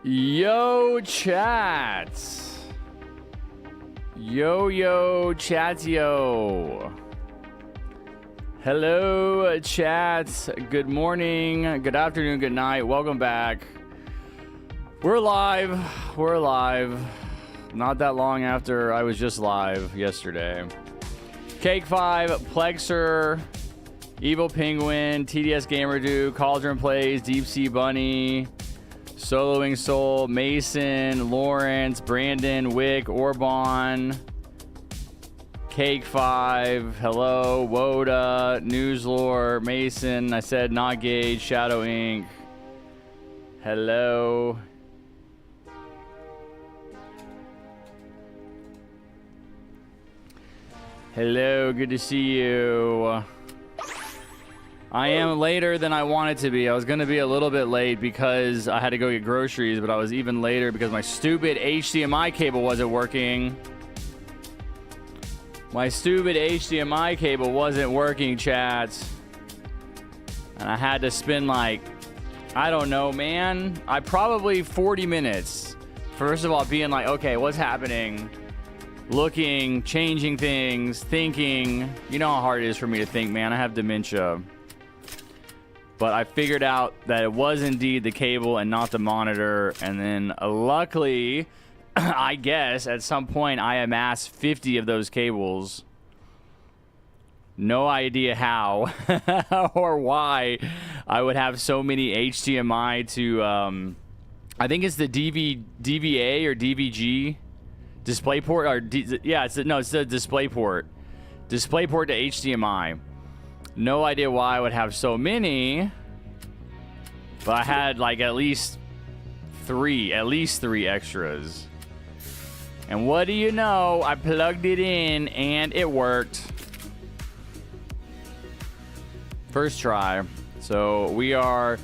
Yo, chat. Yo, chat, yo. Hello, chat. Good morning, good afternoon, good night. Welcome back. We're live. We're live. Not that long after I was just live yesterday. Cake 5, Plexer, Evil Penguin, TDS Gamer Dude, Cauldron Plays, Deep Sea Bunny, Soloing Soul, Mason, Lawrence, Brandon, Wick, Orban, Cake 5, hello, Woda, Newslore, Mason, I said Not Gauge, Shadow Inc. Hello. Hello, good to see you. I am later than I wanted to be. I was going to be a little bit late because I had to go get groceries, but I was even later because my stupid HDMI cable wasn't working. My stupid HDMI cable wasn't working, chat. And I had to spend like, I don't know, man. I probably 40 minutes. First of all, being like, okay, what's happening? Looking, changing things, thinking. You know how hard it is for me to think, man. I have dementia. But I figured out that it was indeed the cable and not the monitor. And then luckily, I guess, at some point I amassed 50 of those cables. No idea how or why I would have so many HDMI to, I think it's the DVA or DVG. DisplayPort, or yeah, it's the DisplayPort. DisplayPort to HDMI. No idea why I would have so many, but I had like at least three extras. And what do you know? I plugged it in and it worked. First try. So we are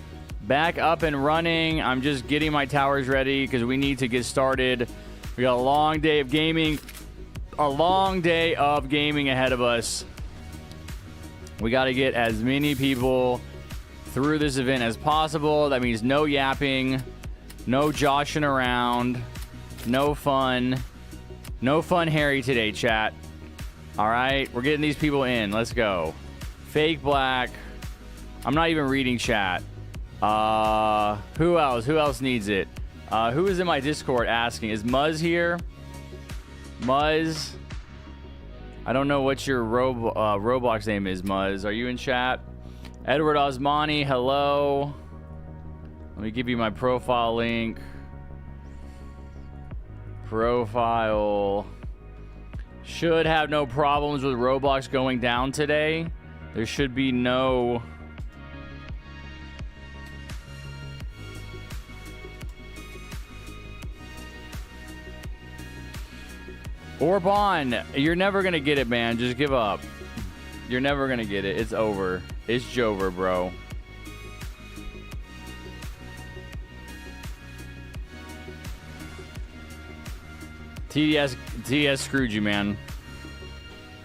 back up and running. I'm just getting my towers ready because we need to get started. We got a long day of gaming. A long day of gaming ahead of us. We got to get as many people through this event as possible. That means no yapping, no joshing around, no fun. No fun Harry today, chat. All right, we're getting these people in. Let's go. Fake Black. I'm not even reading chat. Who else? Who else needs it? Who is in my Discord asking? Is Muzz here? Muzz? I don't know what your Roblox name is, Muzz. Are you in chat? Edward Osmani, hello. Let me give you my profile link. Profile. Should have no problems with Roblox going down today. There should be no... Orban, you're never gonna get it, man. Just give up. You're never gonna get it. It's over. It's Jover, bro. TDS screwed you, man.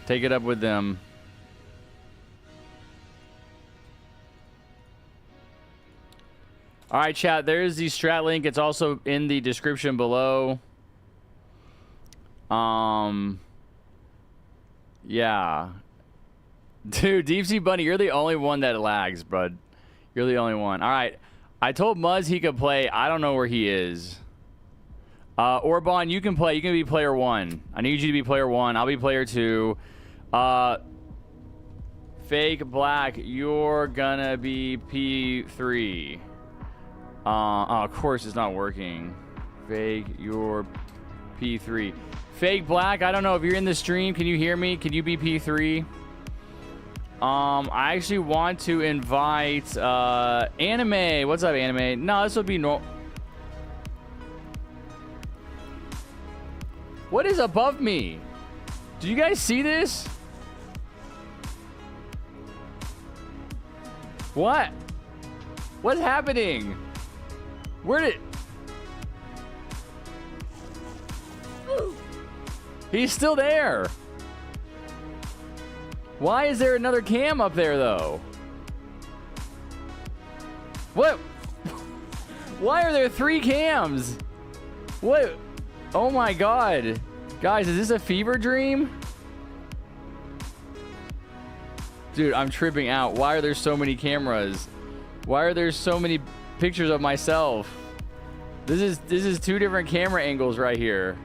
Take it up with them. All right, chat. There's the strat link. It's also in the description below. Yeah. Dude, Deep Sea Bunny, you're the only one that lags, bud. You're the only one. All right. I told Muzz he could play. I don't know where he is. Orban, you can play. You can be player 1. I need you to be player 1. I'll be player 2. Fake Black, you're gonna be P3. Oh, of course it's not working. Fake, you're P3. Fake Black, I don't know if you're in the stream. Can you hear me? Can you be P3? I actually want to invite Anime. What's up, Anime? No, this would be no. What is above me? Do you guys see this? What? What's happening? Where did... He's still there. Why is there another cam up there, though? What? Why are there 3 cams? What? Oh my god. Guys, is this a fever dream? Dude, I'm tripping out. Why are there so many cameras? Why are there so many pictures of myself? This is 2 different camera angles right here.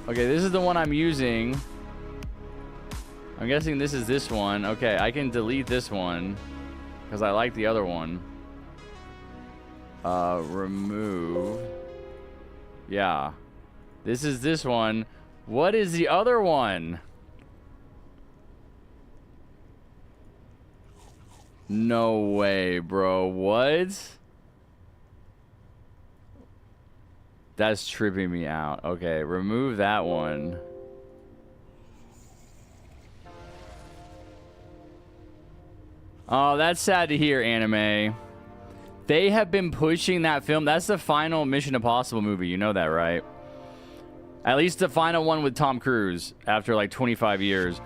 Okay, this is the one I'm using. I'm guessing this is this one. Okay, I can delete this one because I like the other one. Remove. Yeah. This is this one. What is the other one? No way, bro. What? That's tripping me out. Okay, remove that one. Oh, that's sad to hear, anime. They have been pushing that film. That's the final Mission Impossible movie. You know that, right? At least the final one with Tom Cruise after like 25 years.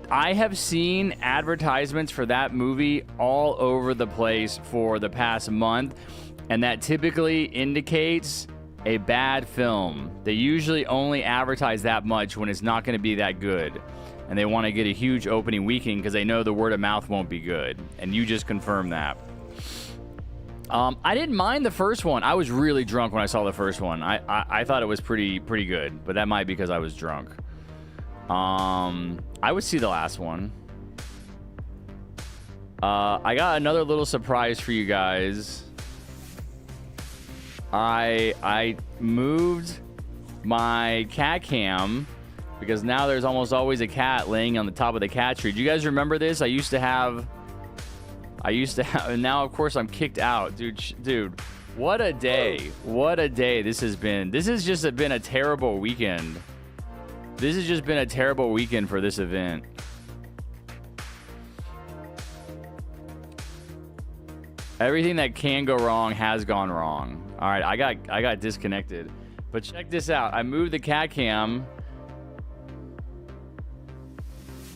I have seen advertisements for that movie all over the place for the past month, and that typically indicates a bad film. They usually only advertise that much when it's not going to be that good, and they want to get a huge opening weekend because they know the word of mouth won't be good, and you just confirmed that. I didn't mind the first one. I was really drunk when I saw the first one. I thought it was pretty good, but that might be because I was drunk. I would see the last one. I got another little surprise for you guys. I moved my cat cam because now there's almost always a cat laying on the top of the cat tree. Do you guys remember this? I used to have, and now of course I'm kicked out, dude. What a day! What a day this has been. This has just been a terrible weekend. This has just been a terrible weekend for this event. Everything that can go wrong has gone wrong. All right, I got disconnected. But check this out. I moved the cat cam.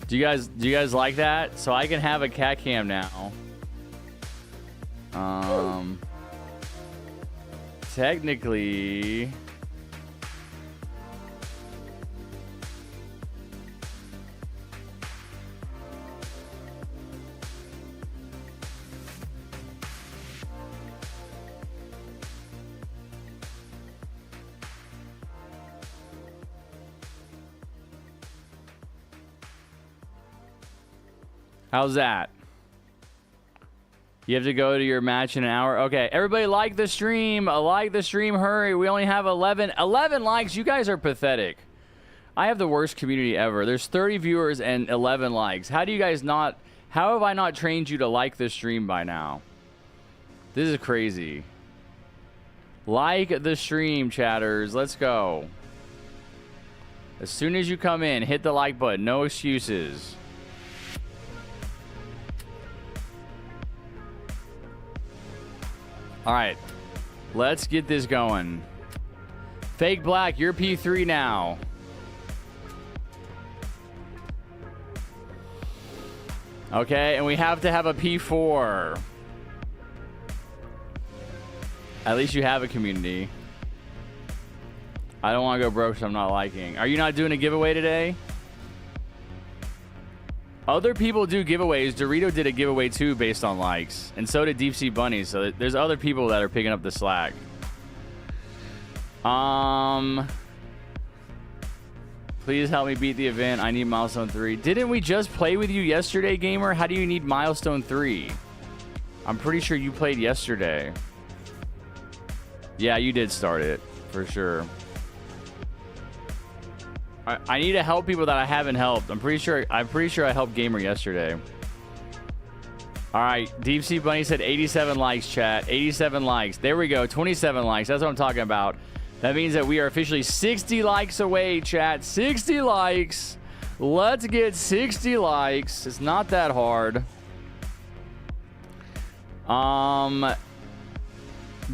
Do you guys like that? So I can have a cat cam now. Technically, how's that? You have to go to your match in an hour. Okay, everybody like the stream. Like the stream, hurry. We only have 11 likes. You guys are pathetic. I have the worst community ever. There's 30 viewers and 11 likes. How do you guys not... How have I not trained you to like the stream by now? This is crazy. Like the stream, chatters. Let's go. As soon as you come in, hit the like button. No excuses. All right, let's get this going. Fake Black, you're P3 now. Okay, and we have to have a P4. At least you have a community. I don't want to go broke, so I'm not liking. Are you not doing a giveaway today? Other people do giveaways. Dorito did a giveaway too based on likes. And so did Deep Sea Bunny. So there's other people that are picking up the slack. Please help me beat the event. I need milestone 3. Didn't we just play with you yesterday, gamer? How do you need milestone 3? I'm pretty sure you played yesterday. Yeah, you did start it for sure. I need to help people that I haven't helped. I'm pretty sure I helped Gamer yesterday. All right, Deep Sea Bunny said 87 likes, chat. 87 likes. There we go. 27 likes. That's what I'm talking about. That means that we are officially 60 likes away, chat. 60 likes. Let's get 60 likes. It's not that hard.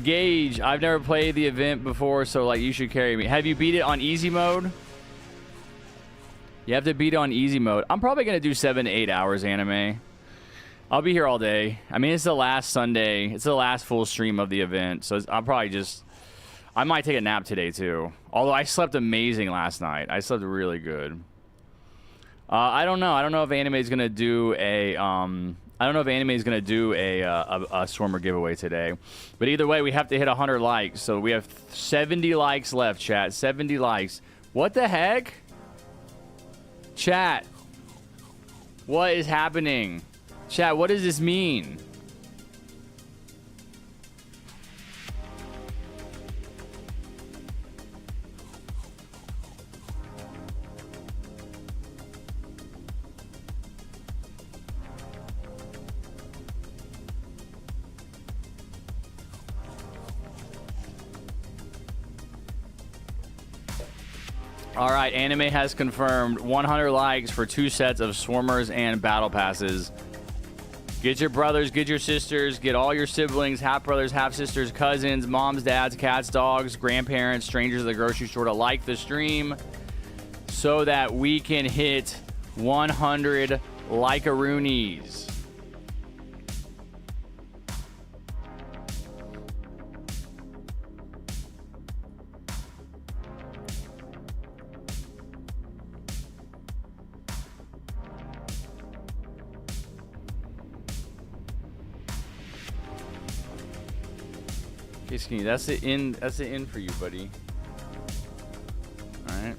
Gage, I've never played the event before, so like you should carry me. Have you beat it on easy mode? You have to beat it on easy mode. I'm probably going to do 7 to 8 hours anime. I'll be here all day. I mean, it's the last Sunday. It's the last full stream of the event. So I'll probably just... I might take a nap today, too. Although I slept amazing last night. I slept really good. I don't know. I don't know if anime is going to do a... I don't know if anime is going to do a Swimmer giveaway today. But either way, we have to hit 100 likes. So we have 70 likes left, chat. 70 likes. What the heck? Chat. What is happening? Chat, what does this mean? All right, anime has confirmed 100 likes for 2 sets of Swarmers and Battle Passes. Get your brothers, get your sisters, get all your siblings, half brothers, half sisters, cousins, moms, dads, cats, dogs, grandparents, strangers at the grocery store to like the stream so that we can hit 100 like-a-roonies. Okay, Skinny, that's the end. That's the end for you, buddy. All right.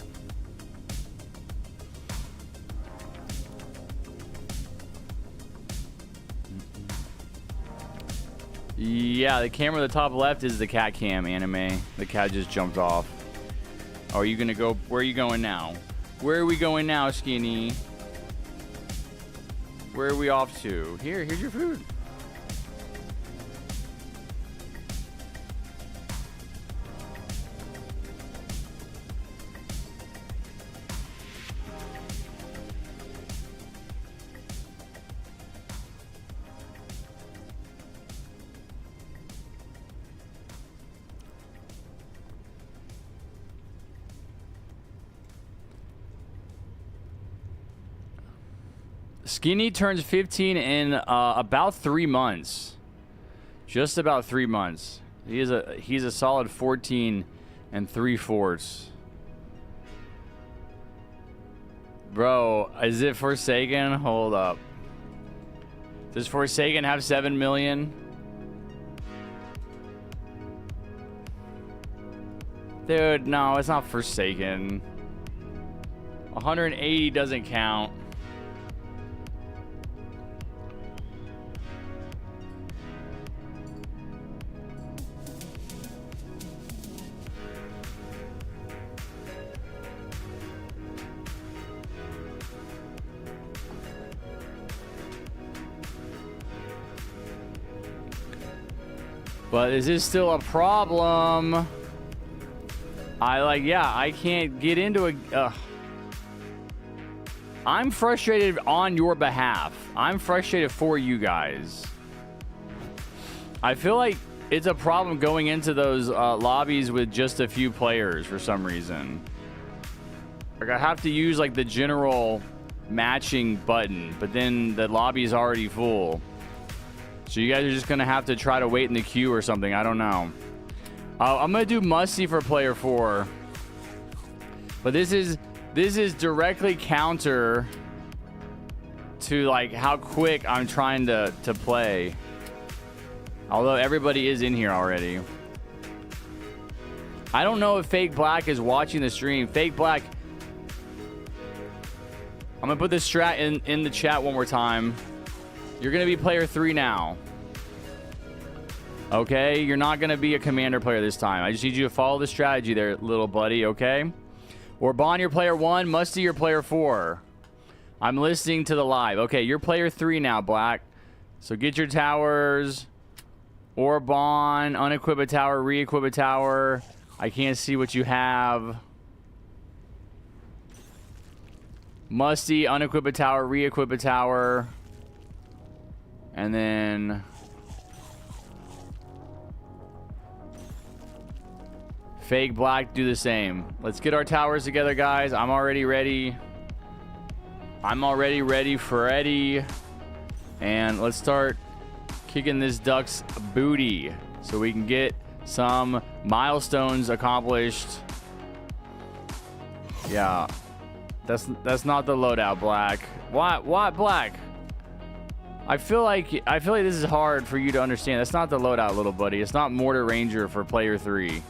Yeah, the camera at the top left is the cat cam anime. The cat just jumped off. Oh, are you gonna go? Where are you going now? Where are we going now, Skinny? Where are we off to? Here's your food. Skinny turns 15 in about 3 months. Just about 3 months. He's a solid 14 and 3/4. Bro, is it Forsaken? Hold up. Does Forsaken have 7 million? Dude, no, it's not Forsaken. 180 doesn't count. But is this still a problem? I can't get into a... I'm frustrated on your behalf. I'm frustrated for you guys. I feel like it's a problem going into those lobbies with just a few players for some reason. Like, I have to use, like, the general matching button, but then the lobby is already full. So you guys are just going to have to try to wait in the queue or something. I don't know. I'm going to do Musty for player 4. But this is directly counter to, like, how quick I'm trying to play. Although everybody is in here already. I don't know if Fake Black is watching the stream. Fake Black, I'm going to put this strat in the chat one more time. You're going to be player 3 now. Okay? You're not going to be a commander player this time. I just need you to follow the strategy there, little buddy, okay? Orban, you're player 1. Musty, you're player 4. I'm listening to the live. Okay, you're player 3 now, Black. So get your towers. Orban, unequip a tower, re-equip a tower. I can't see what you have. Musty, unequip a tower, re-equip a tower. And then Fake Black, do the same. Let's get our towers together, guys. I'm already ready. I'm already ready for Eddie. And let's start kicking this duck's booty so we can get some milestones accomplished. Yeah. That's not the loadout, Black. What, Black? I feel like this is hard for you to understand. That's not the loadout, little buddy. It's not Mortar Ranger for player 3.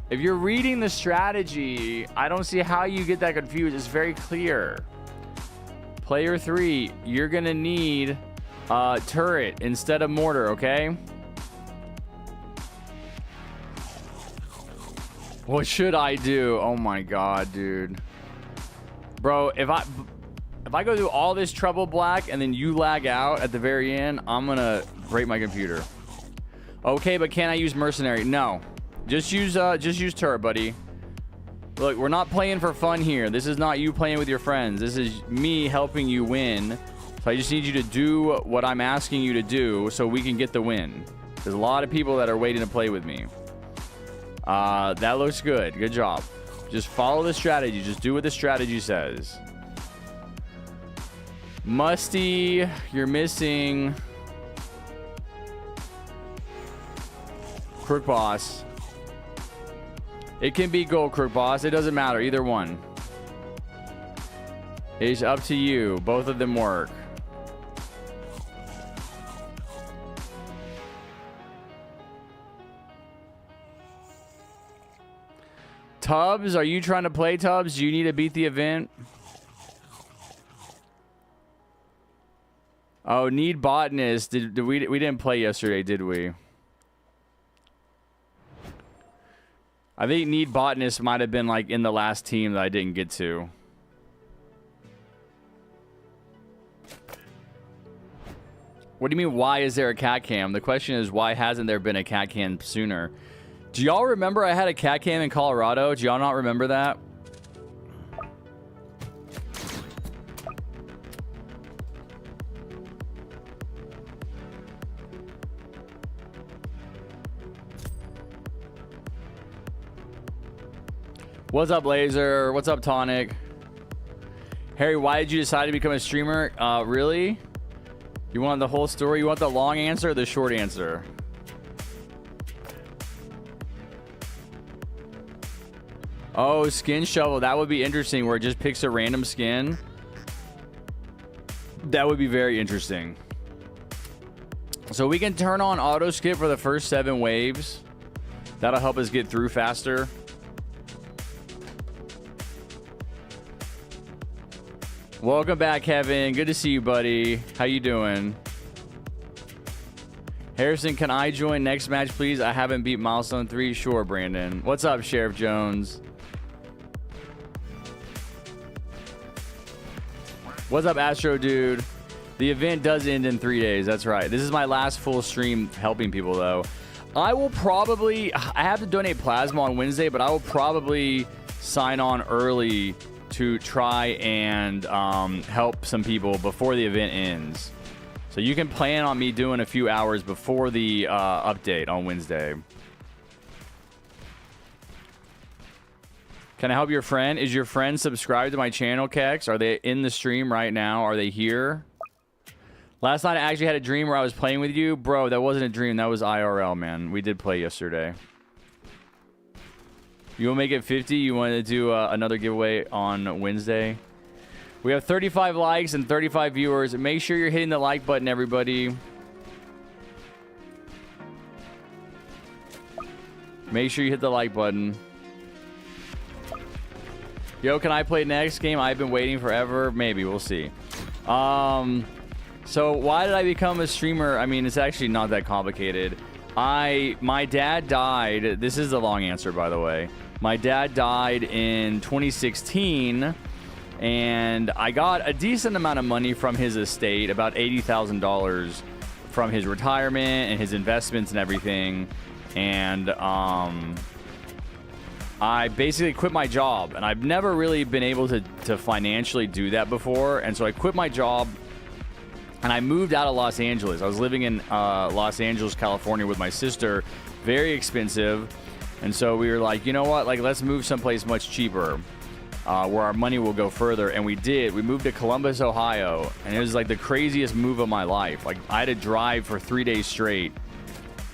If you're reading the strategy, I don't see how you get that confused. It's very clear. Player 3, you're gonna need turret instead of mortar, okay? What should I do? Oh my god, dude. Bro, if I go through all this trouble, Black, and then you lag out at the very end, I'm gonna break my computer. Okay, but can I use mercenary? No. Just use turret, buddy. Look, we're not playing for fun here. This is not you playing with your friends. This is me helping you win. So I just need you to do what I'm asking you to do so we can get the win. There's a lot of people that are waiting to play with me. That looks good. Good job. Just follow the strategy. Just do what the strategy says. Musty, you're missing Crook Boss. It can be Gold Crook Boss. It doesn't matter. Either one. It's up to you. Both of them work. Tubbs, are you trying to play, Tubbs? Do you need to beat the event? Oh, need botanist. We didn't play yesterday, did we? I think need botanist might have been like in the last team that I didn't get to. What do you mean, why is there a cat cam? The question is, why hasn't there been a cat cam sooner? Do y'all remember I had a cat cam in Colorado? Do y'all not remember that? What's up, Laser? What's up, Tonic? Harry, why did you decide to become a streamer? Really? You want the whole story? You want the long answer or the short answer? Oh, skin shovel. That would be interesting, where it just picks a random skin. That would be very interesting. So we can turn on auto skip for the first 7 waves. That'll help us get through faster. Welcome back, Kevin. Good to see you, buddy. How you doing? Harrison, can I join next match, please? I haven't beat milestone 3. Sure, Brandon. What's up, Sheriff Jones? What's up, Astro Dude? The event does end in 3 days. That's right. This is my last full stream helping people, though. I will probably... I have to donate plasma on Wednesday, but I will probably sign on early to try and help some people before the event ends. So you can plan on me doing a few hours before the update on Wednesday. Can I help your friend? Is your friend subscribed to my channel, Kex? Are they in the stream right now? Are they here? Last night I actually had a dream where I was playing with you. Bro, that wasn't a dream. That was IRL, man. We did play yesterday. You want to make it 50? You want to do another giveaway on Wednesday? We have 35 likes and 35 viewers. Make sure you're hitting the like button, everybody. Make sure you hit the like button. Yo, can I play next game? I've been waiting forever. Maybe. We'll see. So why did I become a streamer? I mean, it's actually not that complicated. My dad died. This is the long answer, by the way. My dad died in 2016, and I got a decent amount of money from his estate, about $80,000 from his retirement and his investments and everything. And I basically quit my job, and I've never really been able to financially do that before. And so I quit my job, and I moved out of Los Angeles. I was living in Los Angeles, California with my sister. Very expensive. And so we were like, you know what? Like, let's move someplace much cheaper. where our money will go further. And we did. We moved to Columbus, Ohio, and it was like the craziest move of my life. Like, I had to drive for 3 days straight,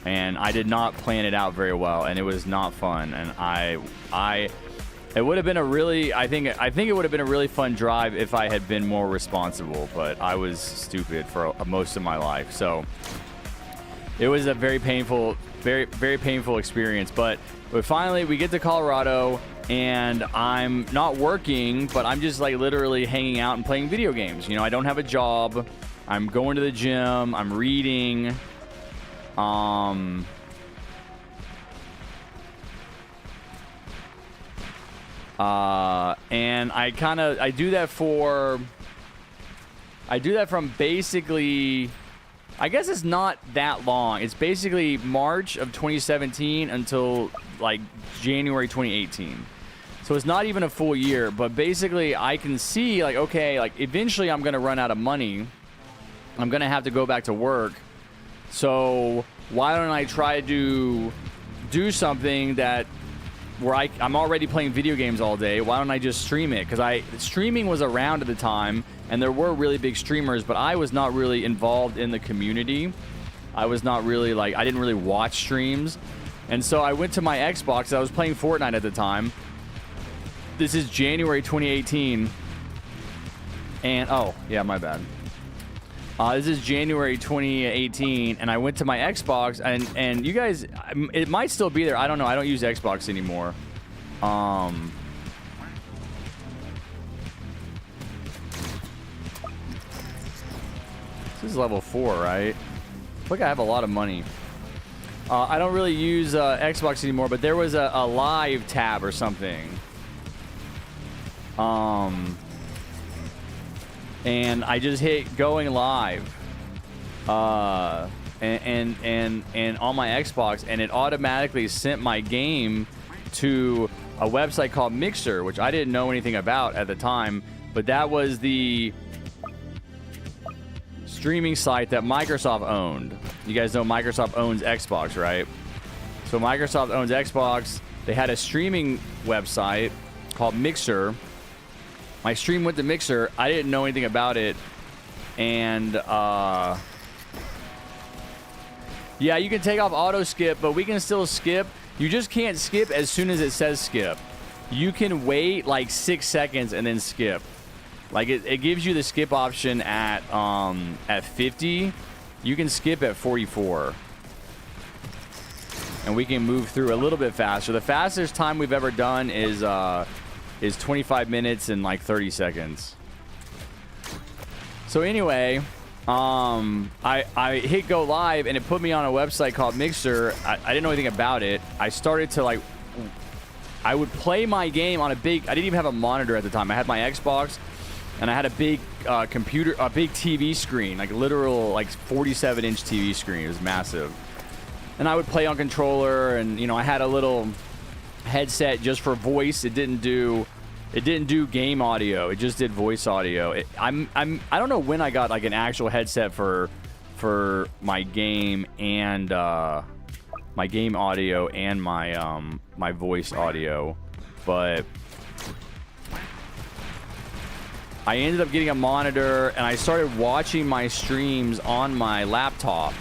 and I did not plan it out very well, and it was not fun. And it would have been a really, I think it would have been a really fun drive if I had been more responsible, but I was stupid for most of my life. So it was a very painful, very, very painful experience. But finally we get to Colorado, and I'm not working, but I'm just like literally hanging out and playing video games. You know, I don't have a job. I'm going to the gym. I'm reading. And I do that from basically, I guess it's not that long. It's basically March of 2017 until like January 2018. So it's not even a full year, but basically I can see like, okay, like eventually I'm going to run out of money. I'm going to have to go back to work. So why don't I try to do something that where I'm already playing video games all day. Why don't I just stream it? Because streaming was around at the time, and there were really big streamers, but I was not really involved in the community. I was not really like, I didn't really watch streams. And so I went to my Xbox. I was playing Fortnite at the time. This is January 2018. And, oh, yeah, my bad. This is January 2018, and I went to my Xbox, and you guys, it might still be there. I don't know. I don't use Xbox anymore. This is level 4, right? Look, I have a lot of money. I don't really use Xbox anymore, but there was a live tab or something. And I just hit going live, and on my Xbox, and it automatically sent my game to a website called Mixer, which I didn't know anything about at the time, but that was the streaming site that Microsoft owned. You guys know Microsoft owns Xbox, right? So Microsoft owns Xbox. They had a streaming website called Mixer. My stream went to Mixer. I didn't know anything about it. And, yeah, you can take off auto skip, but we can still skip. You just can't skip as soon as it says skip. You can wait like 6 seconds and then skip. Like, it gives you the skip option at 50. You can skip at 44. And we can move through a little bit faster. The fastest time we've ever done is 25 minutes and like 30 seconds. So anyway, I hit go live, and it put me on a website called Mixer. I didn't know anything about it. I started to like, I would play my game on a big, I didn't even have a monitor at the time. I had my Xbox, and I had a big computer, a big TV screen, like literal like 47-inch TV screen. It was massive. And I would play on controller, and you know, I had a little headset just for voice. It didn't do game audio. It just did voice audio. I don't know when I got like an actual headset for my game and my game audio and my my voice audio, but I ended up getting a monitor, and I started watching my streams on my laptop.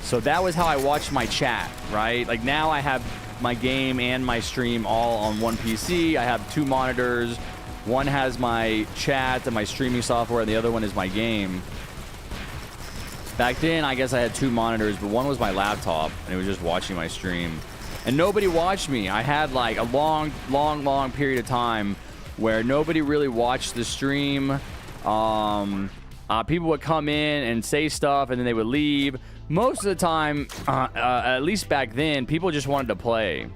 So that was how I watched my chat, right? Like, now I have my game and my stream all on one PC. I have 2 monitors. One has my chat and my streaming software, and the other one is my game. Back then, I guess I had 2 monitors, but one was my laptop, and it was just watching my stream. And nobody watched me. I had like a long period of time where nobody really watched the stream. People would come in and say stuff, and then they would leave. Most of the time, at least back then, people just wanted to play.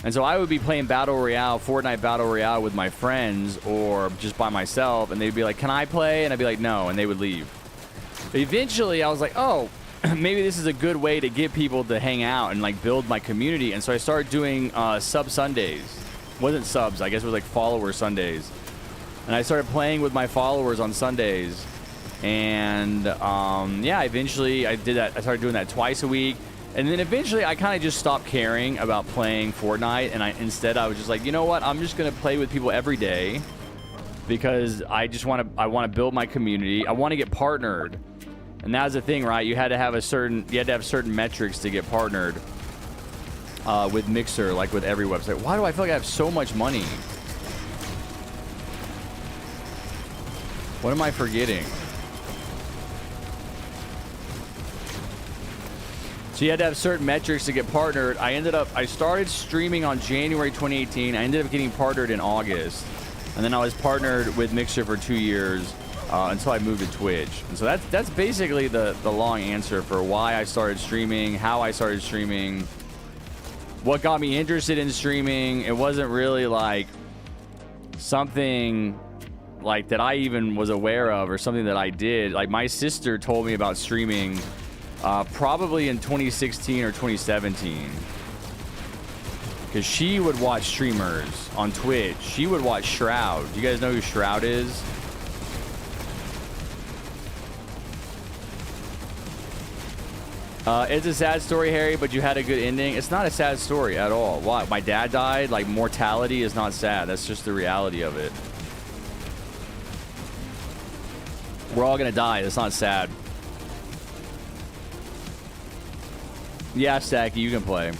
And so I would be playing Battle Royale, Fortnite Battle Royale with my friends or just by myself, and they'd be like, "Can I play?" And I'd be like, "No," and they would leave. But eventually, I was like, oh, maybe this is a good way to get people to hang out and like build my community. And so I started doing sub Sundays. Wasn't subs, I guess it was like follower Sundays. And I started playing with my followers on Sundays. And yeah, eventually I did that. I started doing that twice a week. And then eventually I kind of just stopped caring about playing Fortnite, and instead I was just like, you know what? I'm just going to play with people every day because I want to build my community. I want to get partnered. And that was the thing, right? You had to have certain metrics to get partnered with Mixer, like with every website. Why do I feel like I have so much money? What am I forgetting? So you had to have certain metrics to get partnered. I started streaming on January 2018. I ended up getting partnered in August. And then I was partnered with Mixer for 2 years until I moved to Twitch. And so that's basically the long answer for why I started streaming, how I started streaming, what got me interested in streaming. It wasn't really like something like that I even was aware of or something that I did. Like my sister told me about streaming probably in 2016 or 2017. Because she would watch streamers on Twitch. She would watch Shroud. Do you guys know who Shroud is? It's a sad story, Harry, but you had a good ending. It's not a sad story at all. Why? My dad died. Like, mortality is not sad. That's just the reality of it. We're all gonna die. It's not sad. Yeah, Stacky, you can play.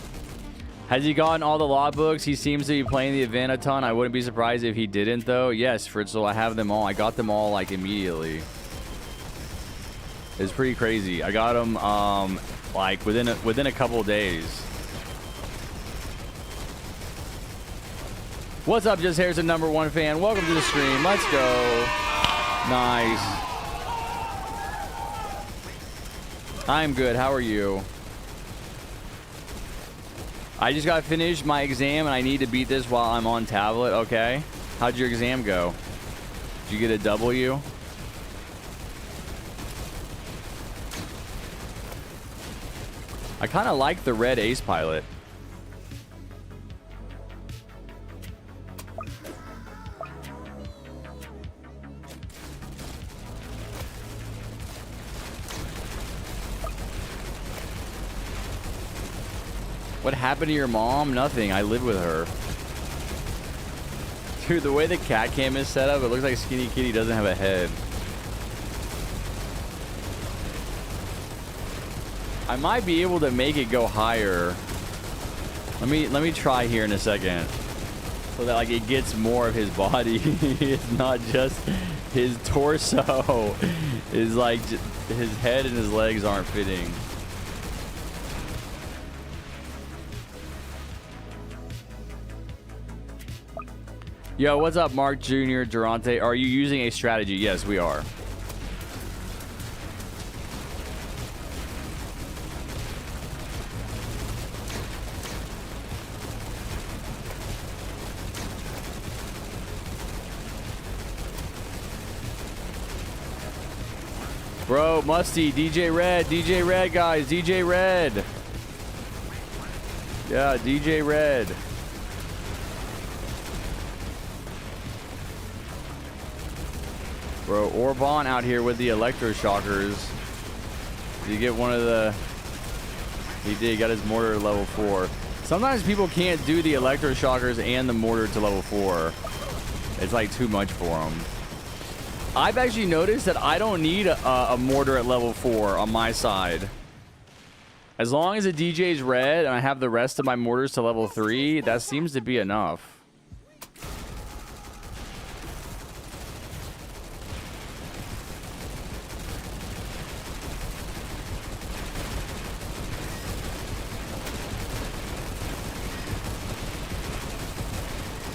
Has he gotten all the logbooks? He seems to be playing the event a ton. I wouldn't be surprised if he didn't, though. Yes, Fritzl, I have them all. I got them all, like, immediately. It's pretty crazy. I got them, like, within a couple of days. What's up, JustHarrison, #1 fan? Welcome to the stream. Let's go. Nice. I'm good. How are you? I just got finished my exam and I need to beat this while I'm on tablet. Okay. How'd your exam go? Did you get a W? I kind of like the red Ace Pilot. What happened to your mom? Nothing. I live with her. Dude, the way the cat cam is set up, it looks like Skinny Kitty doesn't have a head. I might be able to make it go higher. Let me try here in a second. So that like it gets more of his body. It's not just his torso. It's like his head and his legs aren't fitting. Yo, what's up, Mark Jr., Durante? Are you using a strategy? Yes, we are. Bro, Musty, DJ Red, guys, DJ Red. Yeah, DJ Red. Bro, Orban out here with the electroshockers. Did you get one of the... He did, got his mortar to level 4. Sometimes people can't do the electroshockers and the mortar to level 4. It's like too much for them. I've actually noticed that I don't need a mortar at level 4 on my side. As long as the DJ's red and I have the rest of my mortars to level 3, that seems to be enough.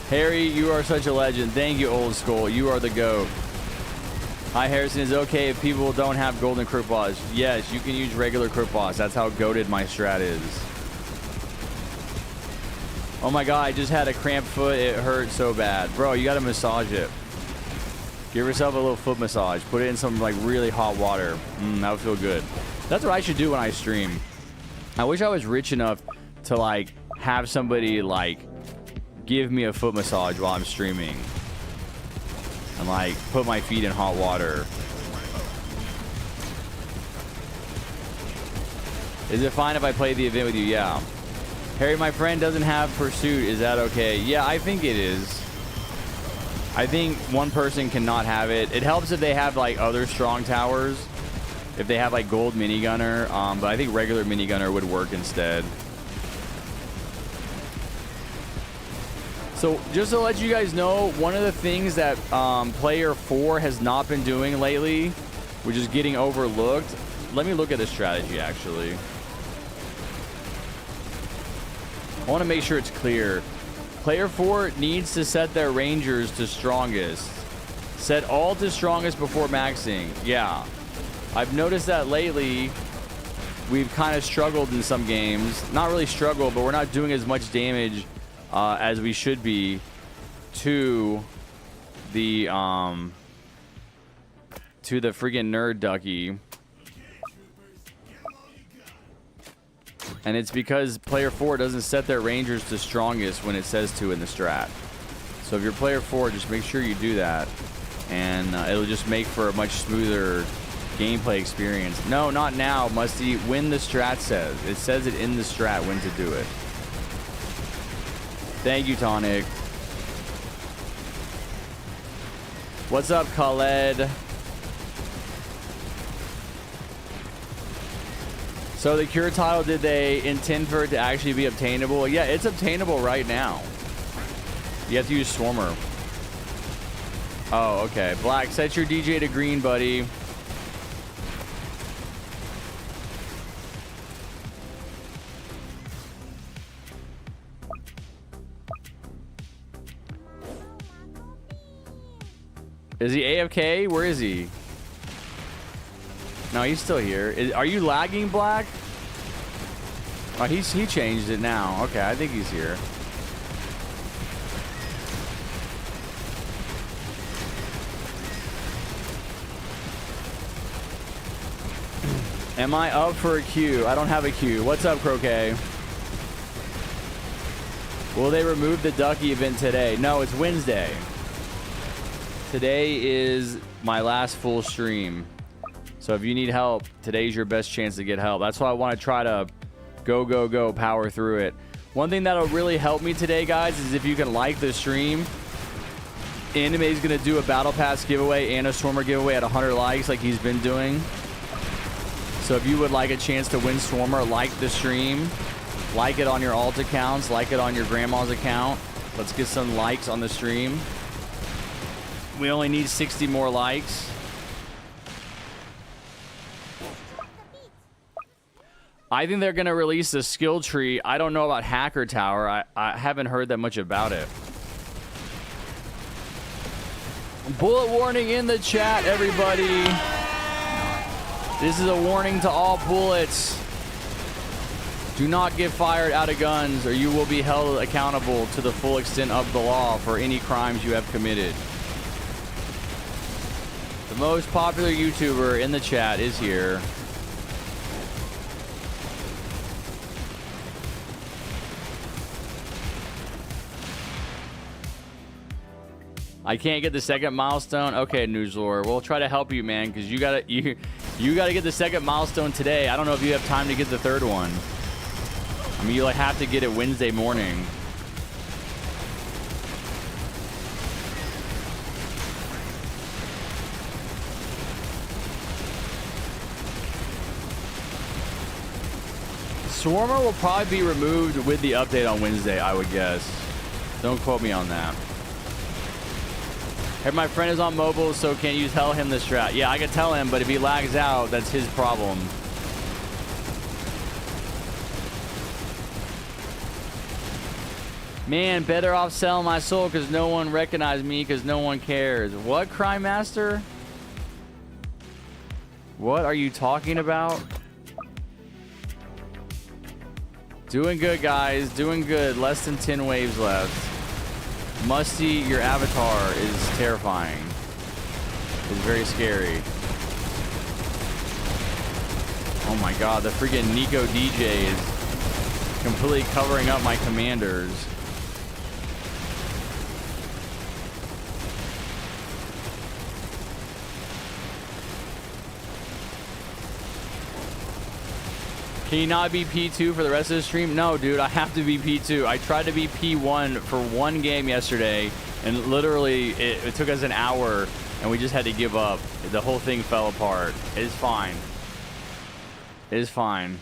Harry, you are such a legend. Thank you, old school. You are the GOAT. Hi, Harrison. Is it okay if people don't have golden crook boss? Yes, you can use regular crook boss. That's how goated my strat is. Oh my god, I just had a cramped foot. It hurt so bad. Bro, you gotta massage it. Give yourself a little foot massage. Put it in some like really hot water. That would feel good. That's what I should do when I stream. I wish I was rich enough to like have somebody like give me a foot massage while I'm streaming and like put my feet in hot water. Is it fine if I play the event with you? Yeah. Harry, my friend doesn't have pursuit. Is that okay? Yeah, I think it is. I think one person cannot have it. It helps if they have like other strong towers. If they have like gold minigunner. But I think regular minigunner would work instead. So just to let you guys know, one of the things that player 4 has not been doing lately, which is getting overlooked. Let me look at the strategy actually. I want to make sure it's clear. Player 4 needs to set their rangers to strongest. Set all to strongest before maxing. Yeah. I've noticed that lately we've kind of struggled in some games. Not really struggled, but we're not doing as much damage as we should be to the friggin' nerd ducky. And it's because player 4 doesn't set their rangers to strongest when it says to in the strat. So if you're player 4, just make sure you do that. And it'll just make for a much smoother gameplay experience. No, not now, Musty. When the strat says. It says it in the strat when to do it. Thank you, Tonic. What's up, Khaled? So the cure tile, did they intend for it to actually be obtainable? Yeah, it's obtainable right now. You have to use Swarmer. Oh, okay. Black, set your DJ to green, buddy. Is he AFK? Where is he? No, he's still here. Are you lagging, Black? Oh, he changed it now. Okay, I think he's here. Am I up for a queue? I don't have a queue. What's up, Croquet? Will they remove the Ducky event today? No, it's Wednesday. Today is my last full stream. So if you need help, today's your best chance to get help. That's why I want to try to go, power through it. One thing that'll really help me today, guys, is if you can like the stream. Anime is going to do a Battle Pass giveaway and a Swarmer giveaway at 100 likes like he's been doing. So if you would like a chance to win Swarmer, like the stream. Like it on your alt accounts. Like it on your grandma's account. Let's get some likes on the stream. We only need 60 more likes. I think they're going to release the skill tree. I don't know about Hacker Tower. I haven't heard that much about it. Bullet warning in the chat, everybody. This is a warning to all bullets. Do not get fired out of guns or you will be held accountable to the full extent of the law for any crimes you have committed. The most popular YouTuber in the chat is here. I can't get the second milestone. Okay, Newslore, we'll try to help you, man, because you gotta get the second milestone today. I don't know if you have time to get the third one. I mean, you like have to get it Wednesday morning. Swarmer will probably be removed with the update on Wednesday, I would guess. Don't quote me on that. Hey, my friend is on mobile, so can you tell him the strat? Yeah, I can tell him, but if he lags out, that's his problem. Man, better off selling my soul because no one recognized me because no one cares. What, Crime Master? What are you talking about? Doing good, guys. Doing good. Less than 10 waves left. Musty, your avatar is terrifying. It's very scary. Oh my god, the freaking Nico DJ is completely covering up my commanders. Can you not be P2 for the rest of the stream? No, dude, I have to be P2. I tried to be P1 for one game yesterday, and literally it took us an hour, and we just had to give up. The whole thing fell apart. It's fine. It's fine.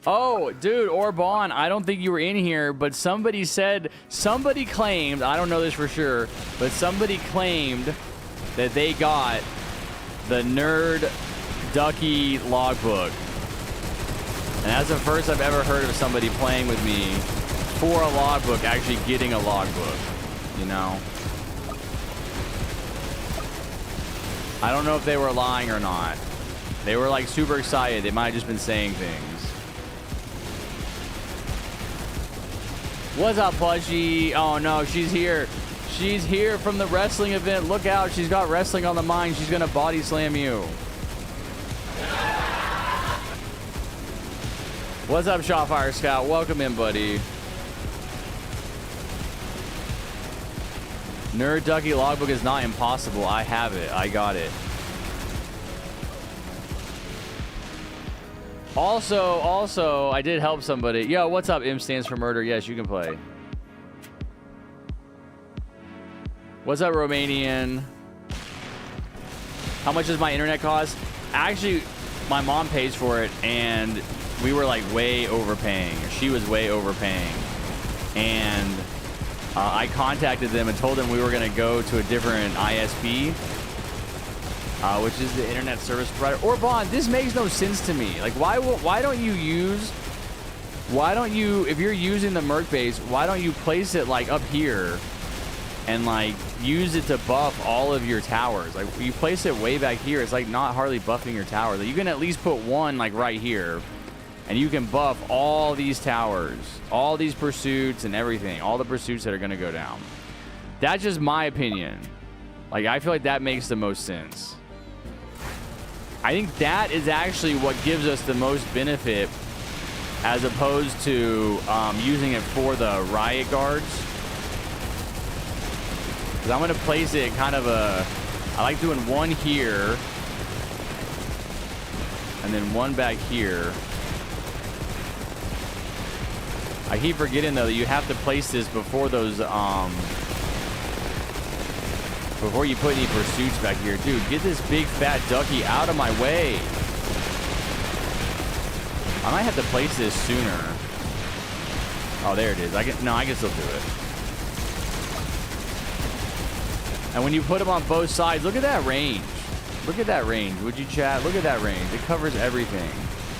Oh, dude, Orban, I don't think you were in here, but somebody claimed, I don't know this for sure, but somebody claimed that they got the Nerd Ducky logbook. And that's the first I've ever heard of somebody playing with me for a logbook actually getting a logbook, you know? I don't know if they were lying or not. They were like super excited. They might have just been saying things. What's up, Pudgy? Oh no, she's here. She's here from the wrestling event. Look out, she's got wrestling on the mind. She's gonna body slam you. What's up, Shotfire Scout? Welcome in, buddy. Nerd Ducky logbook is not impossible. I have it. I got it. Also, I did help somebody. Yo, what's up? M stands for murder. Yes, you can play. What's up, Romanian? How much does my internet cost? Actually, my mom pays for it, and we were like way overpaying. She was way overpaying. And I contacted them and told them we were going to go to a different ISP. Which is the internet service provider. Orban, this makes no sense to me. Like, why don't you, if you're using the Merc base, why don't you place it like up here and like use it to buff all of your towers? Like, you place it way back here, it's like not hardly buffing your towers. Like, you can at least put one like right here, and you can buff all these towers, all these pursuits and everything, all the pursuits that are going to go down. That's just my opinion. Like, I feel like that makes the most sense. I think that is actually what gives us the most benefit as opposed to using it for the riot guards. Because I'm going to place it kind of I like doing one here and then one back here. I keep forgetting though that you have to place this before those before you put any pursuits back here. Dude, get this big fat ducky out of my way. I might have to place this sooner. Oh, there it is. I can still do it. And when you put them on both sides, look at that range. Look at that range. Would you chat? Look at that range. It covers everything.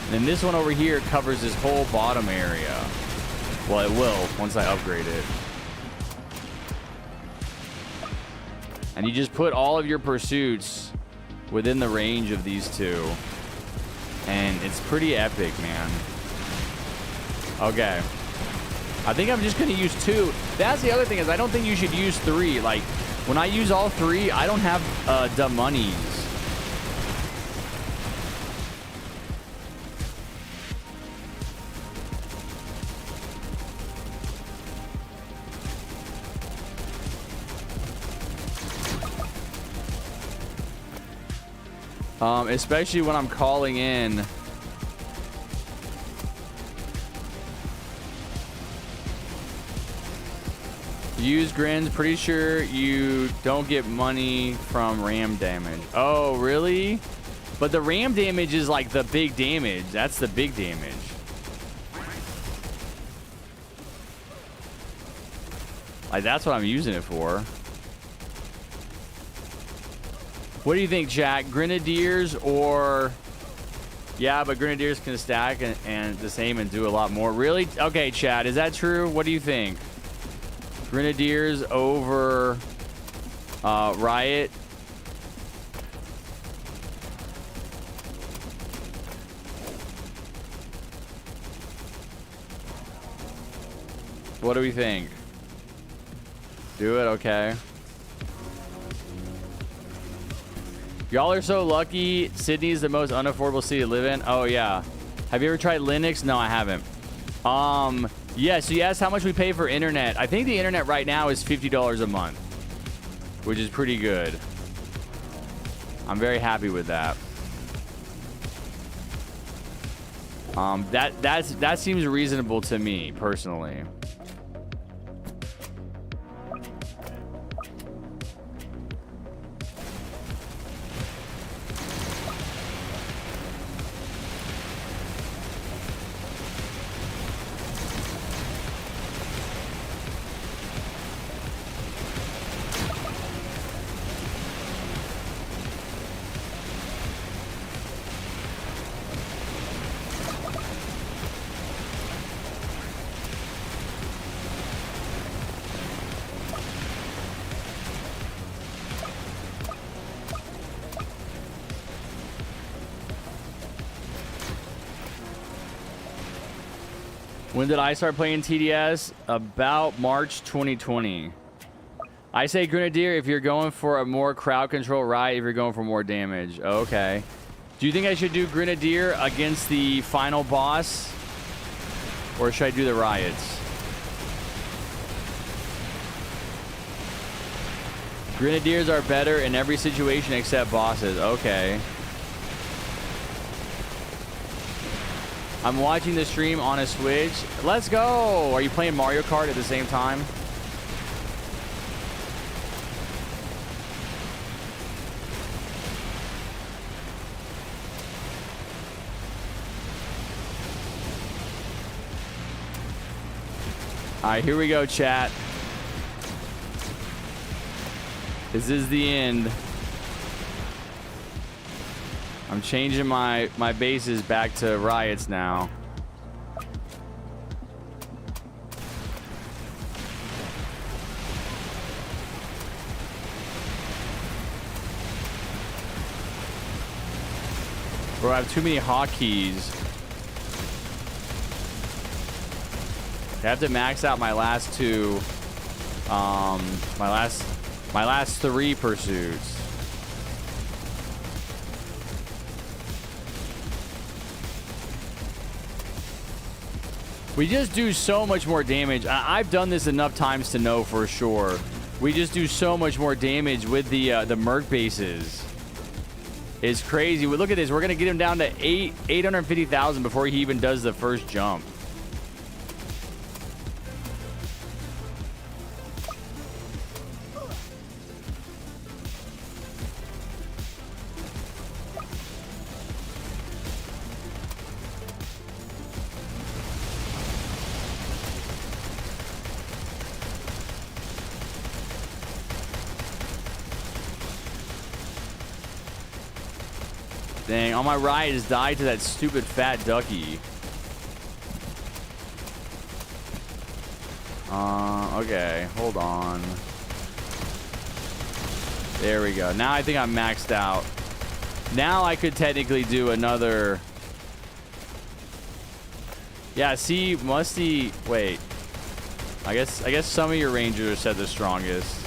And then this one over here covers this whole bottom area. Well, it will once I upgrade it. And you just put all of your pursuits within the range of these two. And it's pretty epic, man. Okay. I think I'm just going to use 2. That's the other thing, is I don't think you should use 3. Like, when I use all 3, I don't have the monies. Especially when I'm calling in. Use grins. Pretty sure you don't get money from ram damage. Oh, really? But the ram damage is like the big damage. That's the big damage. Like, that's what I'm using it for. What do you think, Jack? Grenadiers or... Yeah, but Grenadiers can stack and the same and do a lot more. Really? Okay, Chad, is that true? What do you think? Grenadiers over Riot? What do we think? Do it? Okay. Y'all are so lucky. Sydney's the most unaffordable city to live in. Oh, yeah. Have you ever tried Linux? No, I haven't. Yeah, so you asked how much we pay for internet. I think the internet right now is $50 a month, which is pretty good. I'm very happy with that. That seems reasonable to me personally. When did I start playing TDS? About March 2020. I say Grenadier if you're going for a more crowd control, right? If you're going for more damage. Okay. Do you think I should do Grenadier against the final boss? Or should I do the riots? Grenadiers are better in every situation except bosses. Okay. I'm watching the stream on a Switch. Let's go! Are you playing Mario Kart at the same time? Alright, here we go, chat. This is the end. I'm changing my bases back to riots now. Bro, I have too many hotkeys. I have to max out my last two. My last three pursuits. We just do so much more damage. I've done this enough times to know for sure. We just do so much more damage with the Merc bases. It's crazy. Look at this. We're gonna get him down to 850,000 before he even does the first jump. Dang, all my ride has died to that stupid fat ducky. Okay, hold on. There we go. Now I think I'm maxed out. Now I could technically do another. Yeah, see, Musty. Wait. I guess some of your rangers are set the strongest.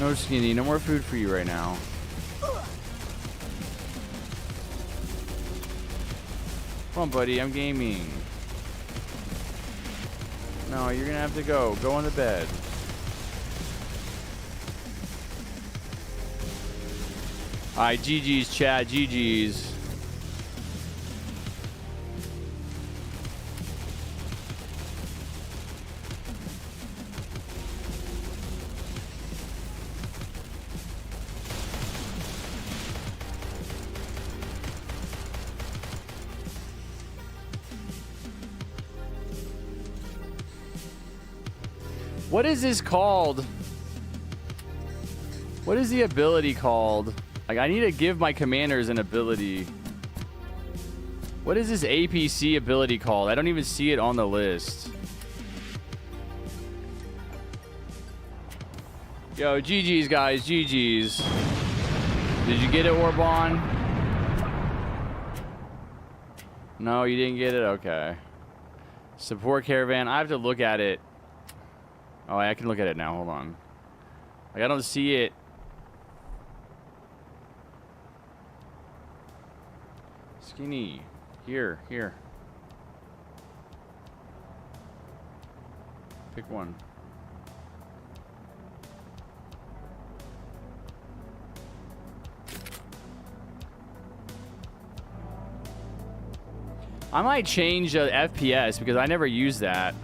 No skinny, no more food for you right now. Come on, buddy, I'm gaming. No, you're gonna have to go. Go on to bed. Alright, GG's, chat. GG's. What is this called? What is the ability called? Like, I need to give my commanders an ability. What is this APC ability called? I don't even see it on the list. Yo, GG's, guys. GG's. Did you get it, Orbon? No, you didn't get it? Okay. Support caravan. I have to look at it. Oh, I can look at it now. Hold on. Like, I don't see it. Skinny. Here. Pick one. I might change FPS because I never use that.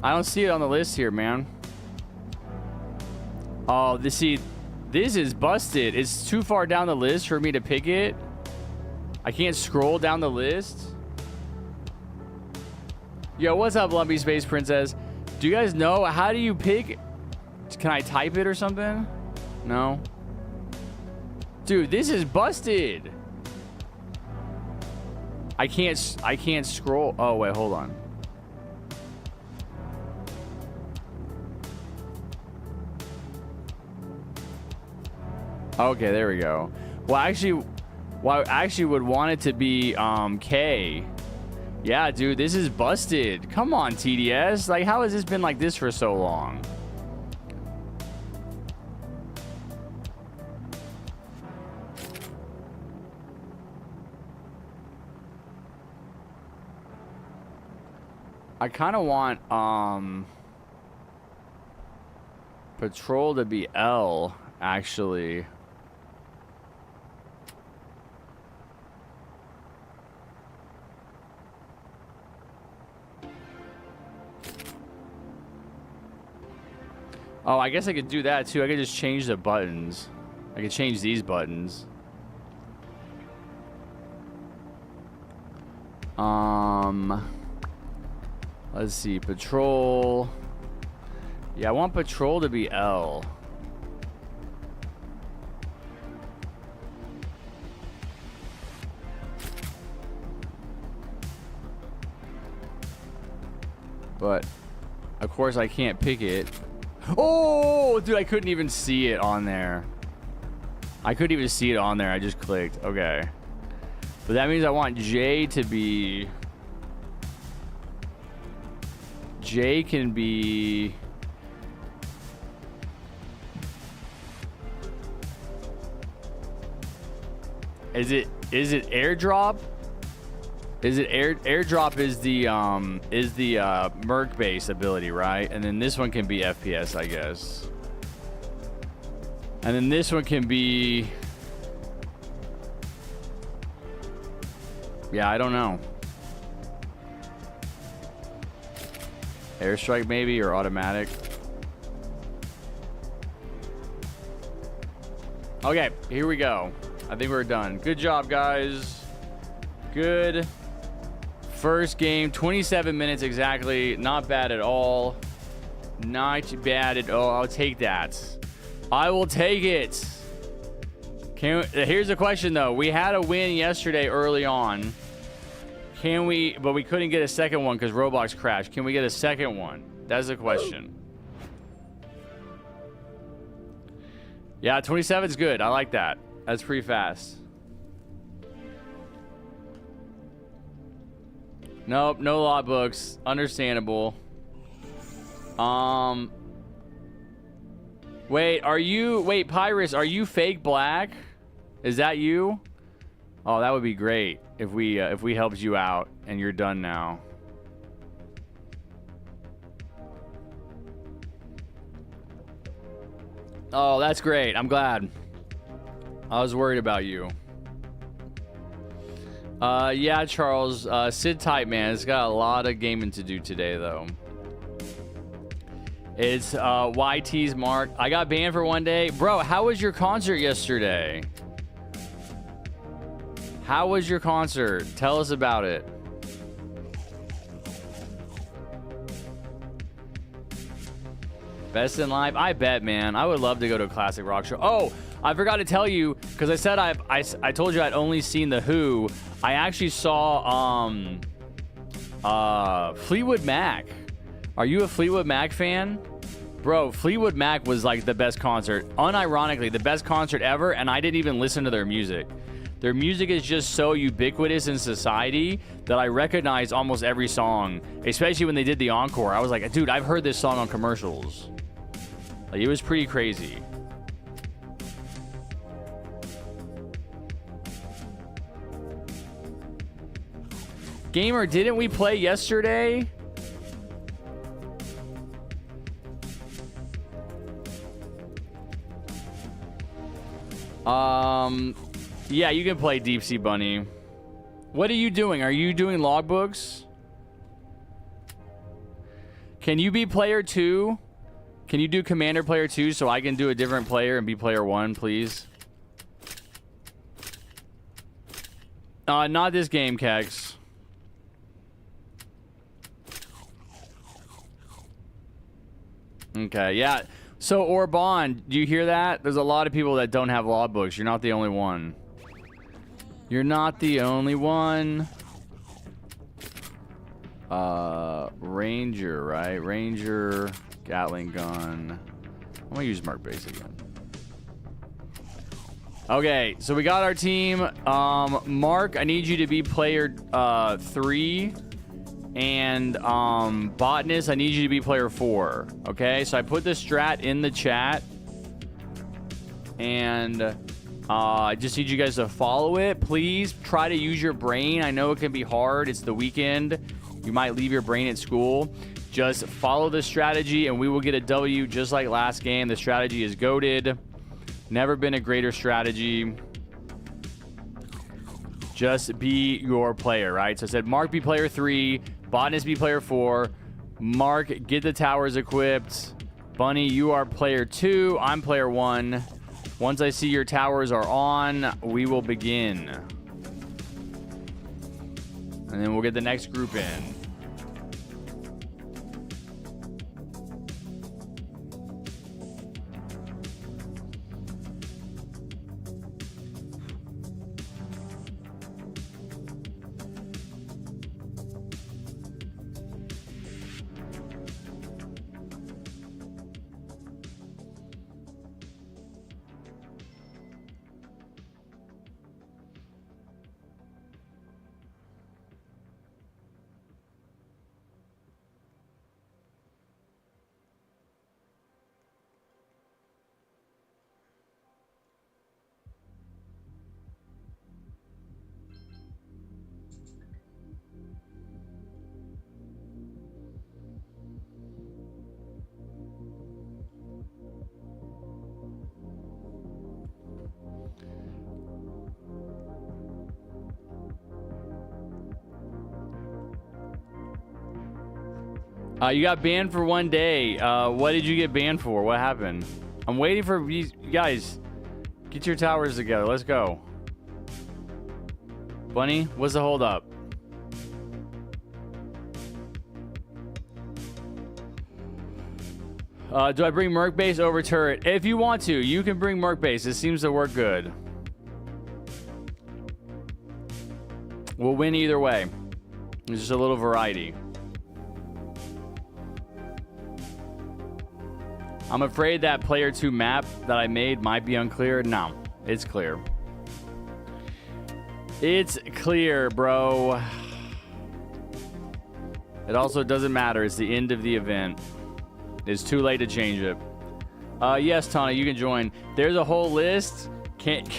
I don't see it on the list here, man. Oh, this is busted. It's too far down the list for me to pick it. I can't scroll down the list. Yo, what's up, Lumpy Space Princess? Do you guys know how do you pick? Can I type it or something? No. Dude, this is busted. I can't scroll. Oh, wait, hold on. Okay, there we go. Well, I actually would want it to be K. Yeah, dude, this is busted. Come on, TDS. Like, how has this been like this for so long? I kind of want patrol to be L, actually. Oh, I guess I could do that too. I could just change the buttons. I could change these buttons. Let's see, patrol. Yeah, I want patrol to be L. But of course I can't pick it. Oh, dude, I couldn't even see it on there. I couldn't even see it on there. I just clicked. Okay. But that means I want J to be... J can be... Is it airdrop? Is it airdrop is the Merc base ability, right? And then this one can be FPS, I guess. And then this one can be... Yeah, I don't know. Airstrike maybe, or automatic. Okay, here we go. I think we're done. Good job, guys. Good. First game, 27 minutes exactly. Not bad at all. Not bad at all. I'll take that. I will take it. Here's the question, though. We had a win yesterday early on. Can we... But we couldn't get a second one because Roblox crashed. Can we get a second one? That's the question. Yeah, 27 is good. I like that. That's pretty fast. Nope, no logbooks. Understandable. Wait, wait, Pyrus, are you fake black? Is that you? Oh, that would be great if we helped you out and you're done now. Oh, that's great. I'm glad. I was worried about you. Yeah, Charles. Sit tight, man. It's got a lot of gaming to do today, though. It's YT's Mark. I got banned for one day. Bro, how was your concert yesterday? How was your concert? Tell us about it. Best in life? I bet, man. I would love to go to a classic rock show. Oh, I forgot to tell you, because I said I told you I'd only seen The Who. I actually saw Fleetwood Mac. Are you a Fleetwood Mac fan? Bro, Fleetwood Mac was like the best concert. Unironically, the best concert ever, and I didn't even listen to their music. Their music is just so ubiquitous in society that I recognize almost every song, especially when they did the encore. I was like, dude, I've heard this song on commercials. Like, it was pretty crazy. Gamer, didn't we play yesterday? Yeah, you can play Deep Sea Bunny. What are you doing? Are you doing logbooks? Can you be player 2? Can you do commander player 2 so I can do a different player and be player 1, please? Not this game, Kex. Okay, yeah. So, Orban, do you hear that? There's a lot of people that don't have logbooks. You're not the only one. You're not the only one. Ranger, right? Ranger, Gatling gun. I'm gonna use Merc base again. Okay, so we got our team. Mark, I need you to be player 3. And Botanist, I need you to be player 4. Okay, so I put the strat in the chat. And I just need you guys to follow it. Please try to use your brain. I know it can be hard. It's the weekend. You might leave your brain at school. Just follow the strategy and we will get a W just like last game. The strategy is goated. Never been a greater strategy. Just be your player, right? So I said Mark be player 3. Botanist be player 4. Mark, get the towers equipped. Bunny, you are player 2. I'm player 1. Once I see your towers are on, we will begin. And then we'll get the next group in. You got banned for 1 day. What did you get banned for? What happened? I'm waiting for you guys. Get your towers together. Let's go. Bunny, what's the hold up? Do I bring Merc base over turret? If you want to, you can bring Merc base. It seems to work good. We'll win either way. There's just a little variety. I'm afraid that player 2 map that I made might be unclear. No, it's clear. It's clear, bro. It also doesn't matter. It's the end of the event. It's too late to change it. Yes, Tana, you can join. There's a whole list. Can't.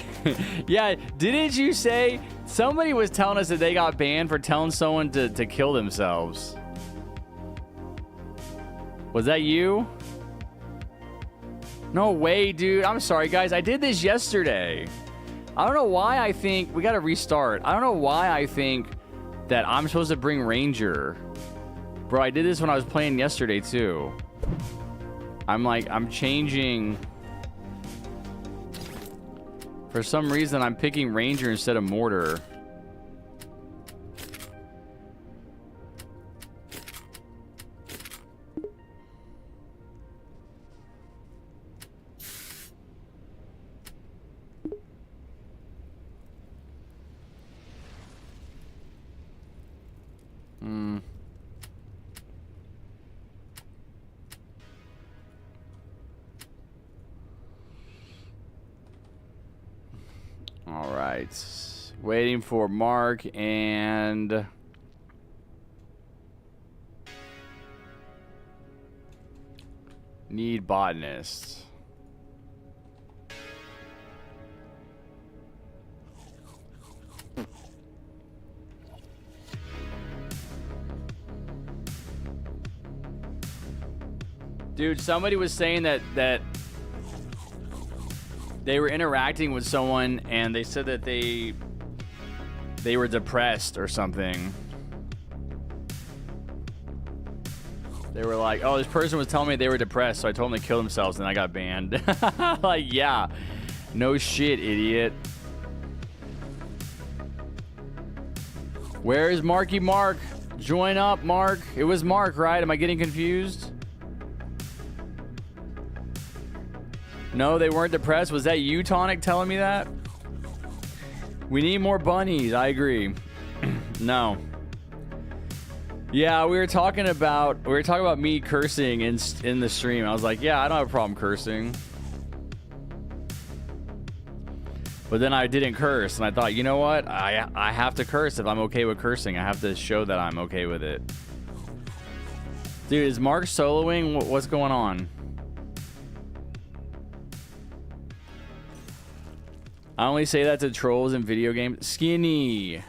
Yeah, didn't you say somebody was telling us that they got banned for telling someone to kill themselves? Was that you? No way, dude. I'm sorry, guys. I did this yesterday. I don't know why I think... We got to restart. I don't know why I think that I'm supposed to bring Ranger. Bro, I did this when I was playing yesterday, too. I'm changing... For some reason, I'm picking Ranger instead of Mortar. right. Waiting for Mark and... Need botanist. Dude, somebody was saying that they were interacting with someone and they said that they were depressed or something. They were like, oh, this person was telling me they were depressed, so I told them to kill themselves and I got banned. Like, yeah. No shit, idiot. Where is Marky Mark? Join up, Mark. It was Mark, right? Am I getting confused? No, they weren't depressed. Was that you, Tonic, telling me that? We need more bunnies. I agree. No. Yeah, we were talking about me cursing in the stream. I was like, yeah, I don't have a problem cursing. But then I didn't curse, and I thought, you know what? I have to curse if I'm okay with cursing. I have to show that I'm okay with it. Dude, is Mark soloing? What's going on? I only say that to trolls in video games. Skinny.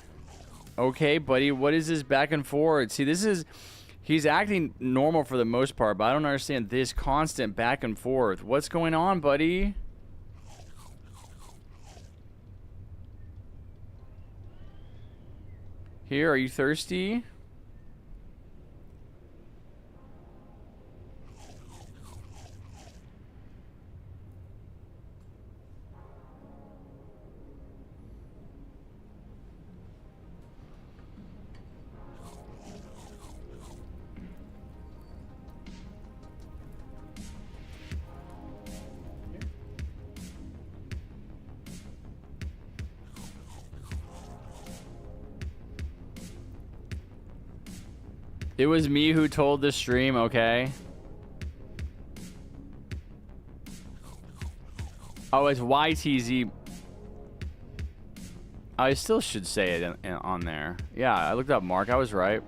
Okay, buddy, what is this back and forth? See, he's acting normal for the most part, but I don't understand this constant back and forth. What's going on, buddy? Here, are you thirsty? It was me who told the stream, okay? Oh, it's YTZ. I still should say it on there. Yeah, I looked up Mark. I was right.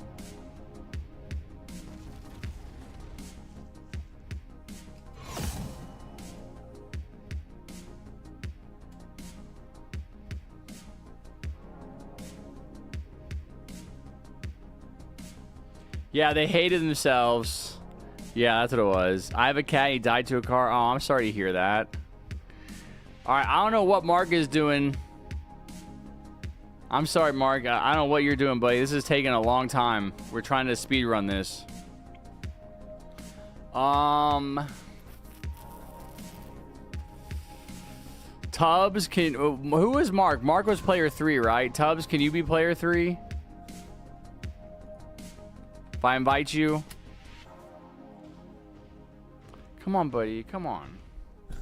Yeah, they hated themselves. Yeah, that's what it was. I have a cat. He died to a car. Oh, I'm sorry to hear that. All right, I don't know what Mark is doing. I'm sorry, Mark. I don't know what you're doing, buddy. This is taking a long time. We're trying to speed run this. Tubbs, who was Mark? Mark was player 3, right? Tubbs, can you be player 3? If I invite you. Come on, buddy. Come on.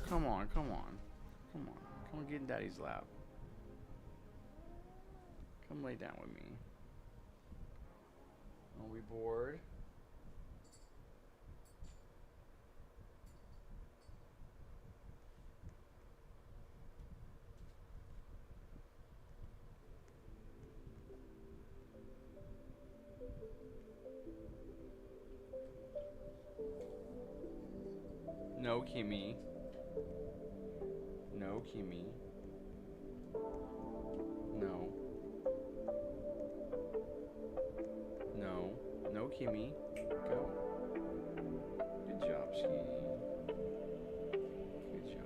Come on, come on. Come on. Come on, get in daddy's lap. Come lay down with me. Are we bored? No, Kimmy. No, Kimmy. No. No. No, Kimmy. Go. Good job, Skinny. Good job.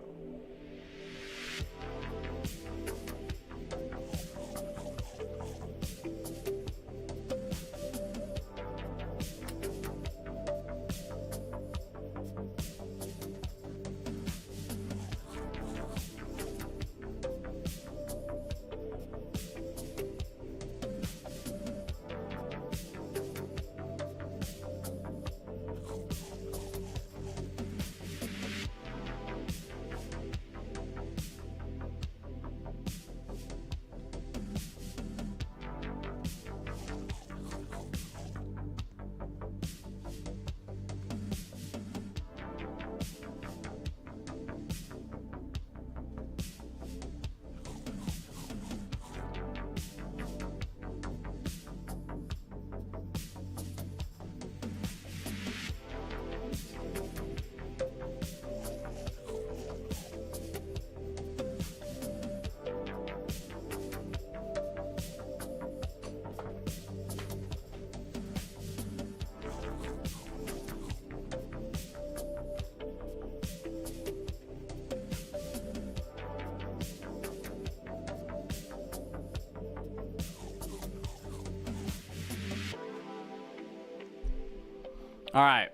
All right.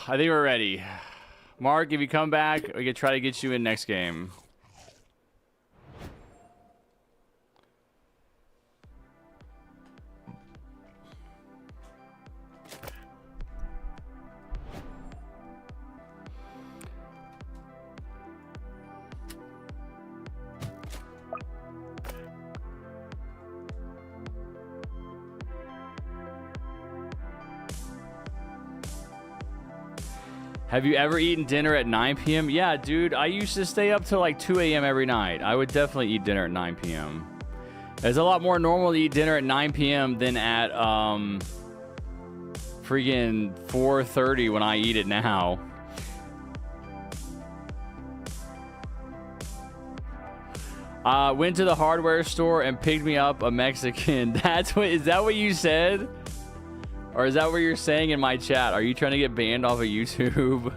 I think we're ready. Mark, if you come back, we can try to get you in next game. Have you ever eaten dinner at 9 p.m.? Yeah, dude, I used to stay up till like 2 a.m. every night. I would definitely eat dinner at 9 p.m. It's a lot more normal to eat dinner at 9 p.m. than at freaking 4:30 when I eat it now. Went to the hardware store and picked me up a Mexican. Is that what you said? Or is that what you're saying in my chat? Are you trying to get banned off of YouTube?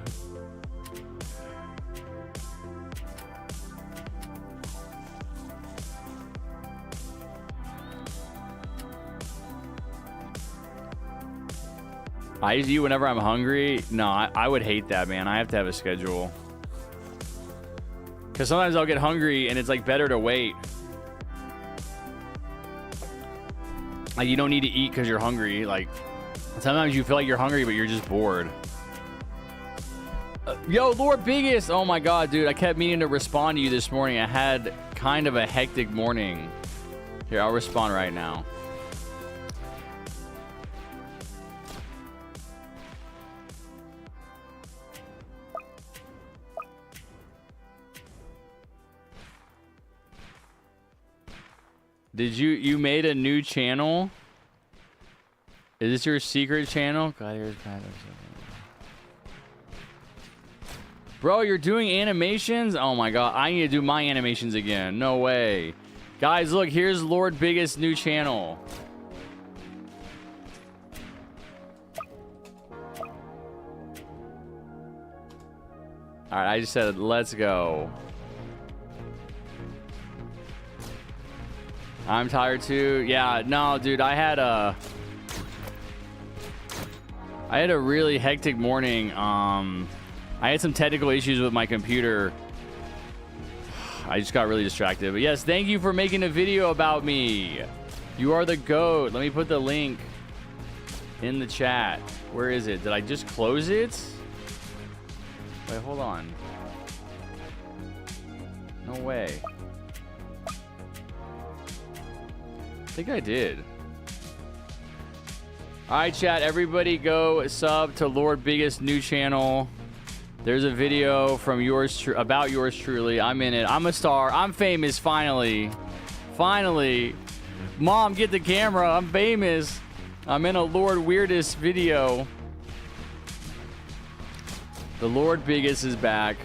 I used to eat whenever I'm hungry. No, I would hate that, man. I have to have a schedule. Because sometimes I'll get hungry and it's like better to wait. Like you don't need to eat because you're hungry. Like sometimes you feel like you're hungry, but you're just bored. Yo, Lord Biggest. Oh my God, dude. I kept meaning to respond to you this morning. I had kind of a hectic morning. Here, I'll respond right now. Did you made a new channel? Is this your secret channel? God, here's kind of... Bro, you're doing animations? Oh my God, I need to do my animations again. No way. Guys, look, here's Lord Biggest new channel. All right, I just said, let's go. I'm tired too. Yeah, no, dude, I had a really hectic morning. I had some technical issues with my computer. I just got really distracted. But yes, thank you for making a video about me. You are the GOAT. Let me put the link in the chat. Where is it? Did I just close it? Wait, hold on. No way. I think I did. All right, chat. Everybody go sub to Lord Biggest new channel. There's a video from about yours truly. I'm in it. I'm a star. I'm famous finally. Finally. Mom, get the camera. I'm famous. I'm in a Lord Weirdest video. The Lord Biggest is back.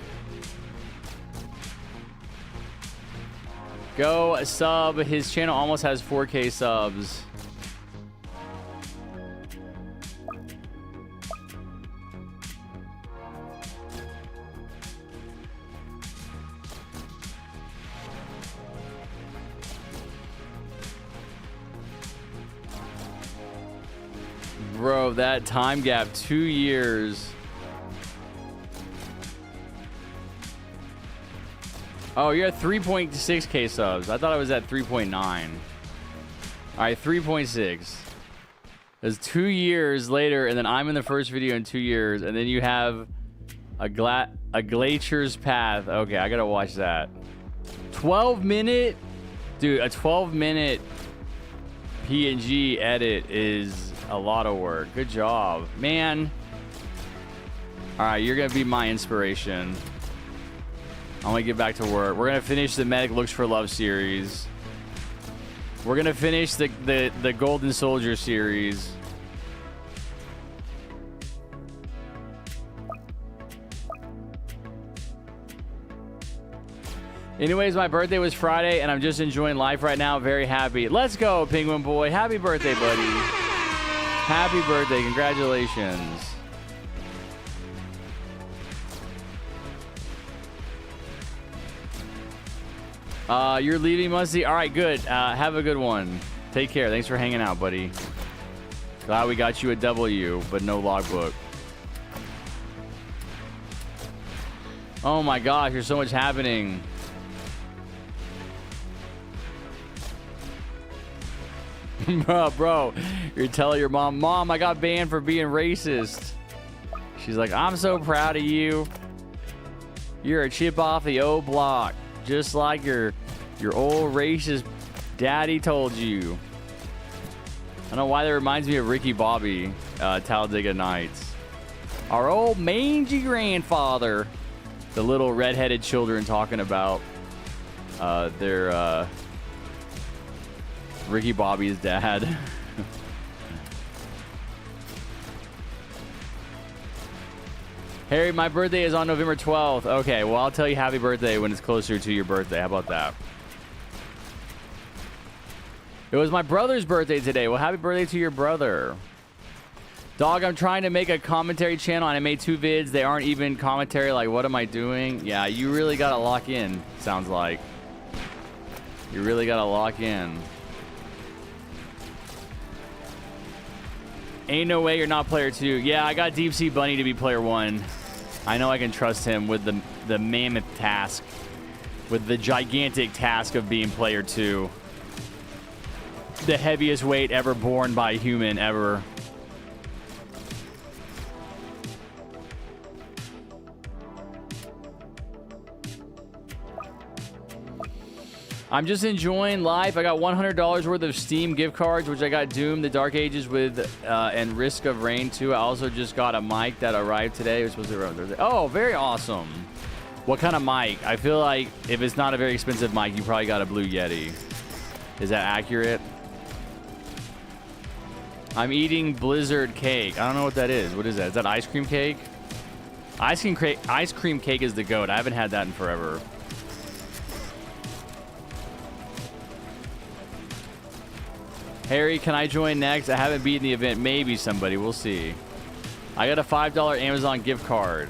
Go sub. His channel almost has 4K subs. Bro, that time gap, 2 years. Oh, you're at 3.6K subs. I thought I was at 3.9. All right, 3.6. It's 2 years later, and then I'm in the first video in 2 years, and then you have a Glacier's Path. Okay, I gotta watch that. 12-minute? Dude, a 12-minute PNG edit is a lot of work. Good job, man. All right, you're gonna be my inspiration. I'm gonna get back to work. We're gonna finish the Medic Looks for Love series. We're gonna finish the Golden Soldier series. Anyways, my birthday was Friday, and I'm just enjoying life right now. Very happy. Let's go, Penguin Boy. Happy birthday, buddy. Happy birthday. Congratulations. You're leaving, Musty? All right, good. Have a good one. Take care. Thanks for hanging out, buddy. Glad we got you a W, but no logbook. Oh my gosh, there's so much happening. Bro, you're telling your mom, I got banned for being racist. She's like, I'm so proud of you. You're a chip off the old block, just like your old racist daddy told you. I don't know why that reminds me of Ricky Bobby, Talladega Nights. Our old mangy grandfather. The little redheaded children talking about their Ricky Bobby's dad. Harry, my birthday is on November 12th. Okay, well, I'll tell you happy birthday when it's closer to your birthday. How about that? It was my brother's birthday today. Well, happy birthday to your brother. Dog, I'm trying to make a commentary channel, and I made 2 vids. They aren't even commentary. Like, what am I doing? Yeah, you really got to lock in, sounds like. You really got to lock in. Ain't no way you're not player 2. Yeah, I got Deep Sea Bunny to be player 1. I know I can trust him with the mammoth task. With the gigantic task of being player 2. The heaviest weight ever borne by a human ever. I'm just enjoying life. I got $100 worth of Steam gift cards, which I got Doom, The Dark Ages with, and Risk of Rain 2. I also just got a mic that arrived today. It was supposed to arrive Thursday. Oh, very awesome. What kind of mic? I feel like if it's not a very expensive mic, you probably got a Blue Yeti. Is that accurate? I'm eating Blizzard cake. I don't know what that is. What is that? Is that ice cream cake? Ice cream cake is the goat. I haven't had that in forever. Harry, can I join next? I haven't beaten the event. Maybe somebody. We'll see. I got a $5 Amazon gift card,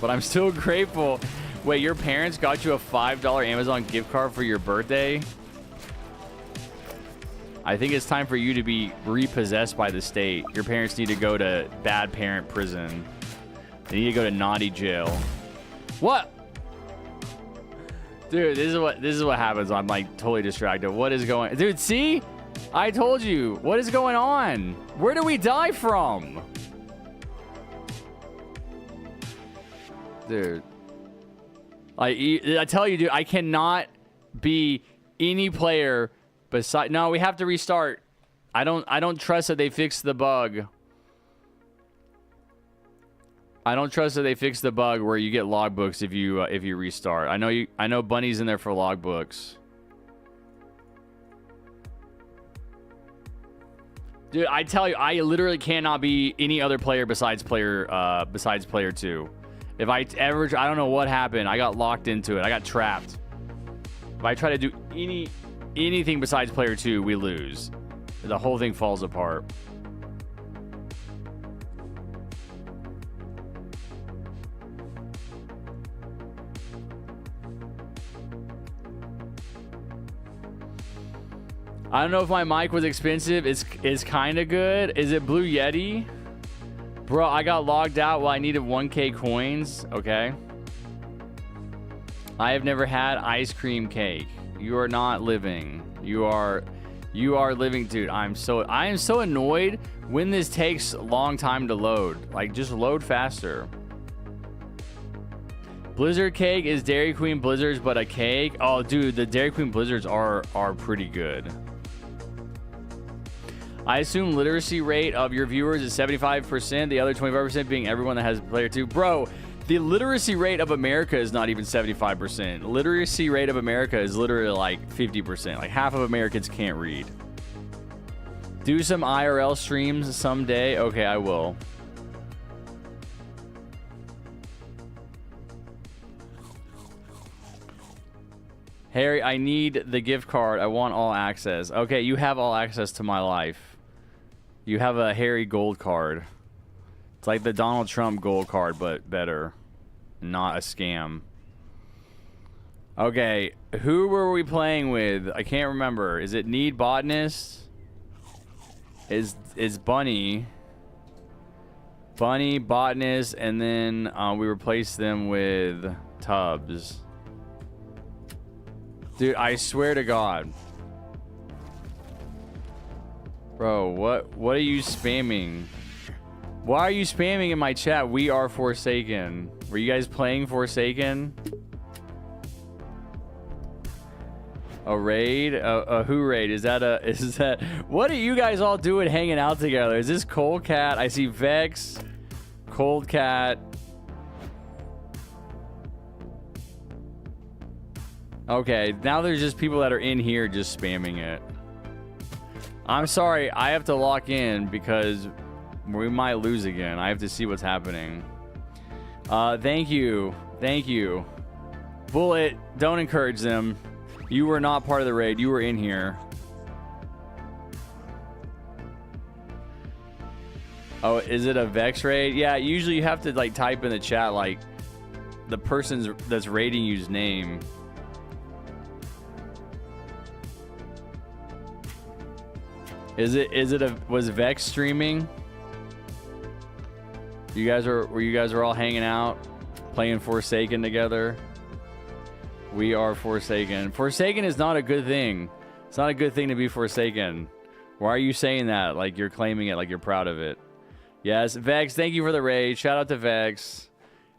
but I'm still grateful. Wait, your parents got you a $5 Amazon gift card for your birthday? I think it's time for you to be repossessed by the state. Your parents need to go to bad parent prison. They need to go to naughty jail. What? Dude, this is what happens. I'm like totally distracted. What is going? Dude, see? I told you. What is going on? Where do we die from? Dude. I tell you, dude, I cannot be any player beside. No, we have to restart. I don't trust that they fixed the bug. I don't trust that they fixed the bug where you get logbooks if you restart. I know Bunny's in there for logbooks. Dude, I tell you, I literally cannot be any other player besides player 2. If I don't know what happened. I got locked into it. I got trapped. If I try to do anything besides player 2, we lose. The whole thing falls apart. I don't know if my mic was expensive. It's kind of good. Is it Blue Yeti? Bro, I got logged out while I needed 1K coins. Okay. I have never had ice cream cake. You are not living. You are living, dude. I am so annoyed when this takes a long time to load. Like, just load faster. Blizzard cake is Dairy Queen Blizzards, but a cake. Oh, dude, the Dairy Queen Blizzards are pretty good. I assume literacy rate of your viewers is 75%, the other 25% being everyone that has player 2. Bro, the literacy rate of America is not even 75%. Literacy rate of America is literally like 50%. Like half of Americans can't read. Do some IRL streams someday. Okay, I will. Harry, I need the gift card. I want all access. Okay, you have all access to my life. You have a Harry gold card. It's like the Donald Trump gold card, but better. Not a scam. Okay, who were we playing with? I can't remember. Is it Need Botanist? is Bunny. Bunny, Botanist, and then we replace them with Tubbs. Dude, I swear to God. Bro, what are you spamming? Why are you spamming in my chat? We are Forsaken. Were you guys playing Forsaken? A raid? Who raid? Is that what are you guys all doing hanging out together? Is this Cold Cat? I see Vex, Cold Cat. Okay, now there's just people that are in here just spamming it. I'm sorry, I have to lock in because we might lose again. I have to see what's happening. Thank you. Thank you. Bullet, don't encourage them. You were not part of the raid. You were in here. Oh, is it a Vex raid? Yeah, usually you have to like type in the chat like the person's that's raiding you's name. Was Vex streaming? You guys were all hanging out, playing Forsaken together. We are Forsaken. Forsaken is not a good thing. It's not a good thing to be Forsaken. Why are you saying that? Like you're claiming it, like you're proud of it. Yes, Vex, thank you for the raid. Shout out to Vex.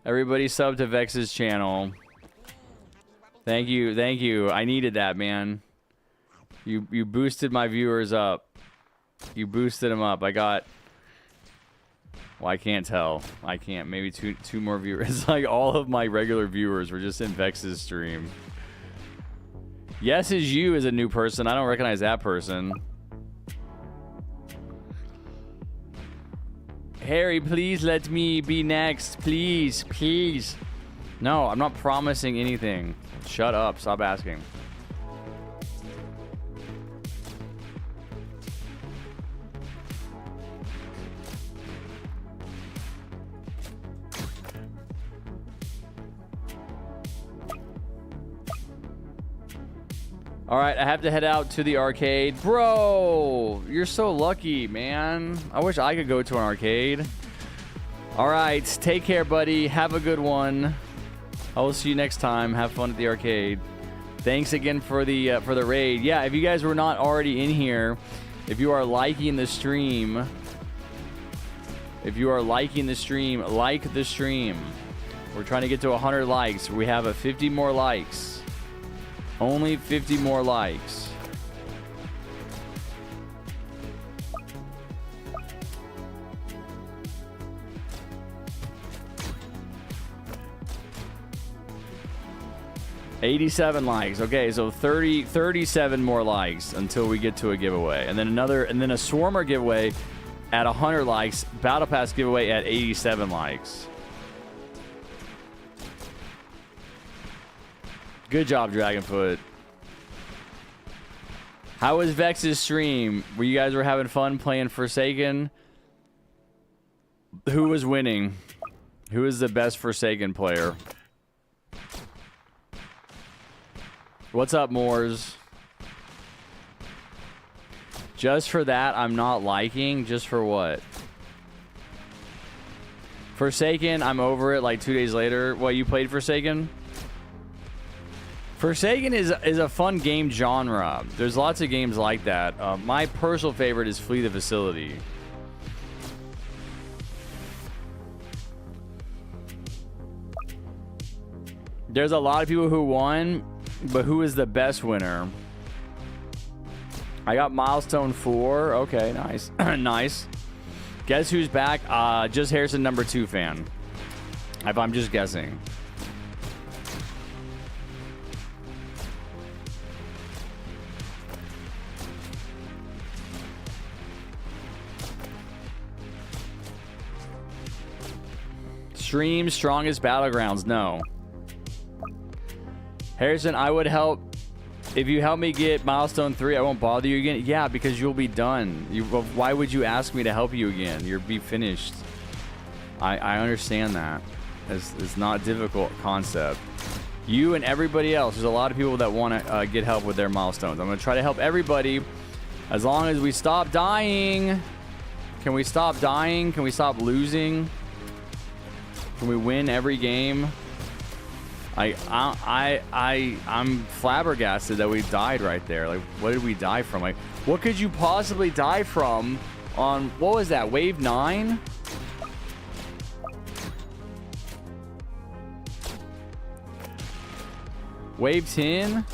Everybody sub to Vex's channel. Thank you, thank you. I needed that, man. You boosted my viewers up. You boosted them up. I got... Well, I can't tell. I can't. Maybe two more viewers. It's like all of my regular viewers were just in Vex's stream. Yes is you is a new person. I don't recognize that person. Harry, please let me be next. Please, please. No, I'm not promising anything. Shut up. Stop asking. All right, I have to head out to the arcade. Bro, you're so lucky, man. I wish I could go to an arcade. All right, take care, buddy. Have a good one. I will see you next time. Have fun at the arcade. Thanks again for the raid. Yeah, if you guys were not already in here, if you are liking the stream, like the stream. We're trying to get to 100 likes. We have 50 more likes. Only 50 more likes. $87 likes. Okay, so 37 more likes until we get to a giveaway. And then a Swarmer giveaway at 100 likes. Battle Pass giveaway at 87 likes. Good job, Dragonfoot. How was Vex's stream? You guys were having fun playing Forsaken? Who was winning? Who is the best Forsaken player? What's up, Moors? Just for that, I'm not liking. Just for what? Forsaken, I'm over it like 2 days later. What, you played Forsaken? Forsaken is a fun game genre. There's lots of games like that. My personal favorite is Flee the Facility. There's a lot of people who won, but who is the best winner? I got Milestone 4. Okay, nice. Nice. Guess who's back? JustHarrison #2 fan. If I'm just guessing. Stream strongest battlegrounds. No. Harrison, I would help. If you help me get milestone 3, I won't bother you again. Yeah, because you'll be done. Why would you ask me to help you again? You'll be finished. I understand that. It's not a difficult concept. You and everybody else. There's a lot of people that want to get help with their milestones. I'm going to try to help everybody. As long as we stop dying. Can we stop dying? Can we stop losing? Can we win every game? I'm flabbergasted that we died right there. Like, what did we die from? Like, what could you possibly die from on, what was that, wave 9? Wave 10?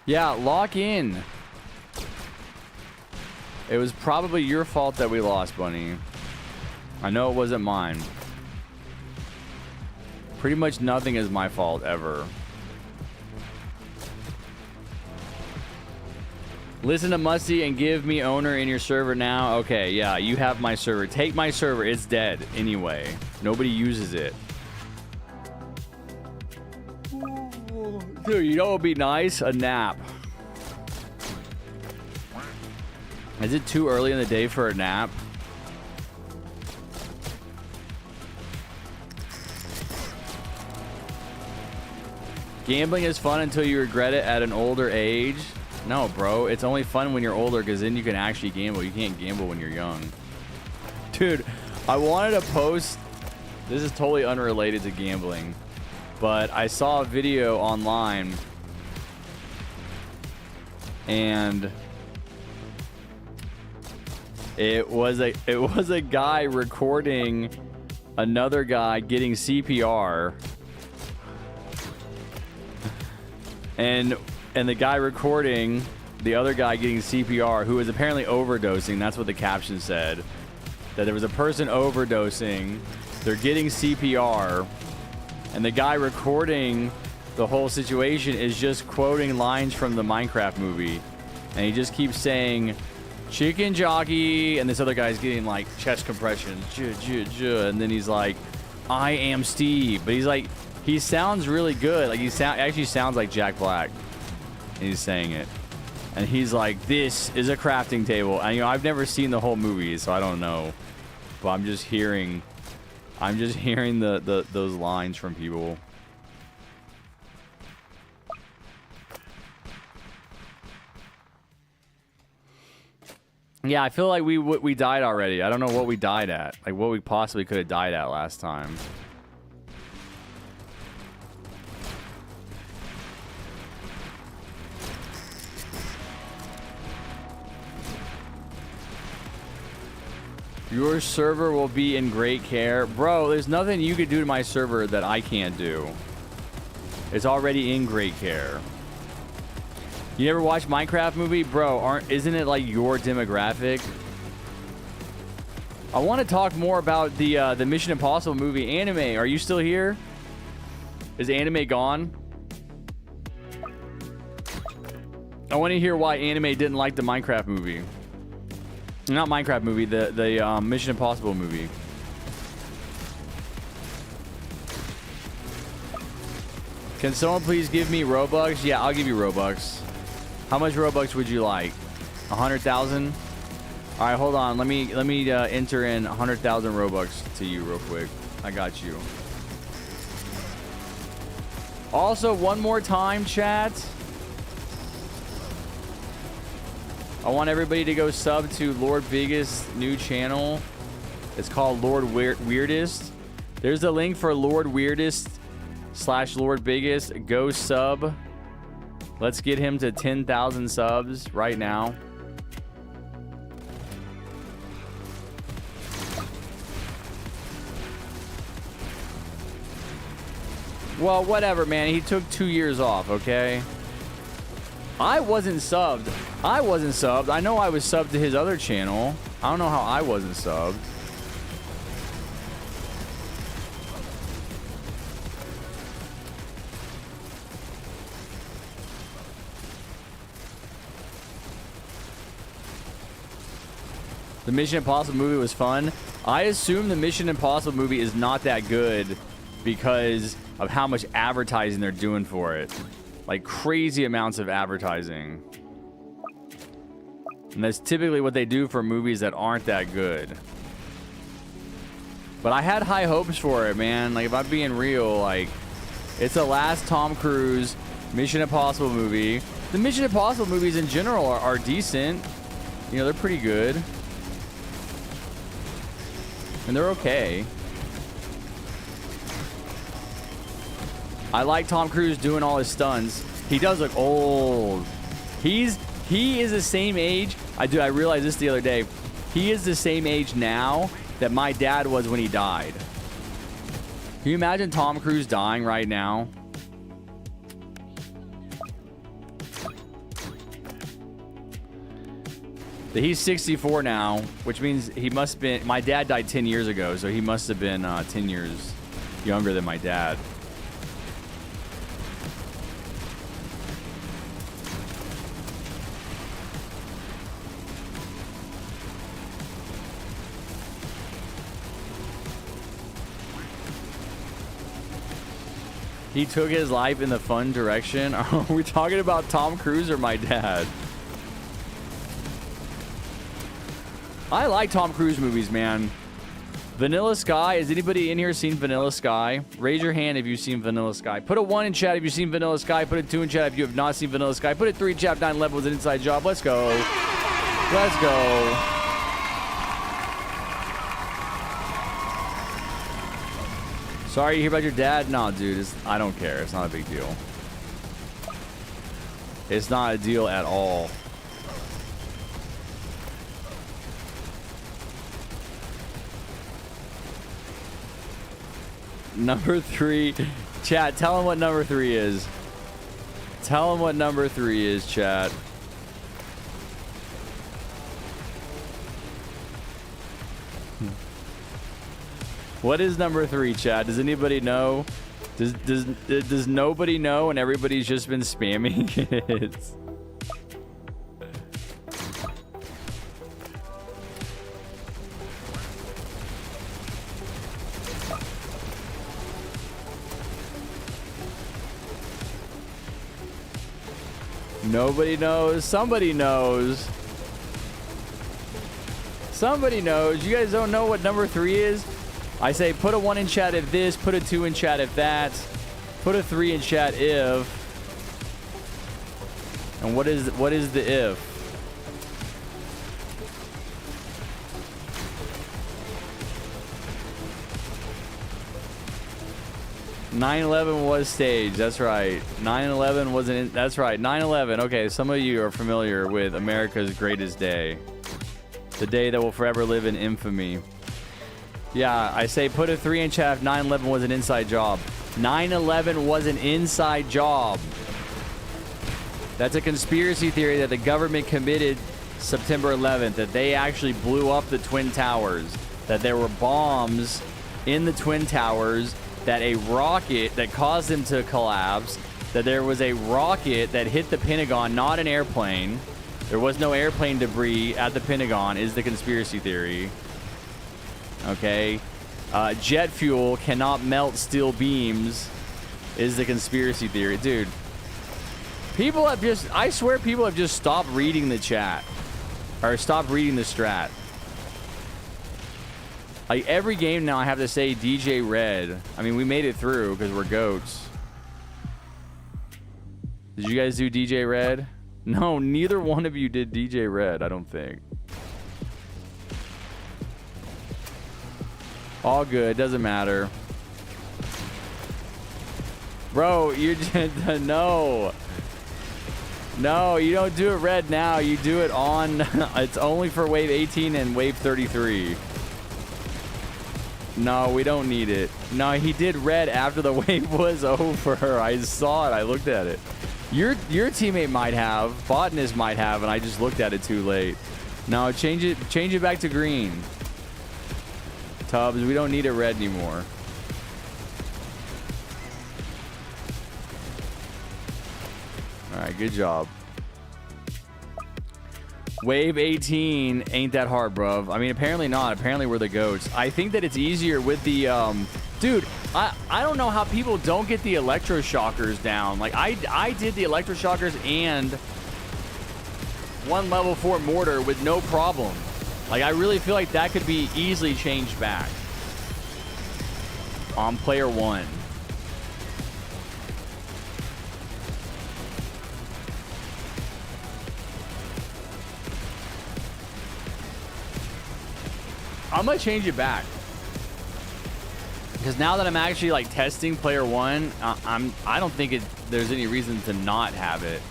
Yeah, lock in. It was probably your fault that we lost, Bunny. I know it wasn't mine. Pretty much nothing is my fault ever. Listen to Musty and give me owner in your server now. Okay, yeah, you have my server. Take my server. It's dead anyway. Nobody uses it. Dude, you know what would be nice? A nap. Is it too early in the day for a nap? Gambling is fun until you regret it at an older age. No, bro. It's only fun when you're older because then you can actually gamble. You can't gamble when you're young. Dude, I wanted to post... This is totally unrelated to gambling. But I saw a video online. And... It was a guy recording another guy getting CPR. And the guy recording the other guy getting CPR, who was apparently overdosing. That's what the caption said. That there was a person overdosing. They're getting CPR. And the guy recording the whole situation is just quoting lines from the Minecraft movie. And he just keeps saying, chicken jockey. And this other guy's getting like chest compressions. And then he's like, I am Steve. But he's like, he sounds really good. Like he actually sounds like Jack Black. And he's saying it. And he's like, this is a crafting table. And I've never seen the whole movie, so I don't know. But I'm just hearing those lines from people. Yeah, I feel like we died already. I don't know what we died at. Like what we possibly could have died at last time. Your server will be in great care. Bro, there's nothing you could do to my server that I can't do. It's already in great care. You never watched Minecraft movie? Bro, isn't it like your demographic? I want to talk more about the Mission Impossible movie. Anime, are you still here? Is anime gone? I want to hear why anime didn't like the Minecraft movie. Not Minecraft movie, the Mission Impossible movie. Can someone please give me Robux? Yeah, I'll give you Robux. How much Robux would you like? 100,000? All right, hold on. Let me enter in 100,000 Robux to you real quick. I got you. Also, one more time, chat. I want everybody to go sub to Lord Biggest's new channel. It's called Lord Weirdest. There's the link for Lord Weirdest / Lord Biggest. Go sub. Let's get him to 10,000 subs right now. Well, whatever, man. He took 2 years off, okay? I wasn't subbed. I know I was subbed to his other channel. I don't know how I wasn't subbed. The Mission Impossible movie was fun. I assume the Mission Impossible movie is not that good because of how much advertising they're doing for it. Like crazy amounts of advertising. And that's typically what they do for movies that aren't that good. But I had high hopes for it, man. Like, if I'm being real, like, it's the last Tom Cruise Mission Impossible movie. The Mission Impossible movies in general are decent. You know, they're pretty good. And they're okay. I like Tom Cruise doing all his stunts. He does look old. He is the same age. I realized this the other day. He is the same age now that my dad was when he died. Can you imagine Tom Cruise dying right now? He's 64 now, which means he must have been... My dad died 10 years ago, so he must have been 10 years younger than my dad. He took his life in the fun direction. Are we talking about Tom Cruise or my dad? I like Tom Cruise movies, man. Vanilla Sky. Has anybody in here seen Vanilla Sky? Raise your hand if you've seen Vanilla Sky. Put a 1 in chat if you've seen Vanilla Sky. Put a 2 in chat if you have not seen Vanilla Sky. Put a 3 in chat if 9/11 was an inside job. Let's go. Let's go. Sorry to hear about your dad. No, dude. I don't care. It's not a big deal. It's not a deal at all. Number 3. Chat, tell him what number 3 is. Tell him what number 3 is, chat. What is number 3, chat? Does anybody know? Does nobody know and everybody's just been spamming it? Nobody knows. Somebody knows. Somebody knows. You guys don't know what number 3 is? I say put a 1 in chat if this, put a 2 in chat if that, put a 3 in chat if. And what is the if? "9/11 was staged." That's right. 9/11 wasn't. That's right. 9/11. Okay, some of you are familiar with America's greatest day, the day that will forever live in infamy. Yeah, I say put a 3 in chat if 9/11 was an inside job. 9/11 was an inside job. That's a conspiracy theory that the government committed September 11th, that they actually blew up the Twin Towers, that there were bombs in the Twin Towers, that a rocket that caused them to collapse, that there was a rocket that hit the Pentagon, not an airplane. There was no airplane debris at the Pentagon, is the conspiracy theory. Okay. Jet fuel cannot melt steel beams is the conspiracy theory. Dude, people have just, I swear people have just stopped reading the chat. Or stopped reading the strat. Like, every game now I have to say DJ Red. I mean, we made it through because we're goats. Did you guys do DJ Red? No, neither one of you did DJ Red, I don't think. All good, doesn't matter. Bro, you just, no. No, you don't do it red now. You do it on, it's only for wave 18 and wave 33. No, we don't need it. No, he did red after the wave was over. I saw it. I looked at it. Your teammate might have. Botanist might have, and I just looked at it too late. No, change it back to green. Tubbs, we don't need it red anymore. All right, good job. Wave 18 ain't that hard, bruv. I mean, apparently not. Apparently we're the goats. I think that it's easier with the, dude, I don't know how people don't get the electroshockers down. Like, I did the electroshockers and one level 4 mortar with no problem. Like, I really feel like that could be easily changed back. on player one. I'm gonna change it back because now that I'm actually like testing player one, I don't think there's any reason to not have it.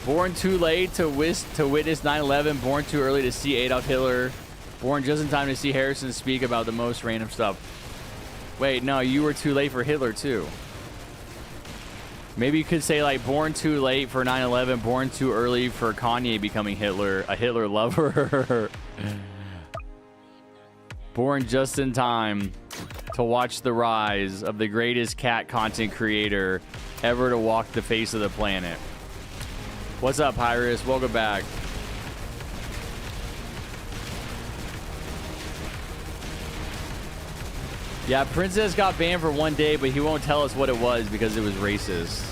Born too late to witness 9/11. Born too early to see Adolf Hitler. Born just in time to see Harrison speak about the most random stuff. Wait, no, you were too late for Hitler too. Maybe you could say like born too late for 9/11, born too early for Kanye becoming Hitler, a Hitler lover. Born just in time to watch the rise of the greatest cat content creator ever to walk the face of the planet. What's up, Pyrus? Welcome back. Yeah, Princess got banned for one day, but he won't tell us what it was because it was racist.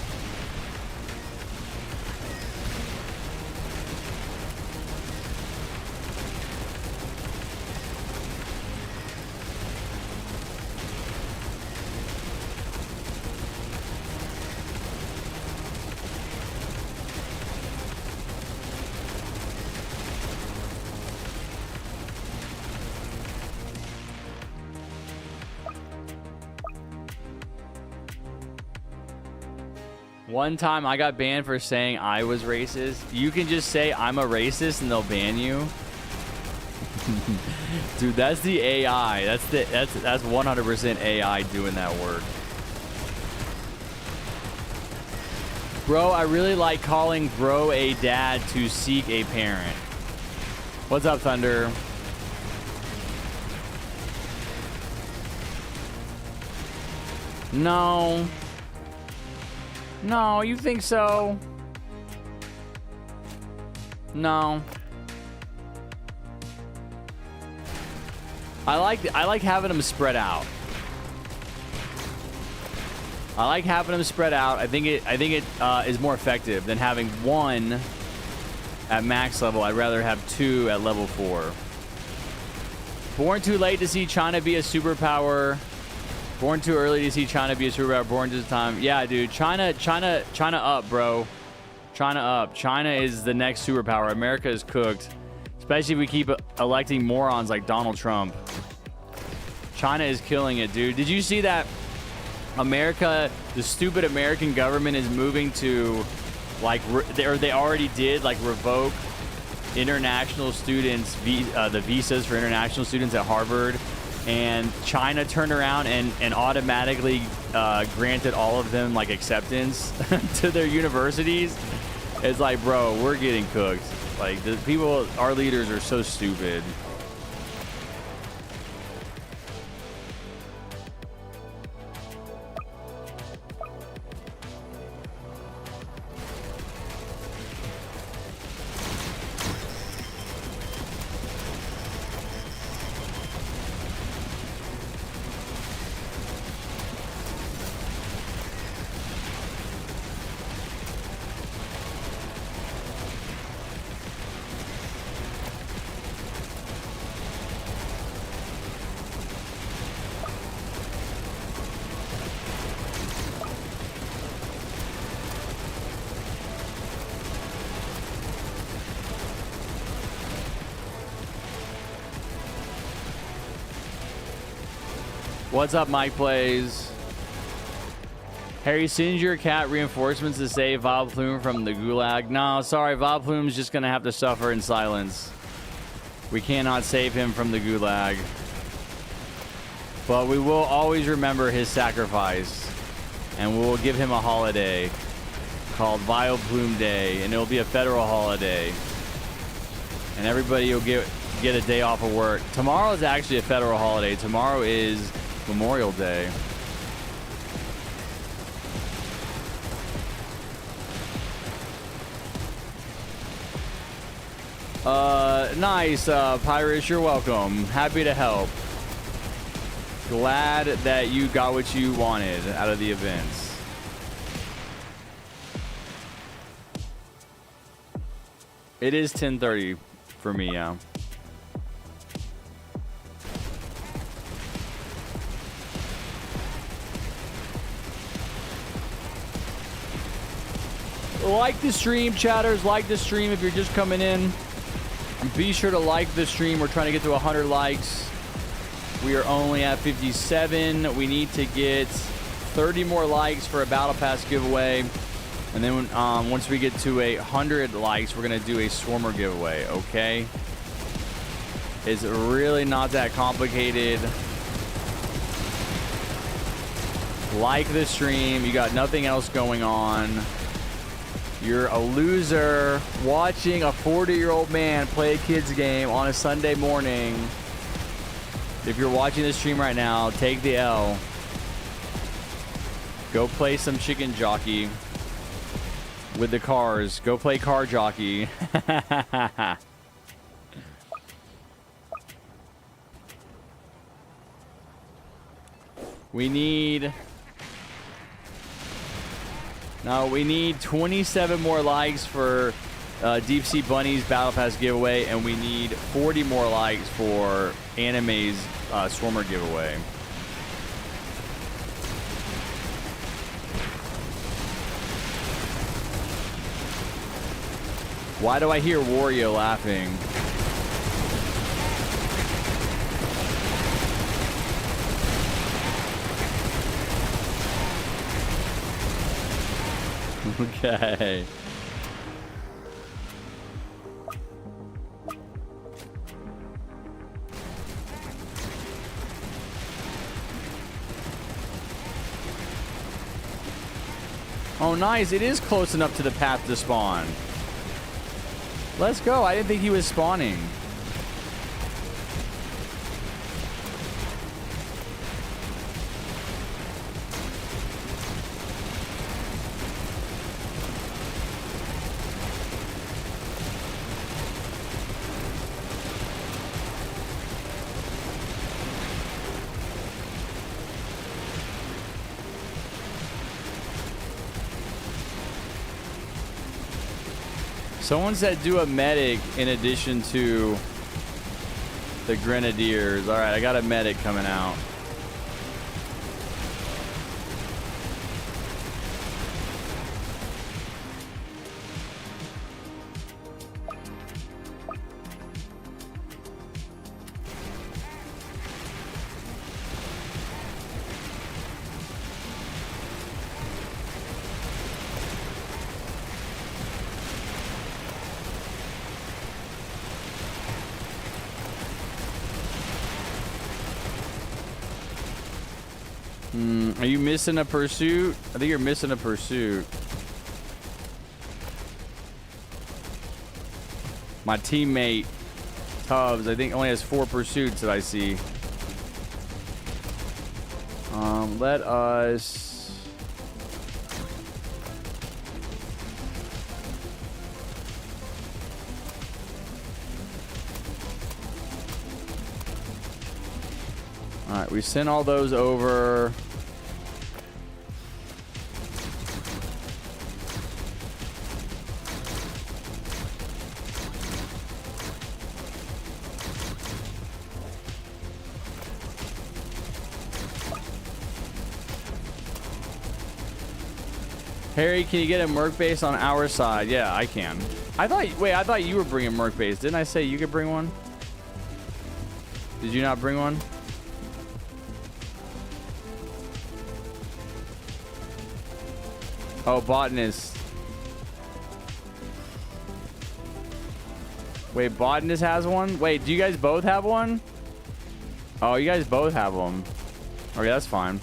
One time I got banned for saying I was racist. You can just say I'm a racist and they'll ban you. Dude, that's the AI. That's 100% AI doing that work. Bro, I really like calling bro a dad to seek a parent. What's up, Thunder? No. No, you think so? No. I like having them spread out. I like having them spread out. I think it is more effective than having one at max level. I'd rather have two at level 4. Born too late to see China be a superpower. Born too early to see China be a superpower. Born just in time. Yeah, dude. China up, bro. China up. China is the next superpower. America is cooked. Especially if we keep electing morons like Donald Trump. China is killing it, dude. Did you see that America, the stupid American government is moving to, like, they already did, like, revoke international students, the visas for international students at Harvard. And China turned around and automatically granted all of them like acceptance to their universities. It's like, bro, we're getting cooked. Like, the people, our leaders are so stupid. What's up, Mike Plays? Harry, send your cat reinforcements to save Vobplume from the gulag. No, sorry, Vobplume's just gonna have to suffer in silence. We cannot save him from the gulag. But we will always remember his sacrifice. And we will give him a holiday called Vobplume Day. And it will be a federal holiday. And everybody will get a day off of work. Tomorrow is actually a federal holiday. Tomorrow is Memorial Day. Nice, Pyrus, you're welcome. Happy to help. Glad that you got what you wanted out of the events. It is 10:30 for me, yeah. Like the stream, chatters. Like the stream if you're just coming in. Be sure to like the stream. We're trying to get to 100 likes. We are only at 57. We need to get 30 more likes for a Battle Pass giveaway. And then once we get to 100 likes, we're going to do a Swarmer giveaway, okay? It's really not that complicated. Like the stream. You got nothing else going on. You're a loser watching a 40-year-old man play a kid's game on a Sunday morning. If you're watching this stream right now, take the L. Go play some chicken jockey with the cars. Go play car jockey. We need 27 more likes for Deep Sea Bunny's Battle Pass giveaway, and we need 40 more likes for Anime's Swarmer giveaway. Why do I hear Wario laughing? Okay. Oh, nice. It is close enough to the path to spawn. Let's go. I didn't think he was spawning. Someone said do a medic in addition to the Grenadiers. All right, I got a medic coming out. Are you missing a pursuit? I think you're missing a pursuit. My teammate, Tubbs, I think only has 4 pursuits that I see. Let us... Alright, we sent all those over. Harry, can you get a Merc base on our side? Yeah, I can. I thought you were bringing Merc base. Didn't I say you could bring one? Did you not bring one? Oh, botanist. Wait, botanist has one? Wait, do you guys both have one? Oh, you guys both have them. Okay, that's fine.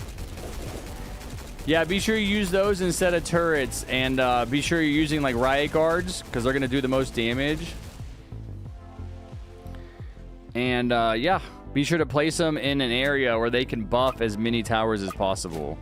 Yeah, be sure you use those instead of turrets, and be sure you're using like riot guards because they're gonna do the most damage. And yeah, be sure to place them in an area where they can buff as many towers as possible.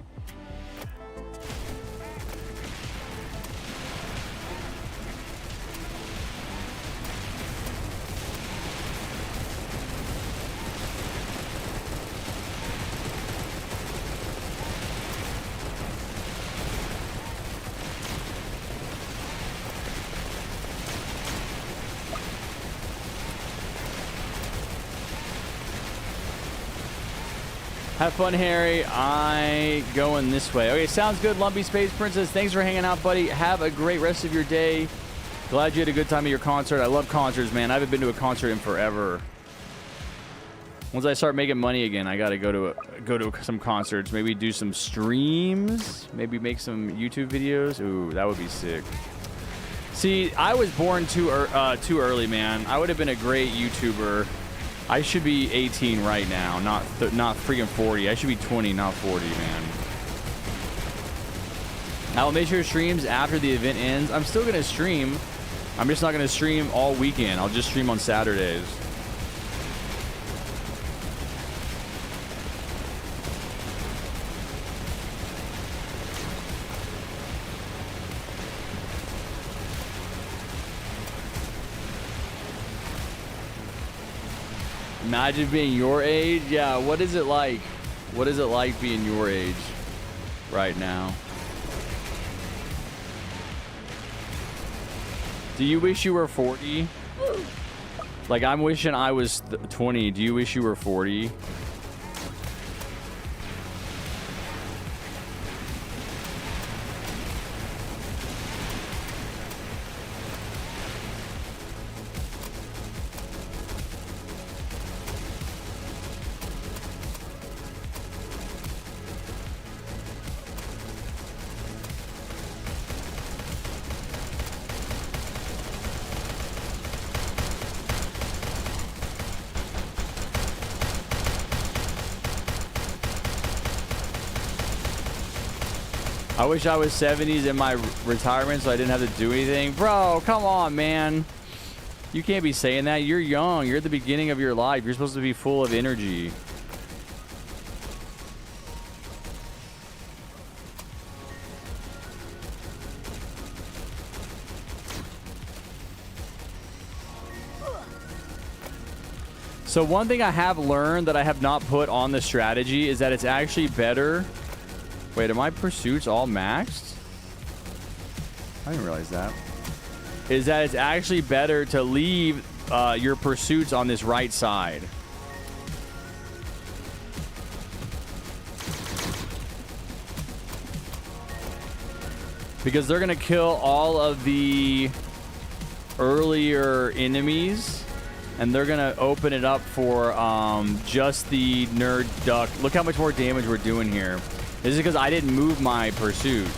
Have fun, Harry. I going this way. Okay, sounds good. Lumpy Space Princess, thanks for hanging out, buddy. Have a great rest of your day. Glad you had a good time at your concert. I love concerts, man. I haven't been to a concert in forever. Once I start making money again, I gotta go to some concerts. Maybe do some streams. Maybe make some YouTube videos. Ooh, that would be sick. See, I was born too early, man. I would have been a great YouTuber. I should be 18 right now, not freaking 40. I should be 20, not 40, man. I'll make sure streams after the event ends. I'm still gonna stream. I'm just not gonna stream all weekend. I'll just stream on Saturdays. Imagine being your age. Yeah, what is it like? What is it like being your age right now? Do you wish you were 40? Like, I'm wishing I was 20. Do you wish you were 40? I wish I was 70s in my retirement so I didn't have to do anything. Bro, come on, man. You can't be saying that. You're young. You're at the beginning of your life. You're supposed to be full of energy. So one thing I have learned that I have not put on the strategy is that it's actually better... Wait, are my pursuits all maxed? I didn't realize that. Is that it's actually better to leave your pursuits on this right side. Because they're going to kill all of the earlier enemies. And they're going to open it up for just the nerd duck. Look how much more damage we're doing here. This is because I didn't move my pursuits.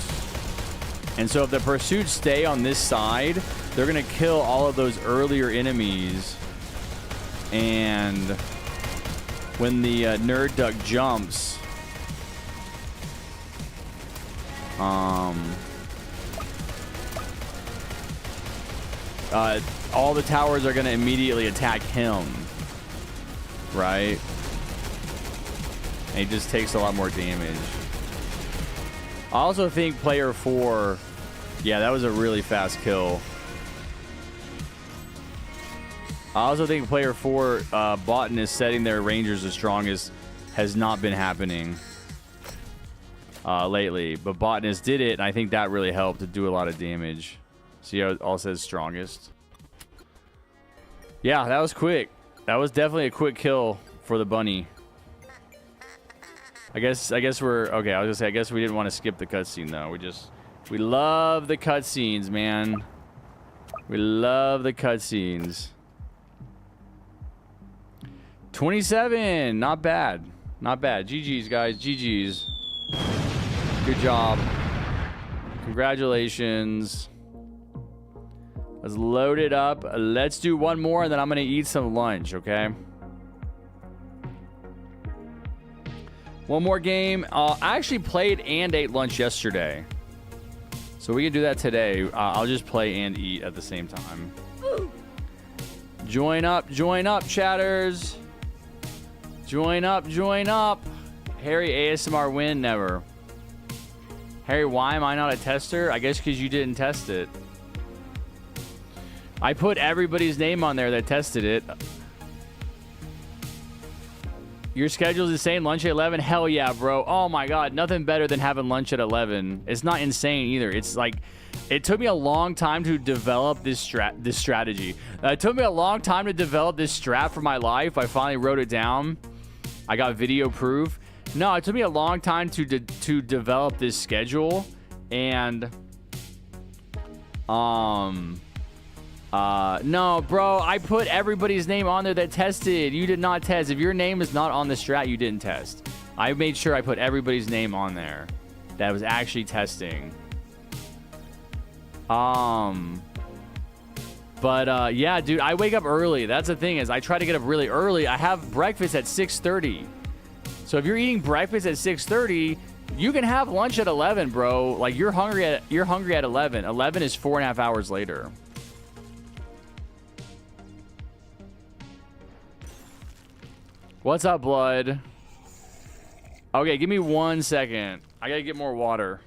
And so if the pursuits stay on this side, they're going to kill all of those earlier enemies. And when the nerd duck jumps, all the towers are going to immediately attack him. Right? And he just takes a lot more damage. I also think player 4... Yeah, that was a really fast kill. I also think player 4, botanist setting their rangers as strong as has not been happening lately. But botanist did it, and I think that really helped to do a lot of damage. See how it all says strongest? Yeah, that was quick. That was definitely a quick kill for the bunny. I guess we're okay. I was gonna say I guess we didn't want to skip the cutscene though. We love the cutscenes, man. We love the cutscenes. 27, not bad, not bad. GG's guys, GG's. Good job. Congratulations. Let's load it up. Let's do one more, and then I'm gonna eat some lunch. Okay. One more game. I actually played and ate lunch yesterday. So we can do that today. I'll just play and eat at the same time. Join up, chatters. Join up. Harry ASMR win, never. Harry, why am I not a tester? I guess because you didn't test it. I put everybody's name on there that tested it. Your schedule's insane. Lunch at 11? Hell yeah, bro. Oh my god, nothing better than having lunch at 11. It's not insane either. It's like, it took me a long time to develop this strategy. It took me a long time to develop this strat for my life. I finally wrote it down. I got video proof. No, it took me a long time to develop this schedule, and no, bro, I put everybody's name on there that tested. You did not test. If your name is not on the strat, you didn't test. I made sure I put everybody's name on there that was actually testing. But yeah, dude, I wake up early. That's the thing, is I try to get up really early. I have breakfast at 6:30. So if you're eating breakfast at 6:30, you can have lunch at 11, bro. Like, you're hungry at 11. 11 is 4.5 hours later. What's up, blood? Okay, give me 1 second. I gotta get more water.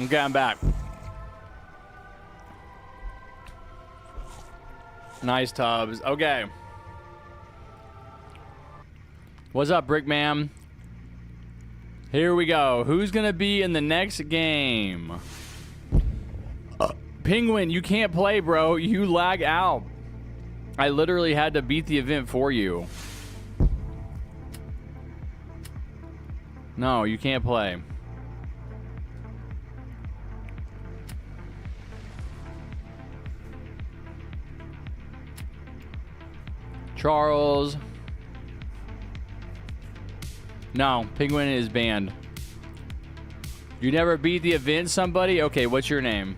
Okay, I'm back. Nice tubs. Okay. What's up, Brickman? Here we go. Who's gonna be in the next game? Penguin, you can't play, bro. You lag out. I literally had to beat the event for you. No, you can't play. Charles. No, Penguin is banned. You never beat the event, somebody? Okay, what's your name?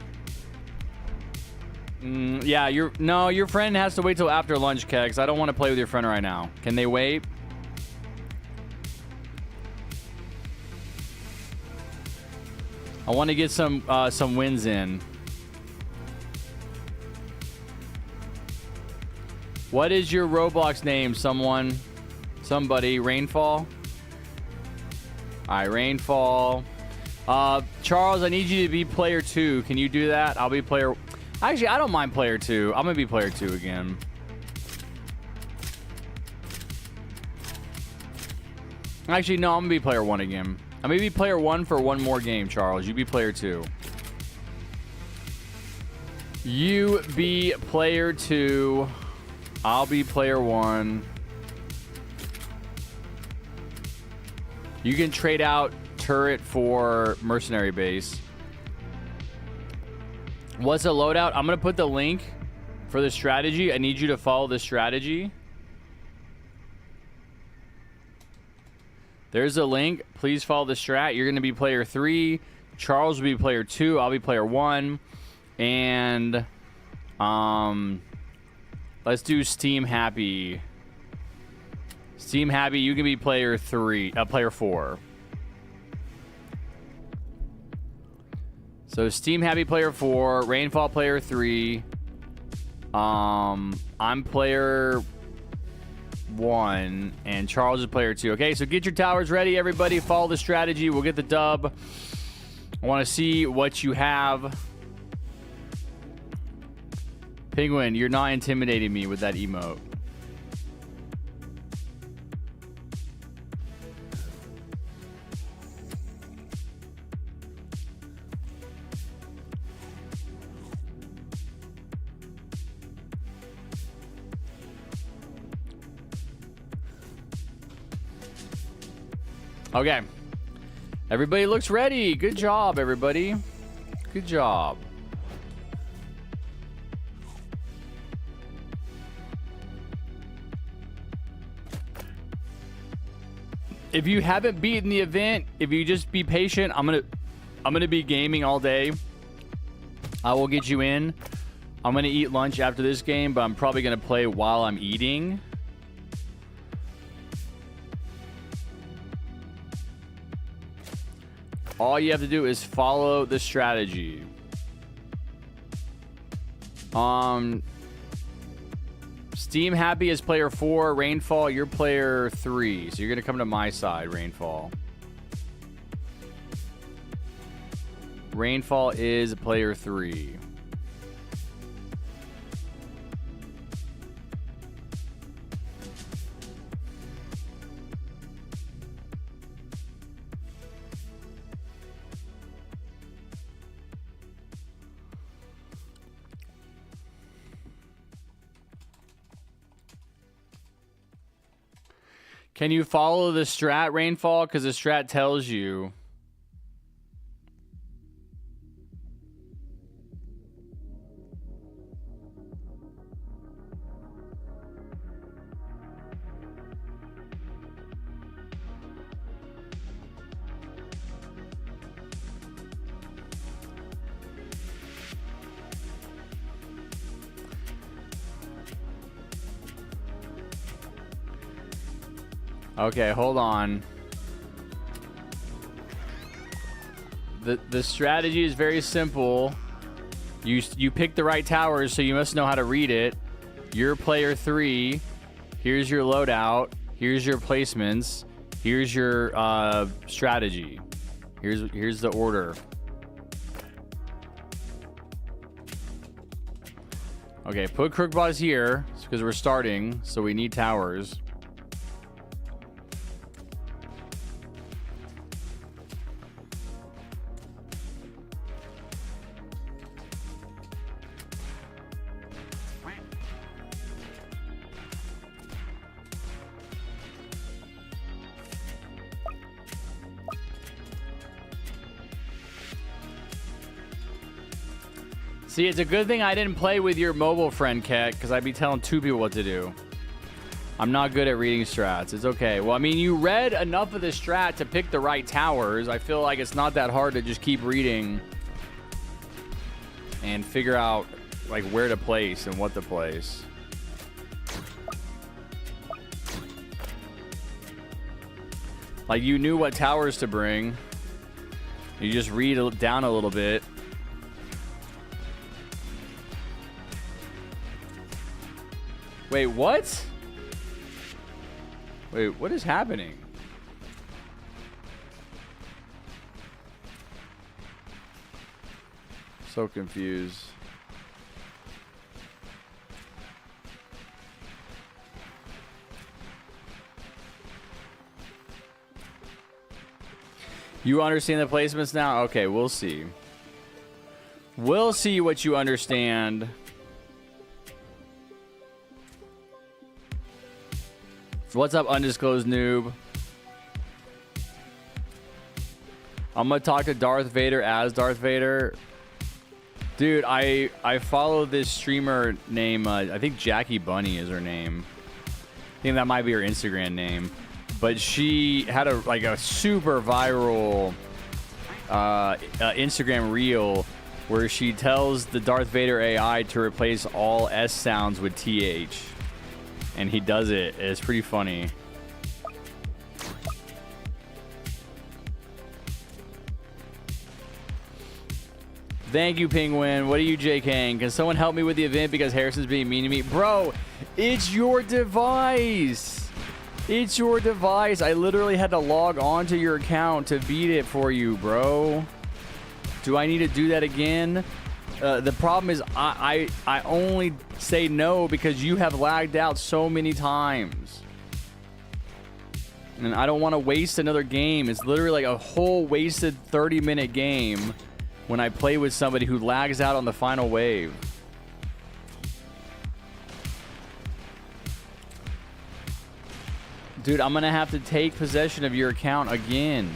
Yeah, your friend has to wait till after lunch, Kegs. I don't want to play with your friend right now. Can they wait? I want to get some wins in. What is your Roblox name, somebody? Rainfall? Alright, Rainfall. Charles, I need you to be player 2. Can you do that? I'll be player... Actually, I don't mind player 2. I'm going to be player 2 again. Actually, no, I'm going to be player 1 again. I'm going to be player 1 for one more game, Charles. You be player 2. You be player 2. I'll be player 1. You can trade out turret for mercenary base. What's a loadout? I'm going to put the link for the strategy. I need you to follow the strategy. There's a link. Please follow the strat. You're going to be player 3. Charles will be player 2. I'll be player 1. And let's do Steam Happy. Steam Happy, you can be player 4. So Steam Happy player 4, Rainfall player 3. I'm player 1, and Charles is player 2. Okay, so get your towers ready, everybody. Follow the strategy. We'll get the dub. I want to see what you have. Penguin, you're not intimidating me with that emote. Okay. Everybody looks ready. Good job, everybody. Good job. If you haven't beaten the event, if you just be patient, I'm gonna be gaming all day. I will get you in. I'm gonna eat lunch after this game, but I'm probably gonna play while I'm eating. All you have to do is follow the strategy. Steam Happy is player 4. Rainfall, you're player 3. So you're going to come to my side, Rainfall. Rainfall is player 3. Can you follow the strat, Rainfall? Because the strat tells you. Okay, hold on. The strategy is very simple. You pick the right towers, so you must know how to read it. You're player 3. Here's your loadout. Here's your placements. Here's your strategy. Here's the order. Okay, put Crookboss here because we're starting, so we need towers. See, it's a good thing I didn't play with your mobile friend, Ket, because I'd be telling 2 people what to do. I'm not good at reading strats. It's okay. Well, I mean, you read enough of the strat to pick the right towers. I feel like it's not that hard to just keep reading and figure out, like, where to place and what to place. Like, you knew what towers to bring. You just read down a little bit. Wait, what? Wait, what is happening? So confused. You understand the placements now? Okay, we'll see. We'll see what you understand. What's up, undisclosed noob? I'm gonna talk to Darth Vader as Darth Vader. Dude, I follow this streamer named I think Jackie Bunny is her name. I think that might be her Instagram name. But she had a super viral Instagram reel where she tells the Darth Vader AI to replace all S sounds with TH. And he does it. It's pretty funny. Thank you, Penguin. What are you, JKing? Can someone help me with the event because Harrison's being mean to me? Bro, it's your device. It's your device. I literally had to log on to your account to beat it for you, bro. Do I need to do that again? The problem is I only say no because you have lagged out so many times. And I don't want to waste another game. It's literally like a whole wasted 30-minute game when I play with somebody who lags out on the final wave. Dude, I'm going to have to take possession of your account again.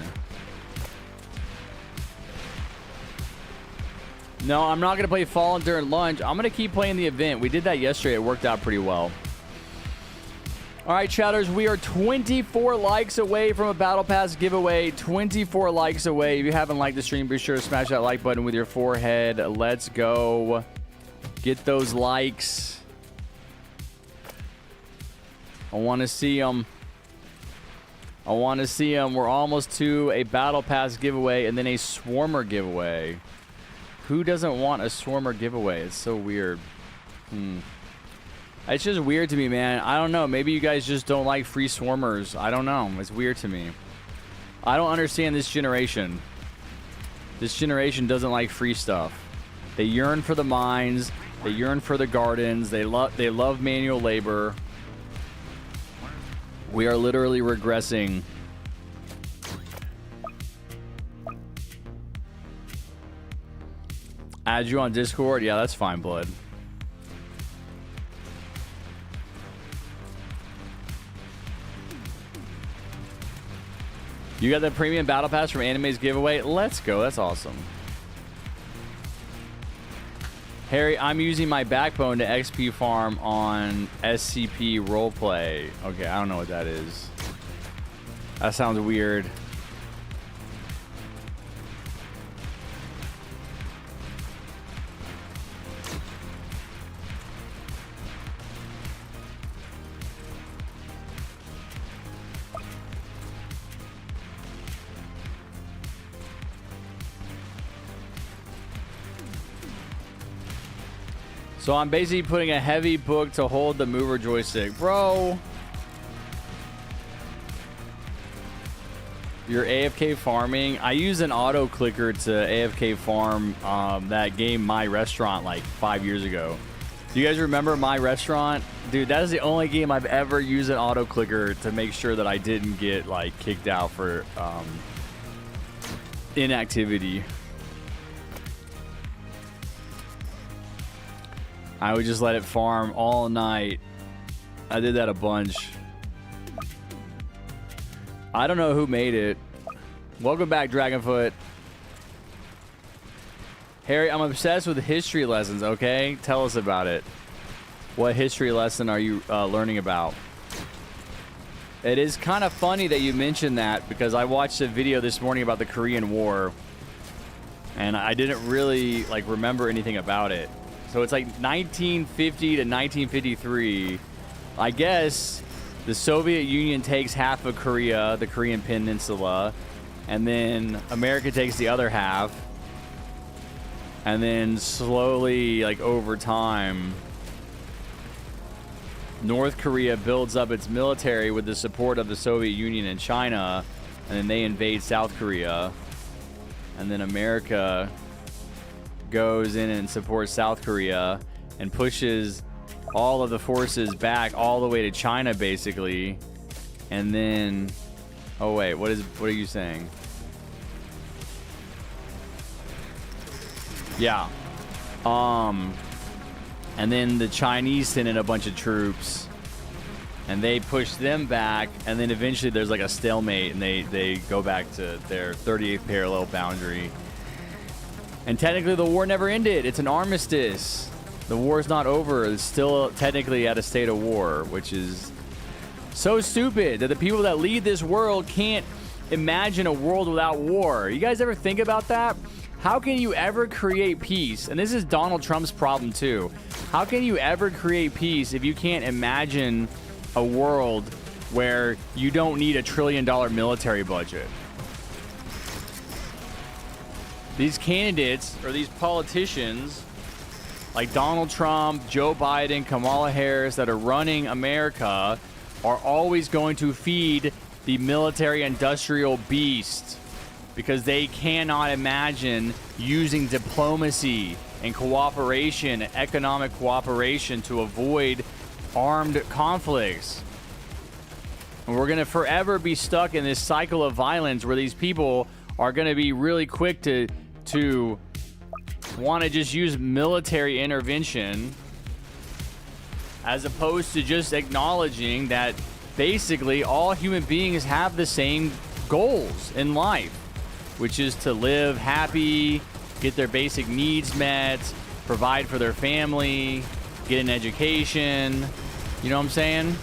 No, I'm not going to play Fallen during lunch. I'm going to keep playing the event. We did that yesterday. It worked out pretty well. All right, chatters, we are 24 likes away from a Battle Pass giveaway. 24 likes away. If you haven't liked the stream, be sure to smash that like button with your forehead. Let's go. Get those likes. I want to see them. I want to see them. We're almost to a Battle Pass giveaway and then a Swarmer giveaway. Who doesn't want a Swarmer giveaway? It's so weird. It's just weird to me, man. I don't know. Maybe you guys just don't like free Swarmers. I don't know. It's weird to me. I don't understand this generation. This generation doesn't like free stuff. They yearn for the mines. They yearn for the gardens. They love manual labor. We are literally regressing. Add you on Discord? Yeah, that's fine, Blood. You got the premium battle pass from Anime's giveaway? Let's go. That's awesome. Harry, I'm using my backbone to XP farm on SCP roleplay. Okay, I don't know what that is. That sounds weird. So I'm basically putting a heavy book to hold the mover joystick. Bro. You're AFK farming. I use an auto clicker to AFK farm that game My Restaurant like 5 years ago. Do you guys remember My Restaurant? Dude, that is the only game I've ever used an auto clicker to make sure that I didn't get like kicked out for inactivity. I would just let it farm all night. I did that a bunch. I don't know who made it. Welcome back, Dragonfoot. Harry, I'm obsessed with history lessons, okay? Tell us about it. What history lesson are you learning about? It is kind of funny that you mentioned that because I watched a video this morning about the Korean War and I didn't really like remember anything about it. So it's like 1950 to 1953. I guess the Soviet Union takes half of Korea, the Korean Peninsula, and then America takes the other half. And then slowly, like over time, North Korea builds up its military with the support of the Soviet Union and China, and then they invade South Korea. And then America goes in and supports South Korea and pushes all of the forces back all the way to China, basically. And then, oh wait, what are you saying? Yeah. And then the Chinese send in a bunch of troops and they push them back, and then eventually there's like a stalemate and they go back to their 38th parallel boundary. And technically the war never ended. It's an armistice. The war's not over. It's still technically at a state of war, which is so stupid that the people that lead this world can't imagine a world without war. You guys ever think about that? How can you ever create peace? And this is Donald Trump's problem too. How can you ever create peace if you can't imagine a world where you don't need $1 trillion military budget? these candidates or these politicians like Donald Trump, Joe Biden, Kamala Harris that are running America are always going to feed the military-industrial beast because they cannot imagine using diplomacy and cooperation, economic cooperation to avoid armed conflicts. And we're going to forever be stuck in this cycle of violence where these people are going to be really quick to want to just use military intervention as opposed to just acknowledging that basically all human beings have the same goals in life, which is to live happy, get their basic needs met, provide for their family, get an education. You know what I'm saying?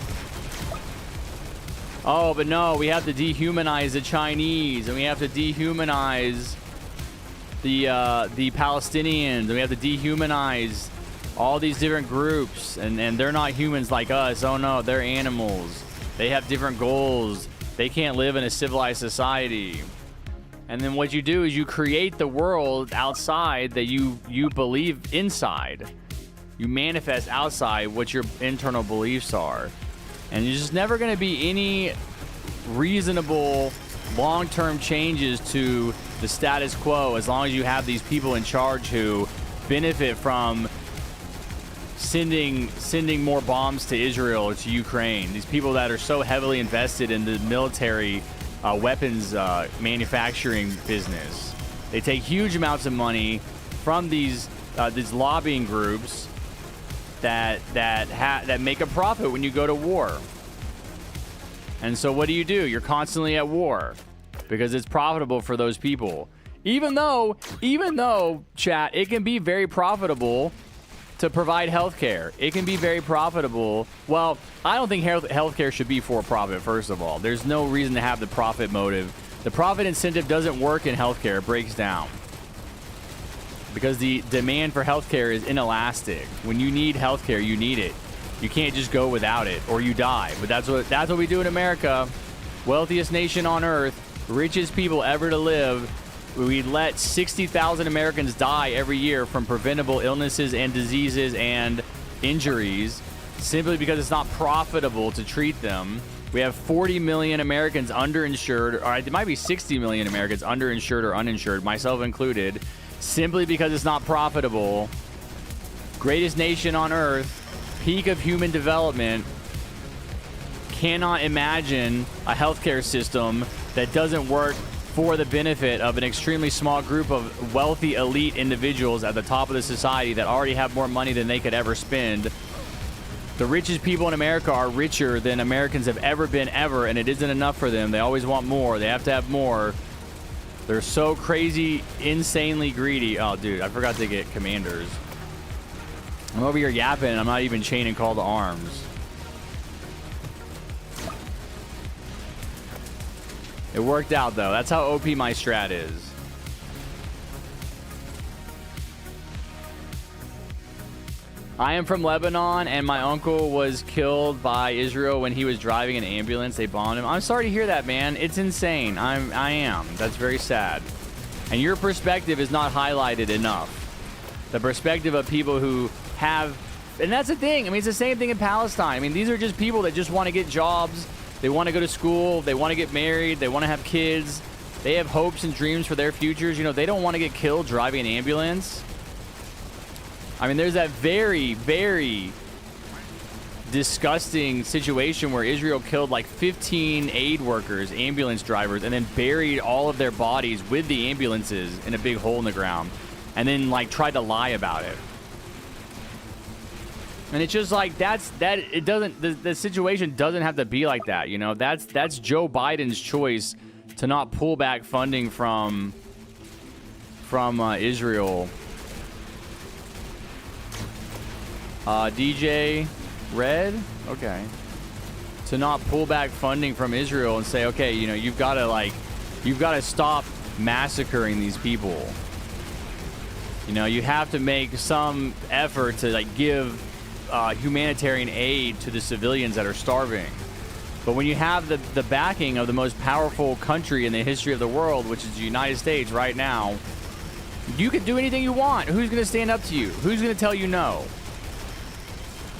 Oh, but no, we have to dehumanize the Chinese, and we have to dehumanize the Palestinians, and we have to dehumanize all these different groups, and they're not humans like us. Oh no, they're animals. They have different goals. They can't live in a civilized society. And then what you do is you create the world outside that you believe inside. You manifest outside what your internal beliefs are. And there's just never going to be any reasonable long-term changes to the status quo as long as you have these people in charge who benefit from sending more bombs to Israel or to Ukraine. These people that are so heavily invested in the military weapons manufacturing business. They take huge amounts of money from these lobbying groups that make a profit when you go to war. And so what do? You're constantly at war because it's profitable for those people. Even though, chat, it can be very profitable to provide healthcare. It can be very profitable. Well, I don't think healthcare should be for profit, first of all. There's no reason to have the profit motive. The profit incentive doesn't work in healthcare. It breaks down. Because the demand for healthcare is inelastic. When you need healthcare, you need it. You can't just go without it or you die. But that's what we do in America. Wealthiest nation on earth, richest people ever to live. We let 60,000 Americans die every year from preventable illnesses and diseases and injuries simply because it's not profitable to treat them. We have 40 million Americans underinsured, or it might be 60 million Americans underinsured or uninsured, myself included, simply because it's not profitable. Greatest nation on earth, peak of human development, cannot imagine a healthcare system that doesn't work for the benefit of an extremely small group of wealthy elite individuals at the top of the society that already have more money than they could ever spend. The richest people in America are richer than Americans have ever been ever, and it isn't enough for them. They always want more. They have to have more. They're so crazy, insanely greedy. Oh, dude, I forgot to get commanders. I'm over here yapping, and I'm not even chaining call to arms. It worked out, though. That's how OP my strat is. I am from Lebanon, and my uncle was killed by Israel when he was driving an ambulance. They bombed him. I'm sorry to hear that, man. It's insane. I am. That's very sad. And your perspective is not highlighted enough. The perspective of people who have... And that's the thing. I mean, it's the same thing in Palestine. I mean, these are just people that just want to get jobs. They want to go to school. They want to get married. They want to have kids. They have hopes and dreams for their futures. You know, they don't want to get killed driving an ambulance. I mean, there's that very, very disgusting situation where Israel killed like 15 aid workers, ambulance drivers, and then buried all of their bodies with the ambulances in a big hole in the ground, and then like tried to lie about it. And it's just like the situation doesn't have to be like that, you know. That's Joe Biden's choice to not pull back funding from Israel. DJ Red, okay, to not pull back funding from Israel and say, okay, you know, you've got to stop massacring these people. You know, you have to make some effort to like give humanitarian aid to the civilians that are starving. But when you have the backing of the most powerful country in the history of the world, which is the United States right now, You can do anything you want. Who's going to stand up to you? Who's going to tell you no?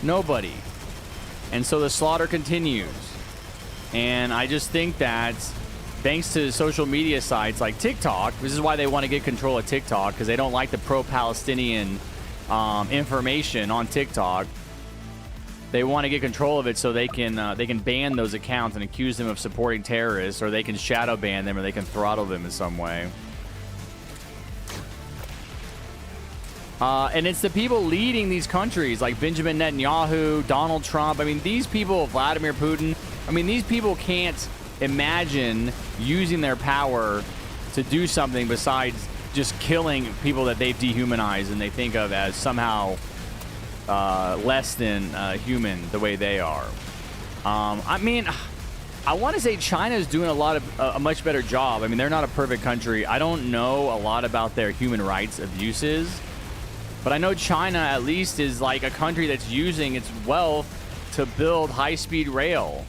Nobody. And so the slaughter continues. And I just think that thanks to social media sites like TikTok, this is why they want to get control of TikTok, because they don't like the pro-Palestinian information on TikTok. They want to get control of it so they can ban those accounts and accuse them of supporting terrorists, or they can shadow ban them, or they can throttle them in some way. And it's the people leading these countries like Benjamin Netanyahu, Donald Trump. I mean, these people, Vladimir Putin, I mean, these people can't imagine using their power to do something besides just killing people that they've dehumanized and they think of as somehow less than human the way they are. I mean, I want to say China's doing a much better job. I mean, they're not a perfect country. I don't know a lot about their human rights abuses. But I know China at least is like a country that's using its wealth to build high-speed rail.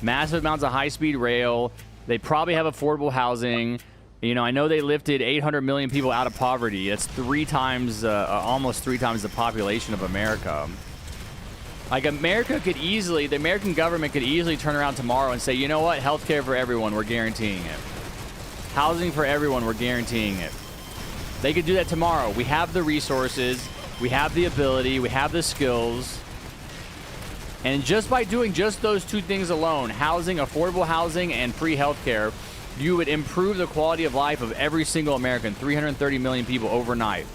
Massive amounts of high-speed rail. They probably have affordable housing. You know, I know they lifted 800 million people out of poverty. That's almost three times the population of America. Like, the American government could easily turn around tomorrow and say, you know what, healthcare for everyone, we're guaranteeing it. Housing for everyone, we're guaranteeing it. They could do that tomorrow. We have the resources, we have the ability, we have the skills. And just by doing just those two things alone, housing, affordable housing, and free healthcare, you would improve the quality of life of every single American, 330 million people overnight.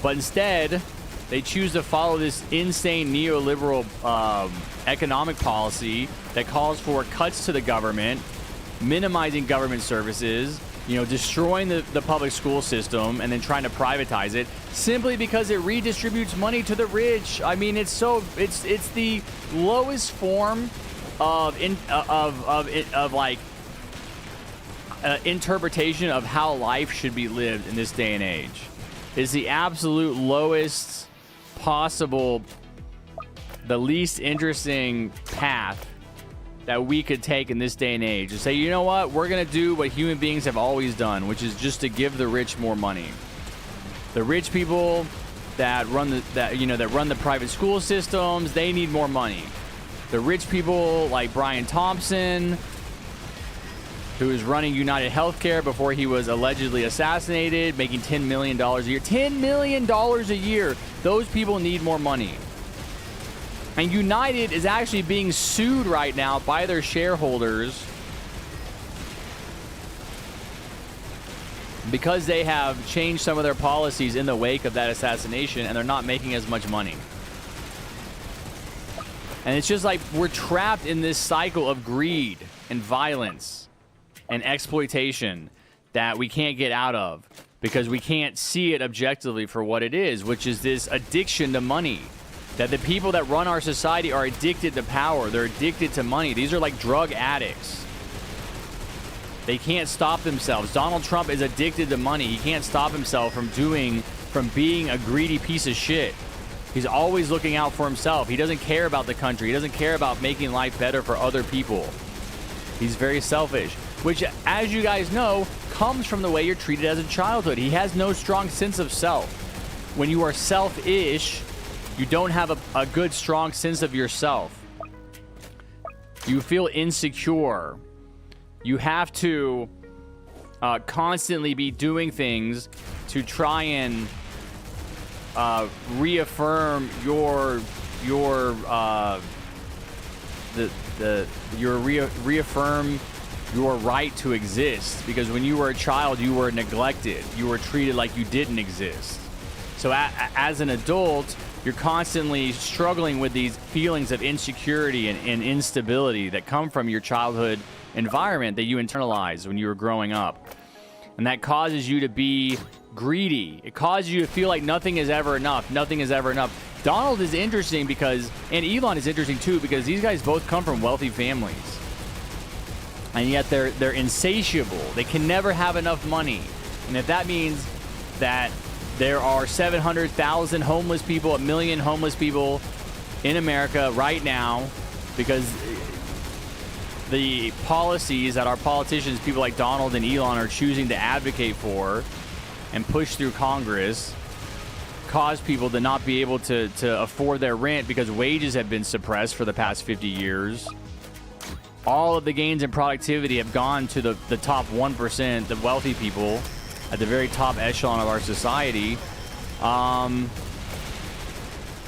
But instead, they choose to follow this insane neoliberal economic policy that calls for cuts to the government, minimizing government services, you know, destroying the public school system and then trying to privatize it simply because it redistributes money to the rich. I mean, it's the lowest form of interpretation of how life should be lived in this day and age. It's the absolute lowest possible, the least interesting path that we could take in this day and age and say, you know what, we're going to do what human beings have always done, which is just to give the rich more money. The rich people that run the private school systems, they need more money. The rich people like Brian Thompson, who is running United Healthcare before he was allegedly assassinated, making $10 million a year. $10 million a year. Those people need more money. And United is actually being sued right now by their shareholders because they have changed some of their policies in the wake of that assassination, and they're not making as much money. And it's just like we're trapped in this cycle of greed and violence and exploitation that we can't get out of because we can't see it objectively for what it is, which is this addiction to money. That the people that run our society are addicted to power. They're addicted to money. These are like drug addicts. They can't stop themselves. Donald Trump is addicted to money. He can't stop himself from being a greedy piece of shit. He's always looking out for himself. He doesn't care about the country. He doesn't care about making life better for other people. He's very selfish, which, as you guys know, comes from the way you're treated as a childhood. He has no strong sense of self. When you are selfish, you don't have a good, strong sense of yourself. You feel insecure. You have to constantly be doing things to try and reaffirm reaffirm your right to exist. Because when you were a child, you were neglected. You were treated like you didn't exist. So as an adult, you're constantly struggling with these feelings of insecurity and instability that come from your childhood environment that you internalize when you were growing up. And that causes you to be greedy. It causes you to feel like nothing is ever enough. Nothing is ever enough. Donald is interesting because, and Elon is interesting too, because these guys both come from wealthy families. And yet they're insatiable. They can never have enough money. And if that means that there are 700,000 homeless people, 1 million homeless people in America right now, because the policies that our politicians, people like Donald and Elon, are choosing to advocate for and push through Congress cause people to not be able to afford their rent because wages have been suppressed for the past 50 years. All of the gains in productivity have gone to the top 1%, the wealthy people at the very top echelon of our society.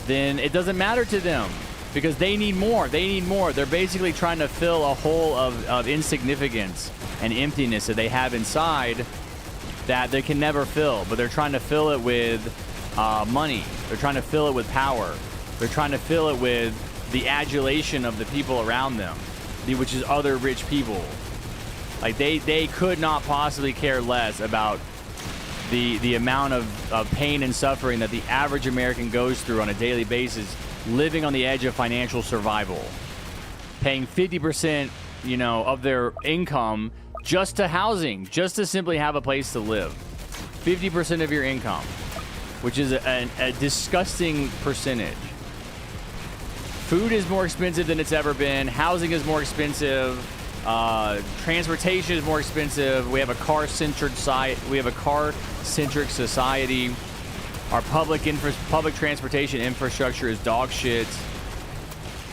Then it doesn't matter to them because they need more. They need more. They're basically trying to fill a hole of insignificance and emptiness that they have inside that they can never fill, but they're trying to fill it with money. They're trying to fill it with power. They're trying to fill it with the adulation of the people around them, which is other rich people. Like they could not possibly care less about the amount of pain and suffering that the average American goes through on a daily basis, living on the edge of financial survival, paying 50%, of their income just to housing, just to simply have a place to live. 50% of your income, which is a disgusting percentage. Food is more expensive than it's ever been. Housing is more expensive. Transportation is more expensive. We have a car-centric society. Our public transportation infrastructure is dog shit.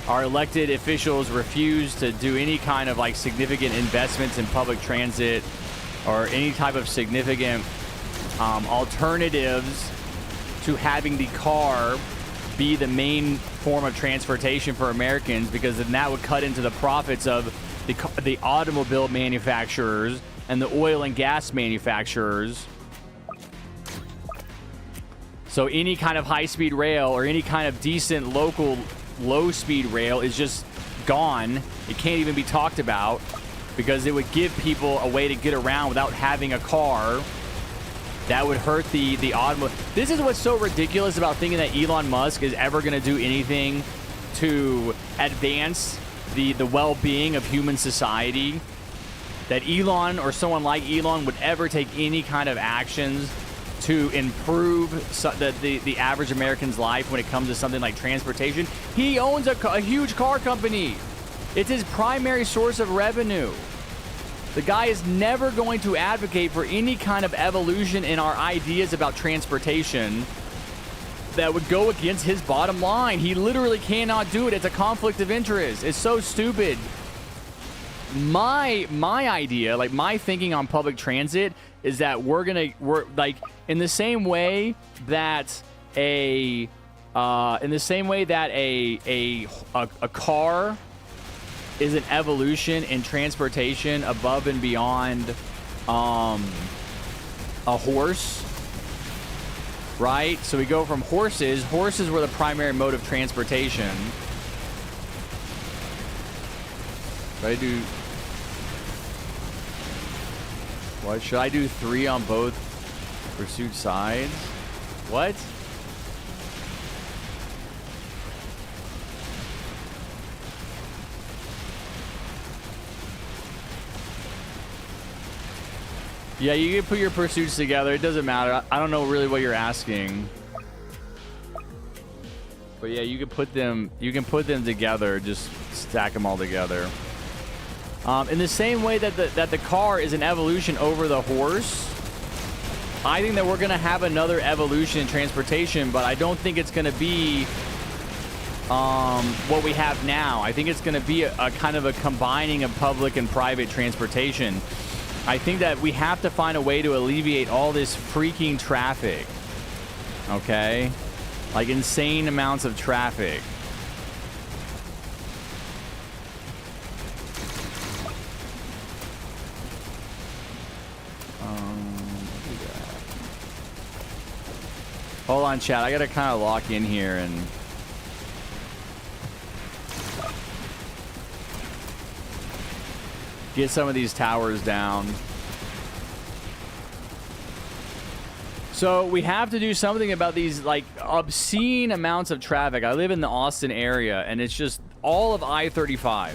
Our elected officials refuse to do any kind of significant investments in public transit or any type of significant alternatives to having the car be the main form of transportation for Americans, because then that would cut into the profits of the automobile manufacturers and the oil and gas manufacturers. So any kind of high-speed rail or any kind of decent local low-speed rail is just gone. It can't even be talked about because it would give people a way to get around without having a car. That would hurt the automobile. This is what's so ridiculous about thinking that Elon Musk is ever going to do anything to advance the well-being of human society. That Elon or someone like Elon would ever take any kind of actions to improve the average American's life when it comes to something like transportation. He owns a huge car company. It's his primary source of revenue. The guy is never going to advocate for any kind of evolution in our ideas about transportation that would go against his bottom line. He literally cannot do it. It's a conflict of interest. It's so stupid. My idea, my thinking on public transit is that we're in the same way that a car is an evolution in transportation above and beyond a horse, right? So we go from horses. Horses were the primary mode of transportation. Should I do 3 on both pursuit sides? What? Yeah, you can put your pursuits together. It doesn't matter. I don't know really what you're asking. But yeah, you can put them together. Just stack them all together. In the same way that the car is an evolution over the horse, I think that we're going to have another evolution in transportation, but I don't think it's going to be what we have now. I think it's going to be a kind of a combining of public and private transportation. I think that we have to find a way to alleviate all this freaking traffic. Okay? Like insane amounts of traffic. Hold on, chat. I gotta kind of lock in here and get some of these towers down. So we have to do something about these obscene amounts of traffic. I live in the Austin area, and it's just all of I-35.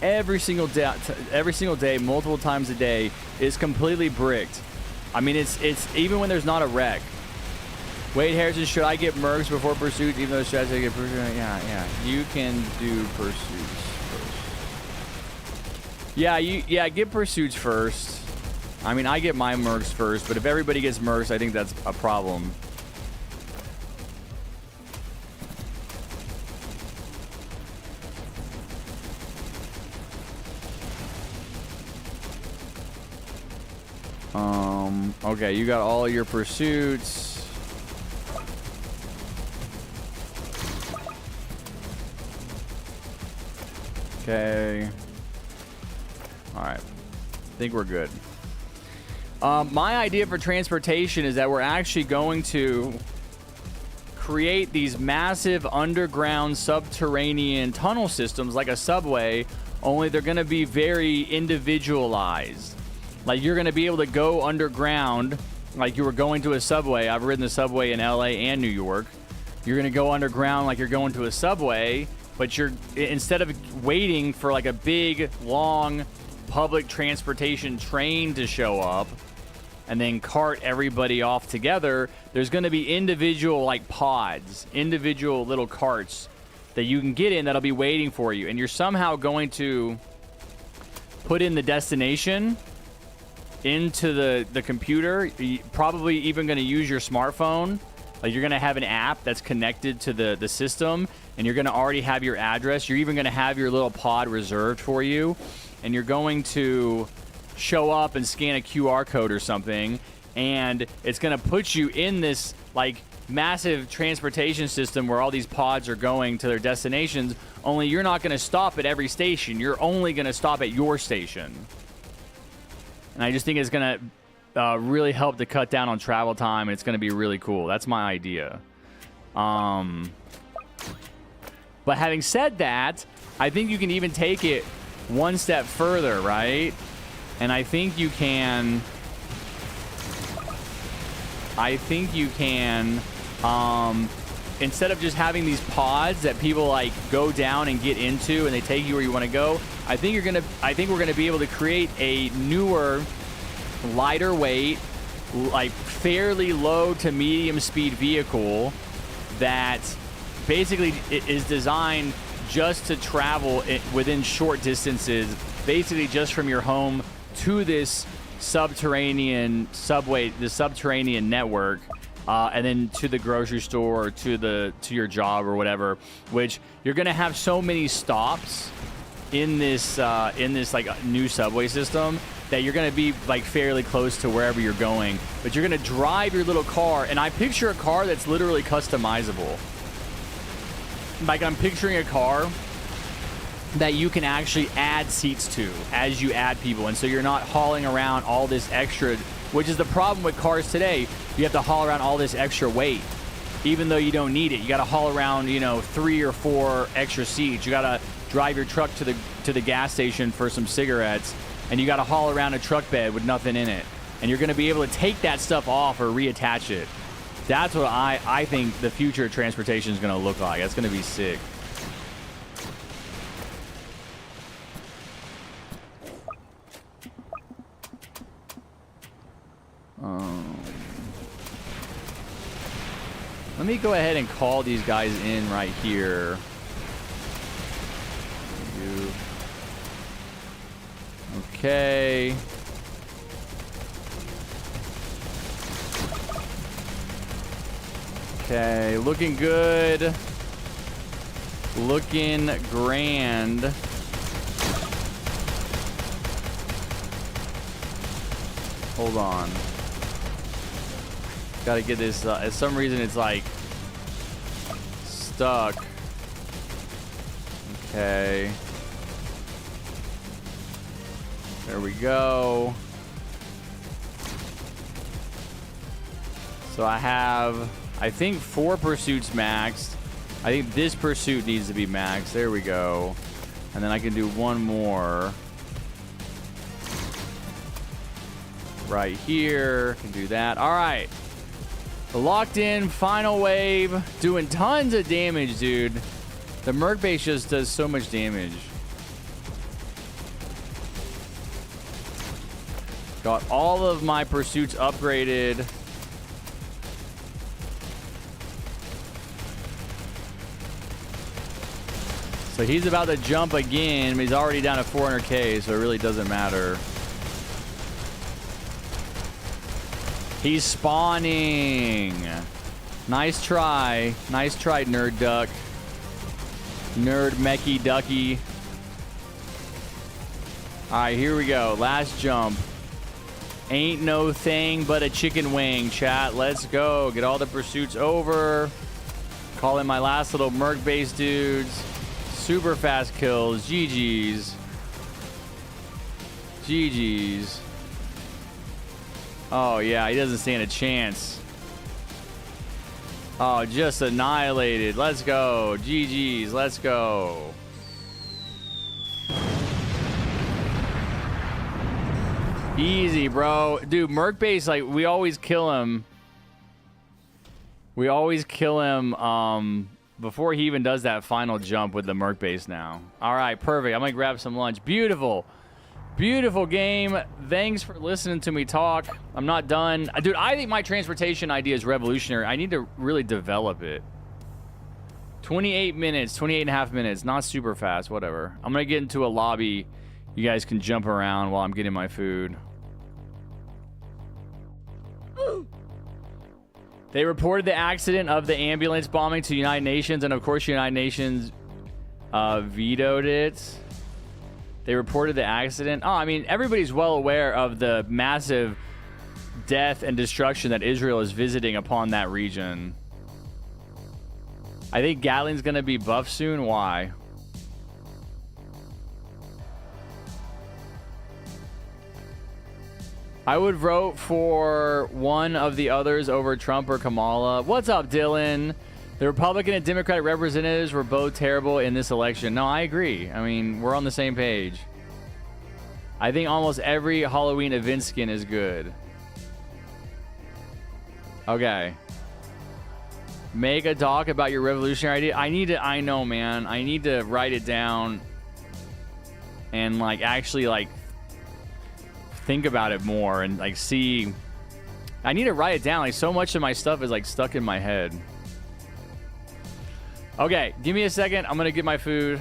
Every single day, multiple times a day, is completely bricked. I mean, it's even when there's not a wreck. Wade Harrison, should I get mercs before pursuits, even though should I get pursuits? Yeah. You can do pursuits first. Yeah, get pursuits first. I mean, I get my mercs first, but if everybody gets mercs, I think that's a problem. Okay, you got all your pursuits. Okay. All right. I think we're good. My idea for transportation is that we're actually going to create these massive underground subterranean tunnel systems like a subway, only they're going to be very individualized. Like, you're going to be able to go underground like you were going to a subway. I've ridden the subway in LA and New York. You're going to go underground like you're going to a subway, but you're, instead of waiting for like a big, long public transportation train to show up and then cart everybody off together, there's going to be individual like pods, individual little carts that you can get in that'll be waiting for you. And you're somehow going to put in the destination into the computer. You're probably even going to use your smartphone. Like, you're going to have an app that's connected to the system, and you're going to already have your address. You're even going to have your little pod reserved for you, and you're going to show up and scan a QR code or something, and it's going to put you in this like massive transportation system where all these pods are going to their destinations, only you're not going to stop at every station. You're only going to stop at your station. And I just think it's going to really help to cut down on travel time, and it's going to be really cool. That's my idea. But having said that, I think you can even take it one step further, right? And I think you can... instead of just having these pods that people like go down and get into and they take you where you want to go, I think we're gonna be able to create a newer, lighter weight, like fairly low to medium speed vehicle that basically is designed just to travel within short distances, basically just from your home to this subterranean subway, the subterranean network, and then to the grocery store or to your job or whatever, which you're gonna have so many stops in this like new subway system that you're gonna be like fairly close to wherever you're going, but you're gonna drive your little car. And I picture a car that's literally customizable. Like, I'm picturing a car that you can actually add seats to as you add people, and so you're not hauling around all this extra, which is the problem with cars today. You have to haul around all this extra weight even though you don't need it. You got to haul around, 3 or 4 extra seats. You got to drive your truck to the gas station for some cigarettes, and you got to haul around a truck bed with nothing in it, and you're going to be able to take that stuff off or reattach it. That's what I think the future of transportation is going to look like. That's going to be sick. Let me go ahead and call these guys in right here. Okay. Okay, looking good. Looking grand. Hold on. Gotta get this, at some reason it's like stuck. Okay. There we go. So I have, I think 4 pursuits maxed. I think this pursuit needs to be maxed. There we go. And then I can do one more. Right here. Can do that. All right. Locked in, final wave, doing tons of damage, dude. The Merc base just does so much damage. Got all of my pursuits upgraded. So he's about to jump again, but he's already down to 400k, so it really doesn't matter. He's spawning. Nice try. Nice try, Nerd Duck. Nerd Mecky Ducky. Alright, here we go. Last jump. Ain't no thing but a chicken wing, chat. Let's go. Get all the pursuits over. Call in my last little Merc base dudes. Super fast kills. GG's. GG's. Oh, yeah. He doesn't stand a chance. Oh, just annihilated. Let's go. GG's. Let's go. Easy, bro. Dude, Merc base, like, we always kill him. We always kill him before he even does that final jump with the Merc base now. All right, perfect. I'm going to grab some lunch. Beautiful. Beautiful game. Thanks for listening to me talk. I'm not done. Dude, I think my transportation idea is revolutionary. I need to really develop it. 28 minutes, 28 and a half minutes. Not super fast, whatever. I'm going to get into a lobby. You guys can jump around while I'm getting my food. They reported the accident of the ambulance bombing to United Nations, and of course United Nations vetoed it. They reported the accident. Oh, I mean, everybody's well aware of the massive death and destruction that Israel is visiting upon that region. I think Gatlin's going to be buffed soon. Why? I would vote for one of the others over Trump or Kamala. What's up, Dylan? The Republican and Democratic representatives were both terrible in this election. No, I agree. I mean, we're on the same page. I think almost every Halloween event skin is good. Okay. Make a doc about your revolutionary idea. I know, man. I need to write it down and, like, actually, like, think about it more and, like, see. I need to write it down. Like, so much of my stuff is, like, stuck in my head. Okay, give me a second. I'm gonna get my food.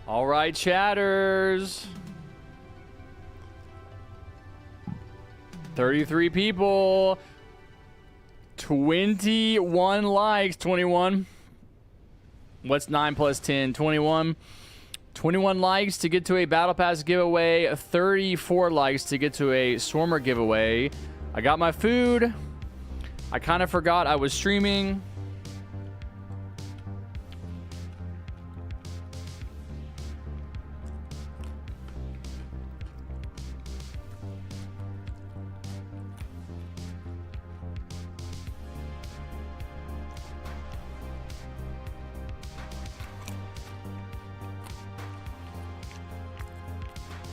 All right, chatters. 33 people. 21 likes. 21. What's 9 plus 10? 21. 21 likes to get to a Battle Pass giveaway. 34 likes to get to a Swarmer giveaway. I got my food. I kind of forgot I was streaming.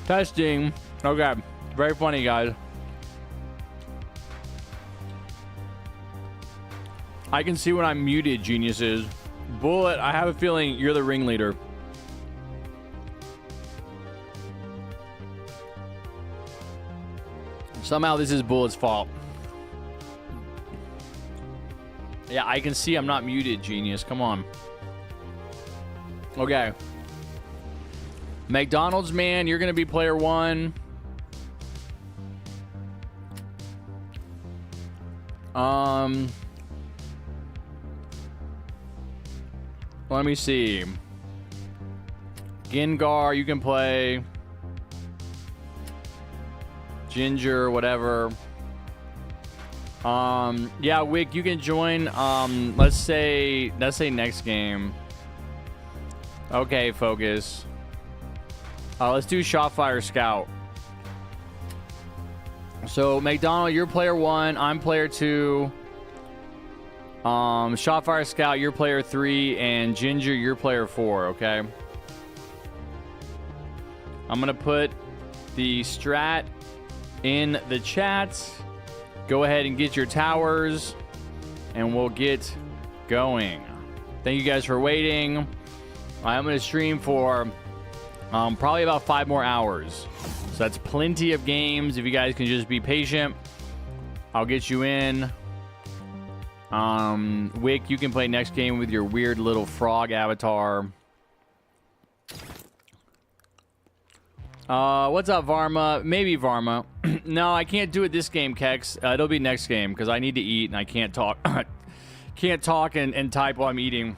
Testing. Okay. Very funny, guys. I can see when I'm muted, geniuses. Bullet, I have a feeling you're the ringleader. Somehow this is Bullet's fault. Yeah, I can see I'm not muted, genius. Come on. Okay. McDonald's man, you're going to be player 1. Let me see. Gengar, you can play. Ginger, whatever. Yeah, Wick, you can join. Let's say next game. Okay, focus. Let's do Shotfire Scout. So, McDonald, you're player 1. I'm player 2. Shotfire Scout, you're player 3. And Ginger, you're player 4, okay? I'm going to put the strat in the chat. Go ahead and get your towers. And we'll get going. Thank you guys for waiting. I'm going to stream for... probably about 5 more hours. So that's plenty of games. If you guys can just be patient, I'll get you in. Wick, you can play next game with your weird little frog avatar. What's up, Varma? Maybe Varma. No, I can't do it this game, Kex. It'll be next game because I need to eat and I can't talk. Can't talk and type while I'm eating.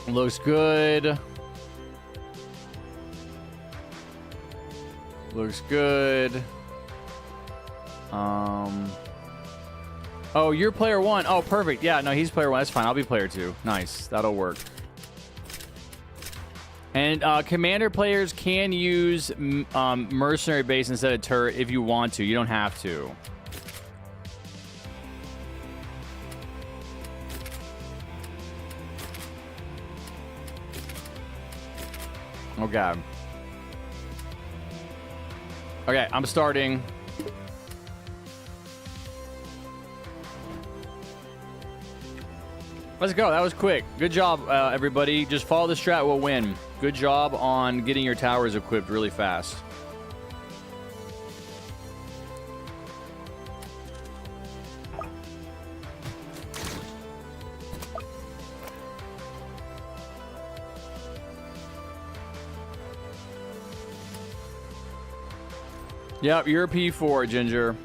Looks good. Looks good. Oh, you're player 1. Oh, perfect. Yeah, no, he's player 1. That's fine. I'll be player 2. Nice. That'll work. And commander players can use mercenary base instead of turret if you want to. You don't have to. Okay. Okay, I'm starting. Let's go. That was quick. Good job, everybody. Just follow the strat, we'll win. Good job on getting your towers equipped really fast. Yep, you're a P4, Ginger.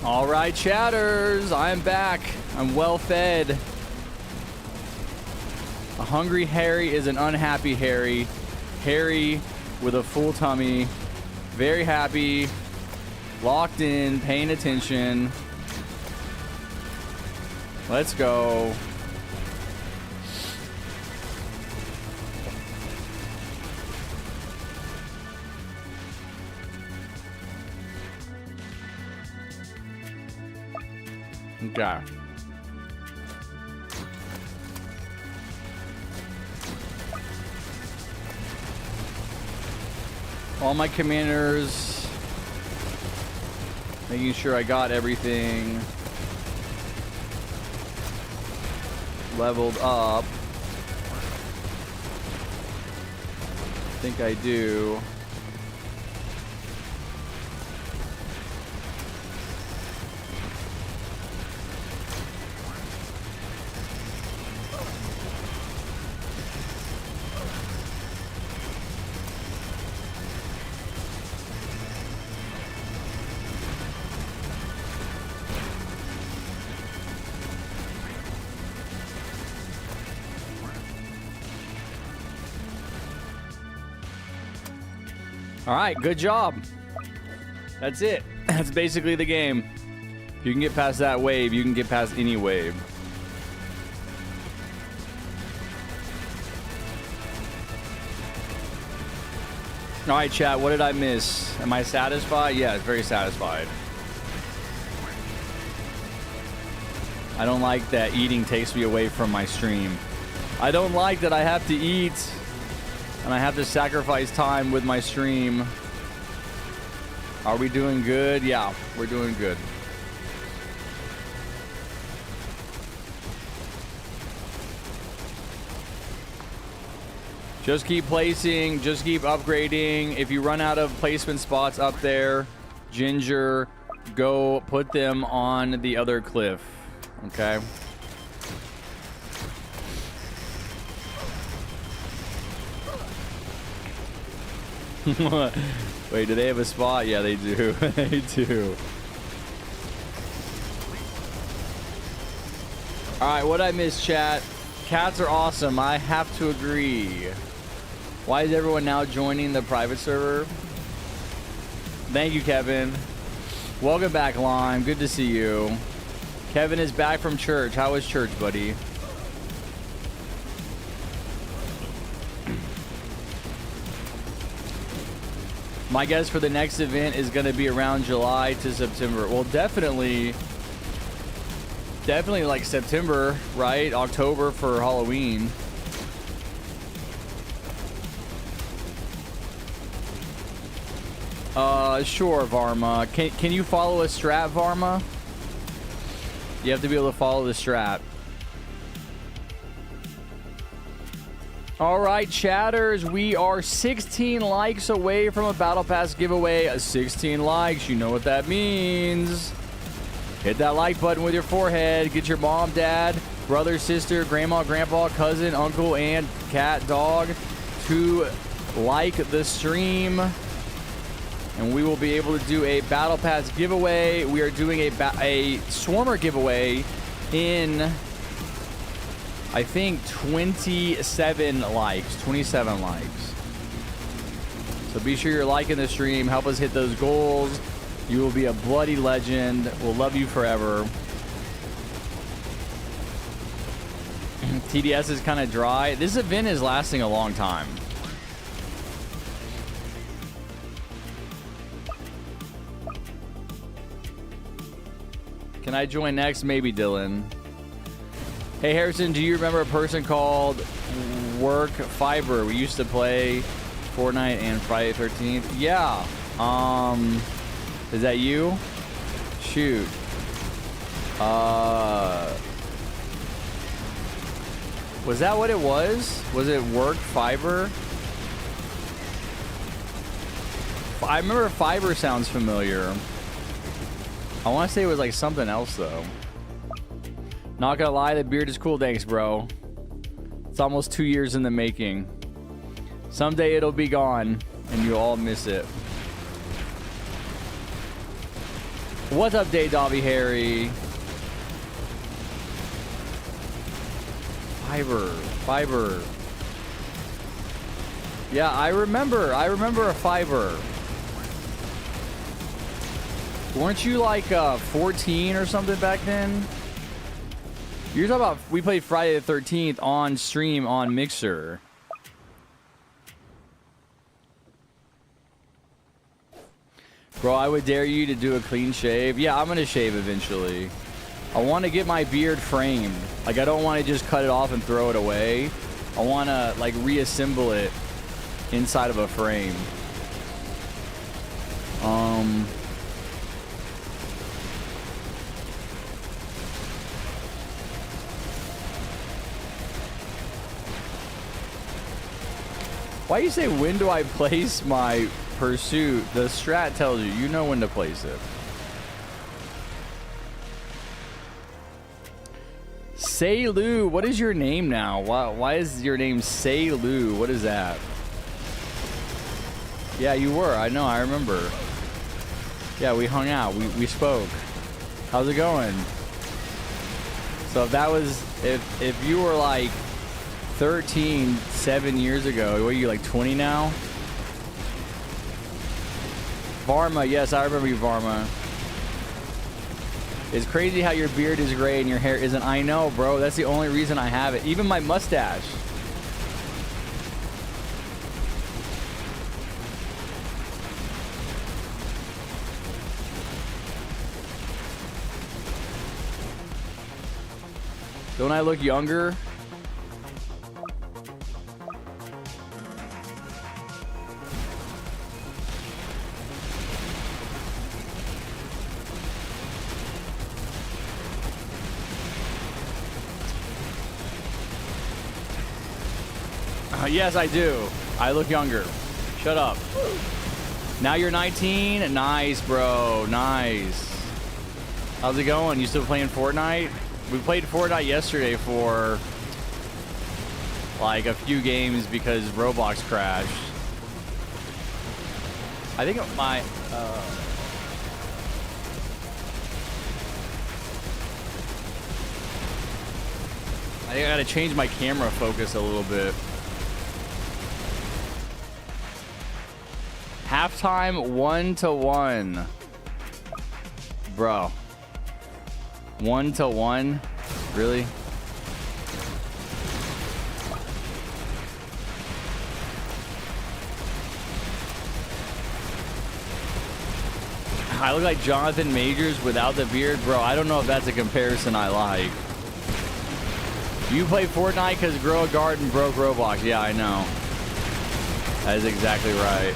All right, chatters, I am back. I'm well fed. A hungry Harry is an unhappy Harry. Harry with a full tummy. Very happy. Locked in, paying attention. Let's go. Okay. All my commanders. Making sure I got everything leveled up. I think I do. All right, good job. That's it. That's basically the game. If you can get past that wave, you can get past any wave. All right, chat, what did I miss? Am I satisfied? Yeah, very satisfied. I don't like that eating takes me away from my stream. I don't like that I have to eat and I have to sacrifice time with my stream. Are we doing good? Yeah, we're doing good. Just keep placing, just keep upgrading. If you run out of placement spots up there, Ginger, go put them on the other cliff. Okay? Wait, do they have a spot? Yeah, they do. They do. Alright, what I miss, chat? Cats are awesome. I have to agree. Why is everyone now joining the private server? Thank you, Kevin. Welcome back, Lime. Good to see you. Kevin is back from church. How was church, buddy? My guess for the next event is going to be around July to September. Well, definitely like September, right? October for Halloween. Sure, Varma. Can you follow a strat, Varma? You have to be able to follow the strat. All right, chatters, we are 16 likes away from a Battle Pass giveaway. 16 likes, you know what that means. Hit that like button with your forehead. Get your mom, dad, brother, sister, grandma, grandpa, cousin, uncle, and cat, dog to like the stream. And we will be able to do a Battle Pass giveaway. We are doing a Swarmer giveaway in, I think, 27 likes. 27 likes. So be sure you're liking the stream. Help us hit those goals. You will be a bloody legend. We'll love you forever. TDS is kind of dry. This event is lasting a long time. Can I join next? Maybe, Dylan. Hey, Harrison, do you remember a person called Work Fiber? We used to play Fortnite and Friday the 13th. Yeah. Is that you? Shoot. Was that what it was? Was it Work Fiber? I remember Fiber sounds familiar. I want to say it was like something else, though. Not gonna lie, the beard is cool. Thanks, bro. It's almost 2 years in the making. Someday it'll be gone, and you'll all miss it. What's up, Day Dobby Harry? Fiber. Yeah, I remember a fiber. Weren't you like 14 or something back then? You're talking about we played Friday the 13th on stream on Mixer. Bro, I would dare you to do a clean shave. Yeah, I'm gonna shave eventually. I want to get my beard framed. Like, I don't want to just cut it off and throw it away. I want to, like, reassemble it inside of a frame. Why you say, when do I place my pursuit? The strat tells you. You know when to place it. Say Lou, what is your name now? Why is your name Say Lou? What is that? Yeah, you were. I know. I remember. Yeah, we hung out. We spoke. How's it going? So if that was, if you were like 13 7 years ago, what are you, like 20 now? Varma, yes, I remember you, Varma. It's crazy how your beard is gray and your hair isn't. I know, bro. That's the only reason I have it. Even my mustache. Don't I look younger? Yes, I do. I look younger. Shut up. Now you're 19? Nice, bro. Nice. How's it going? You still playing Fortnite? We played Fortnite yesterday for like a few games because Roblox crashed. I think my... I think I gotta change my camera focus a little bit. Halftime 1-1. Bro. 1-1? Really? I look like Jonathan Majors without the beard? Bro, I don't know if that's a comparison I like. You play Fortnite because Grow a Garden broke Roblox. Yeah, I know. That is exactly right.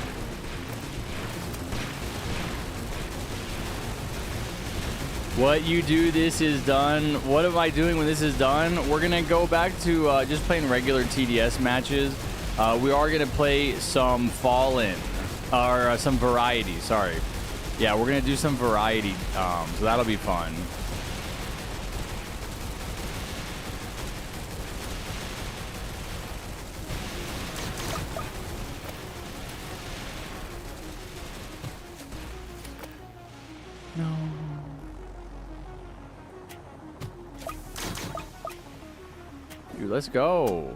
What you do, this is done. What am I doing when this is done? We're gonna go back to just playing regular TDS matches. We are gonna play some Fallen, or some variety, sorry. Yeah, we're gonna do some variety, so that'll be fun. No. Dude, let's go.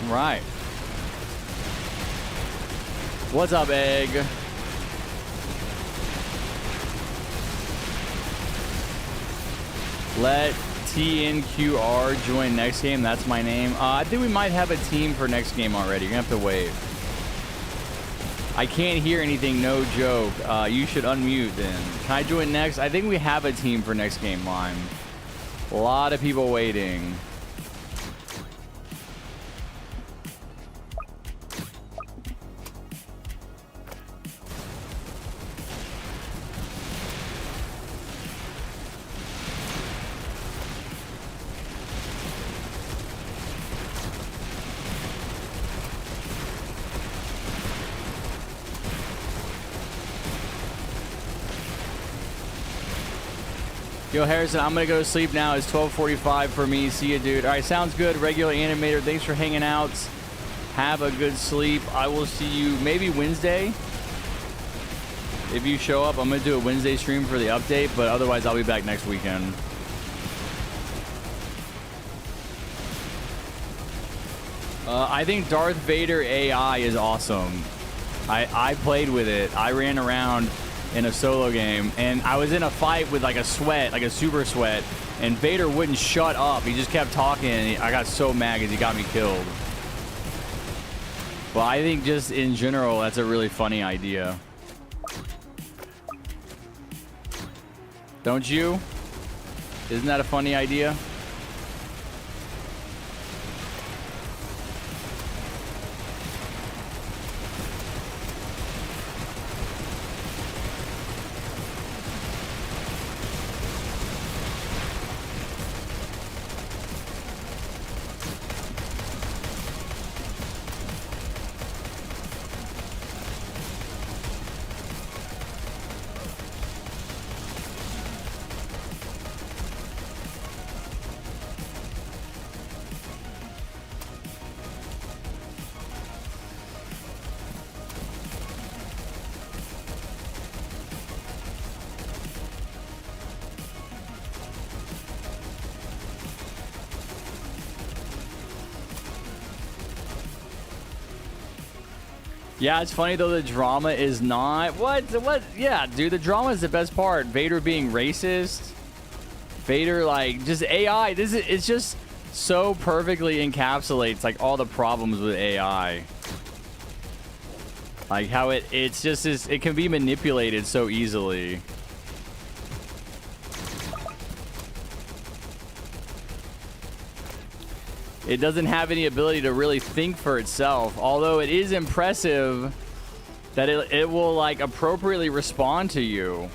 Right. What's up, Egg? Let TNQR join next game. That's my name. I think we might have a team for next game already. You're gonna have to wait. I can't hear anything, no joke. You should unmute then. Can I join next? I think we have a team for next game, Lime. A lot of people waiting. Yo, Harrison, I'm going to go to sleep now. It's 12:45 for me. See you, dude. All right, sounds good. Regular animator, thanks for hanging out. Have a good sleep. I will see you maybe Wednesday. If you show up, I'm going to do a Wednesday stream for the update, but otherwise I'll be back next weekend. I think Darth Vader AI is awesome. I played with it. I ran around in a solo game, and I was in a fight with like a sweat, like a super sweat, and Vader wouldn't shut up. He just kept talking, and I got so mad because he got me killed. But I think just in general, that's a really funny idea. Don't you? Isn't that a funny idea? Yeah, it's funny though, the drama is not... What? Yeah, dude, the drama is the best part. Vader being racist. Vader, like, just AI. It's just so perfectly encapsulates, like, all the problems with AI. Like, how it's just... it can be manipulated so easily. It doesn't have any ability to really think for itself, although it is impressive that it will like appropriately respond to you.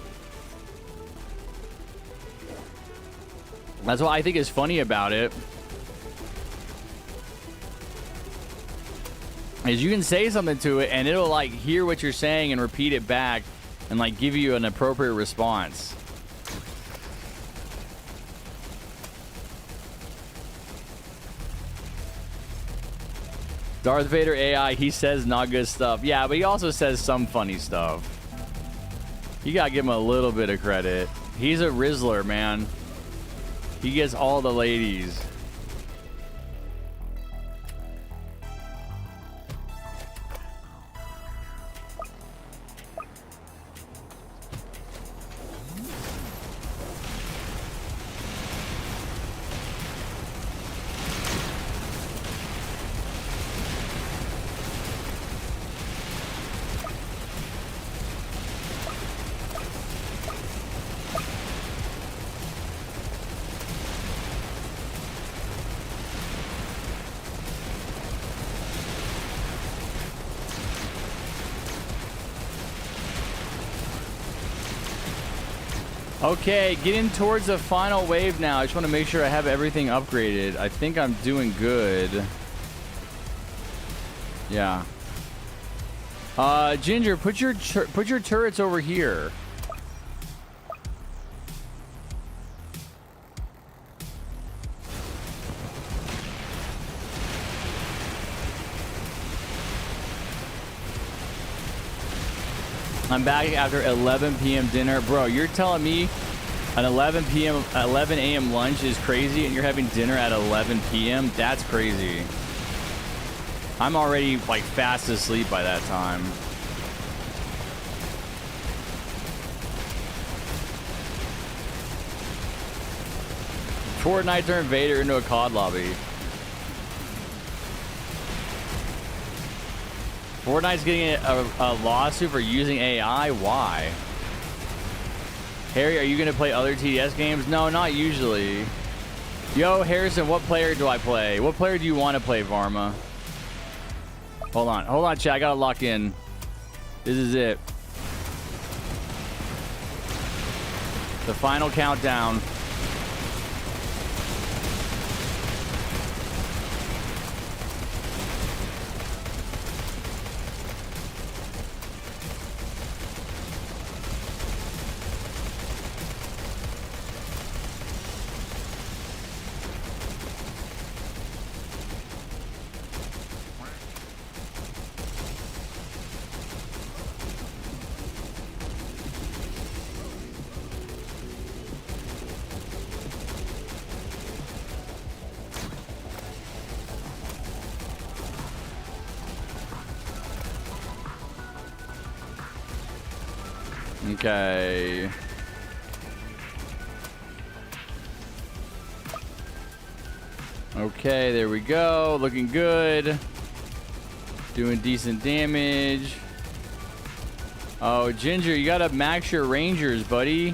That's what I think is funny about it. Is you can say something to it and it'll like hear what you're saying and repeat it back and like give you an appropriate response. Darth Vader AI, he says not good stuff. Yeah, but he also says some funny stuff. You gotta give him a little bit of credit. He's a Rizzler, man. He gets all the ladies. Okay, getting towards the final wave now. I just want to make sure I have everything upgraded. I think I'm doing good. Yeah. Ginger, put your turrets over here. I'm back after 11 p.m. dinner. Bro, you're telling me an 11 a.m. lunch is crazy and you're having dinner at 11 p.m.? That's crazy. I'm already like fast asleep by that time. Fortnite turned Vader into a COD lobby. Fortnite's getting a lawsuit for using AI. Why? Harry, are you going to play other TDS games? No, not usually. Yo, Harrison, what player do I play? What player do you want to play, Varma? Hold on, chat. I got to lock in. This is it. The final countdown. Okay. Okay, there we go. Looking good. Doing decent damage. Oh, Ginger, you gotta max your rangers, buddy.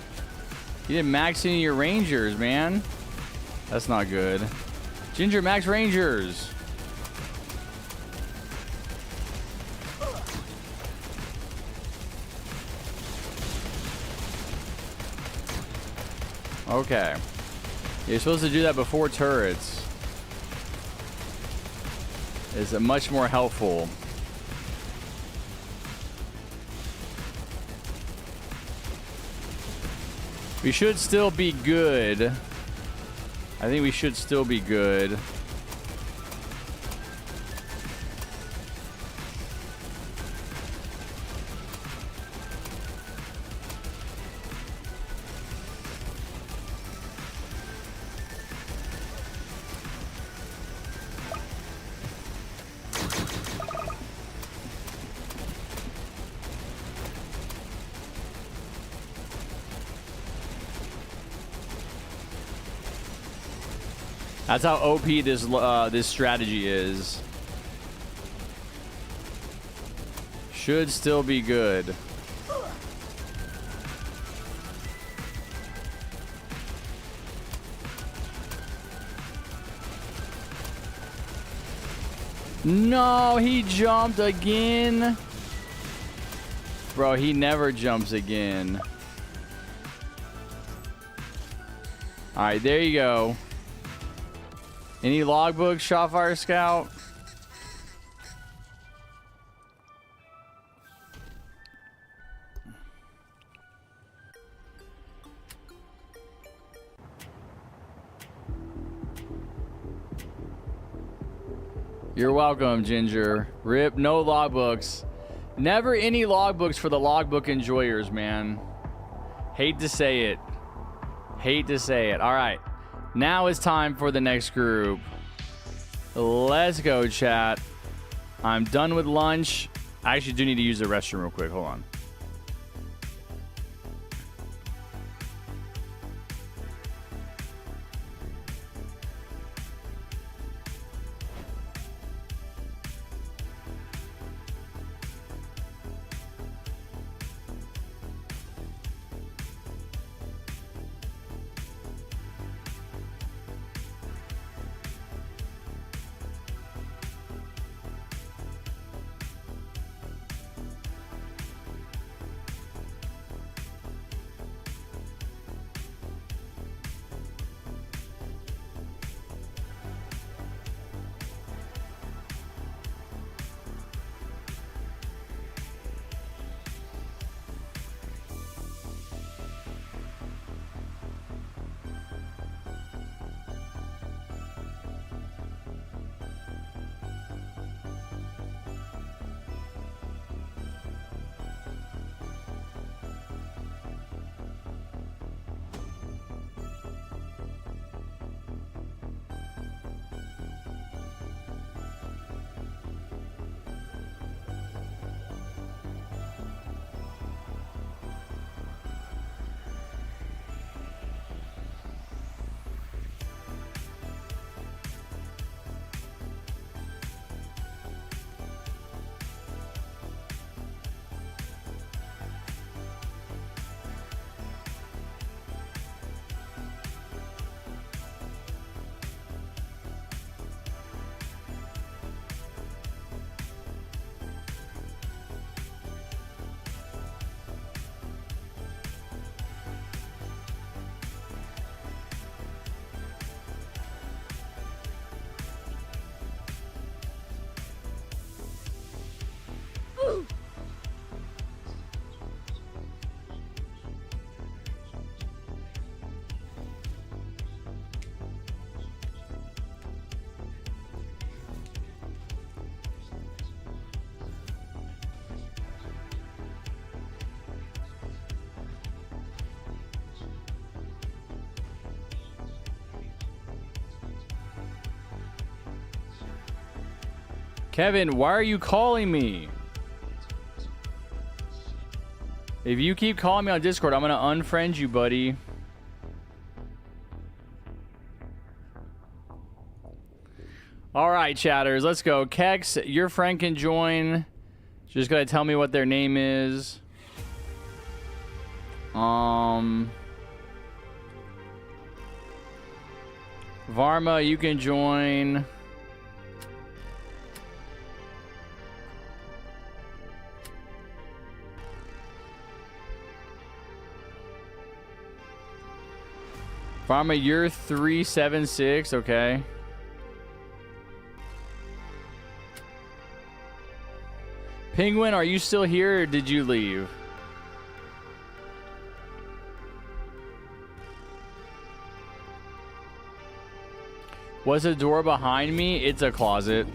You didn't max any of your rangers, man. That's not good. Ginger, max rangers. Okay. You're supposed to do that before turrets. It's much more helpful. We should still be good. I think we should still be good. That's how OP this strategy is. Should still be good. No, he jumped again. Bro, he never jumps again. All right, there you go. Any logbooks, Shotfire Scout? You're welcome, Ginger. Rip, no logbooks. Never any logbooks for the logbook enjoyers, man. Hate to say it. Hate to say it. All right. Now it's time for the next group. Let's go, chat. I'm done with lunch. I actually do need to use the restroom real quick. Hold on. Kevin, why are you calling me? If you keep calling me on Discord, I'm going to unfriend you, buddy. All right, chatters, let's go. Kex, your friend can join. Just got to tell me what their name is. Varma, you can join. Varma, you're 376, okay. Penguin, are you still here or did you leave? What's a door behind me? It's a closet.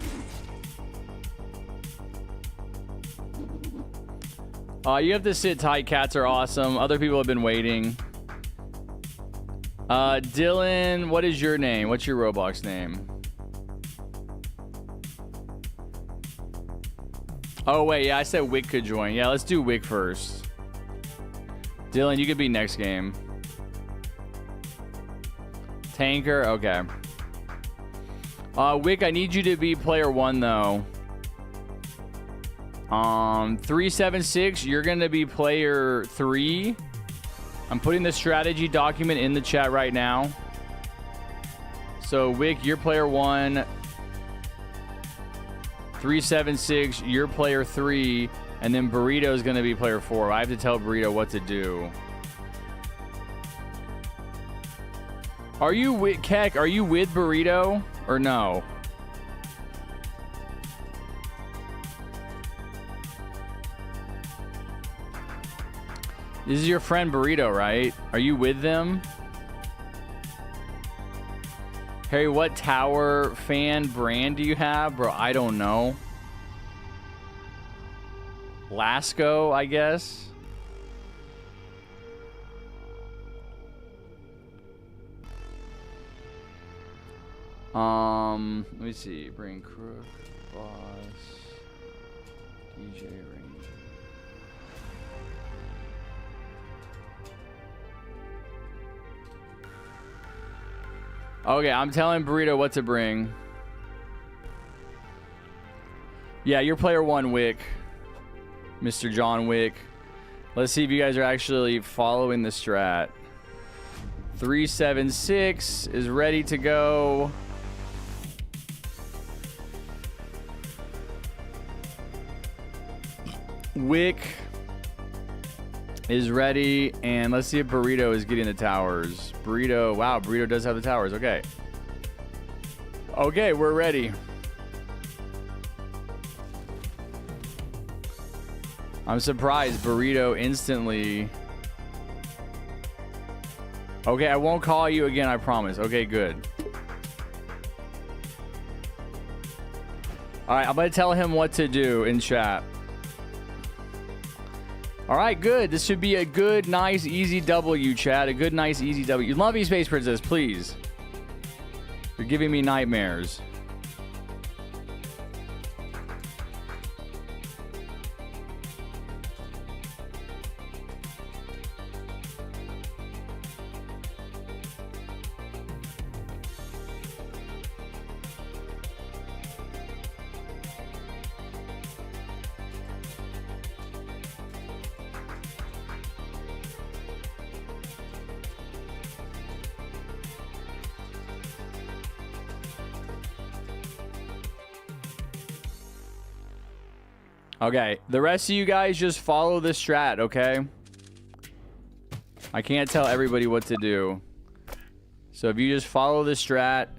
You have to sit tight. Cats are awesome. Other people have been waiting. Dylan, what is your name? What's your Roblox name? Oh, wait. Yeah, I said Wick could join. Yeah, let's do Wick first. Dylan, you could be next game. Tanker? Okay. Wick, I need you to be player 1, though. 376, you're going to be player 3. I'm putting the strategy document in the chat right now. So, Wick, you're player 1. 376, you're player 3. And then Burrito is going to be player 4. I have to tell Burrito what to do. Are you with Keck? Are you with Burrito or no? This is your friend Burrito, right? Are you with them? Harry, what tower fan brand do you have? Bro, I don't know. Lasco, I guess. Let me see. Bring Crook, Boss, DJ Ranger. Okay, I'm telling Burrito what to bring. Yeah, you're player 1, Wick. Mr. John Wick. Let's see if you guys are actually following the strat. 376 is ready to go. Wick is ready, and let's see if Burrito is getting the towers. Burrito, wow, Burrito does have the towers. Okay. Okay, we're ready. I'm surprised Burrito instantly. Okay, I won't call you again, I promise. Okay, good. All right, I'm going to tell him what to do in chat. All right, good. This should be a good, nice, easy W, chat. A good, nice, easy W. Love you, Space Princess, please. You're giving me nightmares. Okay, the rest of you guys just follow the strat, okay? I can't tell everybody what to do. So if you just follow the strat,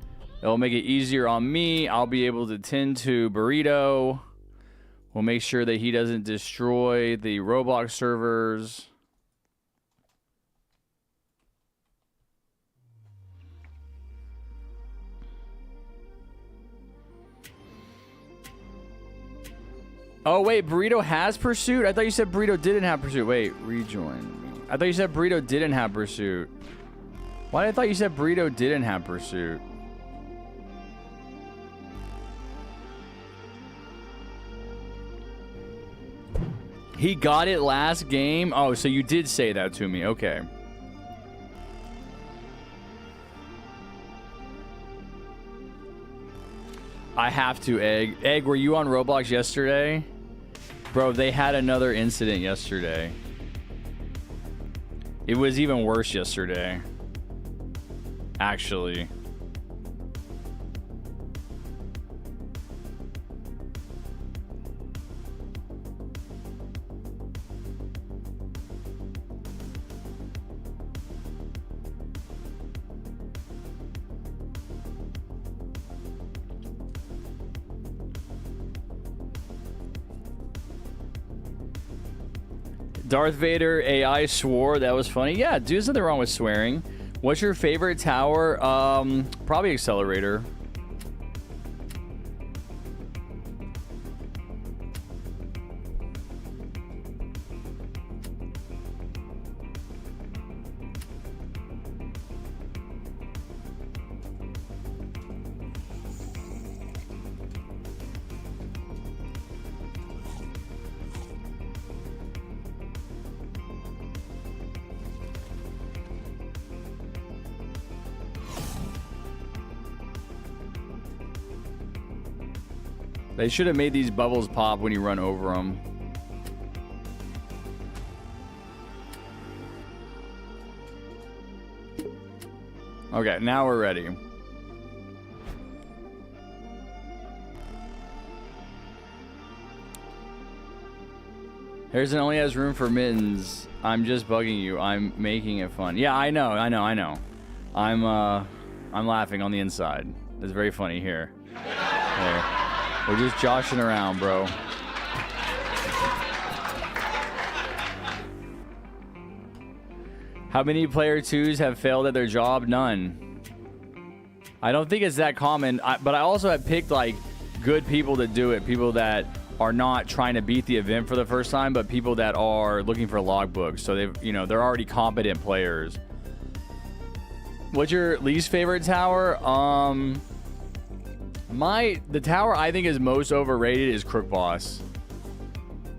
it'll make it easier on me. I'll be able to tend to Burrito. We'll make sure that he doesn't destroy the Roblox servers. Oh, wait, Burrito has Pursuit? I thought you said Burrito didn't have Pursuit. Wait, rejoin. I thought you said Burrito didn't have Pursuit. Why did I thought you said Burrito didn't have Pursuit? He got it last game. Oh, so you did say that to me. Okay. I have to, Egg. Egg, were you on Roblox yesterday? Bro, they had another incident yesterday. It was even worse yesterday. Actually. Darth Vader AI swore. That was funny. Yeah, dude, there's nothing wrong with swearing. What's your favorite tower? Probably Accelerator. They should have made these bubbles pop when you run over them. Okay, now we're ready. Harrison only has room for mittens. I'm just bugging you. I'm making it fun. Yeah, I know. I'm laughing on the inside. It's very funny here. There. We're just joshing around, bro. How many player 2s have failed at their job? None. I don't think it's that common, but I also have picked like good people to do it. People that are not trying to beat the event for the first time, but people that are looking for logbooks. So they're already competent players. What's your least favorite tower? The tower I think is most overrated is Crook Boss.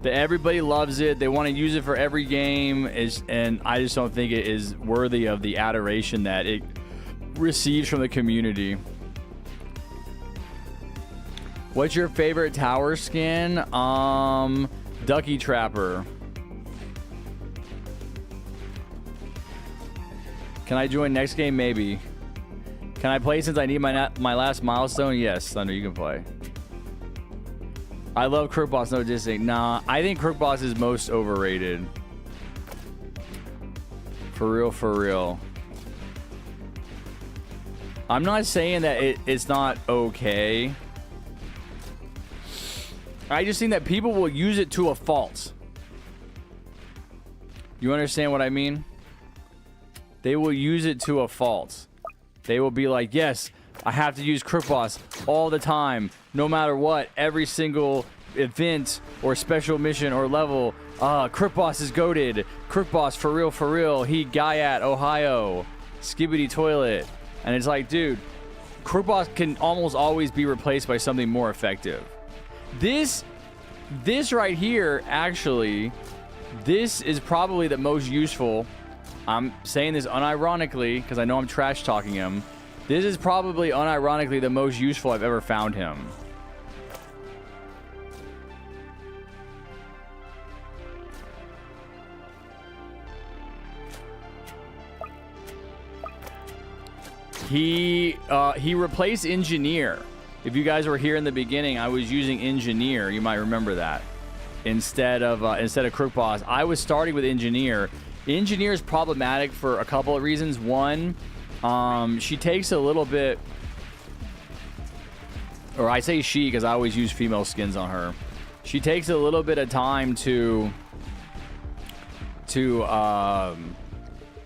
Everybody loves it. They want to use it for every game, and I just don't think it is worthy of the adoration that it receives from the community. What's your favorite tower skin? Ducky Trapper. Can I join next game? Maybe. Can I play since I need my last milestone? Yes, Thunder, you can play. I love Crook Boss, no dissing. Nah, I think Crook Boss is most overrated. For real, for real. I'm not saying that it's not okay. I just think that people will use it to a fault. You understand what I mean? They will use it to a fault. They will be like, yes, I have to use Crook Boss all the time, no matter what, every single event or special mission or level. Crook Boss is goated. Crook Boss, for real, he guy at Ohio. Skibbity toilet. And it's like, dude, Crook Boss can almost always be replaced by something more effective. This right here, actually, this is probably the most useful. I'm saying this unironically because I know I'm trash talking him. This is probably unironically the most useful I've ever found him. He replaced Engineer. If you guys were here in the beginning, I was using Engineer. You might remember that instead of Crook Boss. I was starting with Engineer. Engineer is problematic for a couple of reasons. One, she takes a little bit, or I say she because I always use female skins on her. She takes a little bit of time to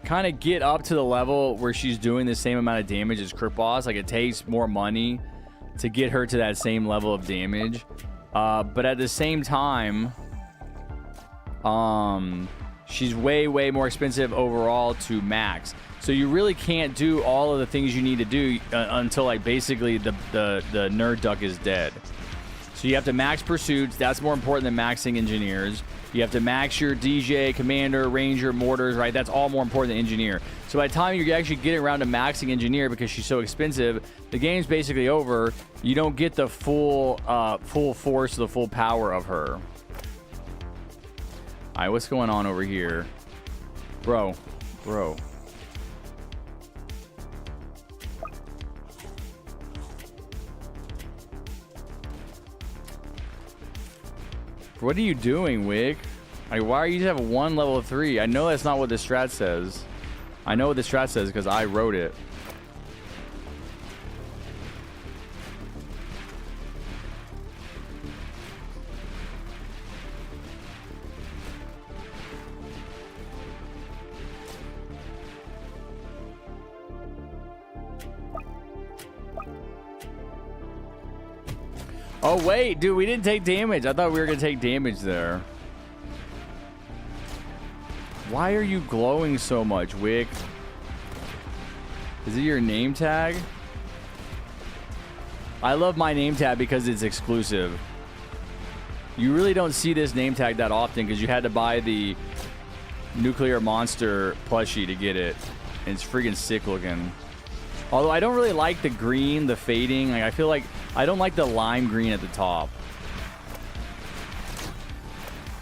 kind of get up to the level where she's doing the same amount of damage as Crook Boss. Like, it takes more money to get her to that same level of damage. But at the same time, she's way more expensive overall to max. So you really can't do all of the things you need to do until like basically the nerd duck is dead. So you have to max pursuits. That's more important than maxing engineers. You have to max your DJ, commander, ranger, mortars, right? That's all more important than engineer. So by the time you actually get around to maxing engineer, because she's so expensive, the game's basically over. You don't get the full force, the full power of her. All right, what's going on over here? Bro. What are you doing, Wick? Like, why are you just have one level 3? I know that's not what the strat says. I know what the strat says because I wrote it. Oh, wait, dude, we didn't take damage. I thought we were going to take damage there. Why are you glowing so much, Wick? Is it your name tag? I love my name tag because it's exclusive. You really don't see this name tag that often because you had to buy the nuclear monster plushie to get it. And it's freaking sick looking. Although I don't really like the green, the fading. Like, I feel like I don't like the lime green at the top.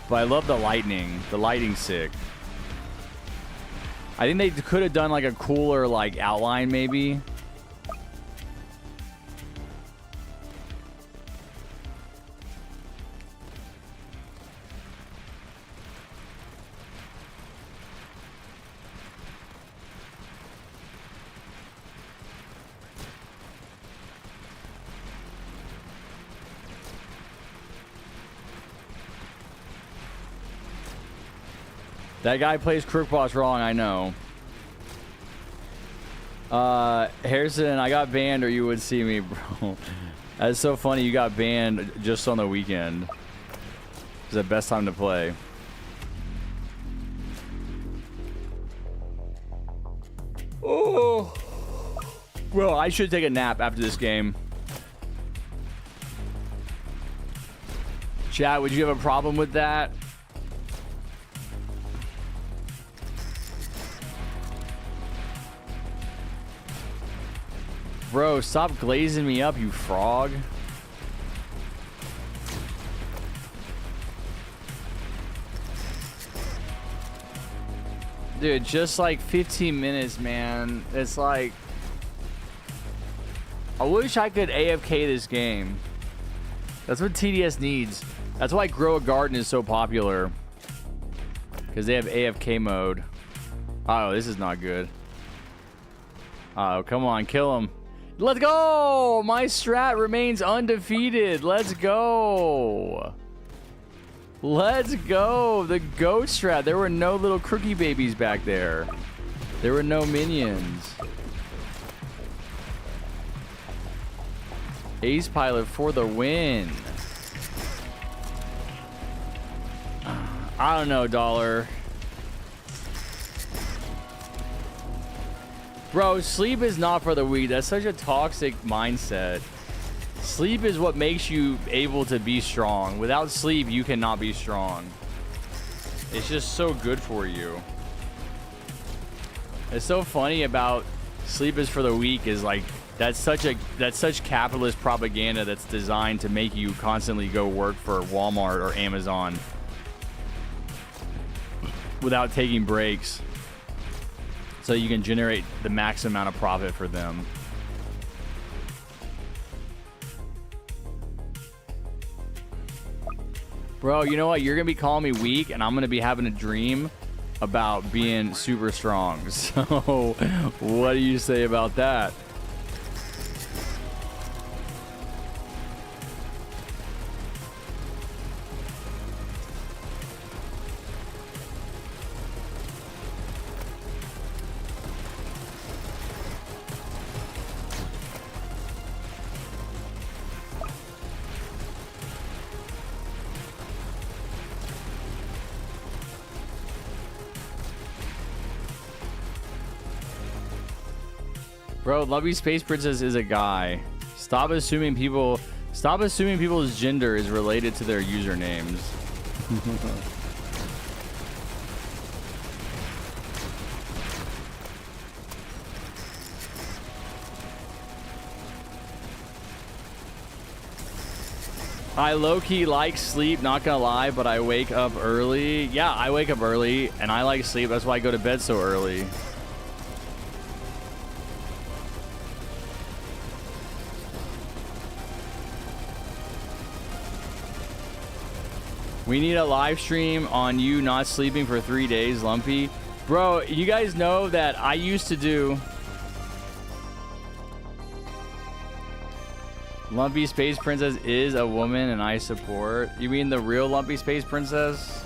But I love the lightning. The lighting's sick. I think they could have done like a cooler like outline maybe. That guy plays Crook Boss wrong, I know. Harrison, I got banned or you would see me, bro. That's so funny you got banned just on the weekend. It's the best time to play. Oh. Bro, I should take a nap after this game. Chat, would you have a problem with that? Bro, stop glazing me up, you frog. Dude, just like 15 minutes, man. It's like... I wish I could AFK this game. That's what TDS needs. That's why Grow a Garden is so popular. Because they have AFK mode. Oh, this is not good. Oh, come on, kill him. Let's go! My strat remains undefeated. Let's go. Let's go. The goat strat. There were no little crookie babies back there. There were no minions. Ace Pilot for the win. I don't know, Dollar. Bro, sleep is not for the weak. That's such a toxic mindset. Sleep is what makes you able to be strong. Without sleep, you cannot be strong. It's just so good for you. It's so funny about sleep is for the weak is like that's such capitalist propaganda that's designed to make you constantly go work for Walmart or Amazon without taking breaks. So you can generate the max amount of profit for them. Bro, you know what? You're going to be calling me weak, and I'm going to be having a dream about being super strong. So what do you say about that? Bro, Lovey Space Princess is a guy. Stop assuming people's gender is related to their usernames. I low-key like sleep, not gonna lie, but I wake up early. Yeah, I wake up early, and I like sleep. That's why I go to bed so early. We need a live stream on you not sleeping for 3 days, Lumpy. Bro, you guys know that I used to do... Lumpy Space Princess is a woman and I support. You mean the real Lumpy Space Princess?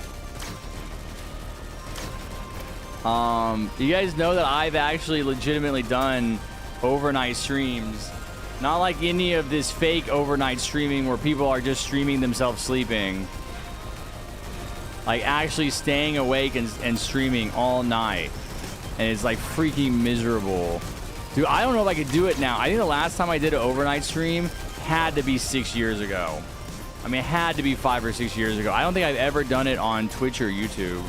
You guys know that I've actually legitimately done overnight streams. Not like any of this fake overnight streaming where people are just streaming themselves sleeping. Like actually staying awake and streaming all night. And it's like freaking miserable. Dude, I don't know if I could do it now. I think the last time I did an overnight stream had to be 6 years ago. I mean, it had to be 5 or 6 years ago. I don't think I've ever done it on Twitch or YouTube.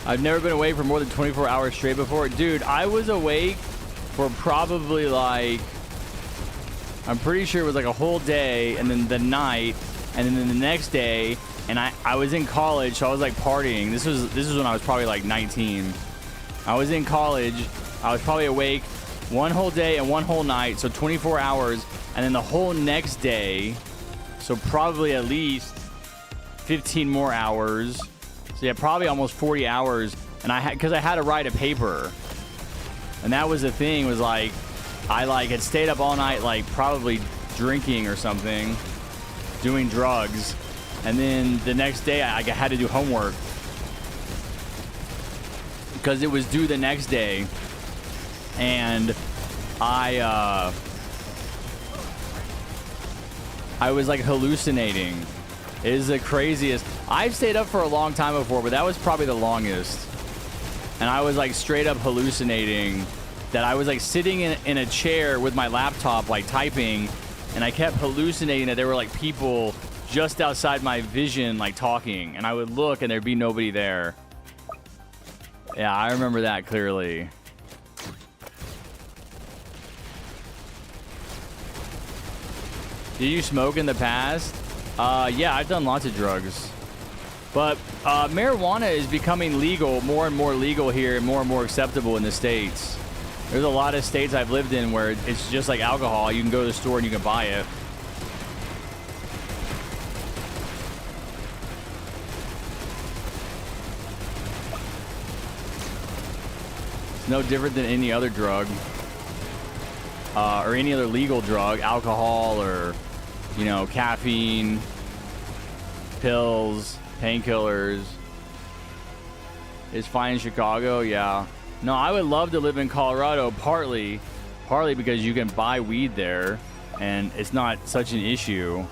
I've never been awake for more than 24 hours straight before. Dude, I was awake for probably like, I'm pretty sure it was like a whole day and then the night and then the next day. And I was in college, so I was like partying. This was when I was probably like 19. I was in college. I was probably awake one whole day and one whole night. So 24 hours. And then the whole next day. So probably at least 15 more hours. So yeah, probably almost 40 hours, and because I had to write a paper, and that was the thing, was like, I like had stayed up all night, like probably drinking or something, doing drugs, and then the next day I had to do homework because it was due the next day, and I was like hallucinating. It is the craziest. I've stayed up for a long time before, but that was probably the longest. And I was like straight up hallucinating that I was like sitting in a chair with my laptop, like typing, and I kept hallucinating that there were like people just outside my vision, like talking, and I would look and there'd be nobody there. Yeah, I remember that clearly. Did you smoke in the past? Yeah, I've done lots of drugs. But marijuana is becoming legal, more and more legal here and more acceptable in the States. There's a lot of states I've lived in where it's just like alcohol. You can go to the store and you can buy it. It's no different than any other drug. Or any other legal drug, alcohol or, you know, caffeine, pills, painkillers. Is fine in Chicago? Yeah. No, I would love to live in Colorado, partly because you can buy weed there and it's not such an issue.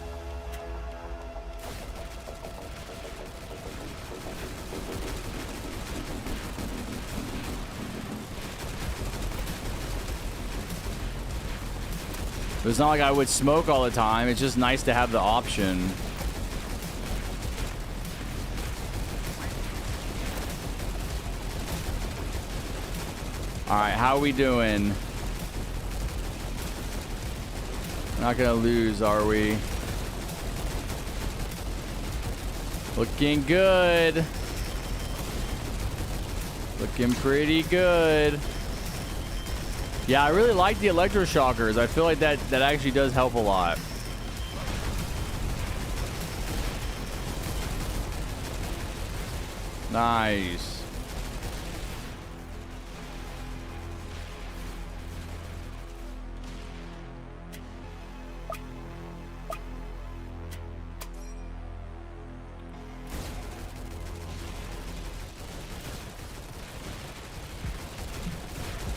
But it's not like I would smoke all the time. It's just nice to have the option. All right, how we doing? Not gonna lose, are we? Looking good. Looking pretty good. Yeah, I really like the electroshockers. I feel like that actually does help a lot. Nice.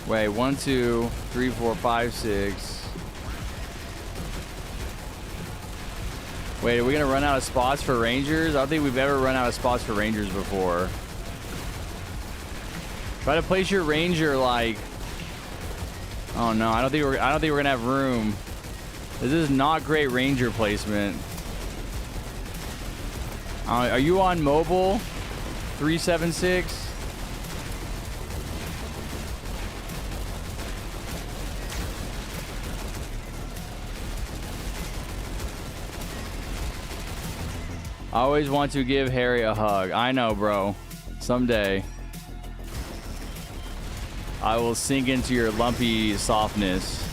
Wait, 1, 2, 3, 4, 5, 6. Wait, are we gonna run out of spots for Rangers? I don't think we've ever run out of spots for Rangers before. Try to place your Ranger like. Oh no, I don't think we're gonna have room. This is not great Ranger placement. Are you on mobile? 376. I always want to give Harry a hug. I know, bro. Someday I will sink into your lumpy softness.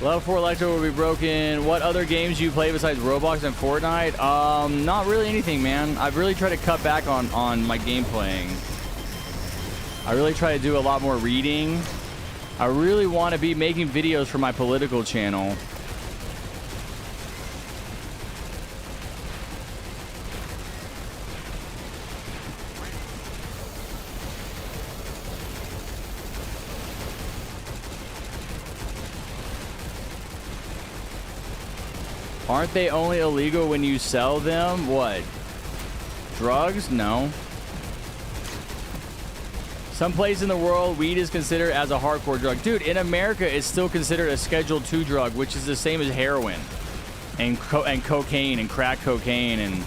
Level 4 Electro will be broken. What other games do you play besides Roblox and Fortnite? Not really anything, man. I've really tried to cut back on my game playing. I really try to do a lot more reading. I really want to be making videos for my political channel. Aren't they only illegal when you sell them? What? Drugs? No. Some place in the world, weed is considered as a hardcore drug. Dude, in America, it's still considered a Schedule II drug, which is the same as heroin and cocaine and crack cocaine and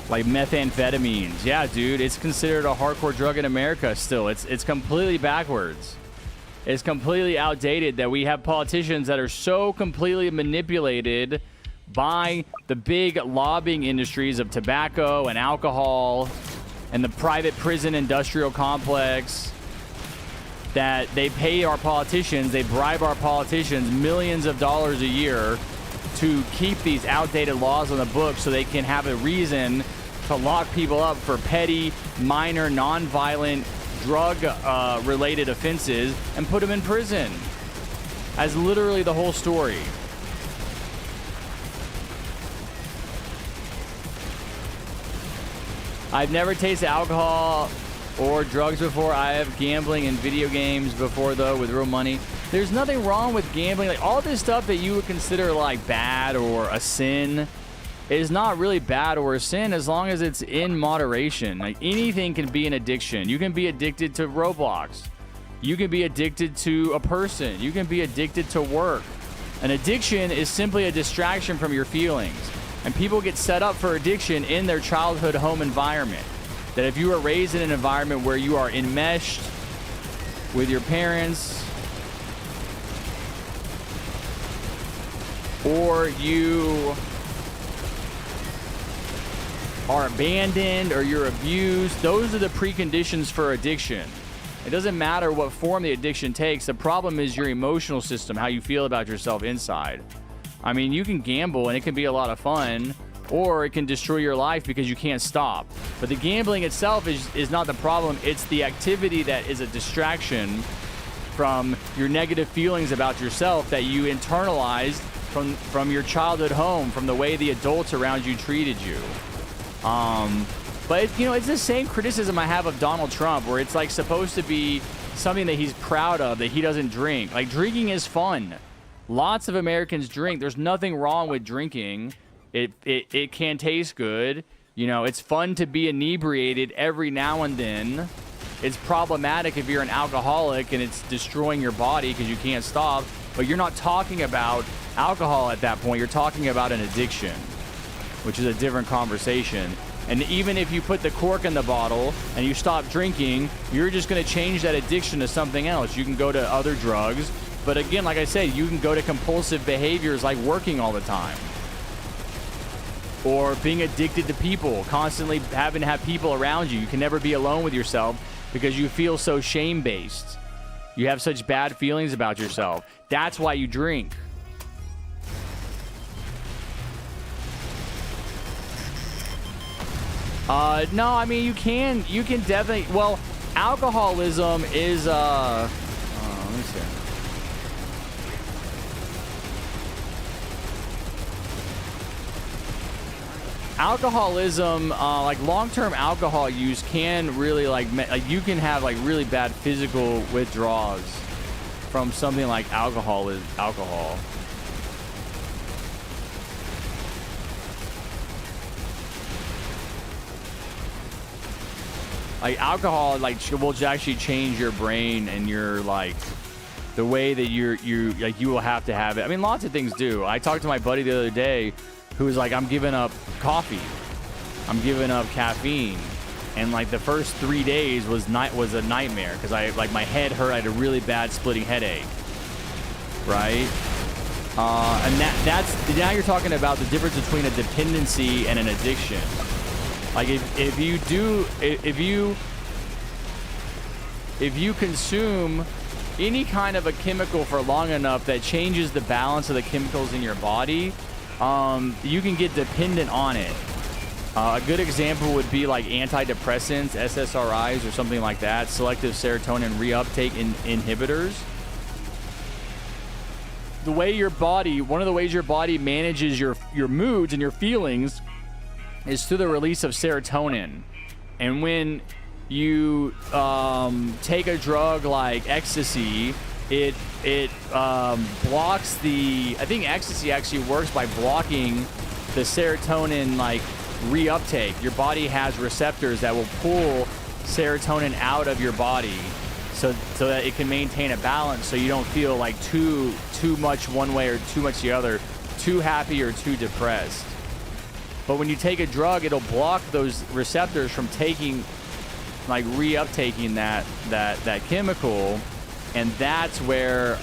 like methamphetamines. Yeah, dude, it's considered a hardcore drug in America still. It's completely backwards. It's completely outdated that we have politicians that are so completely manipulated by the big lobbying industries of tobacco and alcohol and the private prison industrial complex that they pay our politicians, they bribe our politicians millions of dollars a year to keep these outdated laws on the books so they can have a reason to lock people up for petty, minor, non-violent drug-related offenses and put them in prison. That's literally the whole story. I've never tasted alcohol or drugs before. I have gambling and video games before, though, with real money. There's nothing wrong with gambling. Like, all this stuff that you would consider like bad or a sin is not really bad or a sin as long as it's in moderation. Like, anything can be an addiction. You can be addicted to Roblox. You can be addicted to a person. You can be addicted to work. An addiction is simply a distraction from your feelings. And people get set up for addiction in their childhood home environment. That if you are raised in an environment where you are enmeshed with your parents, or you are abandoned or you're abused, those are the preconditions for addiction. It doesn't matter what form the addiction takes. The problem is your emotional system, how you feel about yourself inside. I mean, you can gamble and it can be a lot of fun, or it can destroy your life because you can't stop. But the gambling itself is not the problem. It's the activity that is a distraction from your negative feelings about yourself that you internalized from your childhood home, from the way the adults around you treated you. But it's the same criticism I have of Donald Trump, where it's like supposed to be something that he's proud of, that he doesn't drink. Like, drinking is fun. Lots of Americans drink. There's nothing wrong with drinking. It can taste good. It's fun to be inebriated every now and then. It's problematic if you're an alcoholic and it's destroying your body because you can't stop. But you're not talking about alcohol at that point. You're talking about an addiction, which is a different conversation. And even if you put the cork in the bottle and you stop drinking, you're just going to change that addiction to something else. You can go to other drugs. But again, like I said, you can go to compulsive behaviors like working all the time. Or being addicted to people, constantly having to have people around you. You can never be alone with yourself because you feel so shame-based. You have such bad feelings about yourself. That's why you drink. No, I mean, you can definitely, well, alcoholism is, let me see. Alcoholism, like long-term alcohol use can really like you can have like really bad physical withdrawals from something like alcohol. Like alcohol, like will actually change your brain and your like the way that you will have to have it. I mean, lots of things do. I talked to my buddy the other day who was like, I'm giving up coffee, I'm giving up caffeine, and like the first 3 days was a nightmare because I like my head hurt. I had a really bad splitting headache, right? And that's now you're talking about the difference between a dependency and an addiction. Like if you consume any kind of a chemical for long enough that changes the balance of the chemicals in your body, you can get dependent on it. A good example would be like antidepressants, SSRIs, or something like that, selective serotonin reuptake inhibitors. The way your body, one of the ways your body manages your moods and your feelings is through the release of serotonin. And when you take a drug like ecstasy, it blocks the, I think ecstasy actually works by blocking the serotonin like reuptake. Your body has receptors that will pull serotonin out of your body so that it can maintain a balance, so you don't feel like too much one way or too much the other, too happy or too depressed. But when you take a drug, it'll block those receptors from taking, like reuptaking that chemical, and that's where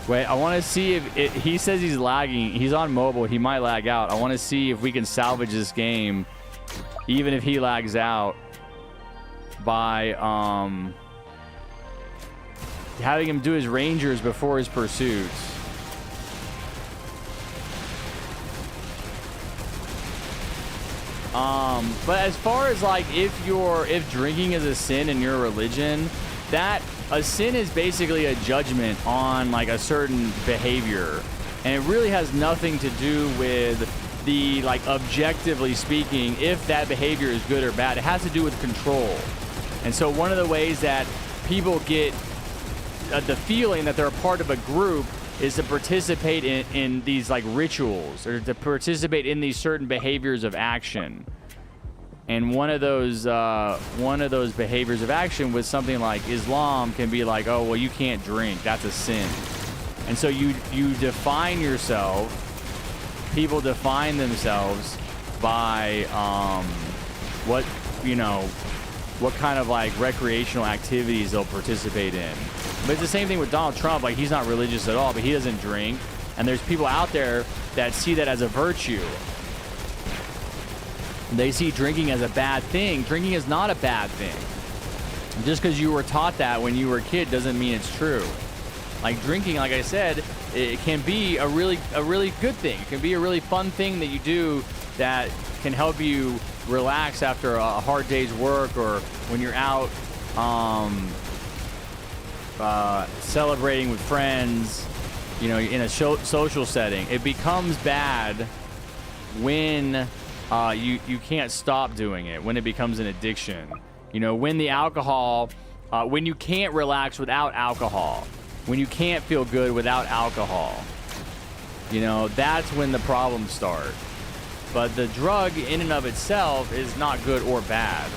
wait, I want to see if he says he's lagging. He's on mobile. He might lag out. I want to see if we can salvage this game, even if he lags out, by having him do his Rangers before his pursuits. But as far as like if drinking is a sin in your religion, that a sin is basically a judgment on like a certain behavior, and it really has nothing to do with the, like, objectively speaking, if that behavior is good or bad. It has to do with control. And so one of the ways that people get the feeling that they're a part of a group is to participate in these like rituals, or to participate in these certain behaviors of action. And one of those behaviors of action with something like Islam can be like, oh, well, you can't drink. That's a sin. And so you define yourself. People define themselves by what kind of like recreational activities they'll participate in. But it's the same thing with Donald Trump. Like, he's not religious at all, but he doesn't drink. And there's people out there that see that as a virtue. They see drinking as a bad thing. Drinking is not a bad thing. Just because you were taught that when you were a kid doesn't mean it's true. Like, drinking, like I said, it can be a really good thing. It can be a really fun thing that you do that can help you relax after a hard day's work, or when you're out celebrating with friends, in a social setting. It becomes bad when you can't stop doing it, when it becomes an addiction. When the alcohol, when you can't relax without alcohol, when you can't feel good without alcohol. You know, that's when the problems start. But the drug in and of itself is not good or bad.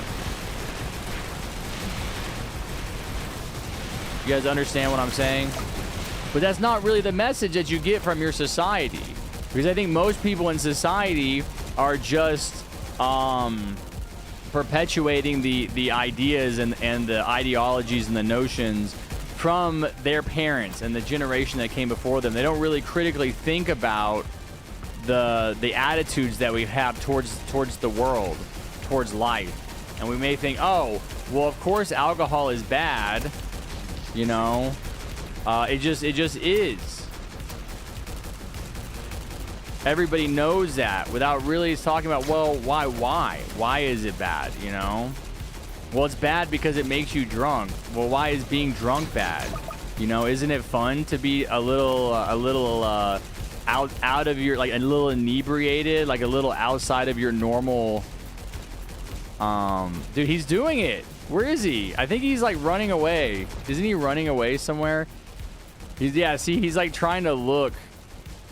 You guys understand what I'm saying? But that's not really the message that you get from your society. Because I think most people in society are just perpetuating the ideas and the ideologies and the notions from their parents and the generation that came before them. They don't really critically think about the attitudes that we have towards the world, towards life. And we may think, oh, well, of course alcohol is bad, you know. It just is. Everybody knows that without really talking about, well, why is it bad, you know? Well, it's bad because it makes you drunk. Well, why is being drunk bad? You know, isn't it fun to be a little out of your, like, a little inebriated, like a little outside of your normal? Dude, he's doing it. Where is he? I think he's like running away. Isn't he running away somewhere? He's like trying to look.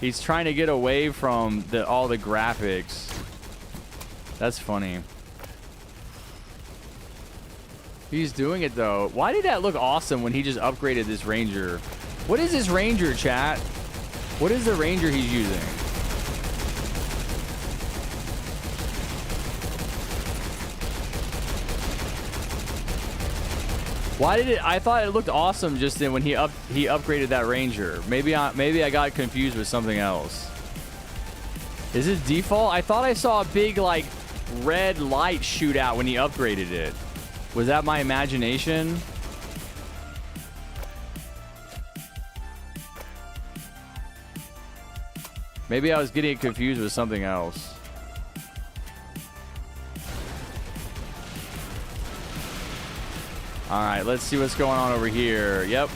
He's trying to get away from all the graphics. That's funny. He's doing it though. Why did that look awesome when he just upgraded this Ranger? What is this Ranger, chat? What is the Ranger he's using? Why did it? I thought it looked awesome just then when he upgraded that Ranger. Maybe I got confused with something else. Is it default? I thought I saw a big like red light shoot out when he upgraded it. Was that my imagination? Maybe I was getting confused with something else. All right, let's see what's going on over here. Yep.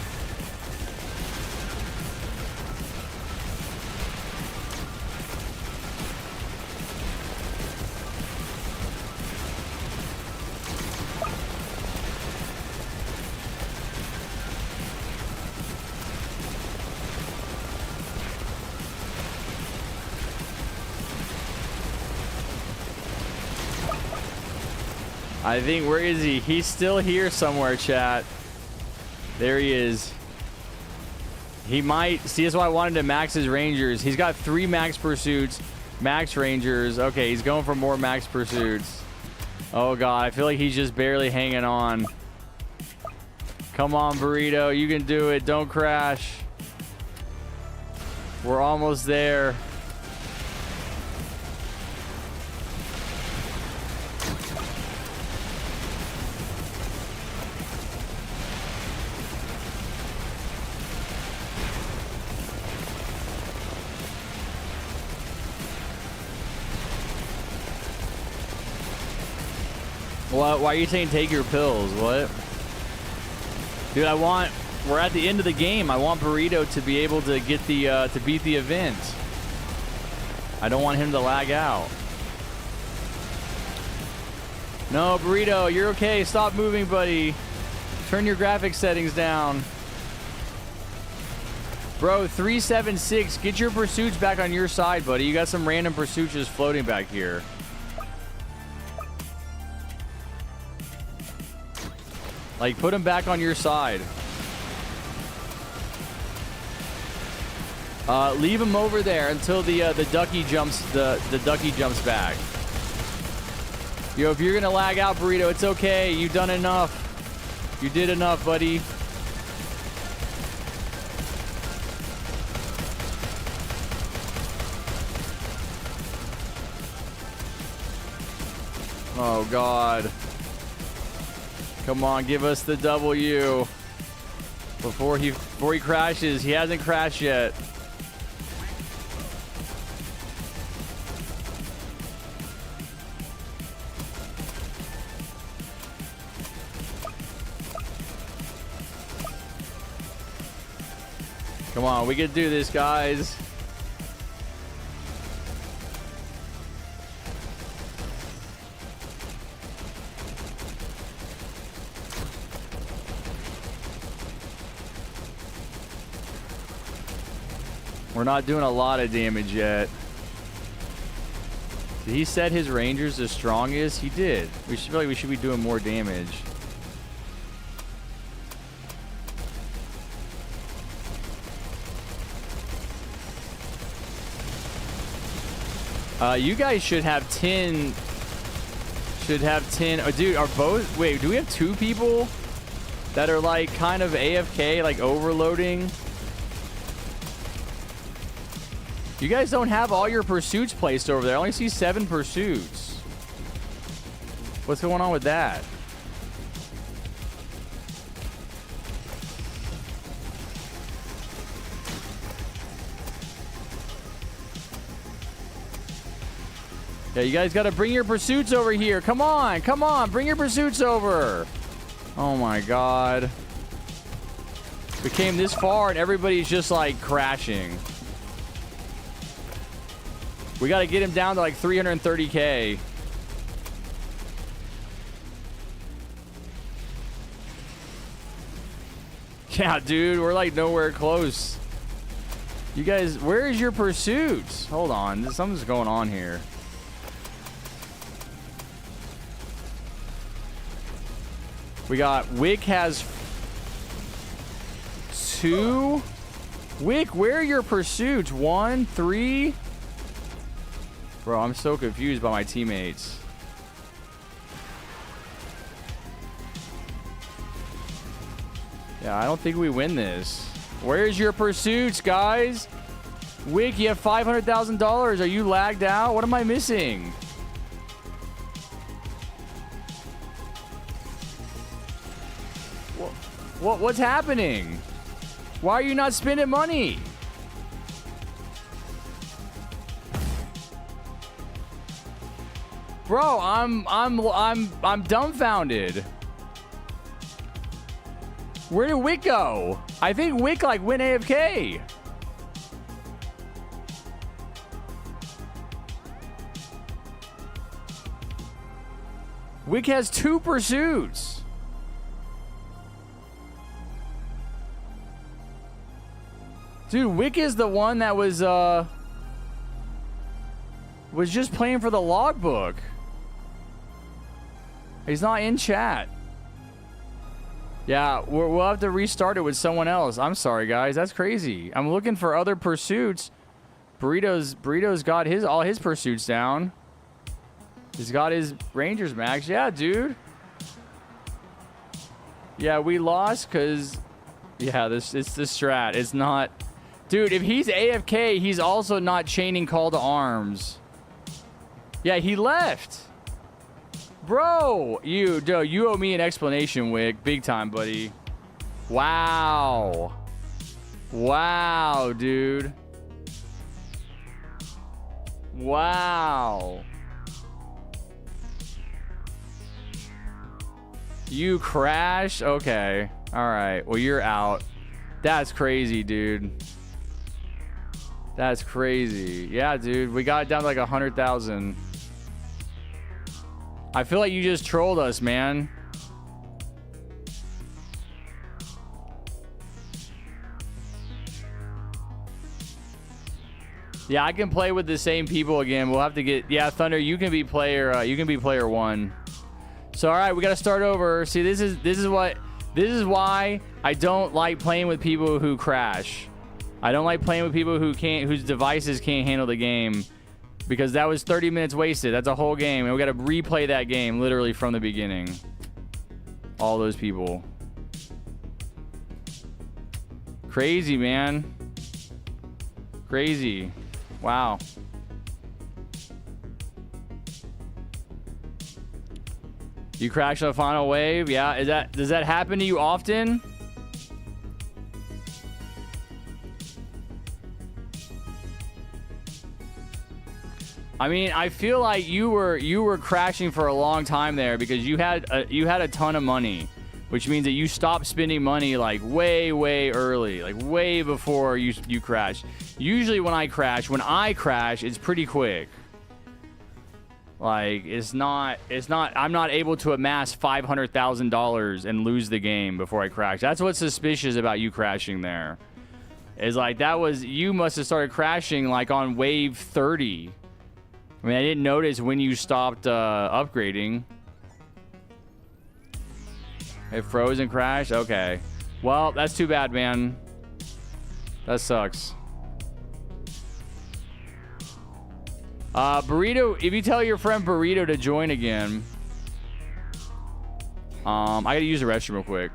I think, where is he? He's still here somewhere, chat. There he is. He might, see, that's why I wanted to max his Rangers. He's got 3 max pursuits, max Rangers. Okay, he's going for more max pursuits. Oh God, I feel like he's just barely hanging on. Come on, Burrito, you can do it. Don't crash. We're almost there. What? Why are you saying take your pills? What? Dude, we're at the end of the game. I want Burrito to be able to get to beat the event. I don't want him to lag out. No, Burrito, you're okay. Stop moving, buddy. Turn your graphics settings down. Bro, 376, get your pursuits back on your side, buddy. You got some random pursuits just floating back here. Like, put him back on your side. Leave him over there until the ducky jumps the ducky jumps back. Yo, if you're gonna lag out, Burrito, it's okay. You've done enough. You did enough, buddy. Oh God. Come on, give us the W before he crashes. He hasn't crashed yet. Come on, we can do this, guys. We're not doing a lot of damage yet. Did he set his rangers the strongest? He did. We should feel like we should be doing more damage. You guys should have 10. Should have 10. Oh, dude, are both... Wait, do we have 2 people that are, like, kind of AFK, like, overloading? You guys don't have all your pursuits placed over there. I only see 7 pursuits. What's going on with that? Yeah, you guys got to bring your pursuits over here. Come on, come on, bring your pursuits over. Oh my God. We came this far and everybody's just like crashing. We got to get him down to like 330K. Yeah, dude, we're like nowhere close. You guys, where is your pursuits? Hold on, something's going on here. We got Wick has 2. Wick, where are your pursuits? 1, 3. Bro, I'm so confused by my teammates. Yeah, I don't think we win this. Where's your pursuits, guys? Wick, you have $500,000. Are you lagged out? What am I missing? What's happening? Why are you not spending money? Bro, I'm dumbfounded. Where did Wick go? I think Wick like went AFK. Wick has 2 pursuits. Dude, Wick is the one that was just playing for the logbook. He's not in chat. Yeah, we'll have to restart it with someone else. I'm sorry, guys. That's crazy. I'm looking for other pursuits. Burrito's got all his pursuits down. He's got his Rangers max. Yeah, dude. Yeah, we lost because... Yeah, it's the strat. It's not... Dude, if he's AFK, he's also not chaining call to arms. Yeah, he left. Bro, you owe me an explanation, Wick. Big time, buddy. Wow. Wow, dude. Wow. You crashed? Okay. All right. Well, you're out. That's crazy, dude. That's crazy. Yeah, dude. We got it down to like 100,000. I feel like you just trolled us, man. Yeah, I can play with the same people again. We'll have to get... Yeah, Thunder, you can be player 1. So, all right, we got to start over. See, this is why I don't like playing with people who crash. I don't like playing with people whose devices can't handle the game, because that was 30 minutes wasted. That's a whole game, and we got to replay that game literally from the beginning. All those people. Crazy, man. Crazy. Wow. You crashed on the final wave? Yeah. Does that happen to you often? I mean, I feel like you were crashing for a long time there because you had a ton of money, which means that you stopped spending money like way early, like way before you crashed. Usually when I crash, it's pretty quick. Like I'm not able to amass $500,000 and lose the game before I crash. That's what's suspicious about you crashing there. It's like that was, you must have started crashing like on wave 30. I mean, I didn't notice when you stopped upgrading. It froze and crashed? Okay. Well, that's too bad, man. That sucks. Burrito, if you tell your friend Burrito to join again. I gotta use the restroom real quick.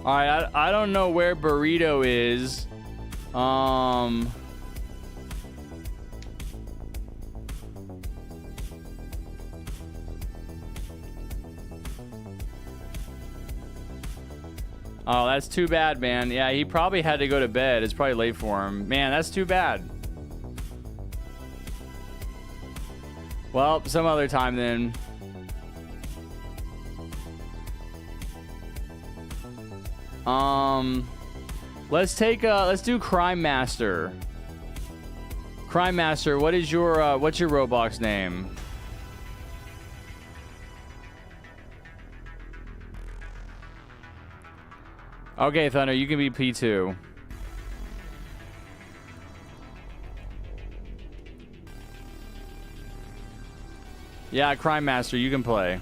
All right, I don't know where Burrito is. Oh, that's too bad, man. Yeah, he probably had to go to bed. It's probably late for him. Man, that's too bad. Well, some other time then. Let's do Crime Master. Crime Master, what's your Roblox name? Okay, Thunder, you can be P2. Yeah, Crime Master, you can play.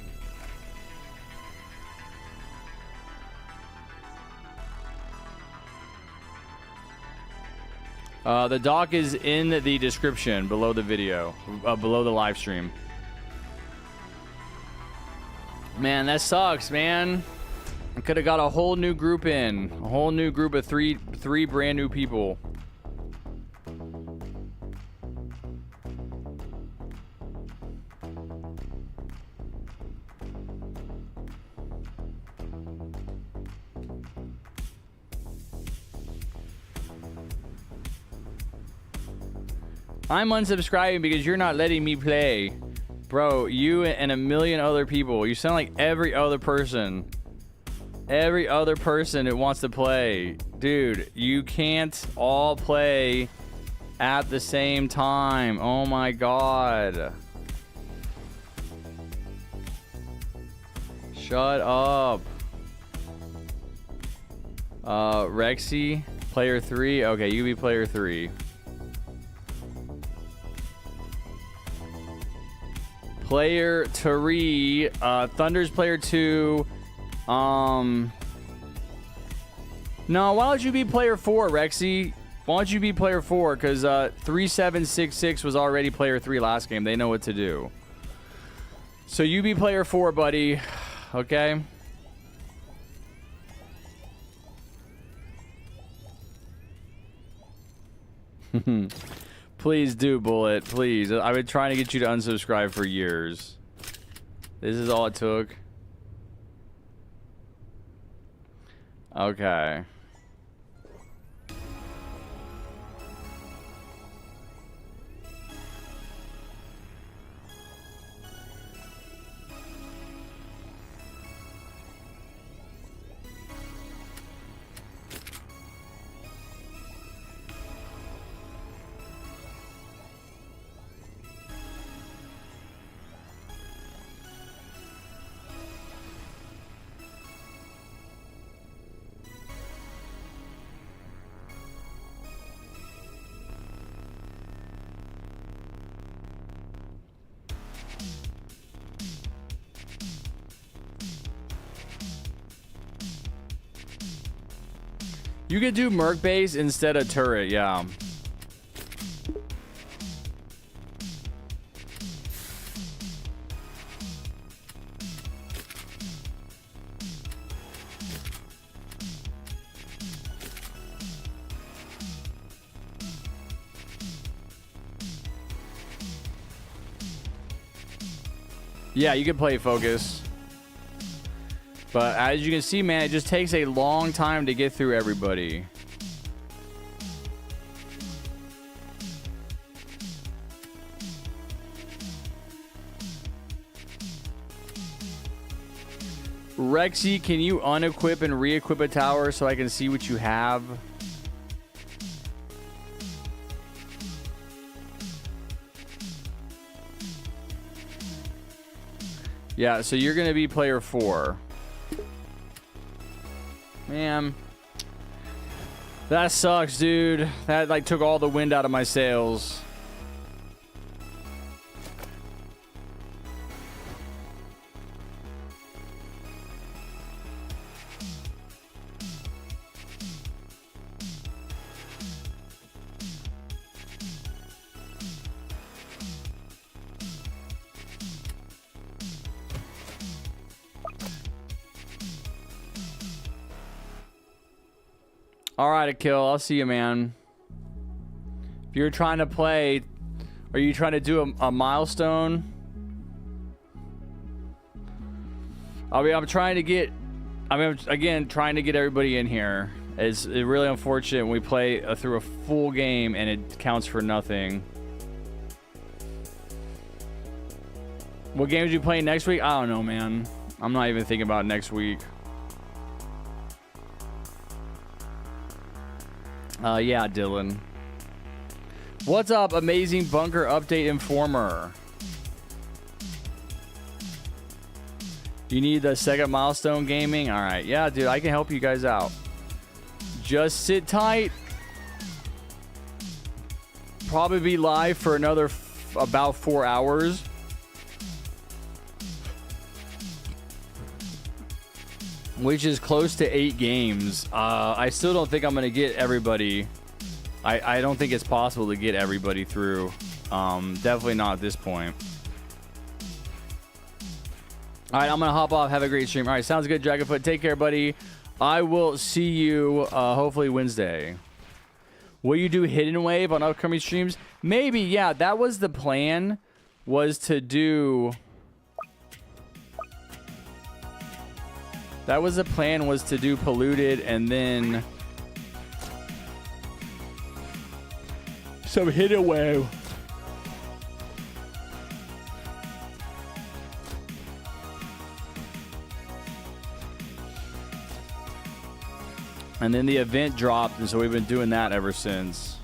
The doc is in the description below the video, below the live stream. Man, that sucks, man. I could have got a whole new group in. A whole new group of three brand new people. I'm unsubscribing because you're not letting me play. Bro, you and a million other people. You sound like every other person. Every other person that wants to play. Dude, you can't all play at the same time. Oh my god. Shut up. Rexy, player 3. Okay, you be player 3. Player 3, Thunder's player 2. No, why don't you be player 4, Rexy? Why don't you be player 4? Because 3766 was already player 3 last game. They know what to do. So you be player 4, buddy. Okay? Please do, Bullet. Please. I've been trying to get you to unsubscribe for years. This is all it took. Okay. You could do Merc base instead of turret, yeah. Yeah, you can play focus. But as you can see, man, it just takes a long time to get through everybody. Rexy, can you unequip and re-equip a tower so I can see what you have? Yeah, so you're going to be player 4. Man. That sucks, dude. That, like, took all the wind out of my sails. All right, Akil, I'll see you, man. If you're trying to play, are you trying to do a milestone? I'm trying to get, again, trying to get everybody in here. It's really unfortunate when we play through a full game and it counts for nothing. What games are you playing next week? I don't know, man. I'm not even thinking about next week. Yeah, Dylan. What's up, amazing bunker update informer? You need the second milestone gaming? All right. Yeah, dude, I can help you guys out. Just sit tight. Probably be live for another about 4 hours. Which is close to 8 games. I still don't think I'm going to get everybody. I don't think it's possible to get everybody through. Definitely not at this point. All right, I'm going to hop off. Have a great stream. All right, sounds good, Dragonfoot. Take care, buddy. I will see you hopefully Wednesday. Will you do Hidden Wave on upcoming streams? Maybe, yeah. That was the plan, was to do... That was the plan, was to do Polluted and then some Hidden Wave. And then the event dropped, and so we've been doing that ever since.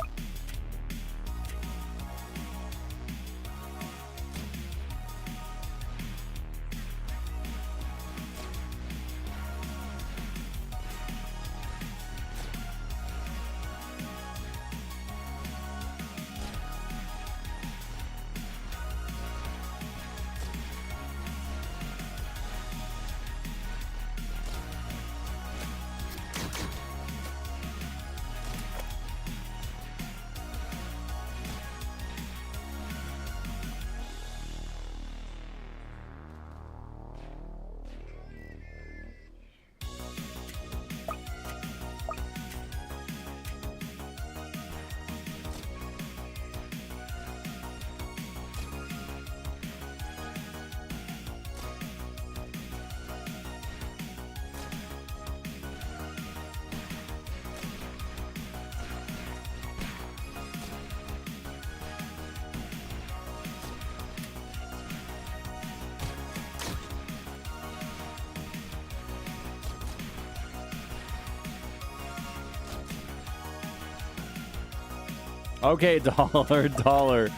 Okay, dollar.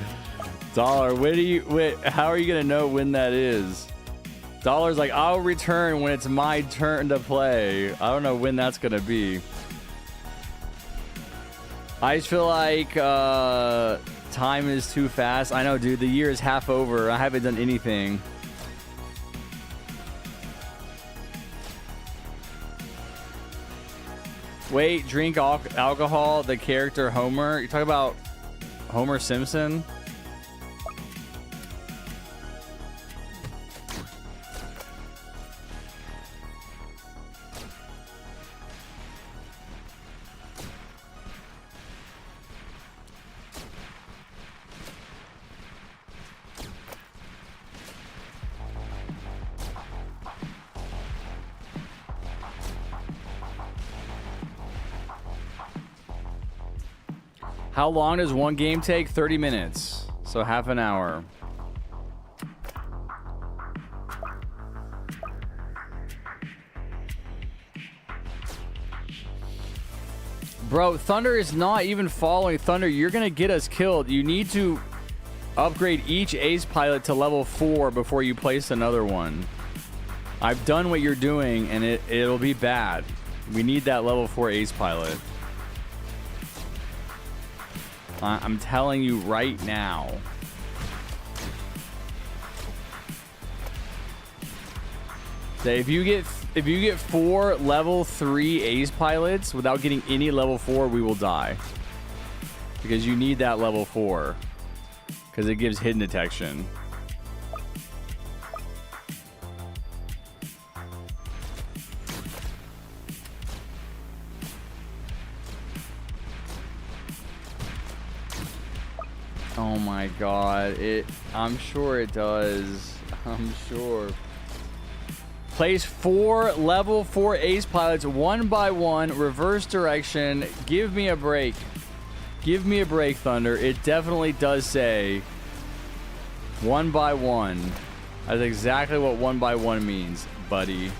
Wait, how are you gonna know when that is? Dollar's like, I'll return when it's my turn to play. I don't know when that's gonna be. I just feel like time is too fast. I know, dude. The year is half over. I haven't done anything. Wait, drink alcohol, the character Homer? You talking about Homer Simpson? How long does one game take? 30 minutes. So half an hour. Bro, Thunder is not even following. Thunder, you're going to get us killed. You need to upgrade each ace pilot to level 4 before you place another one. I've done what you're doing, and it'll be bad. We need that level 4 ace pilot. I'm telling you right now. That if you get 4 level 3 ace pilots without getting any level 4, we will die. Because you need that level 4. Because it gives hidden detection. Oh my god, I'm sure it does. I'm sure. Place 4 level 4 ace pilots one by one, reverse direction. Give me a break. Give me a break, Thunder. It definitely does say one by one. That's exactly what one by one means, buddy.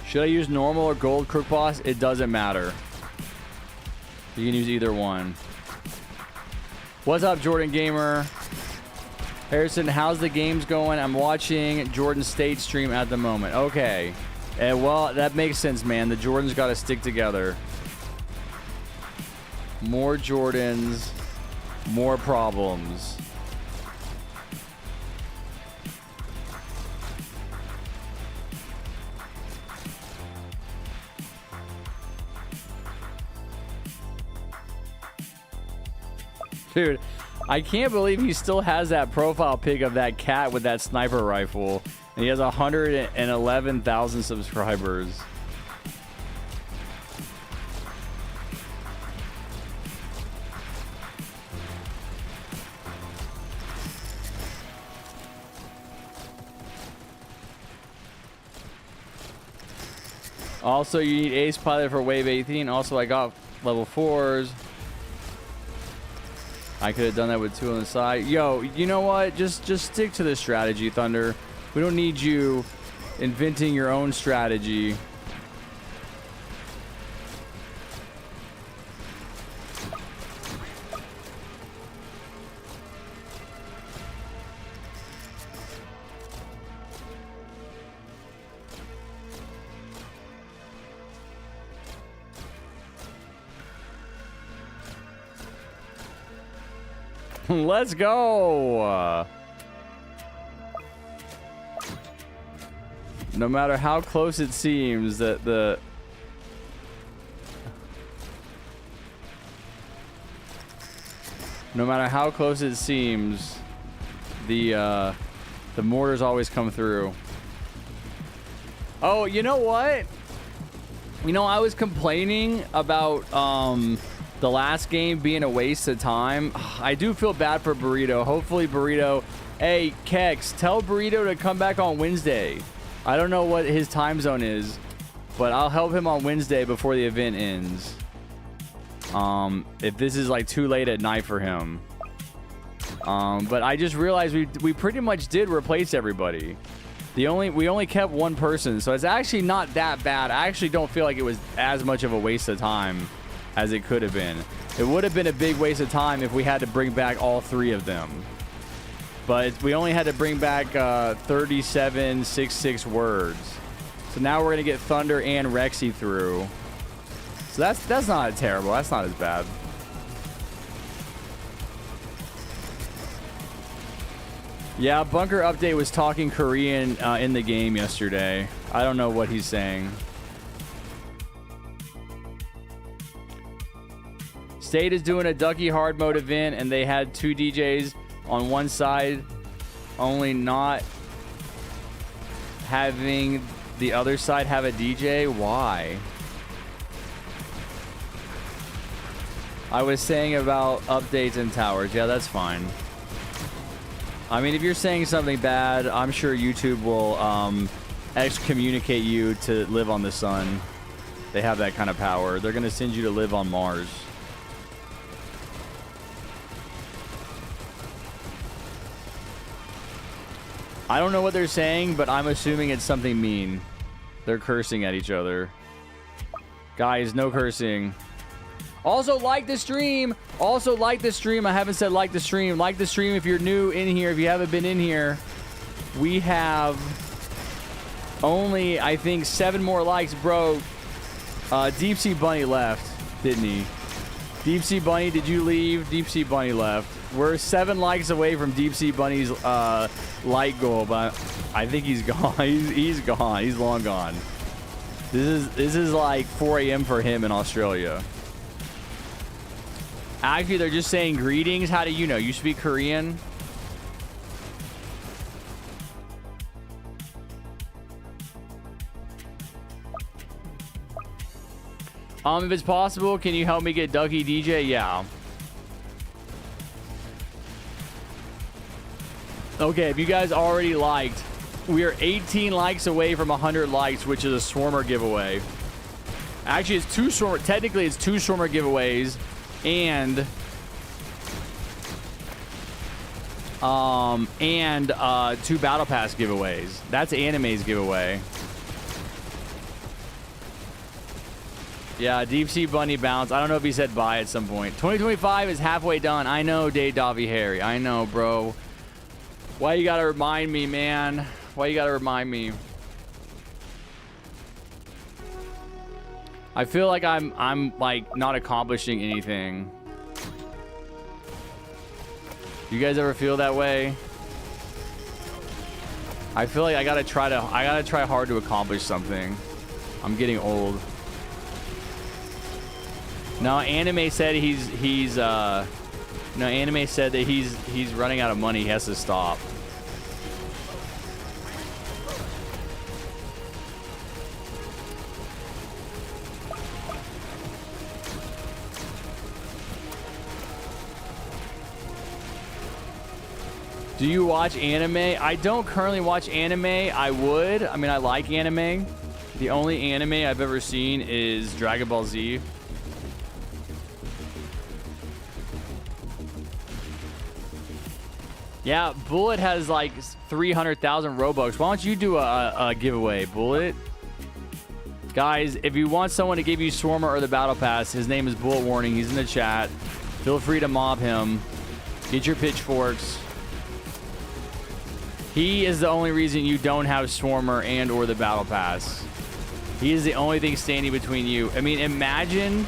Should I use normal or gold Crook Boss? It doesn't matter. You can use either one. What's up, Jordan Gamer? Harrison, how's the games going? I'm watching Jordan State stream at the moment. Okay. Well, that makes sense, man. The Jordans got to stick together. More Jordans, more problems. Dude, I can't believe he still has that profile pic of that cat with that sniper rifle. And he has 111,000 subscribers. Also, you need ace pilot for wave 18. Also, I got level 4s. I could have done that with 2 on the side. Yo, you know what? Just stick to the strategy, Thunder. We don't need you inventing your own strategy. Let's go. No matter how close it seems that no matter how close it seems, the mortars always come through. Oh, you know what? You know, I was complaining about the last game being a waste of time. I do feel bad for Burrito. Hopefully Burrito... Hey, Kex, tell Burrito to come back on Wednesday. I don't know what his time zone is, but I'll help him on Wednesday before the event ends. If this is like too late at night for him. But I just realized we pretty much did replace everybody. We only kept one person, so it's actually not that bad. I actually don't feel like it was as much of a waste of time as it could have been. It would have been a big waste of time if we had to bring back all 3 of them. But we only had to bring back 3766 words. So now we're going to get Thunder and Rexy through. So that's not terrible. That's not as bad. Yeah, Bunker Update was talking Korean in the game yesterday. I don't know what he's saying. State is doing a Ducky Hard Mode event, and they had 2 DJs on one side, only not having the other side have a DJ. Why? I was saying about updates and towers. Yeah, that's fine. I mean, if you're saying something bad, I'm sure YouTube will excommunicate you to live on the sun. They have that kind of power. They're going to send you to live on Mars. I don't know what they're saying, but I'm assuming it's something mean. They're cursing at each other. Guys, no cursing. Also, like the stream. Also, like the stream. I haven't said like the stream. Like the stream if you're new in here. If you haven't been in here, we have only, I think, 7 more likes, bro. Deep Sea Bunny left, didn't he? Deep Sea Bunny, did you leave? Deep Sea Bunny left. We're 7 likes away from Deep Sea Bunny's like goal, but I think he's gone. He's gone. He's long gone. This is like 4 a.m. for him in Australia. Actually, they're just saying greetings. How do you know? You speak Korean? If it's possible, can you help me get Ducky DJ? Yeah. Okay, if you guys already liked, we are 18 likes away from 100 likes, which is a Swarmer giveaway. Actually, it's 2 Swarmer. Technically, it's 2 Swarmer giveaways and 2 Battle Pass giveaways. That's Anime's giveaway. Yeah, Deep Sea Bunny bounce. I don't know if he said bye at some point. 2025 is halfway done. I know, Dave Davi Harry. I know, bro. Why you gotta remind me, man? Why you gotta remind me? I feel like I'm like not accomplishing anything. You guys ever feel that way? I feel like I gotta try hard to accomplish something. I'm getting old. No, Anime said Anime said that he's running out of money. He has to stop. Do you watch anime? I don't currently watch anime. I would. I mean, I like anime. The only anime I've ever seen is Dragon Ball Z. Yeah, Bullet has like 300,000 Robux. Why don't you do a giveaway, Bullet? Guys, if you want someone to give you Swarmer or the Battle Pass, his name is Bullet Warning. He's in the chat. Feel free to mob him. Get your pitchforks. He is the only reason you don't have Swarmer and or the Battle Pass. He is the only thing standing between you. I mean, imagine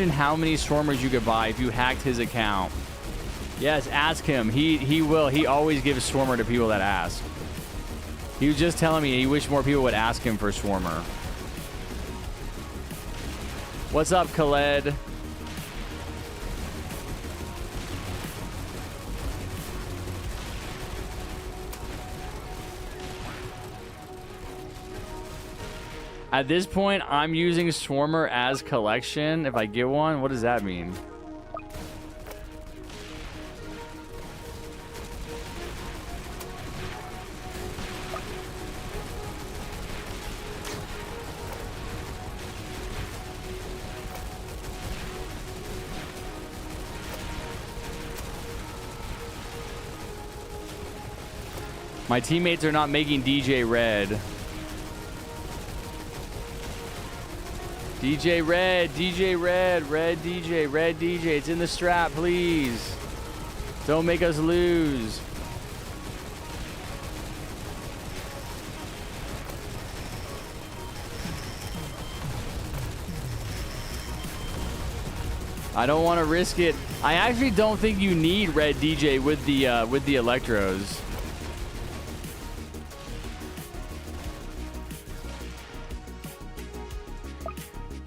how many Swarmers you could buy if you hacked his account. Yes, ask him. He will. He always gives Swarmer to people that ask. He was just telling me he wished more people would ask him for Swarmer. What's up, Khaled? At this point, I'm using Swarmer as collection. If I get one, what does that mean? My teammates are not making DJ Red. DJ Red, DJ Red, Red DJ, it's in the strap, please. Don't make us lose. I don't want to risk it. I actually don't think you need Red DJ with the Electros.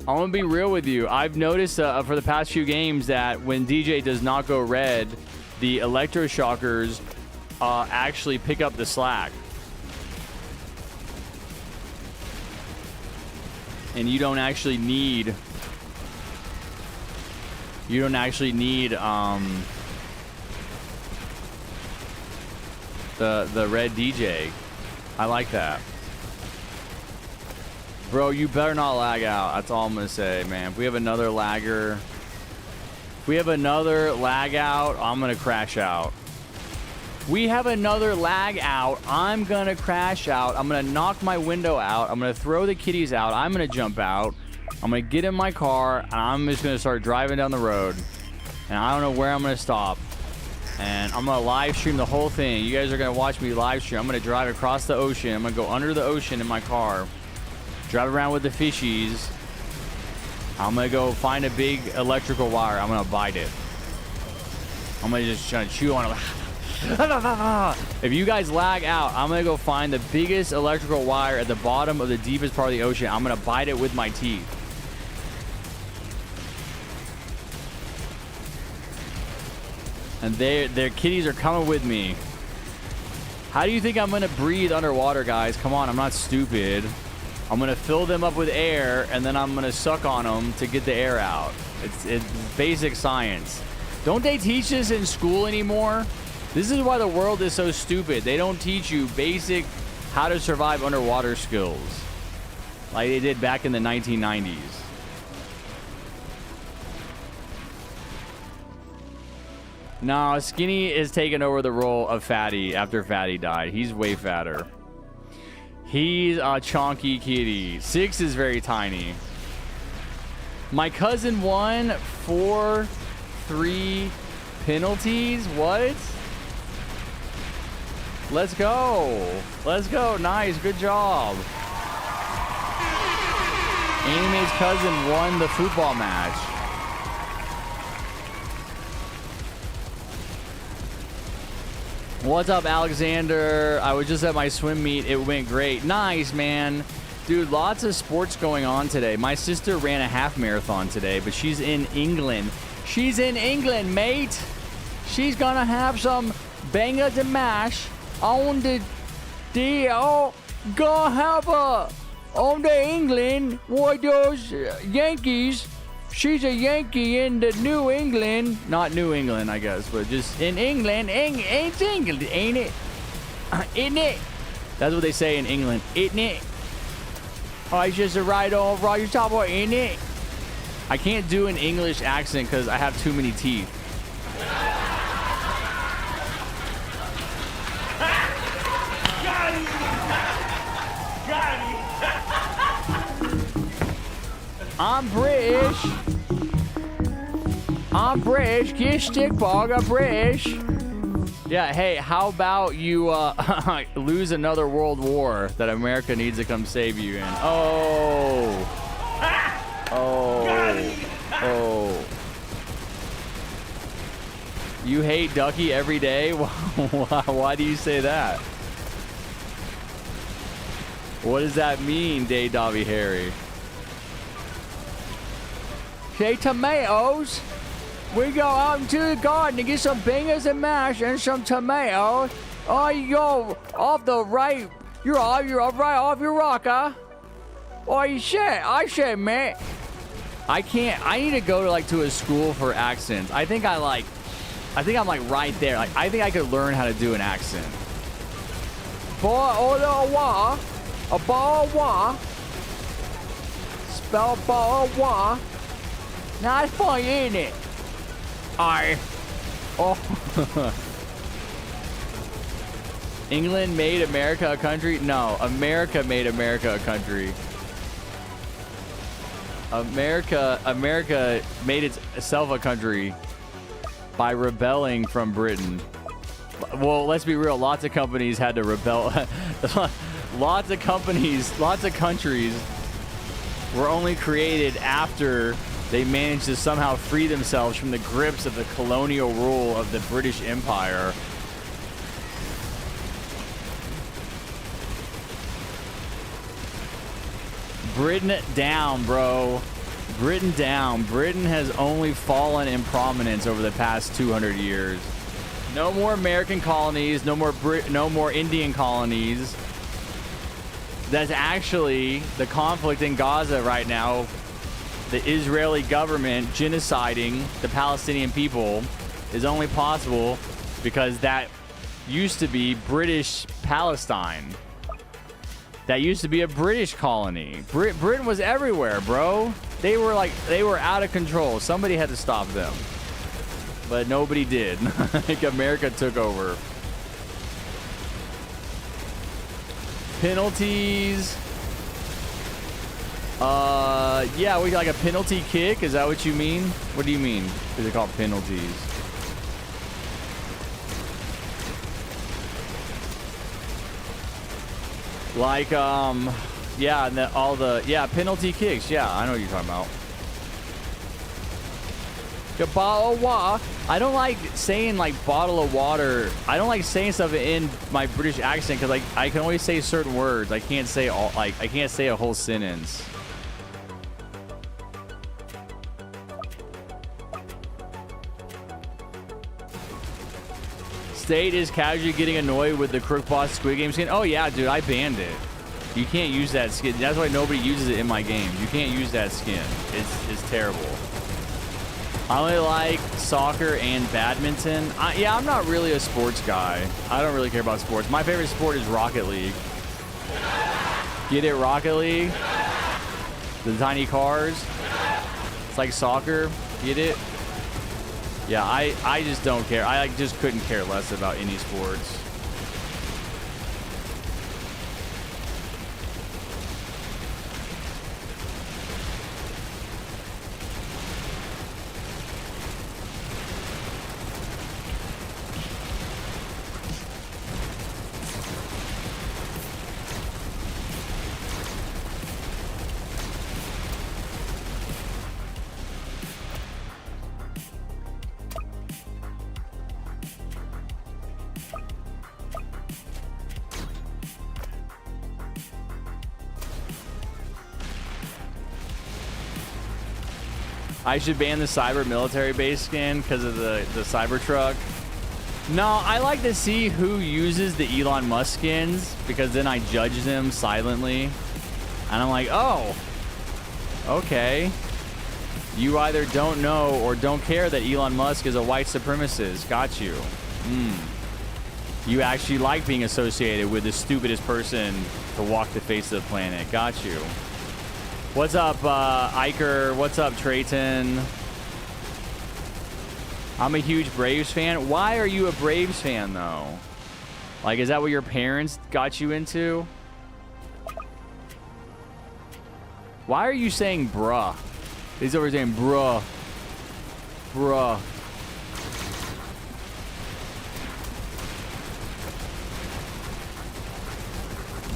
I'm gonna be real with you. I've noticed for the past few games that when DJ does not go red, the electroshockers actually pick up the slack. And you don't actually need the red DJ. I like that. Bro, you better not lag out. That's all I'm gonna say, man. If we have another lagger, if we have another lag out, I'm gonna crash out. We have another lag out. I'm gonna crash out. I'm gonna knock my window out. I'm gonna throw the kitties out. I'm gonna jump out. I'm gonna get in my car and I'm just gonna start driving down the road. And I don't know where I'm gonna stop. And I'm gonna live stream the whole thing. You guys are gonna watch me live stream. I'm gonna drive across the ocean. I'm gonna go under the ocean in my car. Drive around with the fishies. I'm gonna go find a big electrical wire. I'm gonna bite it. I'm gonna just try to chew on it. If you guys lag out, I'm gonna go find the biggest electrical wire at the bottom of the deepest part of the ocean. I'm gonna bite it with my teeth. And their kitties are coming with me. How do you think I'm gonna breathe underwater, guys? Come on, I'm not stupid. I'm gonna fill them up with air and then I'm gonna suck on them to get the air out. It's basic science. Don't they teach this in school anymore? This is why the world is so stupid. They don't teach you basic how to survive underwater skills like they did back in the 1990s. No, Skinny is taking over the role of Fatty after Fatty died. He's way fatter. He's a chonky kitty. 6 is very tiny. My cousin won 4-3 penalties. What? Let's go. Let's go. Nice. Good job. Anime's cousin won the football match. What's up, Alexander? I was just at my swim meet. It went great. Nice, man. Dude, lots of sports going on today. My sister ran a half marathon today, but she's in England. She's in England, mate. She's gonna have some bangers and mash on the deal. Gonna have her on the England with those Yankees. She's a Yankee in the New England. Not New England, I guess, but just in England. It's England, ain't it? Isn't it? That's what they say in England. Isn't it? Oh, it's just a ride on Roger Top, ain't it? I can't do an English accent because I have too many teeth. I'm British. I'm British. Get stickball. I'm British. Yeah, hey, how about you lose another world war that America needs to come save you in? Oh. You hate Ducky every day? Why do you say that? What does that mean, Day Dobby Harry? Say tomatoes. We go out into the garden to get some bangers and mash and some tomatoes. Oh, you go off the right. You're right off your rock, huh? Oh, you shit. I shit, man. I can't. I need to go to a school for accents. I think I'm like right there. Like, I think I could learn how to do an accent. Ba-o-da-wa. A ba-wa. Spell ba-wa. Not funny, ain't it? England made America a country? No, America made America a country. America made itself a country by rebelling from Britain. Well, let's be real. Lots of companies had to rebel. Lots of countries were only created after they managed to somehow free themselves from the grips of the colonial rule of the British Empire. Britain down, bro. Britain down. Britain has only fallen in prominence over the past 200 years. No more American colonies. No more Indian colonies. That's actually the conflict in Gaza right now. The Israeli government genociding the Palestinian people is only possible because that used to be British Palestine. That used to be a British colony. Britain was everywhere, bro. They were out of control. Somebody had to stop them. But nobody did. Like America took over. Penalties. Yeah, we got like a penalty kick. Is that what you mean? What do you mean? Is it called penalties? Like, yeah, and yeah, penalty kicks. Yeah, I know what you're talking about. The bottle of water. I don't like saying like bottle of water. I don't like saying stuff in my British accent because like I can only say certain words. I can't say all I can't say a whole sentence. State is casually getting annoyed with the Crook Boss Squid Game skin. Oh yeah, dude, I banned it. You can't use that skin. That's why nobody uses it in my games. You can't use that skin. It's terrible. I only like soccer and badminton. Yeah, I'm not really a sports guy. I don't really care about sports. My favorite sport is Rocket League. Get it, Rocket League? The tiny cars. It's like soccer. Get it? Yeah, I just don't care. I just couldn't care less about any sports. I should ban the cyber military base skin because of the Cybertruck. No, I like to see who uses the Elon Musk skins because then I judge them silently. And I'm like, oh, okay. You either don't know or don't care that Elon Musk is a white supremacist. Got you. You actually like being associated with the stupidest person to walk the face of the planet. Got you. What's up, Iker? What's up, Trayton? I'm a huge Braves fan. Why are you a Braves fan, though? Like, is that what your parents got you into? Why are you saying bruh? He's over saying bruh. Bruh.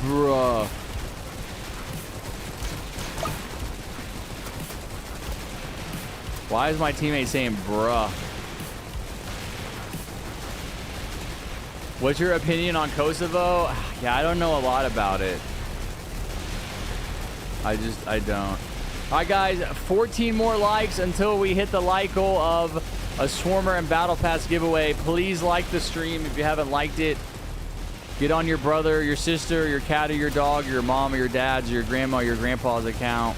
Bruh. Why is my teammate saying bruh? What's your opinion on Kosovo? Yeah, I don't know a lot about it. I don't. All right, guys, 14 more likes until we hit the like goal of a Swarmer and Battle Pass giveaway. Please like the stream if you haven't liked it. Get on your brother, your sister, your cat, or your dog, your mom, or your dad's, or your grandma, or your grandpa's account.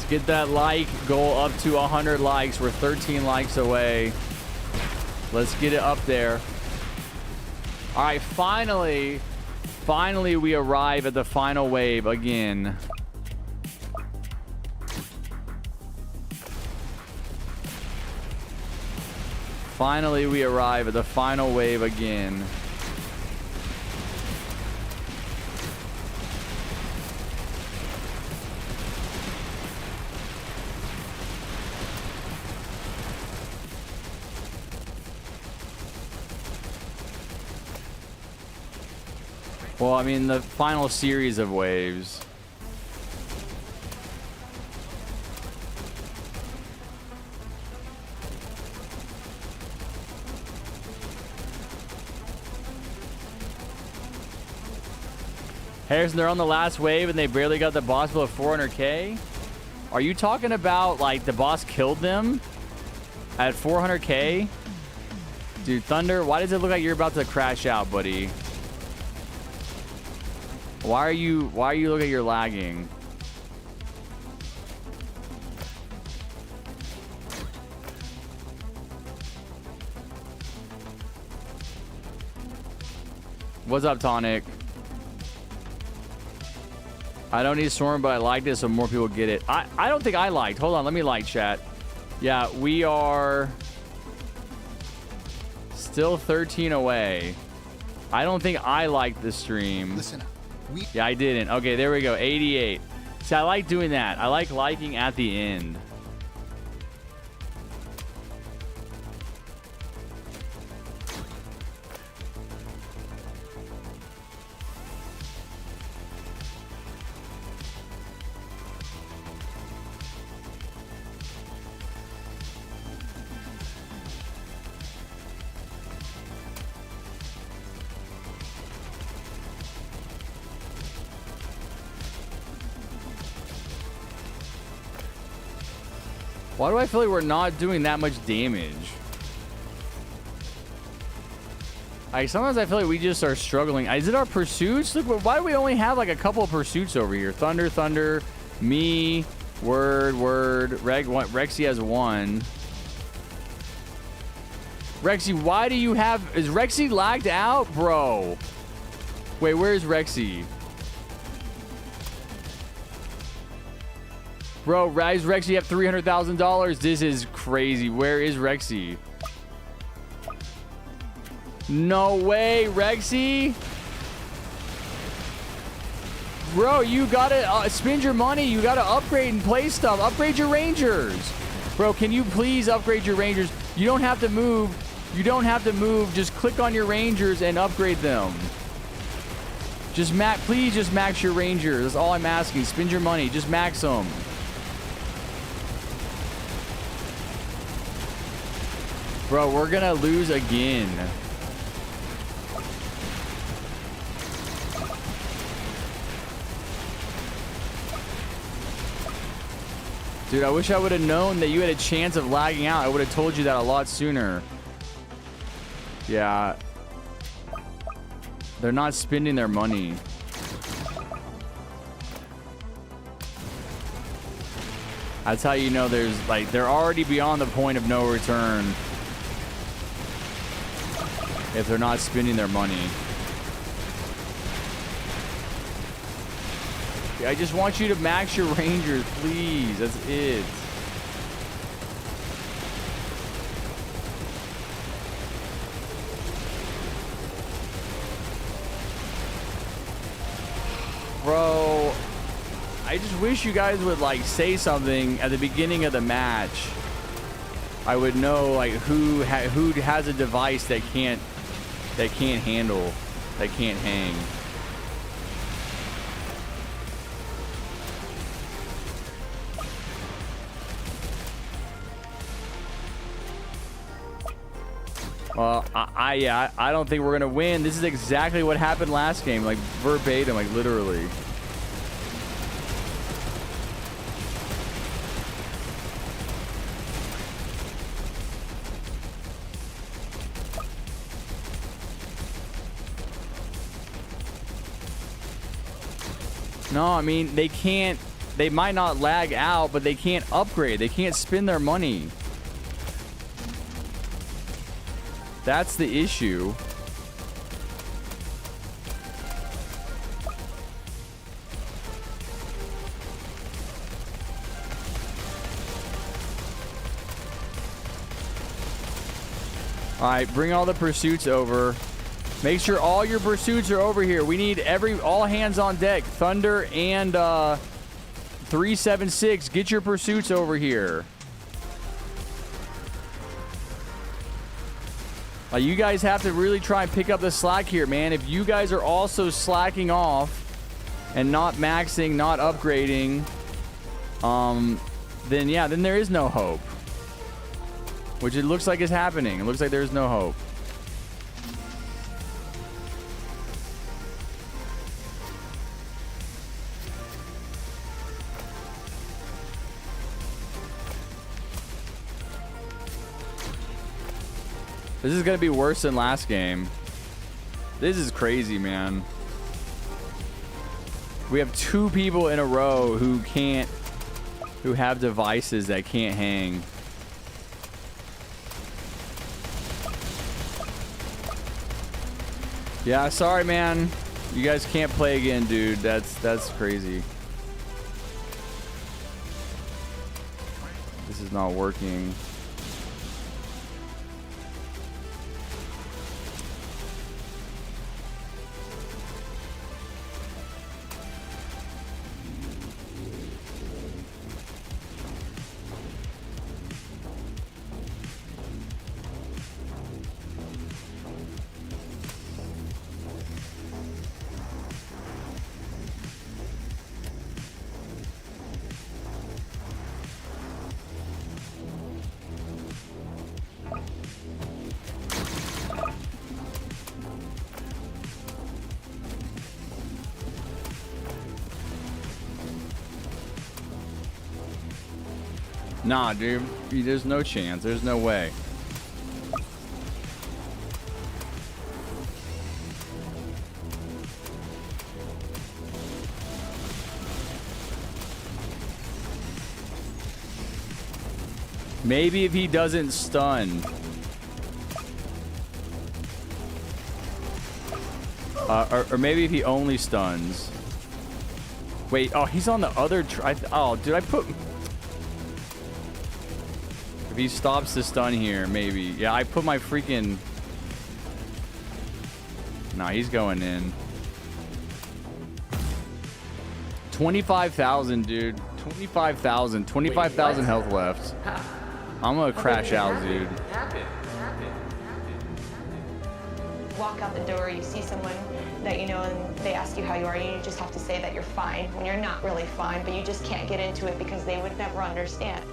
Get that like goal up to 100 likes. We're 13 likes away. Let's get it up there. All right, finally we arrive at the final wave again. Finally, we arrive at the final wave again. Well, I mean, the final series of waves. Harrison, they're on the last wave and they barely got the boss below 400k. Are you talking about like the boss killed them at 400k? Dude, Thunder, why does it look like you're about to crash out, buddy? Why are you looking like you're lagging? What's up, Tonic? I don't need Storm, but I like this so more people get it. I don't think I liked. Hold on, let me like chat. Yeah, we are still 13 away. I don't think I liked the stream. Listen up. Yeah, I didn't. Okay, there we go. 88. See, I like doing that. I like liking at the end. Why do I feel like we're not doing that much damage? Like, sometimes I feel like we just are struggling. Is it our pursuits? Look, why do we only have like a couple of pursuits over here? Thunder, me, Word, Rexy has 1. Rexy, why do you have... Is Rexy lagged out? Bro. Wait, where's Rexy? Bro, Rise Rexy have $300,000. This is crazy. Where is Rexy? No way, Rexy. Bro, you gotta spend your money. You gotta upgrade and play stuff. Upgrade your Rangers. Bro, can you please upgrade your Rangers? You don't have to move. You don't have to move. Just click on your Rangers and upgrade them. Please just max your Rangers. That's all I'm asking. Spend your money. Just max them. Bro, we're gonna lose again. Dude, I wish I would have known that you had a chance of lagging out. I would have told you that a lot sooner. Yeah. They're not spending their money. That's how you know there's like they're already beyond the point of no return if they're not spending their money. I just want you to max your Rangers, please. That's it. Bro, I just wish you guys would like say something at the beginning of the match. I would know like who has a device that can't handle, that can't hang. Well, I don't think we're gonna win. This is exactly what happened last game, like verbatim, like literally. No, I mean, they can't, they might not lag out, but they can't upgrade. They can't spend their money. That's the issue. All right, bring all the pursuits over. Make sure all your pursuits are over here. We need all hands on deck. Thunder and 376, get your pursuits over here. You guys have to really try and pick up the slack here, man. If you guys are also slacking off and not maxing, not upgrading, then yeah, then there is no hope. Which it looks like is happening. It looks like there's no hope. This is gonna be worse than last game. This is crazy, man. We have 2 people in a row who have devices that can't hang. Yeah, sorry, man. You guys can't play again, dude. That's crazy. This is not working. Nah, dude. There's no chance. There's no way. Maybe if he doesn't stun. Or maybe if he only stuns. Wait, oh, he's on the other... oh, dude, I put... If he stops the stun here, maybe. Yeah, I put my freaking... Nah, he's going in. 25,000, dude. 25,000. 25,000 health left. I'm gonna crash out, dude. Walk out the door, you see someone that you know, and they ask you how you are, and you just have to say that you're fine when you're not really fine, but you just can't get into it because they would never understand.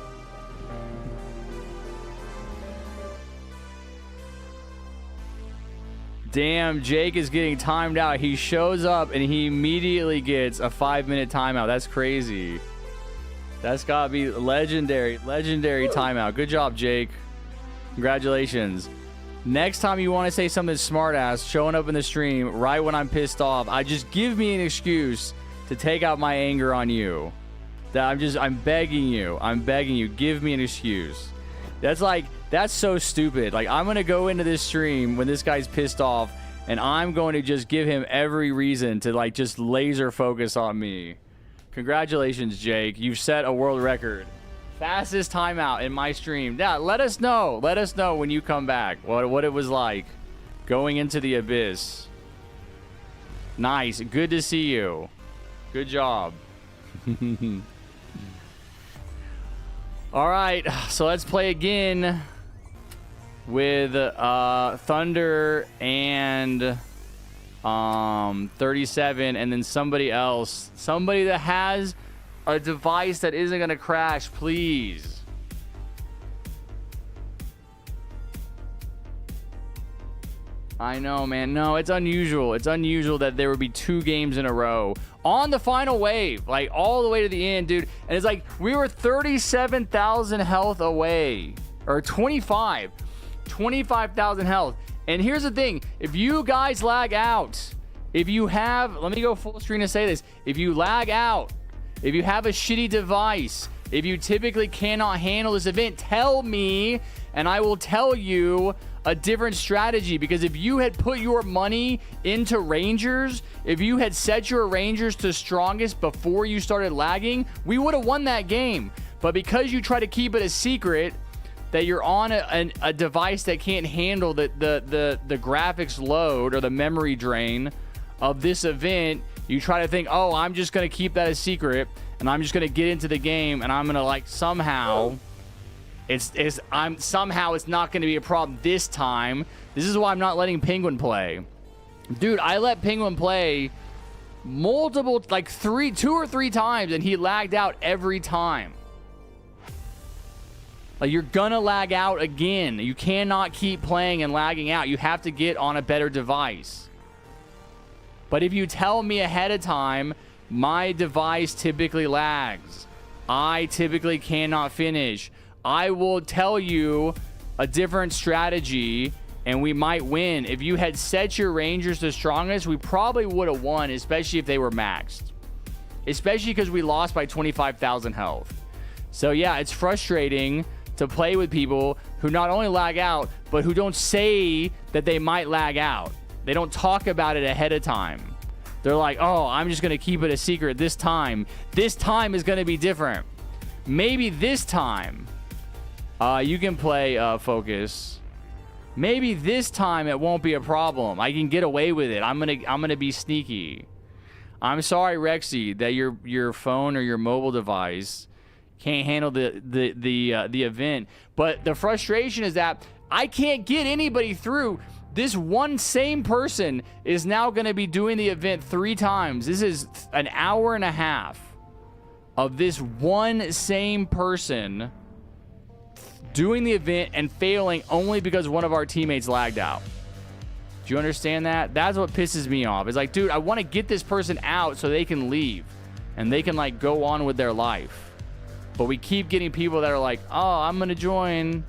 Damn, Jake is getting timed out. He shows up and he immediately gets a 5-minute timeout. That's crazy. That's gotta be legendary timeout. Good job, Jake. Congratulations. Next time you want to say something smart ass, showing up in the stream right when I'm pissed off, just give me an excuse to take out my anger on you. I'm begging you, give me an excuse. That's so stupid. Like, I'm going to go into this stream when this guy's pissed off, and I'm going to just give him every reason to, like, just laser focus on me. Congratulations, Jake. You've set a world record. Fastest timeout in my stream. Yeah, let us know. Let us know when you come back what it was like going into the abyss. Nice. Good to see you. Good job. All right, so let's play again with Thunder and 37, and then somebody else. Somebody that has a device that isn't going to crash, please. I know, man. No, it's unusual. It's unusual that there would be 2 games in a row on the final wave, like all the way to the end, dude. And it's like we were 37,000 health away, or 25,000 health. And here's the thing: if you guys lag out, if you have, let me go full screen to say this: if you lag out, if you have a shitty device, if you typically cannot handle this event, tell me, and I will tell you a different strategy. Because if you had put your money into Rangers, if you had set your Rangers to strongest before you started lagging, we would have won that game. But because you try to keep it a secret that you're on a device that can't handle the graphics load or the memory drain of this event, you try to think, oh, I'm just going to keep that a secret, and I'm just going to get into the game, and I'm going to, like, somehow... It's not going to be a problem this time. This is why I'm not letting Penguin play. Dude, I let Penguin play multiple, like 2 or 3 times, and he lagged out every time. Like, you're gonna lag out again. You cannot keep playing and lagging out. You have to get on a better device. But if you tell me ahead of time, my device typically lags, I typically cannot finish, I will tell you a different strategy, and we might win. If you had set your Rangers to strongest, we probably would have won, especially if they were maxed. Especially because we lost by 25,000 health. So yeah, it's frustrating to play with people who not only lag out, but who don't say that they might lag out. They don't talk about it ahead of time. They're like, oh, I'm just going to keep it a secret this time. This time is going to be different. Maybe this time you can play focus. Maybe this time it won't be a problem. I can get away with it. I'm gonna be sneaky. I'm sorry, Rexy, that your phone or your mobile device can't handle the event. But the frustration is that I can't get anybody through. This one same person is now going to be doing the event 3 times. This is an hour and a half of this one same person doing the event and failing only because one of our teammates lagged out. Do you understand that? That's what pisses me off. It's like, dude, I want to get this person out so they can leave and they can like go on with their life. But we keep getting people that are like, oh, I'm going to join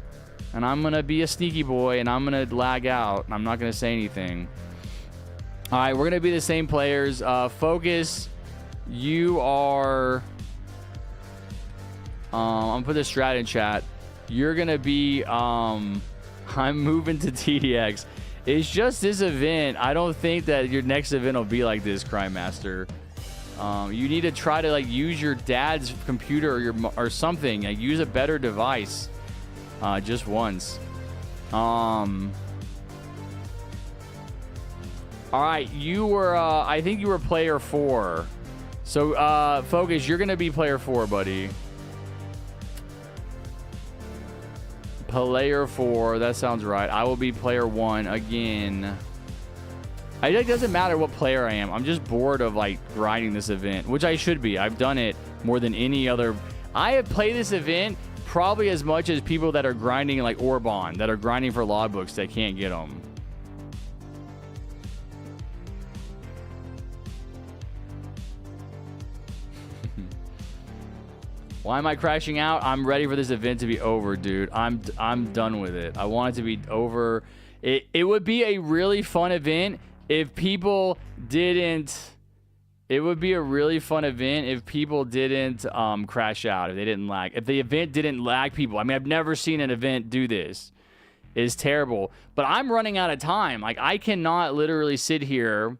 and I'm going to be a sneaky boy and I'm going to lag out and I'm not going to say anything. All right, we're going to be the same players. Focus, you are... I'm going to put the strat in chat. You're going to be... I'm moving to TDX. It's just this event. I don't think that your next event will be like this, Crime Master. You need to try to like use your dad's computer or something. Like, use a better device. Just once. All right, you were. I think you were player 4. So, Focus, you're gonna be player 4, buddy. Player 4. That sounds right. I will be player 1 again. It doesn't matter what player I am. I'm just bored of like grinding this event, which I should be. I've done it more than any other. I have played this event probably as much as people that are grinding like Orban, that are grinding for logbooks that can't get them. Why am I crashing out? I'm ready for this event to be over, dude. I'm done with it. I want it to be over. It would be a really fun event if people didn't. It would be a really fun event if people didn't crash out, if they didn't lag. If the event didn't lag people. I mean, I've never seen an event do this. It's terrible. But I'm running out of time. Like, I cannot literally sit here.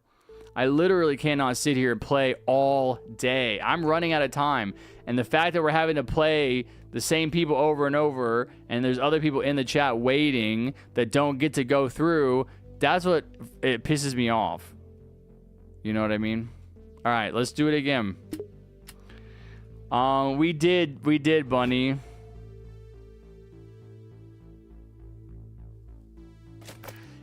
I literally cannot sit here and play all day. I'm running out of time. And the fact that we're having to play the same people over and over, and there's other people in the chat waiting that don't get to go through, that's what it pisses me off. You know what I mean? All right, let's do it again. We did, Bunny.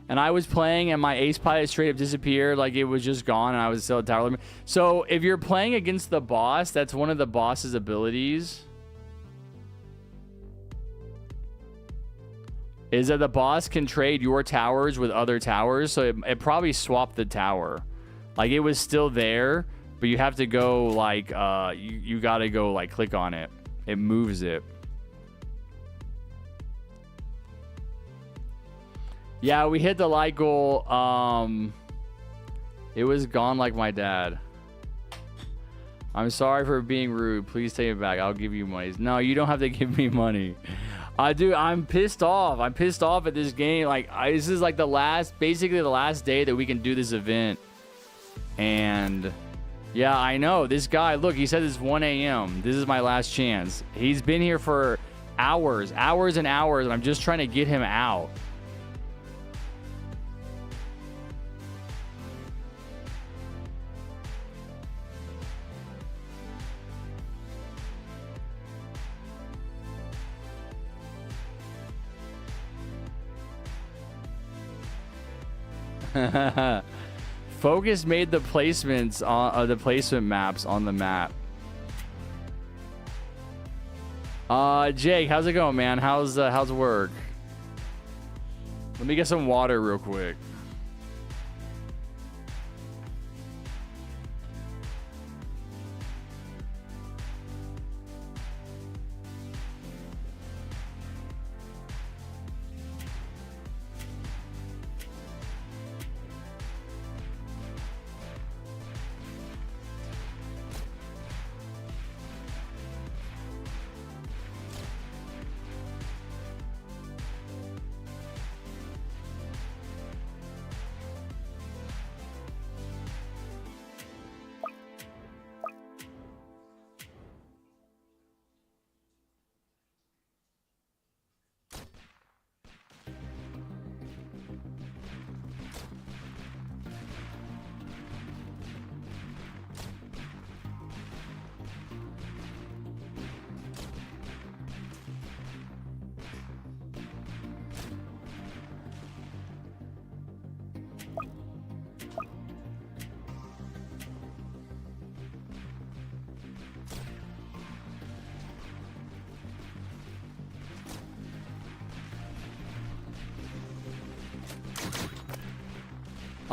And I was playing, and my ace pilot straight up disappeared, like it was just gone, and I was still at tower limit. So if you're playing against the boss, that's one of the boss's abilities. Is that the boss can trade your towers with other towers, so it probably swapped the tower. Like, it was still there, but you have to go, like, you gotta go, like, click on it. It moves it. Yeah, we hit the like goal. It was gone like my dad. I'm sorry for being rude. Please take it back. I'll give you money. No, you don't have to give me money. Dude, I'm pissed off. I'm pissed off at this game. Like, this is like basically the last day that we can do this event. And yeah, I know. This guy, look, he said it's 1 a.m. This is my last chance. He's been here for hours and hours, and I'm just trying to get him out. Focus made the placements on the placement maps on the map. Jake, how's it going, man? How's work? Let me get some water real quick.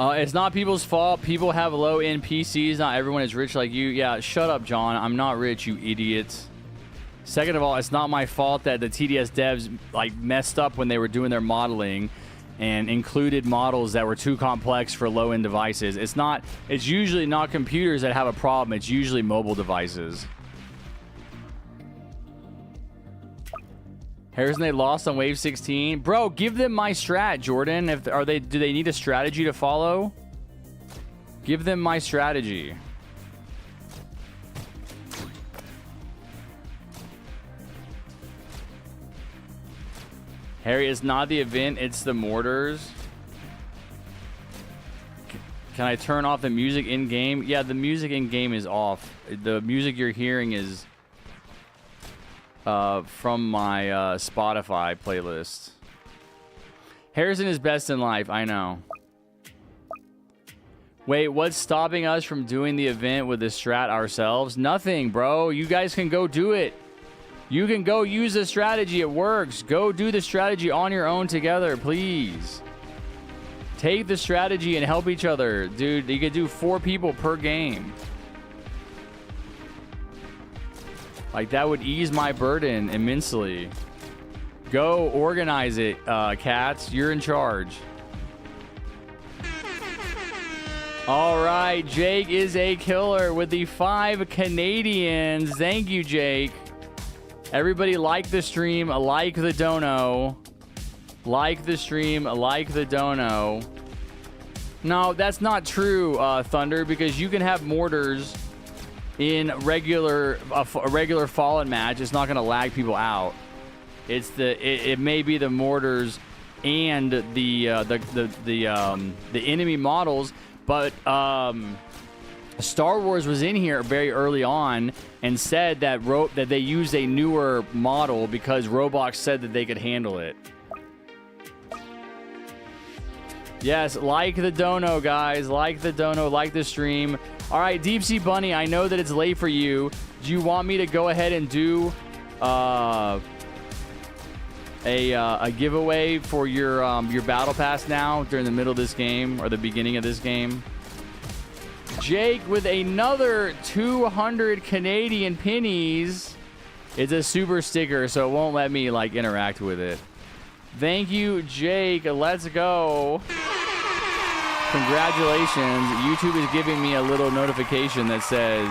It's not people's fault. People have low-end PCs. Not everyone is rich like you. Yeah, shut up, John. I'm not rich, you idiots. Second of all, it's not my fault that the TDS devs like messed up when they were doing their modeling and included models that were too complex for low-end devices. It's usually not computers that have a problem. It's usually mobile devices. Harrison, they lost on wave 16. Bro, give them my strat, Jordan. Do they need a strategy to follow? Give them my strategy. Harry, it's not the event, it's the mortars. Can I turn off the music in game? Yeah, the music in game is off. The music you're hearing is from my Spotify playlist. Harrison is best in life, I know. Wait, what's stopping us from doing the event with the strat ourselves? Nothing, bro. You guys can go do it. You can go use the strategy. It works. Go do the strategy on your own together, please. Take the strategy and help each other. Dude, you could do 4 people per game. Like, that would ease my burden immensely. Go organize it, Cats. You're in charge. All right, Jake is a killer with the 5 Canadians. Thank you, Jake. Everybody like the stream, like the dono. Like the stream, like the dono. No, that's not true, Thunder, because you can have mortars in a regular Fallen match. It's not going to lag people out. It may be the mortars and the enemy models, but Star Wars was in here very early on and said that they used a newer model because Roblox said that they could handle it. Yes, like the dono, guys. Like the dono, like the stream. All right, Deep Sea Bunny, I know that it's late for you. Do you want me to go ahead and do a giveaway for your battle pass now during the middle of this game or the beginning of this game? Jake with another 200 Canadian pennies. It's a super sticker, so it won't let me like interact with it. Thank you, Jake. Let's go. Congratulations. YouTube is giving me a little notification that says,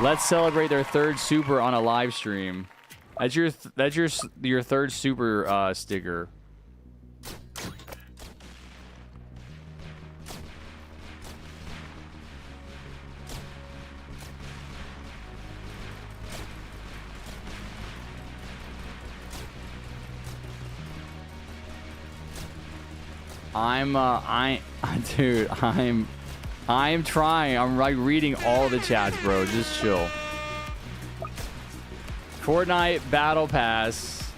let's celebrate their 3rd super on a live stream. That's your 3rd super sticker. I'm trying. I'm like reading all the chats, bro. Just chill. Fortnite Battle Pass.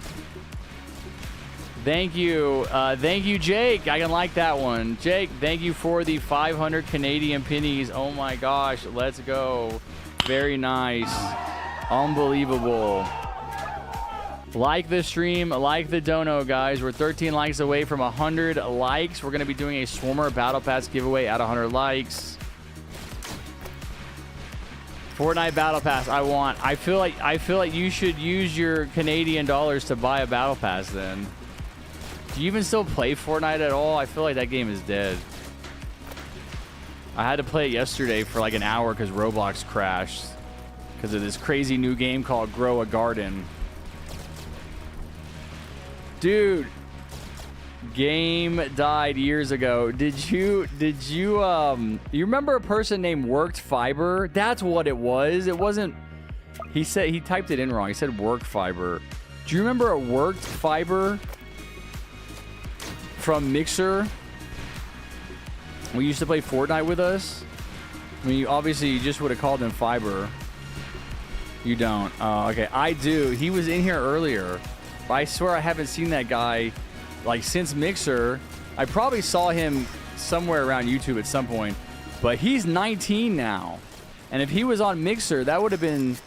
Thank you. Thank you, Jake. I can like that one. Jake, thank you for the 500 Canadian pennies. Oh my gosh. Let's go. Very nice. Unbelievable. Like the stream, like the dono, guys. We're 13 likes away from 100 likes. We're going to be doing a Swarmer Battle Pass giveaway at 100 likes. Fortnite Battle Pass, I feel like you should use your Canadian dollars to buy a Battle Pass then. Do you even still play Fortnite at all? I feel like that game is dead. I had to play it yesterday for like an hour because Roblox crashed because of this crazy new game called Grow a Garden. Dude, game died years ago. Did you remember a person named Worked Fiber? That's what it was. It wasn't. He typed it in wrong. He said Work Fiber. Do you remember a Worked Fiber from Mixer? We used to play Fortnite with us. I mean, obviously you just would have called him Fiber. You don't. Oh, okay. I do. He was in here earlier. I swear I haven't seen that guy like since Mixer. I probably saw him somewhere around YouTube at some point, but he's 19 now. And if he was on Mixer, that would have been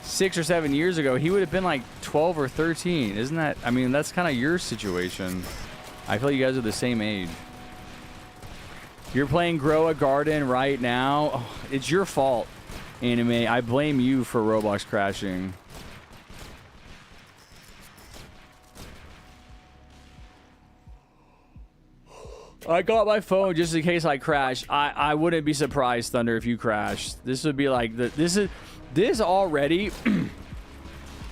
6 or 7 years ago. He would have been like 12 or 13. Isn't that? I mean, that's kind of your situation. I feel like you guys are the same age. You're playing Grow a Garden right now. Oh, it's your fault, Anime. I blame you for Roblox crashing. I got my phone just in case I crash. I wouldn't be surprised, Thunder, if you crashed. This would be like this already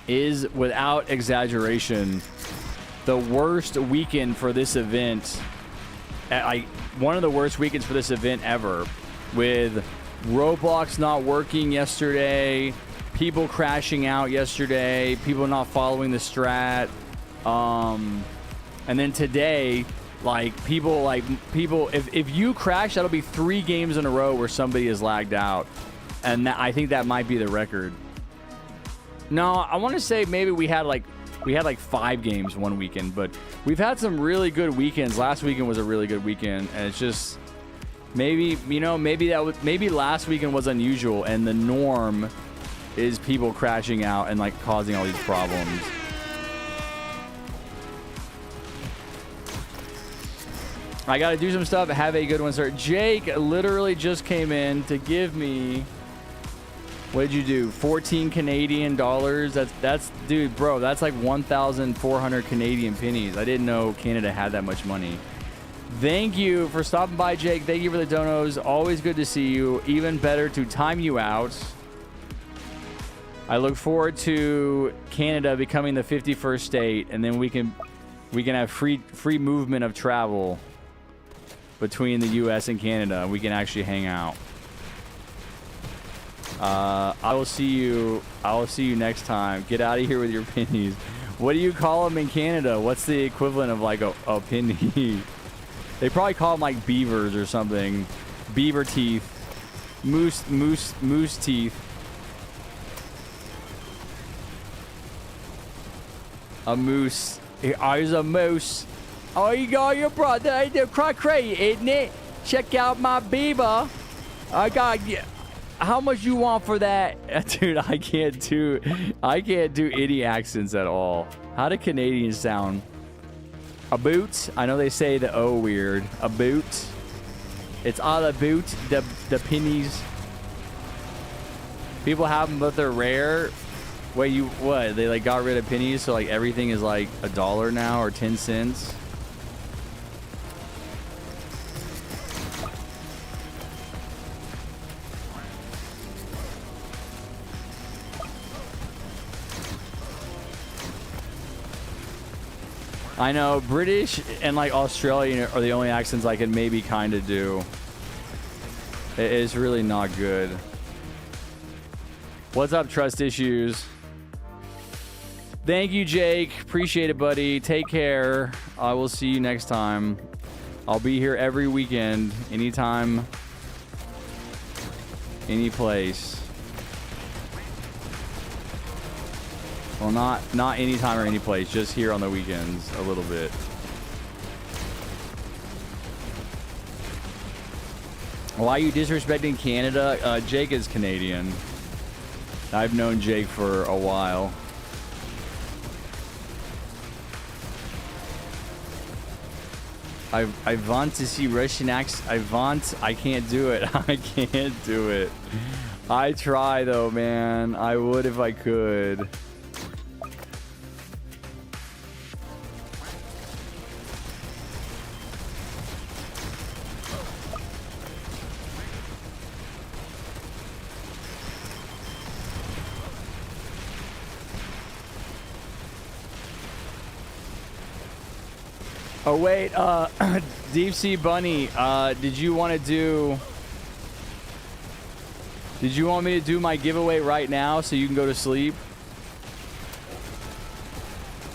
is, without exaggeration, the worst weekend for this event. One of the worst weekends for this event ever, with Roblox not working yesterday, people crashing out yesterday, people not following the strat, and then today, people, if you crash, that'll be 3 games in a row where somebody is lagged out, and I think that might be the record. No, I want to say maybe we had like 5 games one weekend, but we've had some really good weekends. Last weekend was a really good weekend, and it's just maybe maybe last weekend was unusual, and the norm is people crashing out and like causing all these problems. I gotta do some stuff. Have a good one, sir. Jake literally just came in to give me, what did you do? 14 Canadian dollars. That's dude, bro. That's like 1,400 Canadian pennies. I didn't know Canada had that much money. Thank you for stopping by, Jake. Thank you for the donos. Always good to see you. Even better to time you out. I look forward to Canada becoming the 51st state, and then we can have free movement of travel between the US and Canada. We can actually hang out. I will see you next time. Get out of here with your pennies. What do you call them in Canada? What's the equivalent of like a penny? They probably call them like beavers or something. Beaver teeth. Moose teeth. A moose. Here's a moose. Oh, you got your brother. They're cray, isn't it? Check out my beaver. I got. How much you want for that? Dude, I can't do any accents at all. How do Canadians sound? A boot? I know they say the O weird. A boot. It's all a boot. The pennies. People have them, but they're rare. Wait, what? They like got rid of pennies, so like everything is like $1 now or 10 cents. I know British and like Australian are the only accents I can maybe kind of do. It is really not good. What's up, trust issues? Thank you, Jake. Appreciate it, buddy. Take care. I will see you next time. I'll be here every weekend, anytime, any place. Well, not anytime or any place, just here on the weekends a little bit. Why are you disrespecting Canada? Jake is Canadian. I've known Jake for a while. I want to see Russian accent. I can't do it. I can't do it. I try though, man. I would if I could. Oh wait, Deep Sea Bunny, did you want me to do my giveaway right now so you can go to sleep?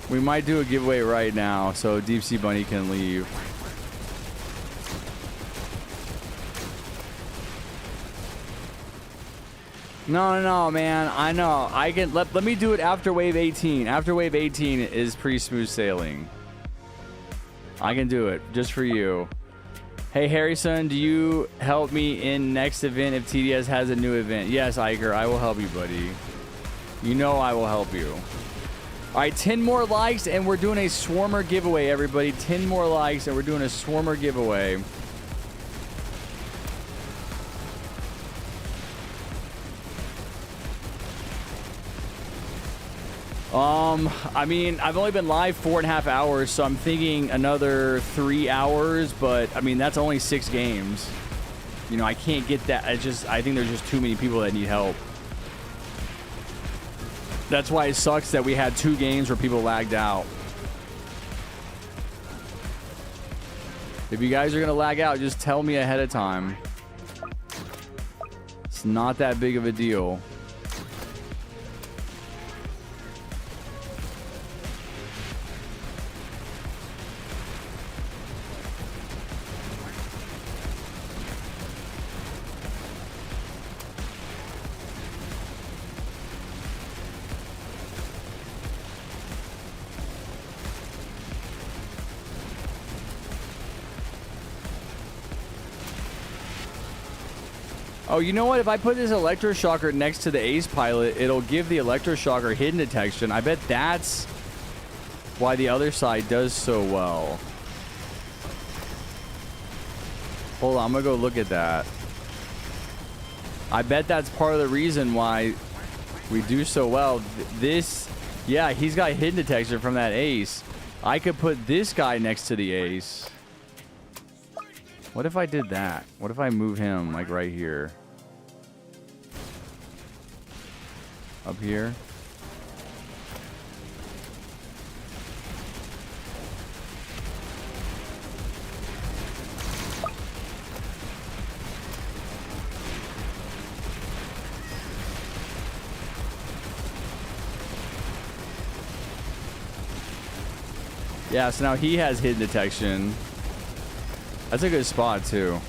We might do a giveaway right now so Deep Sea Bunny can leave. No, man. I know. I can let me do it after wave 18. After wave 18 is pretty smooth sailing. I can do it just for you. Hey, Harrison, do you help me in next event if TDS has a new event? Yes, Iker, I will help you, buddy. You know I will help you. All right, 10 more likes and we're doing a Swarmer giveaway, everybody. 10 more likes and we're doing a Swarmer giveaway. I mean, I've only been live 4.5 hours, so I'm thinking another 3 hours, but I mean, that's only 6 games. You know, I can't get that. I think there's just too many people that need help. That's why it sucks that we had 2 games where people lagged out. If you guys are going to lag out, just tell me ahead of time. It's not that big of a deal. Oh, you know what? If I put this electroshocker next to the Ace pilot, it'll give the electroshocker hidden detection. I bet that's why the other side does so well. Hold on, I'm gonna go look at that. I bet that's part of the reason why we do so well. This, yeah, he's got hidden detection from that Ace. I could put this guy next to the Ace. What if I did that? What if I move him like right here? Up here. Yeah, so now he has hidden detection. That's a good spot too.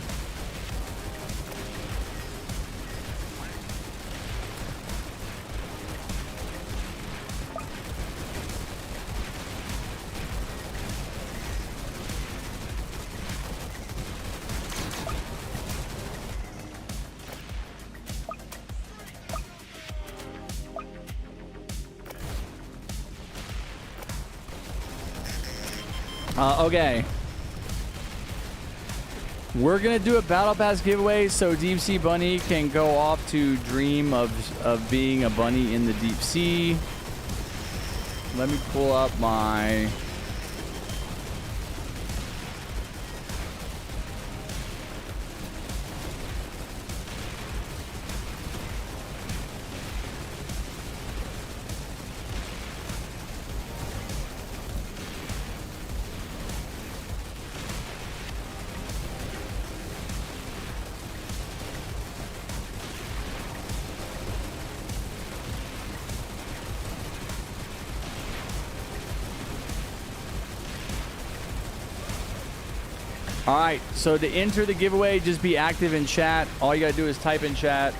Okay. We're going to do a Battle Pass giveaway so Deep Sea Bunny can go off to dream of being a bunny in the deep sea. Let me pull up my... All right, so to enter the giveaway, just be active in chat. All you gotta do is type in chat.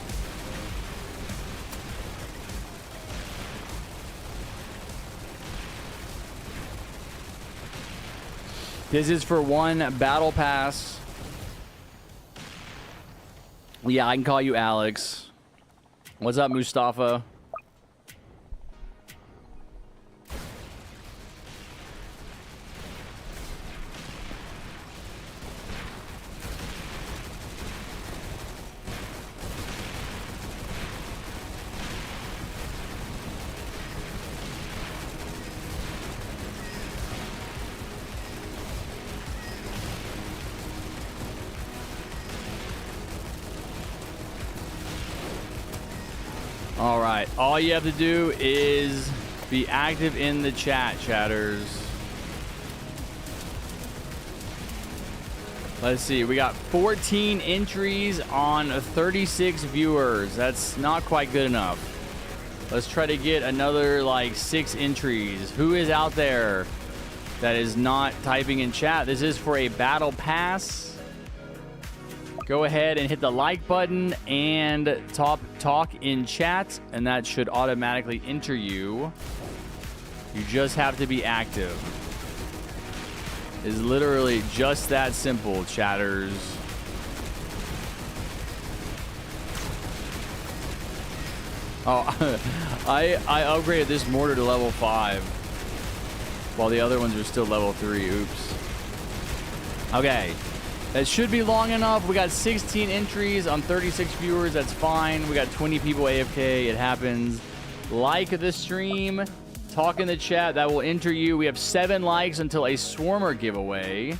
This is for one battle pass. Yeah, I can call you Alex. What's up, Mustafa? All right, all you have to do is be active in the chat, chatters. Let's see, we got 14 entries on 36 viewers. That's not quite good enough. Let's try to get another like 6 entries. Who is out there that is not typing in chat? This is for a battle pass. Go ahead and hit the like button and talk in chat, and that should automatically enter you. You just have to be active. It's literally just that simple, chatters. Oh, I upgraded this mortar to level 5 while the other ones are still level 3. Oops. Okay. That should be long enough. We got 16 entries on 36 viewers. That's fine. We got 20 people AFK. It happens. Like the stream. Talk in the chat. That will enter you. We have 7 likes until a Swarmer giveaway.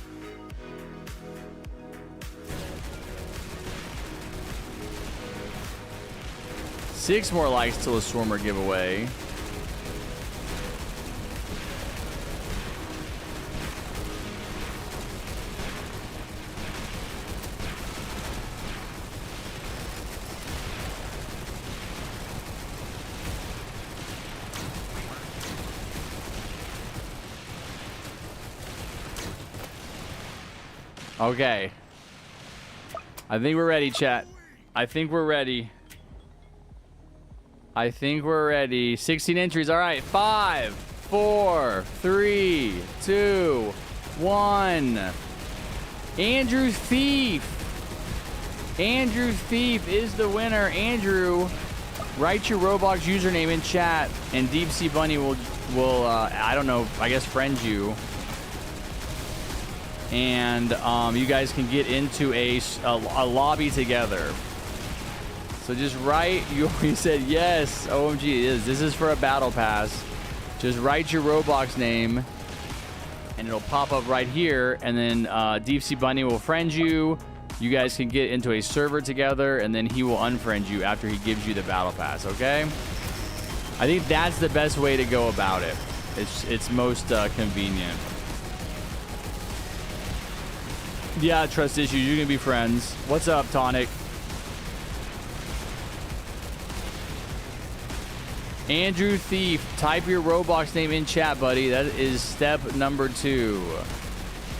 Six more likes till a Swarmer giveaway. Okay. I think we're ready, chat. I think we're ready. I think we're ready. 16 entries. All right. 5, 4, 3, 2, 1. Andrew Thief. Andrew Thief is the winner. Andrew, write your Roblox username in chat, and Deep Sea Bunny will I don't know, I guess friend you. And you guys can get into a lobby together. So just write, you said yes, OMG, it is. This is for a battle pass. Just write your Roblox name, and it'll pop up right here. And then Deep Sea Bunny will friend you. You guys can get into a server together, and then he will unfriend you after he gives you the battle pass, okay? I think that's the best way to go about it. It's most convenient. Yeah, trust issues. You can be friends. What's up, Tonic? Andrew Thief. Type your Roblox name in chat, buddy. That is step number 2.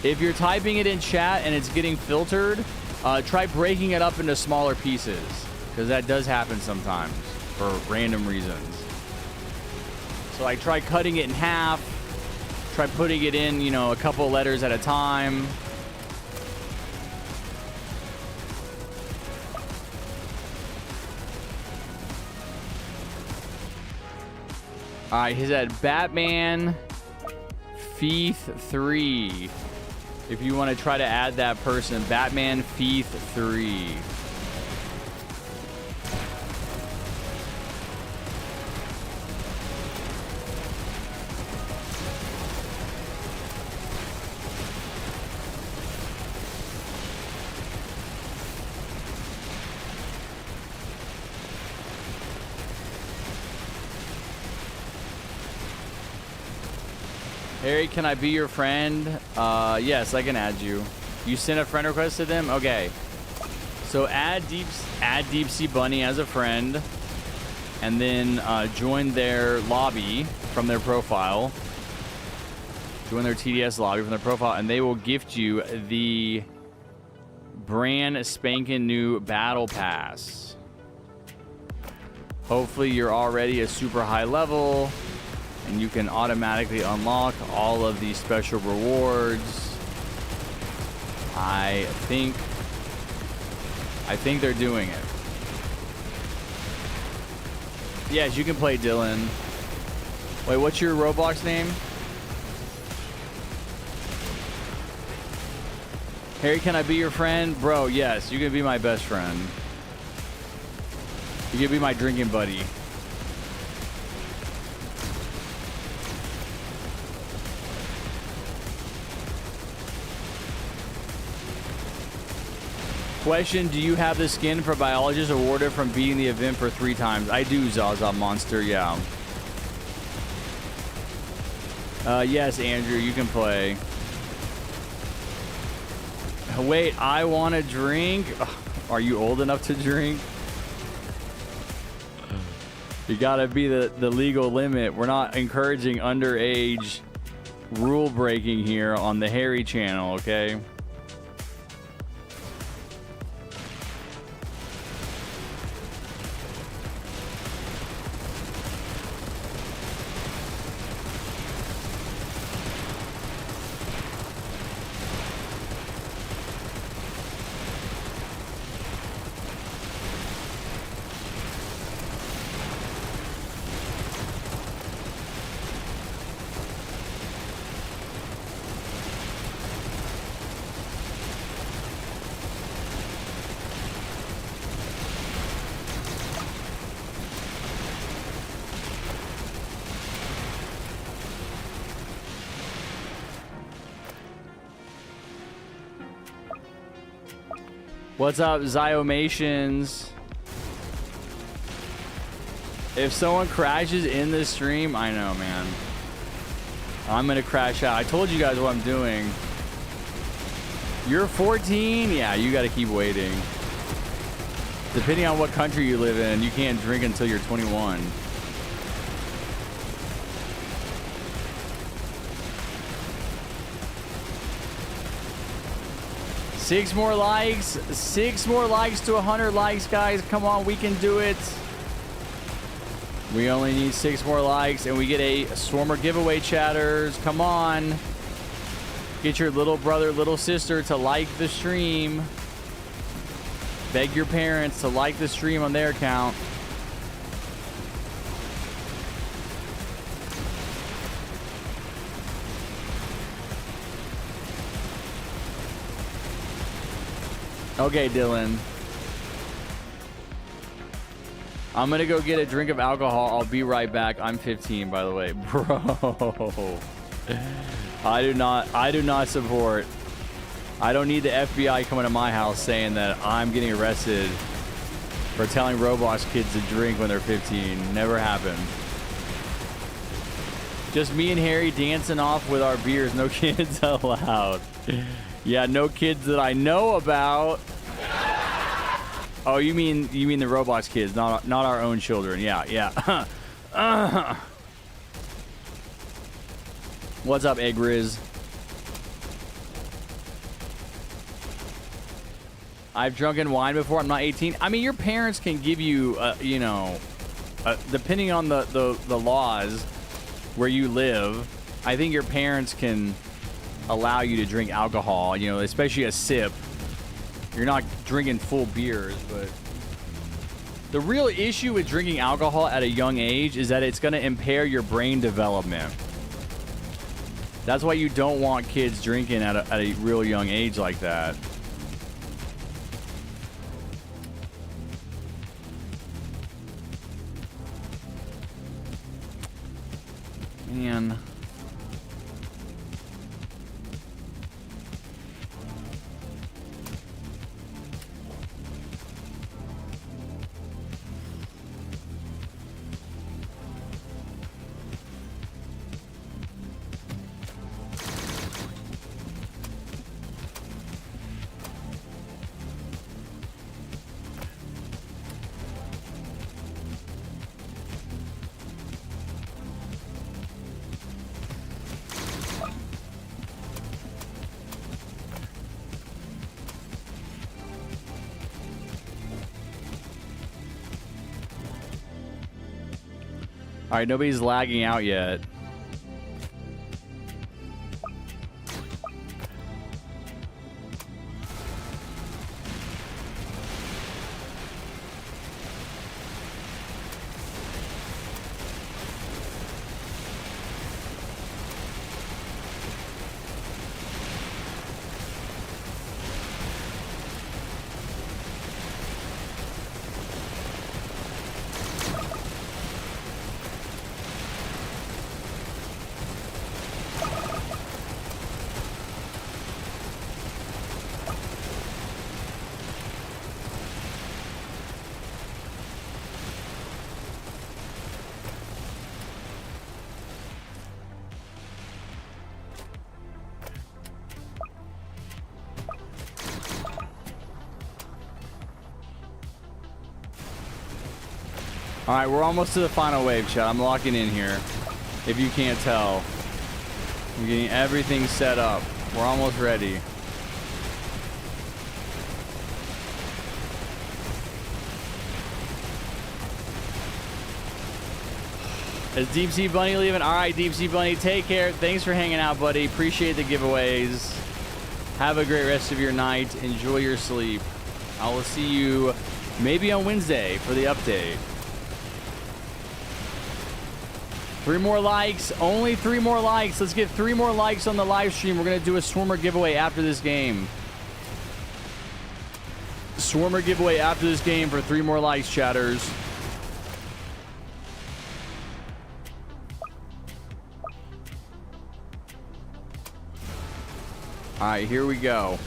If you're typing it in chat and it's getting filtered, try breaking it up into smaller pieces, because that does happen sometimes for random reasons. So like try cutting it in half. Try putting it in, you know, a couple letters at a time. All right, he's at Batman Feeth 3. If you want to try to add that person, Batman Feeth 3. Harry, can I be your friend? Yes, I can add you. You sent a friend request to them? Okay. So add Deep Sea Bunny as a friend, and then join their lobby from their profile. Join their TDS lobby from their profile, and they will gift you the brand spanking new battle pass. Hopefully you're already a super high level, and you can automatically unlock all of these special rewards. I think they're doing it. Yes, you can play Dylan. Wait, what's your Roblox name? Harry, can I be your friend? Bro, yes, you can be my best friend. You can be my drinking buddy. Question, do you have the skin for biologist awarded from beating the event for 3 times? I do, Zaza Monster, yeah. Yes, Andrew, you can play. Wait, I want to drink? Are you old enough to drink? You gotta be the legal limit. We're not encouraging underage rule breaking here on the Harry channel, okay? What's up, Zyomations? If someone crashes in this stream, I know, man. I'm gonna crash out. I told you guys what I'm doing. You're 14? Yeah, you gotta keep waiting. Depending on what country you live in, you can't drink until you're 21. Six more likes to 100 likes, guys. Come on, we can do it. We only need 6 more likes and we get a Swarmer giveaway, chatters. Come on. Get your little brother, little sister to like the stream. Beg your parents to like the stream on their account. Okay, Dylan. I'm gonna go get a drink of alcohol. I'll be right back. I'm 15, by the way. Bro. I do not support. I don't need the FBI coming to my house saying that I'm getting arrested for telling Roblox kids to drink when they're 15. Never happened. Just me and Harry dancing off with our beers. No kids allowed. Yeah, no kids that I know about. Oh, you mean the Roblox kids, not our own children. Yeah. What's up, Egg Riz? I've drunken wine before. I'm not 18. I mean, your parents can give you, you know, depending on the laws where you live, I think your parents can allow you to drink alcohol, you know, especially a sip. You're not drinking full beers, but the real issue with drinking alcohol at a young age is that it's going to impair your brain development. That's why you don't want kids drinking at a real young age like that. Man. All right, nobody's lagging out yet. All right, we're almost to the final wave, chat. I'm locking in here. If you can't tell, I'm getting everything set up. We're almost ready. Is Deep Sea Bunny leaving? All right, Deep Sea Bunny, take care. Thanks for hanging out, buddy. Appreciate the giveaways. Have a great rest of your night. Enjoy your sleep. I will see you maybe on Wednesday for the update. 3 more likes. Only 3 more likes. Let's get 3 more likes on the live stream. We're going to do a Swarmer giveaway after this game. Swarmer giveaway after this game for 3 more likes, chatters. All right, here we go.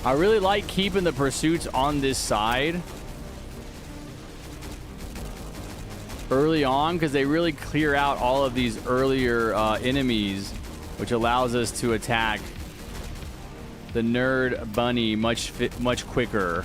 I really like keeping the pursuits on this side early on because they really clear out all of these earlier enemies, which allows us to attack the nerd bunny much quicker.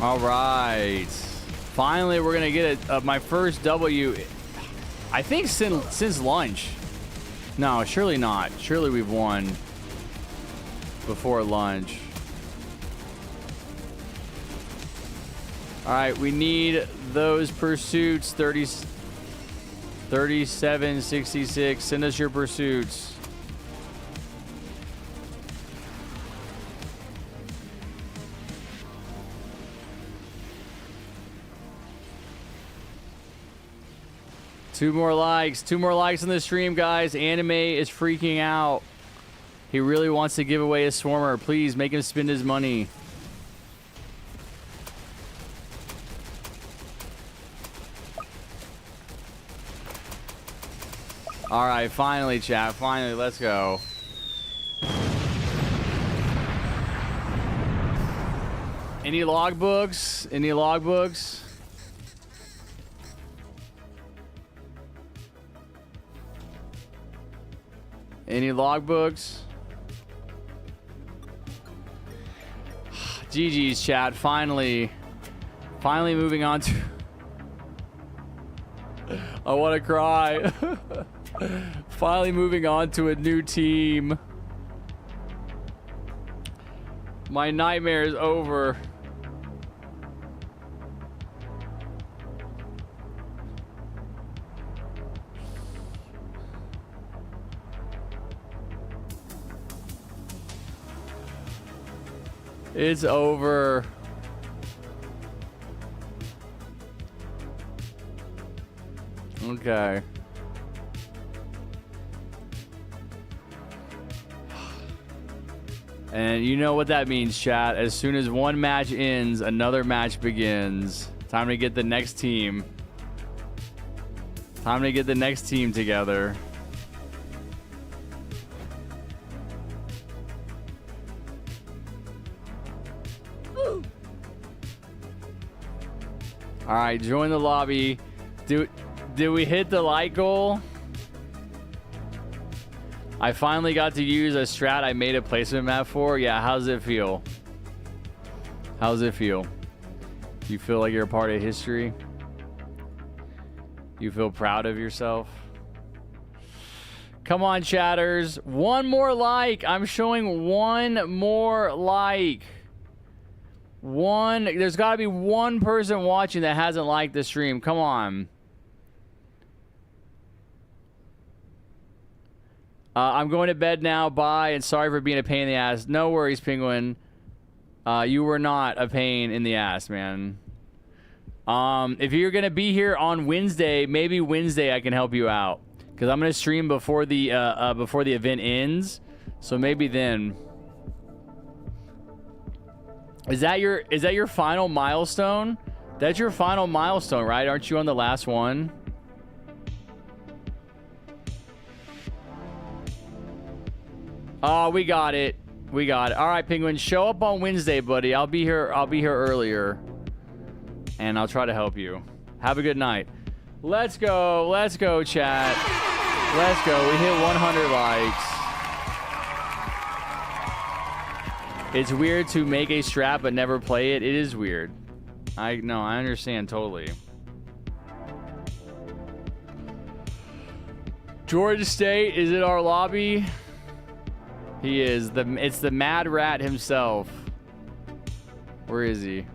All right. Finally, we're going to get my first W, I think, since lunch. No, surely not. Surely we've won before lunch. All right, we need those pursuits. 3766. Send us your pursuits. Two more likes on the stream, guys. Anime is freaking out. He really wants to give away a Swarmer. Please make him spend his money. All right, finally, chat. Finally, let's go. Any logbooks? Any logbooks? Any logbooks? GG's, chat. Finally moving on to... I want to cry. Finally moving on to a new team. My nightmare is over. It's over. Okay. And you know what that means, chat. As soon as one match ends, another match begins. Time to get the next team. Time to get the next team together. All right, join the lobby. Did we hit the like goal? I finally got to use a strat I made a placement map for. Yeah, how's it feel? How's it feel? You feel like you're a part of history? You feel proud of yourself? Come on, chatters. One more like. I'm showing one more like. There's got to be one person watching that hasn't liked the stream. Come on. I'm going to bed now. Bye, and sorry for being a pain in the ass. No worries, Penguin. You were not a pain in the ass, man. If you're going to be here on Wednesday, maybe Wednesday I can help you out. Because I'm going to stream before the event ends. So maybe then... Is that your final milestone? That's your final milestone, right? Aren't you on the last one? Oh, we got it. We got it. All right, Penguin, show up on Wednesday, buddy. I'll be here earlier. And I'll try to help you. Have a good night. Let's go. Let's go, chat. Let's go. We hit 100 likes. It's weird to make a strat but never play it. It is weird. I understand totally. Georgia State is in our lobby. He is it's the Mad Rat himself. Where is he?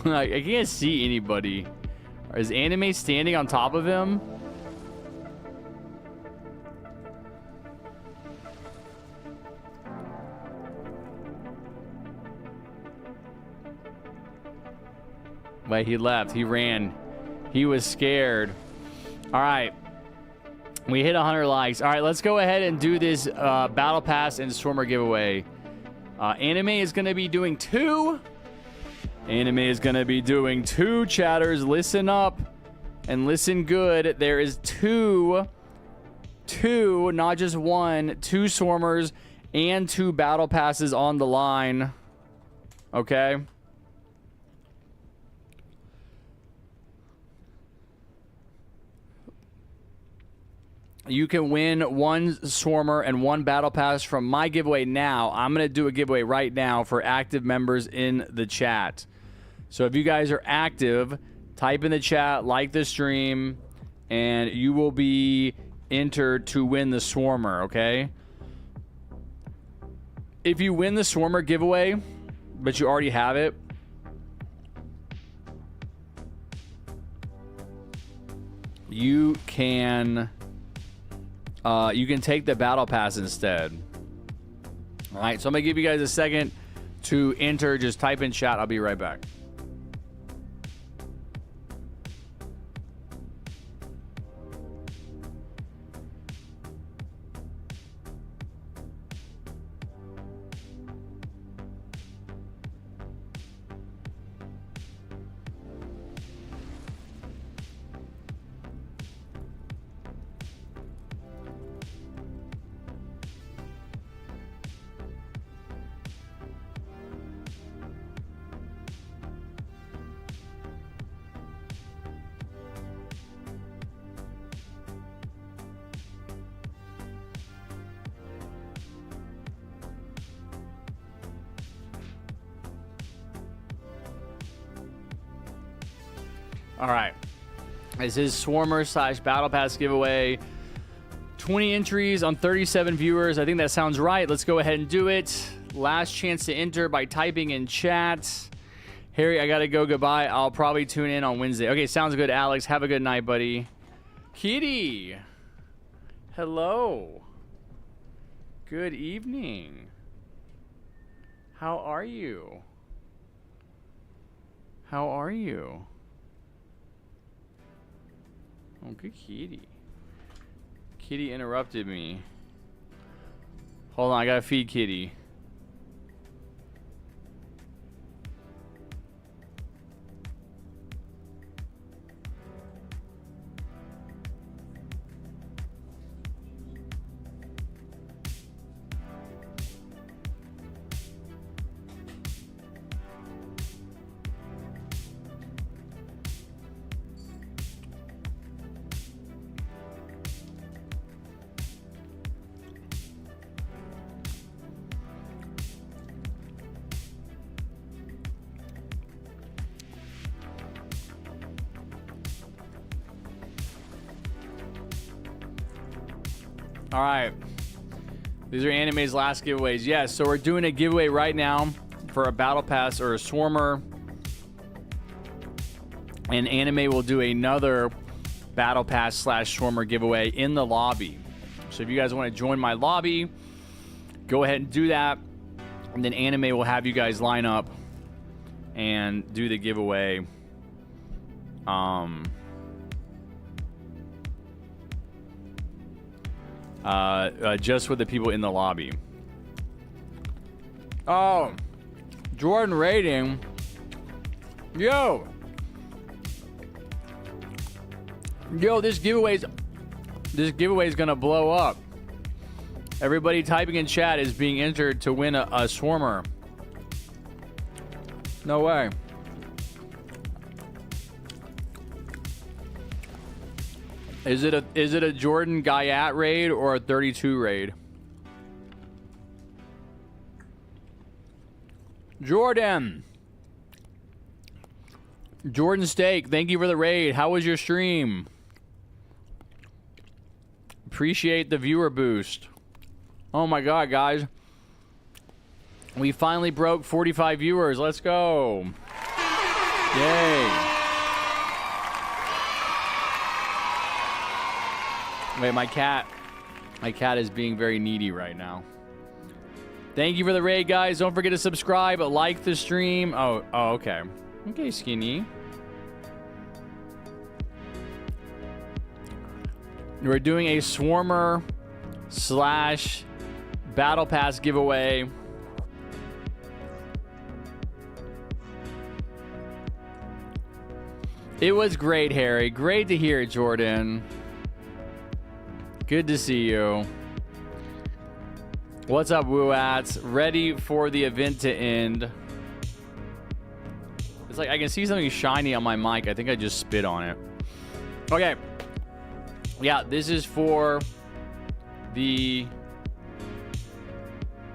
I can't see anybody. Is Anime standing on top of him? Wait, he left. He ran. He was scared. All right. We hit 100 likes. All right, let's go ahead and do this Battle Pass and Swarmer giveaway. Anime is going to be doing 2. Anime is going to be doing 2, chatters. Listen up and listen good. There is 2, not just 1, 2 Swarmers and 2 Battle Passes on the line. Okay? You can win 1 Swarmer and 1 Battle Pass from my giveaway now. I'm going to do a giveaway right now for active members in the chat. So if you guys are active, type in the chat, like the stream, and you will be entered to win the Swarmer, okay? If you win the Swarmer giveaway, but you already have it, you can take the Battle Pass instead. All right, so I'm going to give you guys a second to enter. Just type in chat. I'll be right back. All right. This is Swarmer / Battle Pass giveaway. 20 entries on 37 viewers. I think that sounds right. Let's go ahead and do it. Last chance to enter by typing in chat. Harry, I got to go. Goodbye. I'll probably tune in on Wednesday. Okay, sounds good, Alex. Have a good night, buddy. Kitty. Hello. Good evening. How are you? How are you? Oh, good kitty. Kitty interrupted me. Hold on, I gotta feed Kitty. All right. These are Anime's last giveaways. Yes, so we're doing a giveaway right now for a Battle Pass or a Swarmer. And Anime will do another Battle Pass / Swarmer giveaway in the lobby. So if you guys want to join my lobby, go ahead and do that. And then Anime will have you guys line up and do the giveaway. Just with the people in the lobby. Oh, Jordan rating. Yo, this giveaway's gonna blow up. Everybody typing in chat is being entered to win a Swarmer. No way. Is it a Jordan Guyat raid or a 32 raid? Jordan. Jordan Steak, thank you for the raid. How was your stream? Appreciate the viewer boost. Oh my god, guys. We finally broke 45 viewers. Let's go. Yay. Wait, my cat is being very needy right now. Thank you for the raid, guys. Don't forget to subscribe, like the stream. Oh, okay. Okay, Skinny. We're doing a Swarmer / Battle Pass giveaway. It was great, Harry. Great to hear, Jordan. Good to see you. What's up, Wooats? Ready for the event to end. It's like I can see something shiny on my mic. I think I just spit on it. Okay. Yeah, this is for the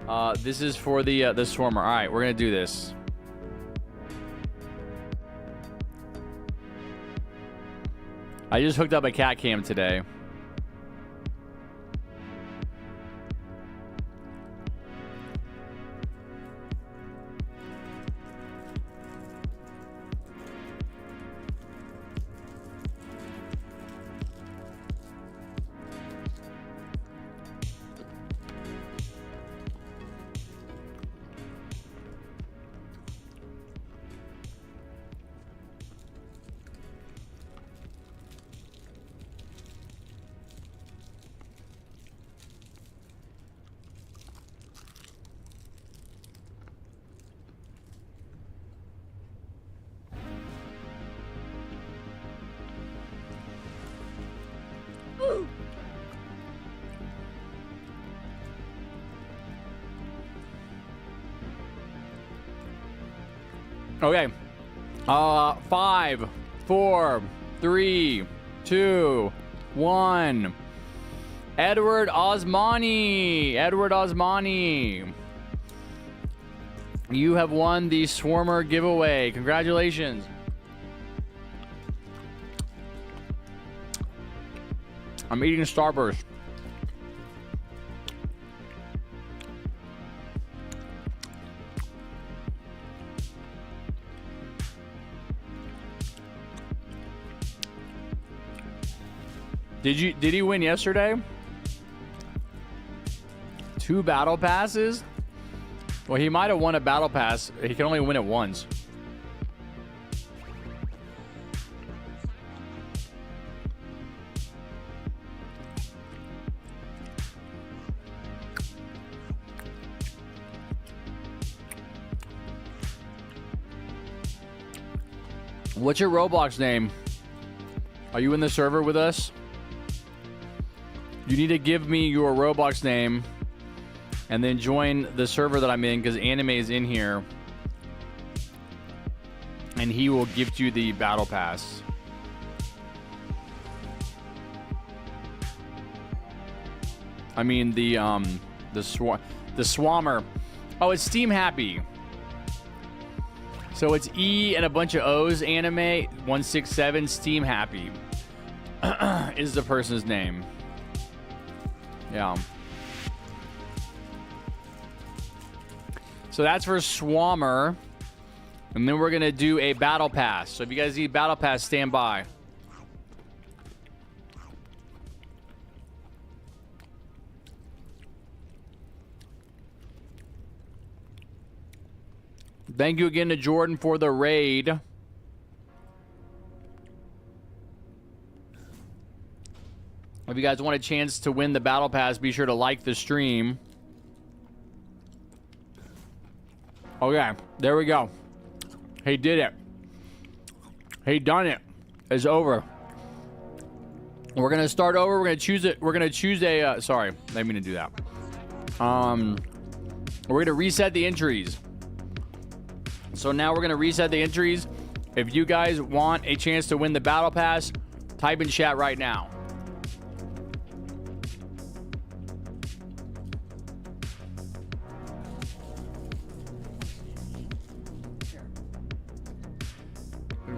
the Swarmer. All right, we're gonna do this. I just hooked up a cat cam today. Okay. 5, 4, 3, 2, 1. Edward Osmani. Edward Osmani. You have won the Swarmer giveaway. Congratulations. I'm eating Starburst. Did he win yesterday? 2 battle passes? Well, he might have won a battle pass. He can only win it once. What's your Roblox name? Are you in the server with us? You need to give me your Roblox name and then join the server that I'm in because Anime is in here. And he will gift you the battle pass. I mean the Swammer. Oh, it's Steam Happy. So it's E and a bunch of O's. Anime 167 Steam Happy is the person's name. Yeah. So that's for Swammer. And then we're going to do a battle pass. So if you guys need battle pass, stand by. Thank you again to Jordan for the raid. If you guys want a chance to win the battle pass, be sure to like the stream. Okay, there we go. He did it. He done it. It's over. We're gonna start over. We're gonna choose it. We're gonna choose a. Sorry, I didn't mean to do that. We're gonna reset the entries. So now we're gonna reset the entries. If you guys want a chance to win the battle pass, type in chat right now.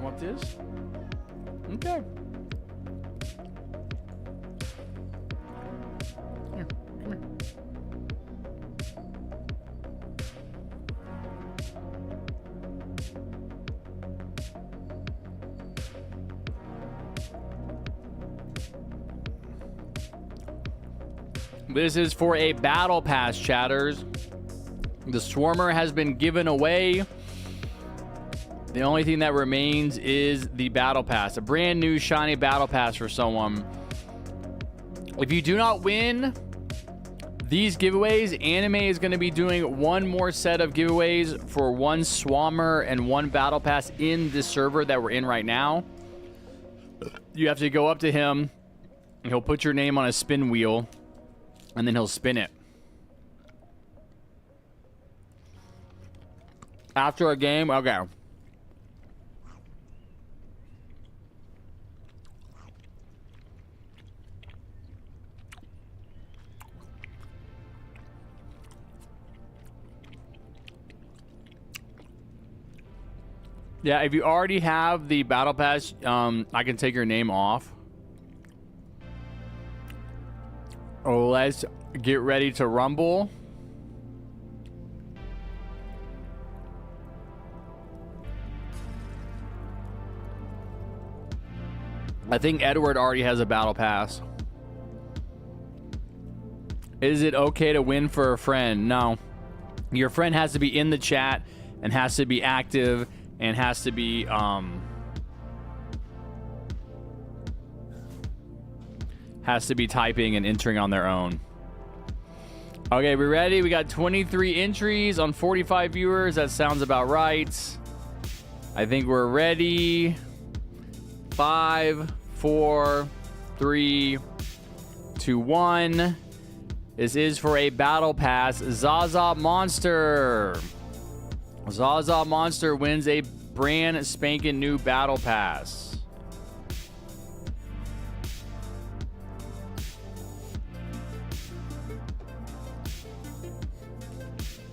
want this? Okay. Here, come here. This is for a battle pass, chatters. The Swarmer has been given away. The only thing that remains is the battle pass. A brand new shiny battle pass for someone. If you do not win these giveaways, Anime is going to be doing one more set of giveaways for one Swarmer and one battle pass in this server that we're in right now. You have to go up to him, and he'll put your name on a spin wheel, and then he'll spin it. After a game, okay. Yeah, if you already have the battle pass, I can take your name off. Oh, let's get ready to rumble. I think Edward already has a battle pass. Is it okay to win for a friend? No. Your friend has to be in the chat and has to be active and has to be typing and entering on their own. Okay, we ready? We got 23 entries on 45 viewers. That sounds about right. I think we're ready. 5, 4, 3, 2, 1. This is for a battle pass. Zaza Monster. Zaza Monster wins a brand spanking new battle pass.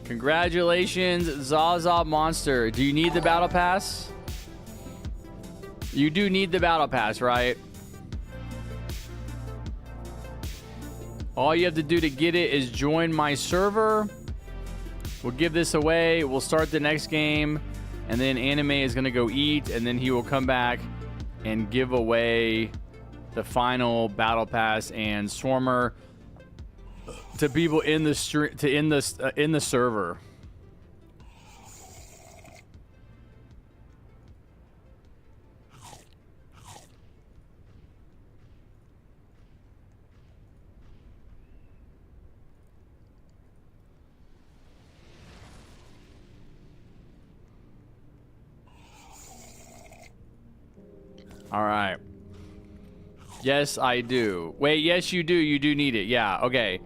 Congratulations, Zaza Monster. Do you need the battle pass? You do need the battle pass, right? All you have to do to get it is join my server. We'll give this away. We'll start the next game. And then Anime is going to go eat. And then he will come back and give away the final battle pass and Swarmer to people in the in the server. All right. Yes, I do. Wait, yes, you do. You do need it. Yeah, okay.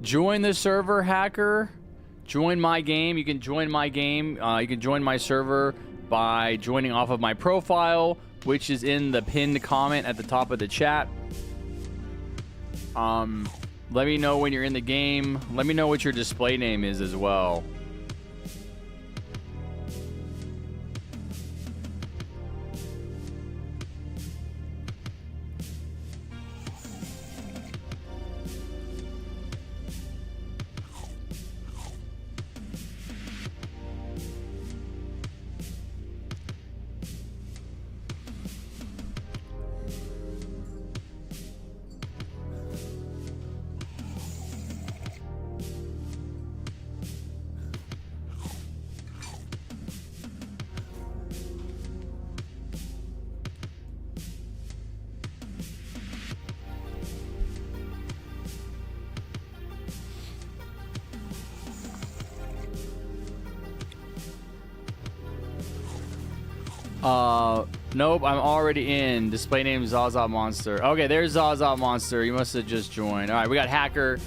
Join the server, hacker. Join my game. You can join my game. You can join my server by joining off of my profile, which is in the pinned comment at the top of the chat. Let me know when you're in the game. Let me know what your display name is as well. Nope, I'm already in. Display name Zaza Monster. Okay, there's Zaza Monster. You must have just joined. All right, we got Hacker.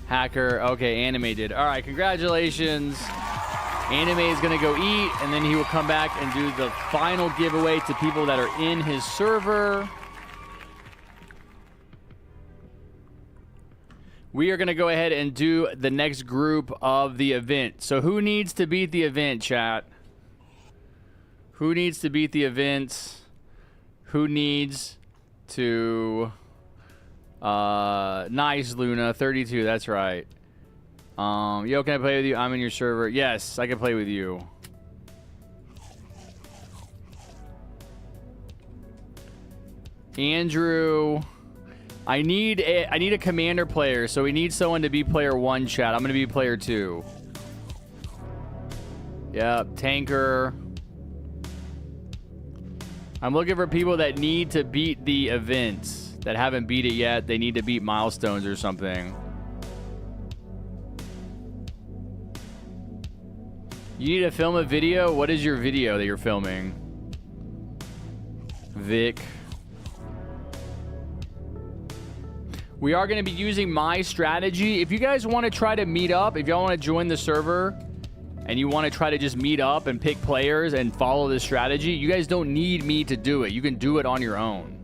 Hacker. Okay, Anime did. All right, congratulations. Anime is going to go eat, and then he will come back and do the final giveaway to people that are in his server. We are going to go ahead and do the next group of the event. So who needs to beat the event, chat? Who needs to beat the events? Who needs to... nice, Luna. 32, that's right. Yo, can I play with you? I'm in your server. Yes, I can play with you. Andrew... I need a commander player, so we need someone to be player 1, chat. I'm going to be player 2. Yep, tanker. I'm looking for people that need to beat the events, that haven't beat it yet. They need to beat milestones or something. You need to film a video? What is your video that you're filming? Vic. We are going to be using my strategy. If you guys want to try to meet up, if y'all want to join the server and you want to try to just meet up and pick players and follow this strategy, you guys don't need me to do it. You can do it on your own.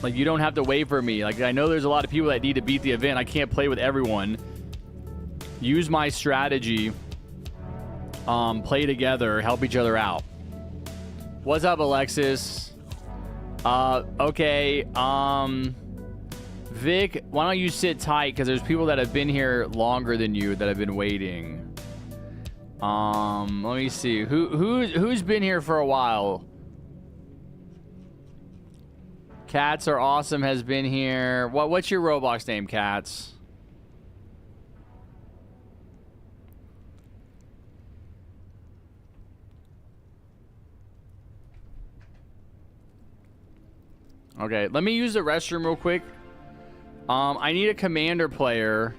Like, you don't have to wait for me. Like, I know there's a lot of people that need to beat the event. I can't play with everyone. Use my strategy. Play together. Help each other out. What's up, Alexis? Okay, Vic, why don't you sit tight, because there's people that have been here longer than you that have been waiting. Let me see. Who's been here for a while? Cats Are Awesome has been here. What's your Roblox name, Cats? Okay, let me use the restroom real quick. I need a commander player.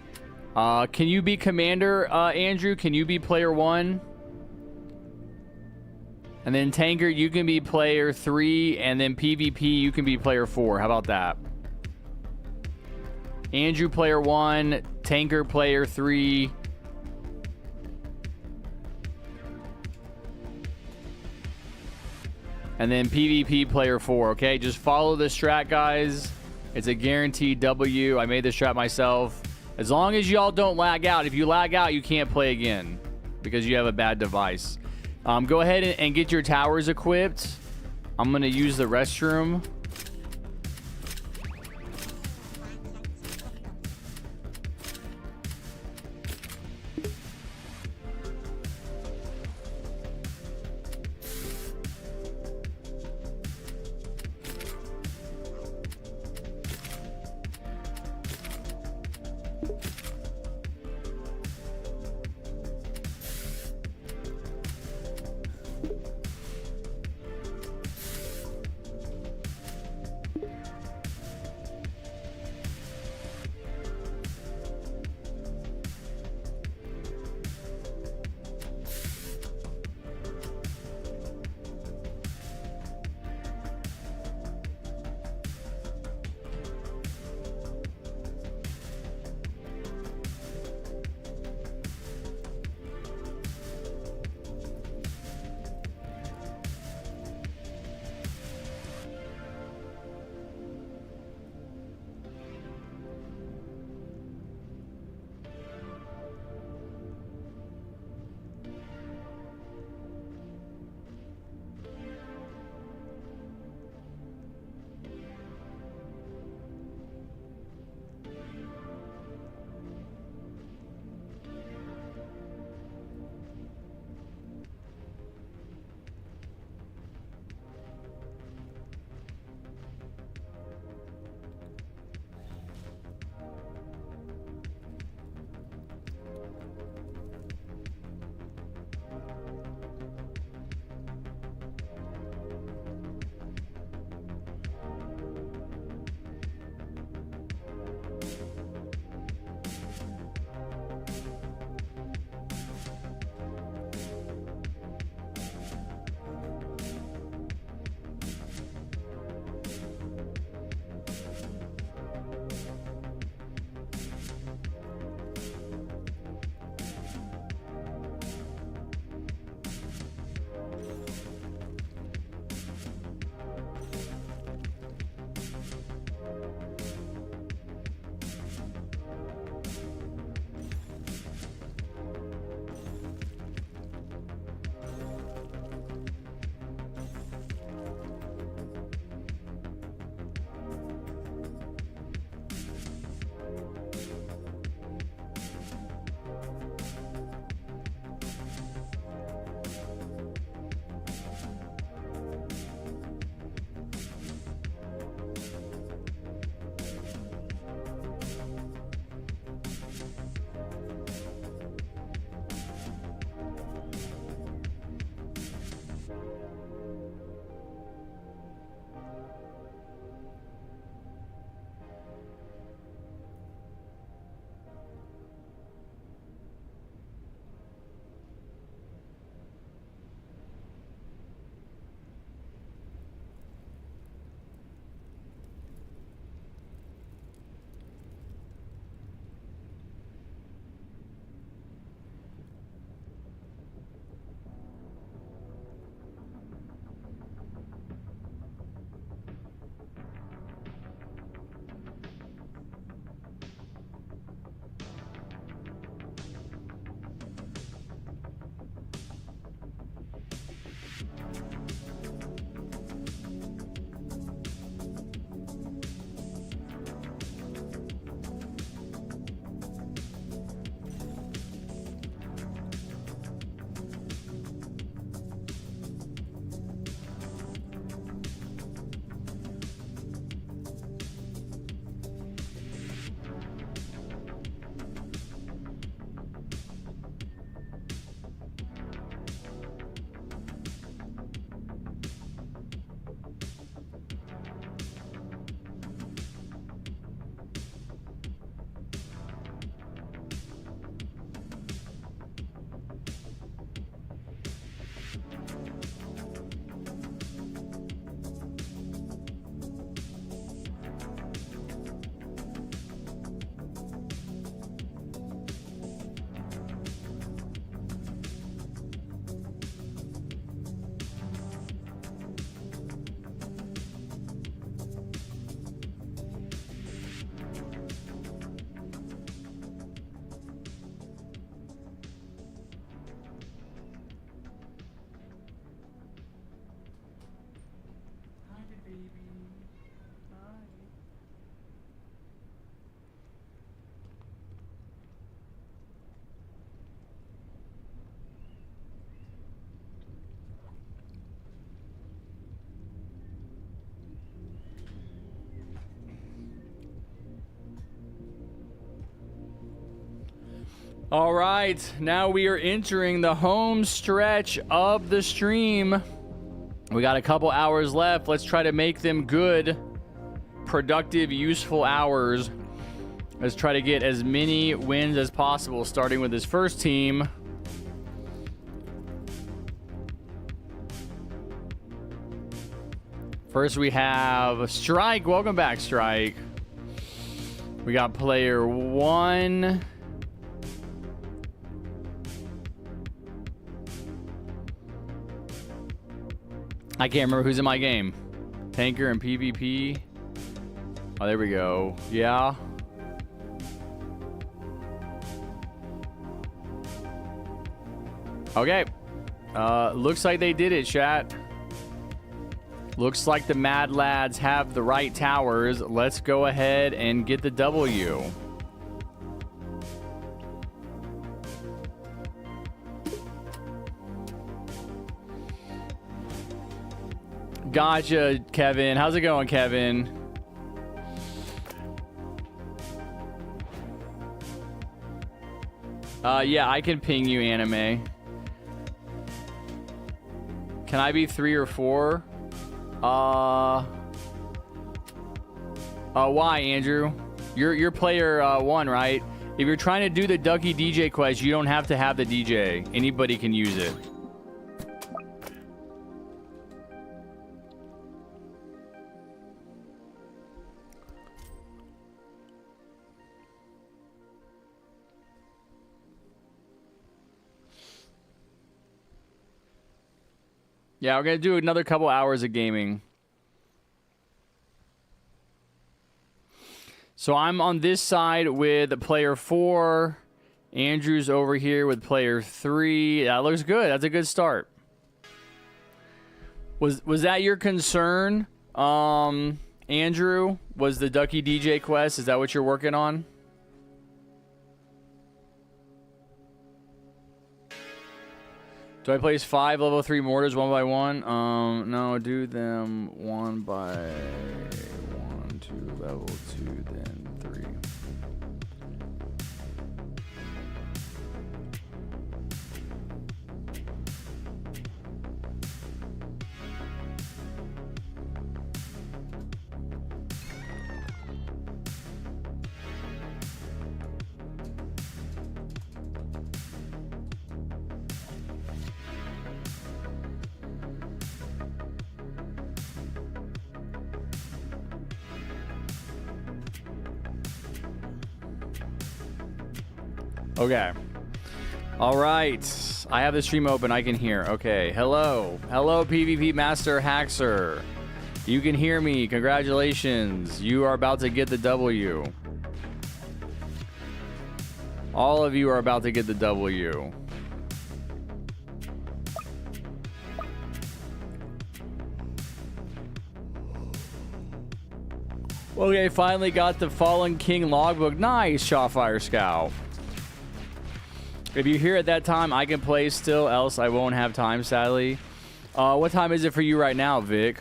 Can you be commander, Andrew? Can you be player 1? And then tanker, you can be player 3. And then PvP, you can be player 4. How about that? Andrew, player 1. Tanker, player 3. And then PvP player 4, okay? Just follow the strat, guys. It's a guaranteed W. I made the strat myself. As long as y'all don't lag out. If you lag out, you can't play again because you have a bad device. Go ahead and get your towers equipped. I'm going to use the restroom. All right, now we are entering the home stretch of the stream. We got a couple hours left. Let's try to make them good, productive, useful hours. Let's try to get as many wins as possible, starting with this first team. First, we have Strike. Welcome back, Strike. We got player 1. I can't remember who's in my game. Tanker and PvP. Oh, there we go. Yeah. Okay. Looks like they did it, chat. Looks like the Mad Lads have the right towers. Let's go ahead and get the W. Gotcha, Kevin. How's it going, Kevin? Yeah, I can ping you, Anime. Can I be 3 or 4? Why, Andrew? You're player 1, right? If you're trying to do the Ducky DJ quest, you don't have to have the DJ. Anybody can use it. Yeah, we're going to do another couple hours of gaming. So I'm on this side with player 4. Andrew's over here with player 3. That looks good. That's a good start. Was that your concern, Andrew? Was the Ducky DJ quest? Is that what you're working on? Do I place 5 level 3 mortars one by one? No, do them one by one to level 2, then 3. Okay. All right. I have the stream open. I can hear. Okay. Hello. Hello, PvP Master Haxer. You can hear me. Congratulations. You are about to get the W. All of you are about to get the W. Okay, finally got the Fallen King logbook. Nice, Shotfire Scout. If you're here at that time, I can play still, else I won't have time, sadly. What time is it for you right now, Vic?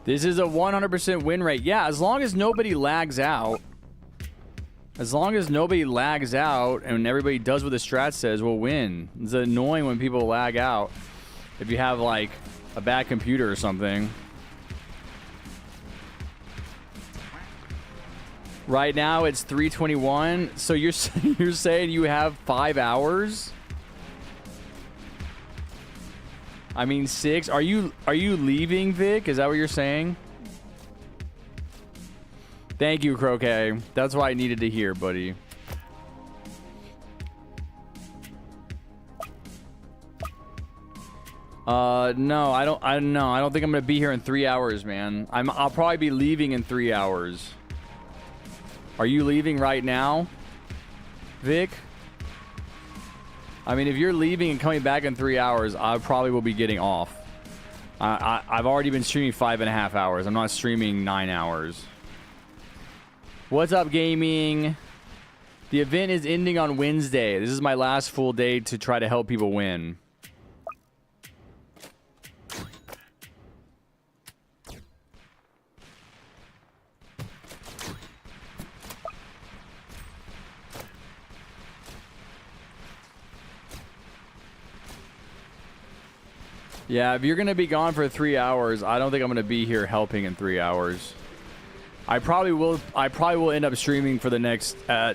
This is a 100% win rate. Yeah, as long as nobody lags out. As long as nobody lags out and everybody does what the strat says, we'll win. It's annoying when people lag out. If you have, like, a bad computer or something. Right now, it's 3:21. So you're saying you have 5 hours? I mean 6. Are you leaving, Vic? Is that what you're saying? Thank you, Croquet. That's what I needed to hear, buddy. No, I don't think I'm gonna be here in 3 hours, man. I'll probably be leaving in 3 hours. Are you leaving right now, Vic? I mean, if you're leaving and coming back in 3 hours, I probably will be getting off. I've already been streaming 5.5 hours. I'm not streaming 9 hours. What's up, gaming? The event is ending on Wednesday. This is my last full day to try to help people win. Yeah, if you're going to be gone for 3 hours, I don't think I'm going to be here helping in 3 hours. I probably will end up streaming for the next I'll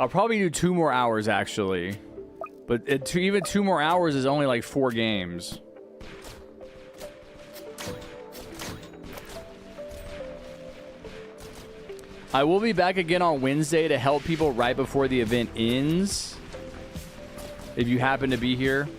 probably do 2 more hours actually. But even 2 more hours is only like 4 games. I will be back again on Wednesday to help people right before the event ends. If you happen to be here.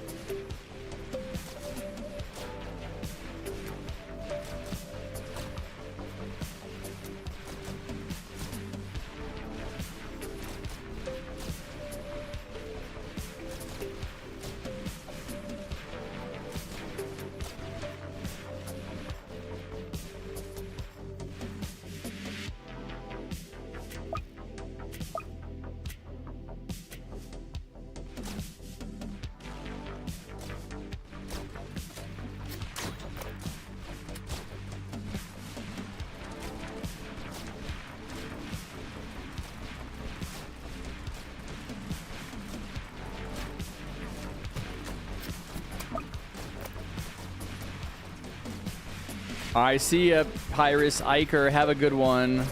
I see ya, Pyrus Iker. Have a good one.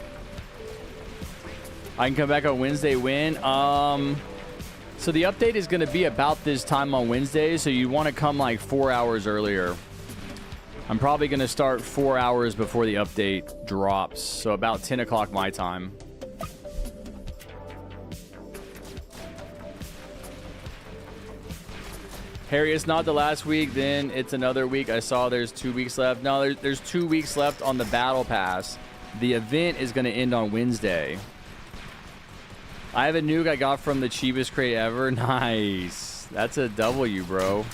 I can come back on Wednesday. When? So the update is going to be about this time on Wednesday, so you want to come like 4 hours earlier. I'm probably going to start 4 hours before the update drops, so about 10 o'clock my time. Harry, it's not the last week, then it's another week. I saw there's 2 weeks left. No, there's 2 weeks left on the battle pass. The event is going to end on Wednesday. I have a nuke I got from the cheapest crate ever. Nice. That's a W, bro.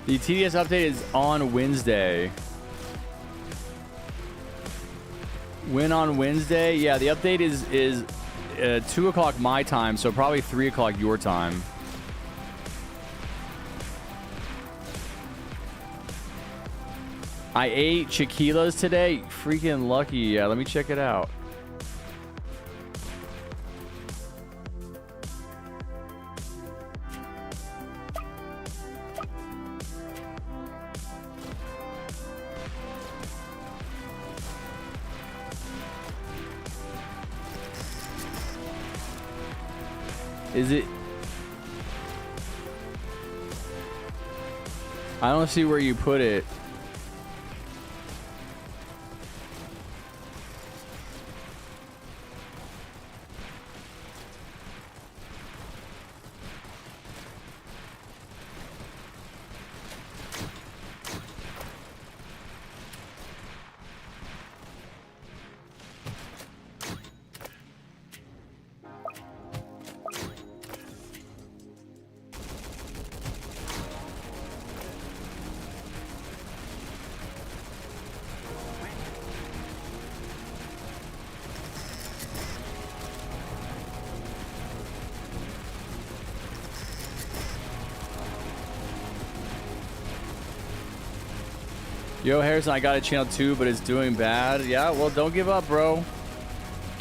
The TDS update is on Wednesday. When on Wednesday? Yeah, the update is 2 o'clock my time, so probably 3 o'clock your time. I ate chiquilas today. Freaking lucky. Yeah, let me check it out. Is it? I don't see where you put it. Yo, Harrison, I got a channel too, but it's doing bad. Yeah, well, don't give up, bro.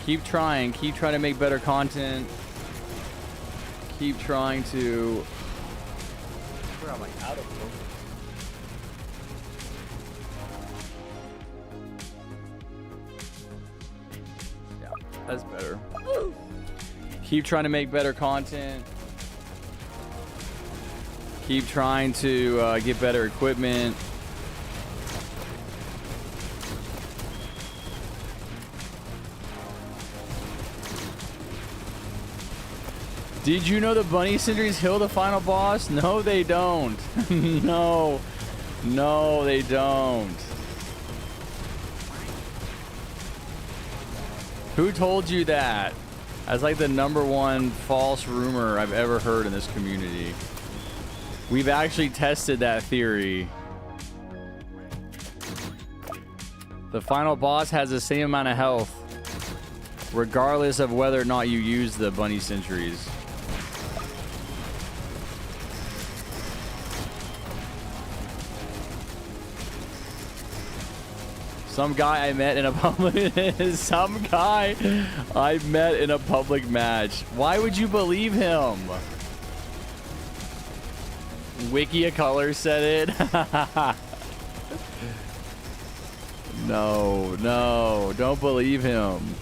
Keep trying. Keep trying to make better content. Keep trying to... Where am I out of focus? Yeah, that's better. Keep trying to make better content. Keep trying to get better equipment. Did you know the bunny sentries heal the final boss? No, they don't. No. No, they don't. Who told you that? That's like the #1 false rumor I've ever heard in this community. We've actually tested that theory. The final boss has the same amount of health, regardless of whether or not you use the bunny sentries. Some guy I met in a public match. Why would you believe him? Wikia Color said it. No, no, don't believe him.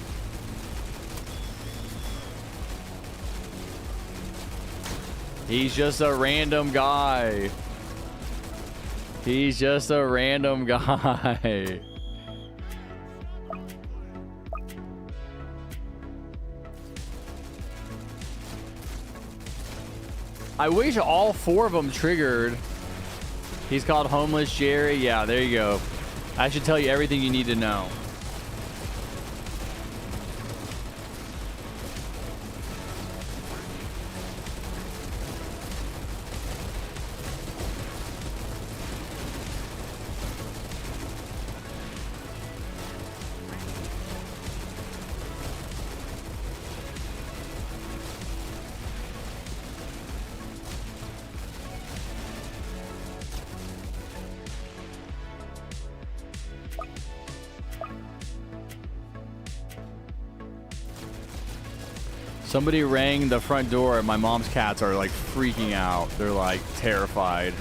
He's just a random guy. He's just a random guy. I wish all 4 of them triggered. He's called Homeless Jerry. Yeah, there you go. I should tell you everything you need to know. Somebody rang the front door and my mom's cats are like freaking out. They're like terrified.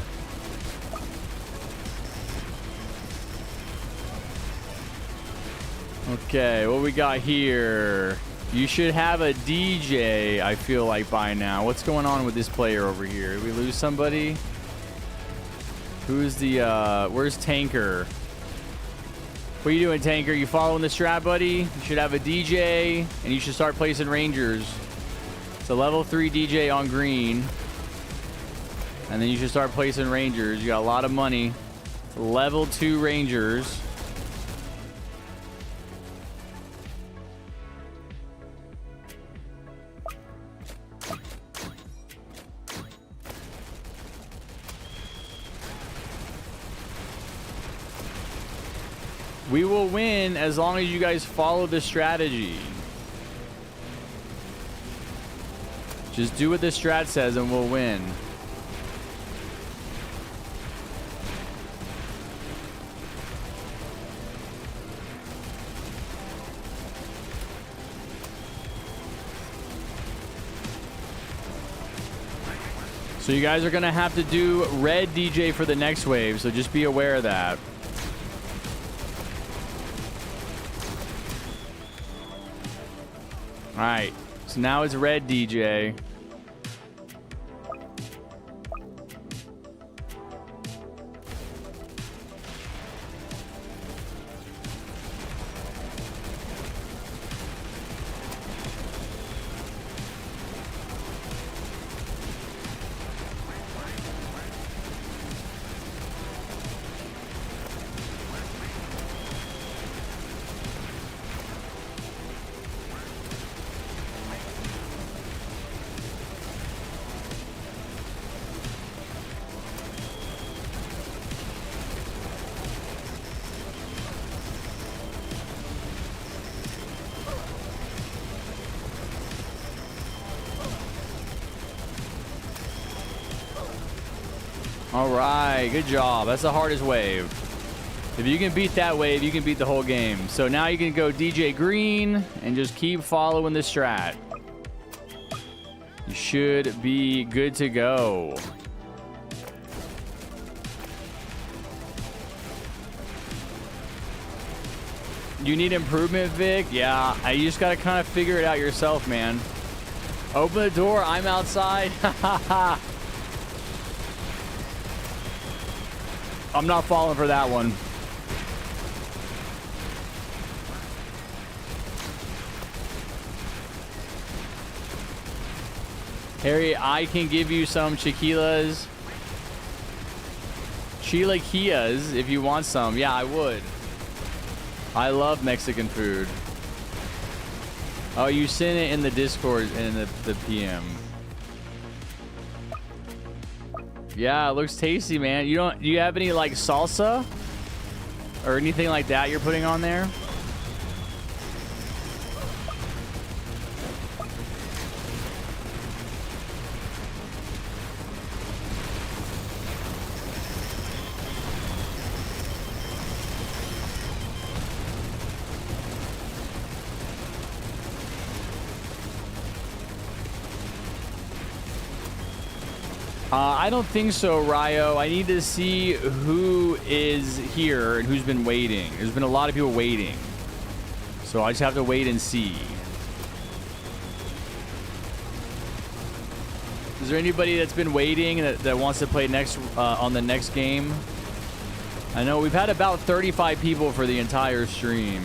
Okay, what we got here? You should have a DJ, I feel like, by now. What's going on with this player over here? Did we lose somebody? Who's the, where's Tanker? What are you doing, Tanker? You following the strat, buddy? You should have a DJ, and you should start placing Rangers. It's a level 3 DJ on green. And then you should start placing Rangers. You got a lot of money. Level 2 Rangers. We will win as long as you guys follow the strategy. Just do what the strat says and we'll win. So you guys are going to have to do red DJ for the next wave, so just be aware of that. All right, so now it's red DJ. All right, good job. That's the hardest wave. If you can beat that wave, you can beat the whole game. So now you can go DJ Green and just keep following the strat. You should be good to go. You need improvement, Vic? Yeah, you just gotta kind of figure it out yourself, man. Open the door, I'm outside. I'm not falling for that one. Harry, I can give you some chilaquiles if you want some. Yeah, I would. I love Mexican food. Oh, you sent it in the Discord in the PM. Yeah, it looks tasty, man. Do you have any like salsa or anything like that you're putting on there? I don't think so, Ryo. I need to see who is here and who's been waiting. There's been a lot of people waiting. So I just have to wait and see. Is there anybody that's been waiting that wants to play next on the next game? I know we've had about 35 people for the entire stream.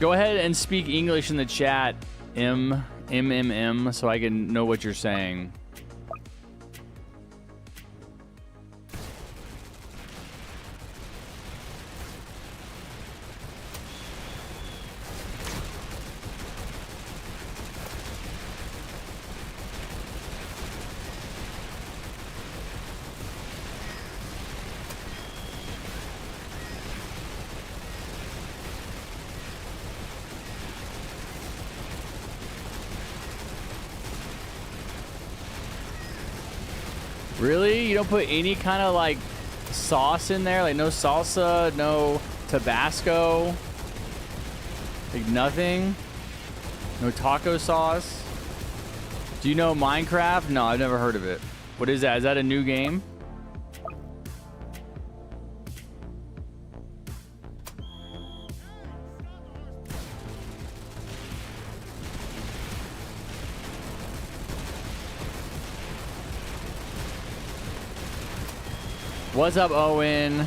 Go ahead and speak English in the chat, MMM, so I can know what you're saying. Really? You don't put any kind of like sauce in there? Like no salsa, no Tabasco? Like nothing? No taco sauce? Do you know Minecraft? No, I've never heard of it. What is that? Is that a new game? What's up, Owen?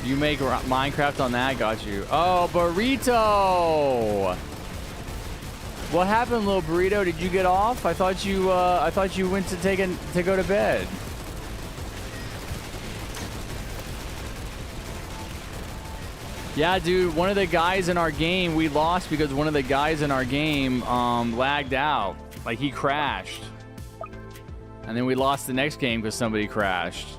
You make Minecraft on that? Got you. Oh, Burrito! What happened, little Burrito? Did you get off? I thought you went to go to bed. Yeah, dude. One of the guys in our game we lost because one of the guys in our game lagged out. Like he crashed, and then we lost the next game because somebody crashed.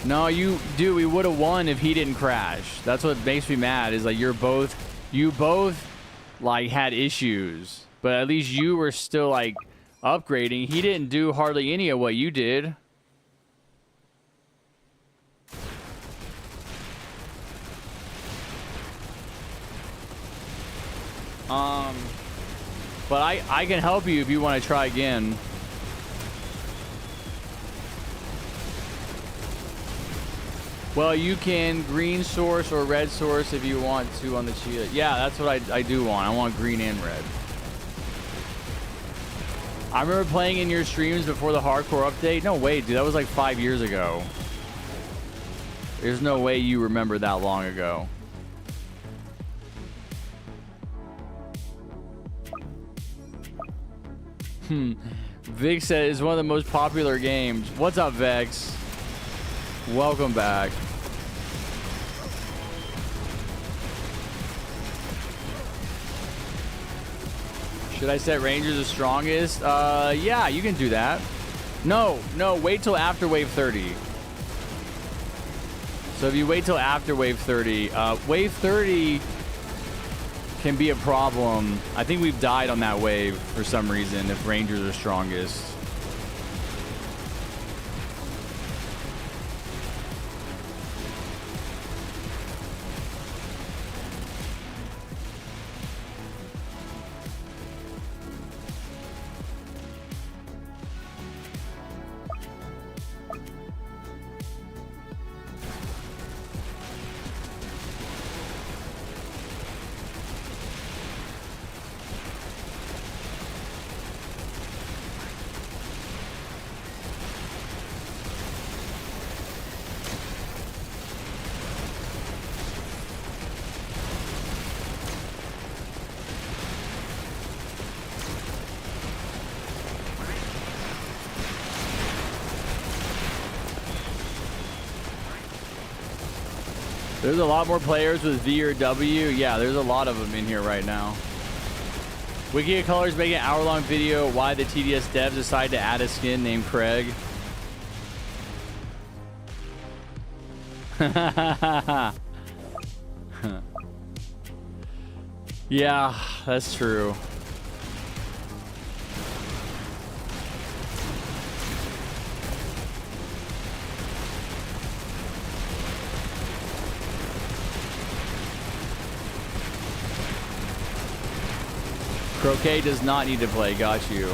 No, dude, we would have won if he didn't crash. That's what makes me mad is like you both like had issues, but at least you were still like upgrading. He didn't do hardly any of what you did. But I can help you if you want to try again. Well, you can green source or red source if you want to on the Chia. Yeah, that's what I do want. I want green and red. I remember playing in your streams before the hardcore update. No way, dude. That was like 5 years ago. There's no way you remember that long ago. Vic said it's one of the most popular games. What's up, Vex? Welcome back. Should I set Rangers the strongest? Yeah, you can do that. No, wait till after wave 30. So if you wait till after wave 30, wave 30 can be a problem. I think we've died on that wave for some reason if Rangers are strongest. There's a lot more players with V or W. Yeah, there's a lot of them in here right now. Wiki of Colors making an hour-long video why the TDS devs decided to add a skin named Craig. Yeah, that's true. Croquet does not need to play. Got you.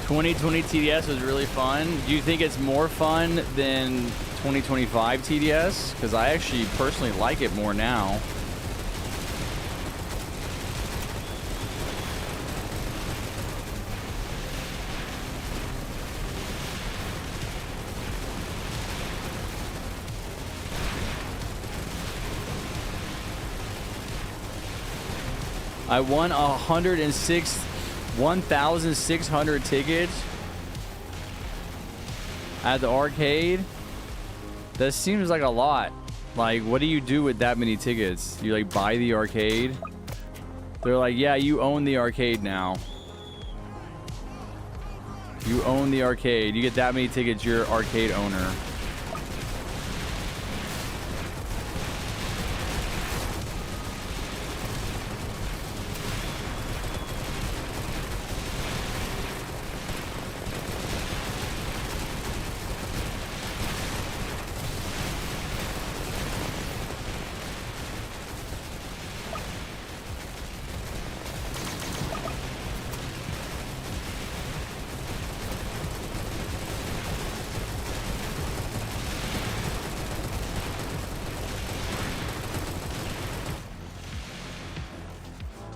2020 TDS was really fun. Do you think it's more fun than 2025 TDS? Because I actually personally like it more now. I won 1,600 tickets at the arcade. That seems like a lot. Like, what do you do with that many tickets? You like buy the arcade? They're like, yeah, you own the arcade now. You own the arcade. You get that many tickets, you're arcade owner.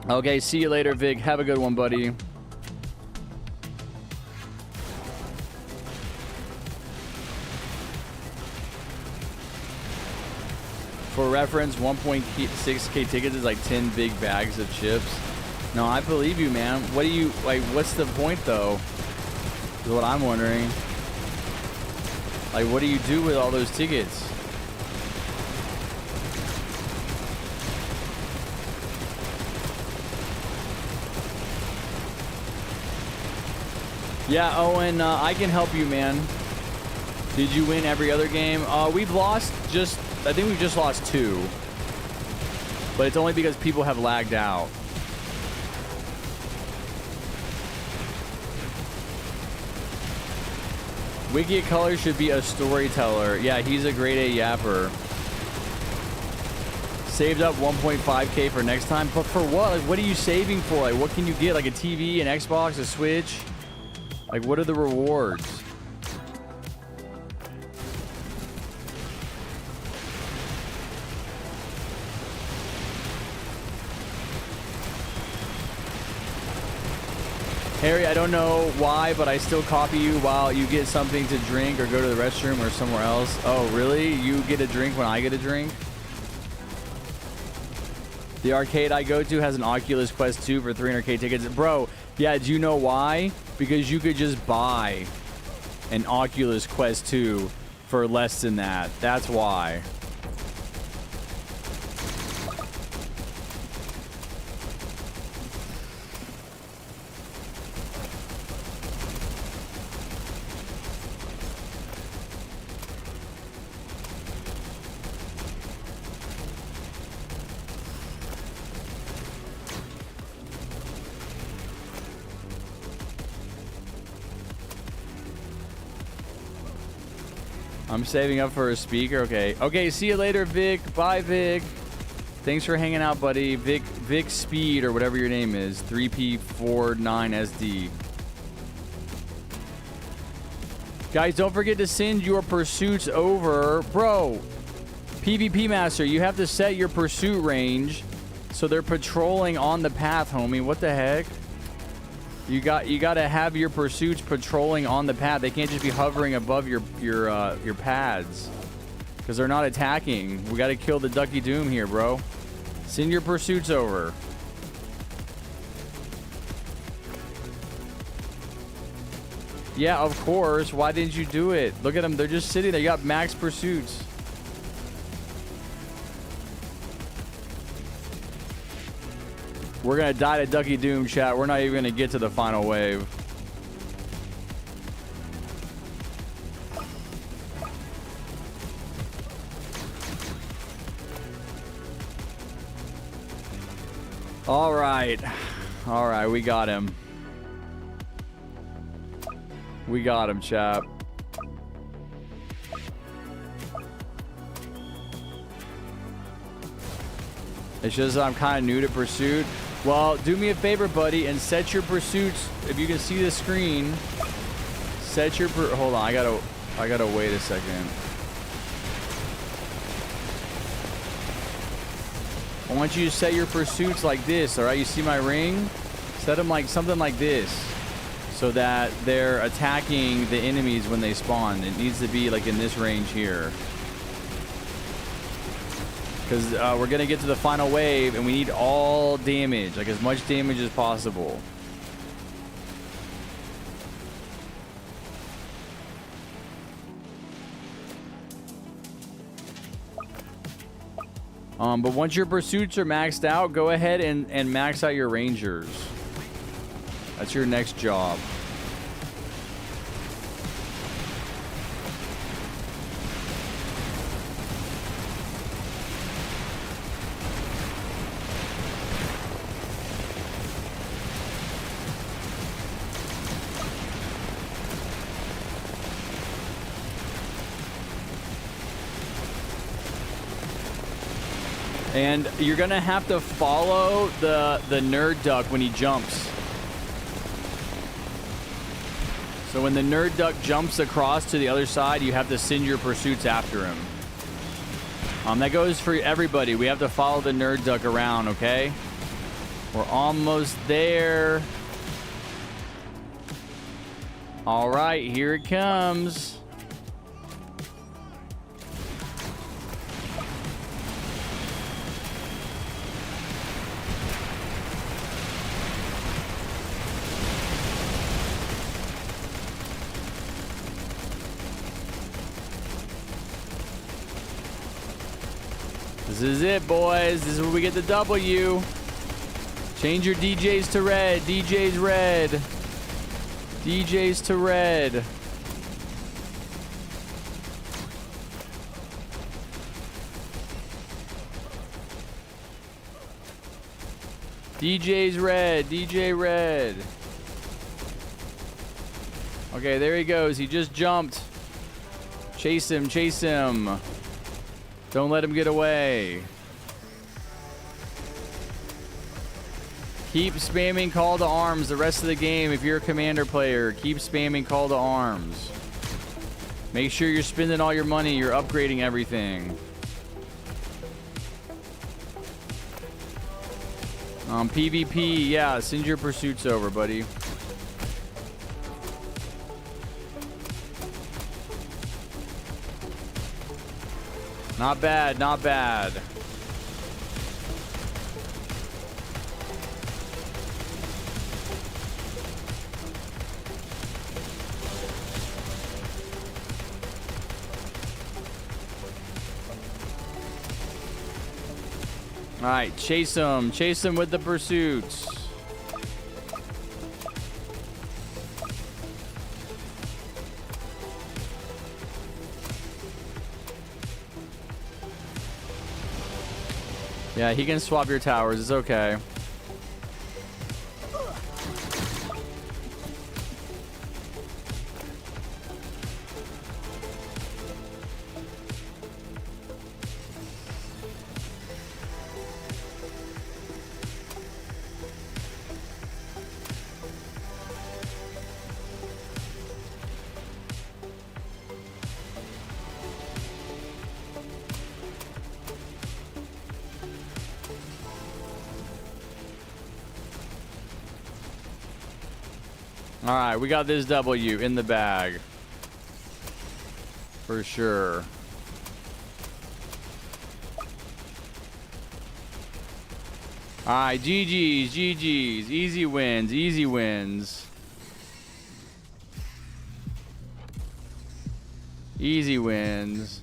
Okay, see you later, Vic. Have a good one, buddy. For reference, 1.6K tickets is like 10 big bags of chips. No, I believe you, man. What do you, like, what's the point, though? Is what I'm wondering. Like, what do you do with all those tickets? Yeah, Owen, I can help you, man. Did you win every other game? We've lost just, I think we've just lost 2. But it's only because people have lagged out. Wiki of Colors should be a storyteller. Yeah, he's a grade A yapper. Saved up 1.5K for next time. But for what? Like, what are you saving for? Like, what can you get? Like a TV, an Xbox, a Switch? Like, what are the rewards? Harry, I don't know why, but I still copy you while you get something to drink or go to the restroom or somewhere else. Oh, really? You get a drink when I get a drink? The arcade I go to has an Oculus Quest 2 for 300K tickets. Bro, yeah, do you know why? Because you could just buy an Oculus Quest 2 for less than that. That's why. I'm saving up for a speaker. Okay. Okay, see you later, Vic. Bye, Vic. Thanks for hanging out, buddy. Vic Speed, or whatever your name is. 3P49SD. Guys, don't forget to send your pursuits over. Bro, PvP Master, you have to set your pursuit range so they're patrolling on the path, homie. What the heck? You got to have your pursuits patrolling on the path. They can't just be hovering above your pads because they're not attacking. We got to kill the Ducky Doom here, bro. Send your pursuits over. Yeah, of course. Why didn't you do it? Look at them. They're just sitting there. You got max pursuits. We're going to die to Ducky Doom, chat. We're not even going to get to the final wave. All right. All right, we got him. We got him, chap. It's just I'm kind of new to Pursuit. Well, do me a favor, buddy, and set your pursuits. If you can see the screen, set your hold on. I gotta wait a second. I want you to set your pursuits like this. All right, you see my ring? Set them like something like this, so that they're attacking the enemies when they spawn. It needs to be like in this range here. Because we're going to get to the final wave, and we need all damage. Like, as much damage as possible. But once your pursuits are maxed out, go ahead and max out your rangers. That's your next job. And you're going to have to follow the nerd duck when he jumps. So when the nerd duck jumps across to the other side, you have to send your pursuits after him. That goes for everybody. We have to follow the nerd duck around, okay? We're almost there. All right, here it comes. This is it, boys. This is where we get the W. Change your DJs to red. DJs red. DJs to red. DJs red. DJ red. Okay, there he goes. He just jumped. Chase him. Chase him. Don't let him get away. Keep spamming call to arms the rest of the game. If you're a commander player, keep spamming call to arms. Make sure you're spending all your money. You're upgrading everything. PvP, yeah, send your pursuits over, buddy. Not bad, not bad. All right, chase them. Chase them with the pursuits. Yeah, he can swap your towers. It's okay. All right, we got this W in the bag. For sure. All right, GG's, GG's. Easy wins, easy wins. Easy wins.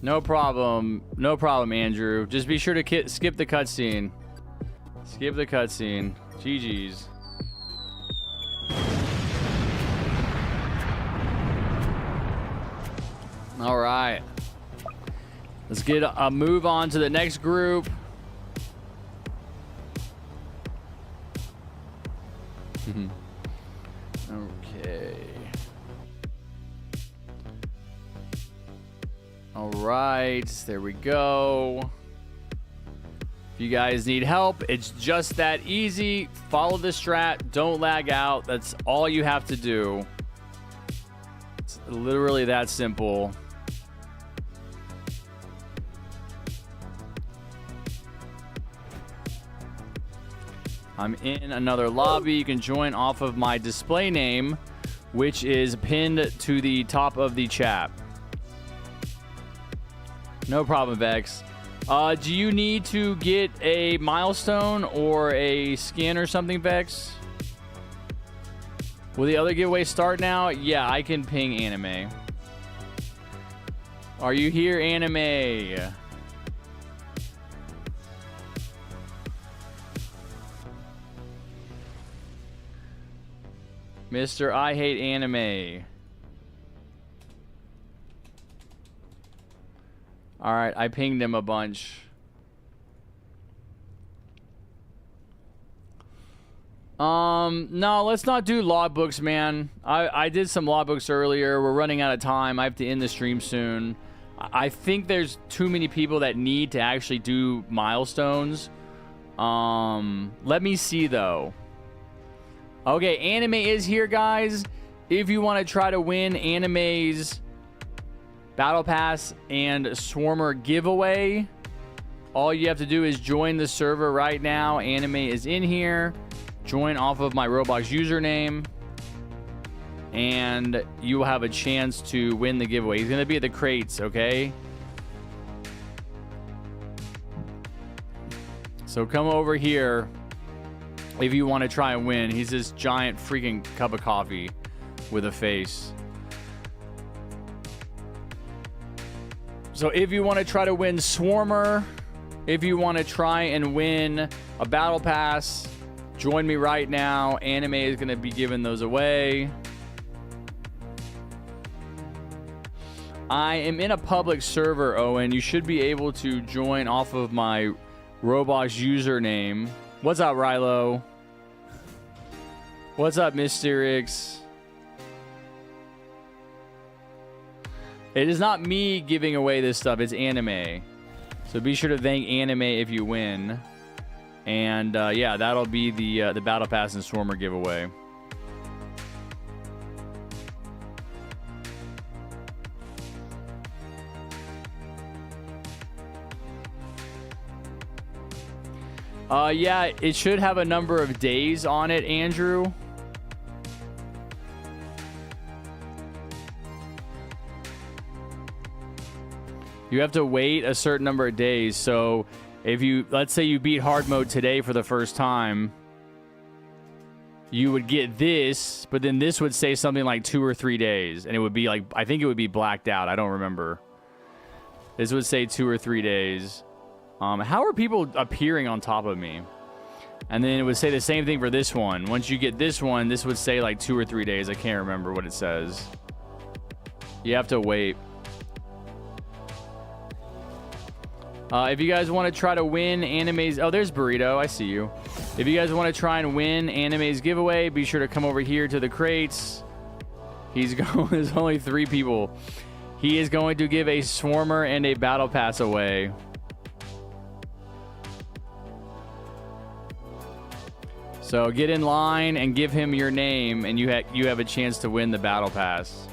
No problem. No problem, Andrew. Just be sure to skip the cutscene. Skip the cutscene. GG's. All right. Let's get a move on to the next group. Okay. All right, there we go. If you guys need help, it's just that easy. Follow the strat, don't lag out. That's all you have to do. It's literally that simple. I'm in another lobby. You can join off of my display name, which is pinned to the top of the chat. No problem, Vex. Do you need to get a milestone or a skin or something, Vex? Will the other giveaway start now? Yeah, I can ping Anime. Are you here, Anime? Mr. I Hate Anime. All right, I pinged him a bunch. No, let's not do logbooks, man. I did some logbooks earlier. We're running out of time. I have to end the stream soon. I think there's too many people that need to actually do milestones. Let me see, though. Okay, Anime is here, guys. If you want to try to win Anime's Battle Pass and Swarmer giveaway, all you have to do is join the server right now. Anime is in here. Join off of my Roblox username, and you will have a chance to win the giveaway. He's going to be at the crates, okay? So come over here if you want to try and win. He's this giant freaking cup of coffee with a face. So if you want to try to win Swarmer, if you want to try and win a Battle Pass, join me right now. Anime is going to be giving those away. I am in a public server, Owen. You should be able to join off of my Roblox username. What's up, Rilo? What's up, Mysterix? It is not me giving away this stuff. It's Anime. So be sure to thank Anime if you win. And yeah, that'll be the Battle Pass and Swarmer giveaway. Yeah, it should have a number of days on it, Andrew. You have to wait a certain number of days. So if you, let's say you beat hard mode today for the first time, you would get this, but then this would say something like 2 or 3 days. And it would be like, I think it would be blacked out. I don't remember. This would say 2 or 3 days. How are people appearing on top of me? And then it would say the same thing for this one. Once you get this one, this would say like 2 or 3 days. I can't remember what it says. You have to wait. If you guys want to try to win Anime's... Oh, there's Burrito. I see you. If you guys want to try and win Anime's giveaway, be sure to come over here to the crates. He's going... There's only 3 people. He is going to give a Swarmer and a Battle Pass away. So get in line and give him your name, and you have a chance to win the Battle Pass.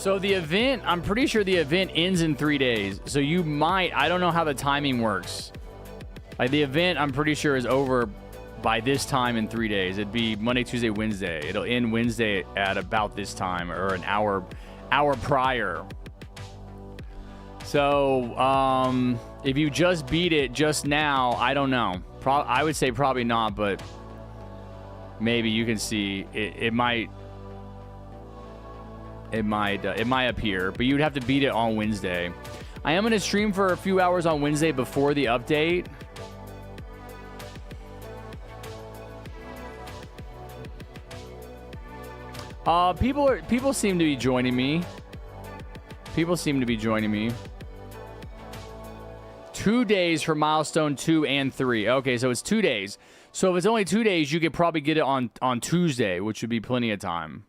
So the event, I'm pretty sure the event ends in 3 days. So you might, I don't know how the timing works. Like the event, I'm pretty sure is over by this time in 3 days. It'd be Monday, Tuesday, Wednesday. It'll end Wednesday at about this time or an hour prior. So if you just beat it just now, I don't know. I would say probably not, but maybe you can see it might appear, but you'd have to beat it on Wednesday. I am going to stream for a few hours on Wednesday before the update. People seem to be joining me. 2 days for milestone 2 and 3. Okay, so it's 2 days. So if it's only 2 days, you could probably get it on Tuesday, which would be plenty of time.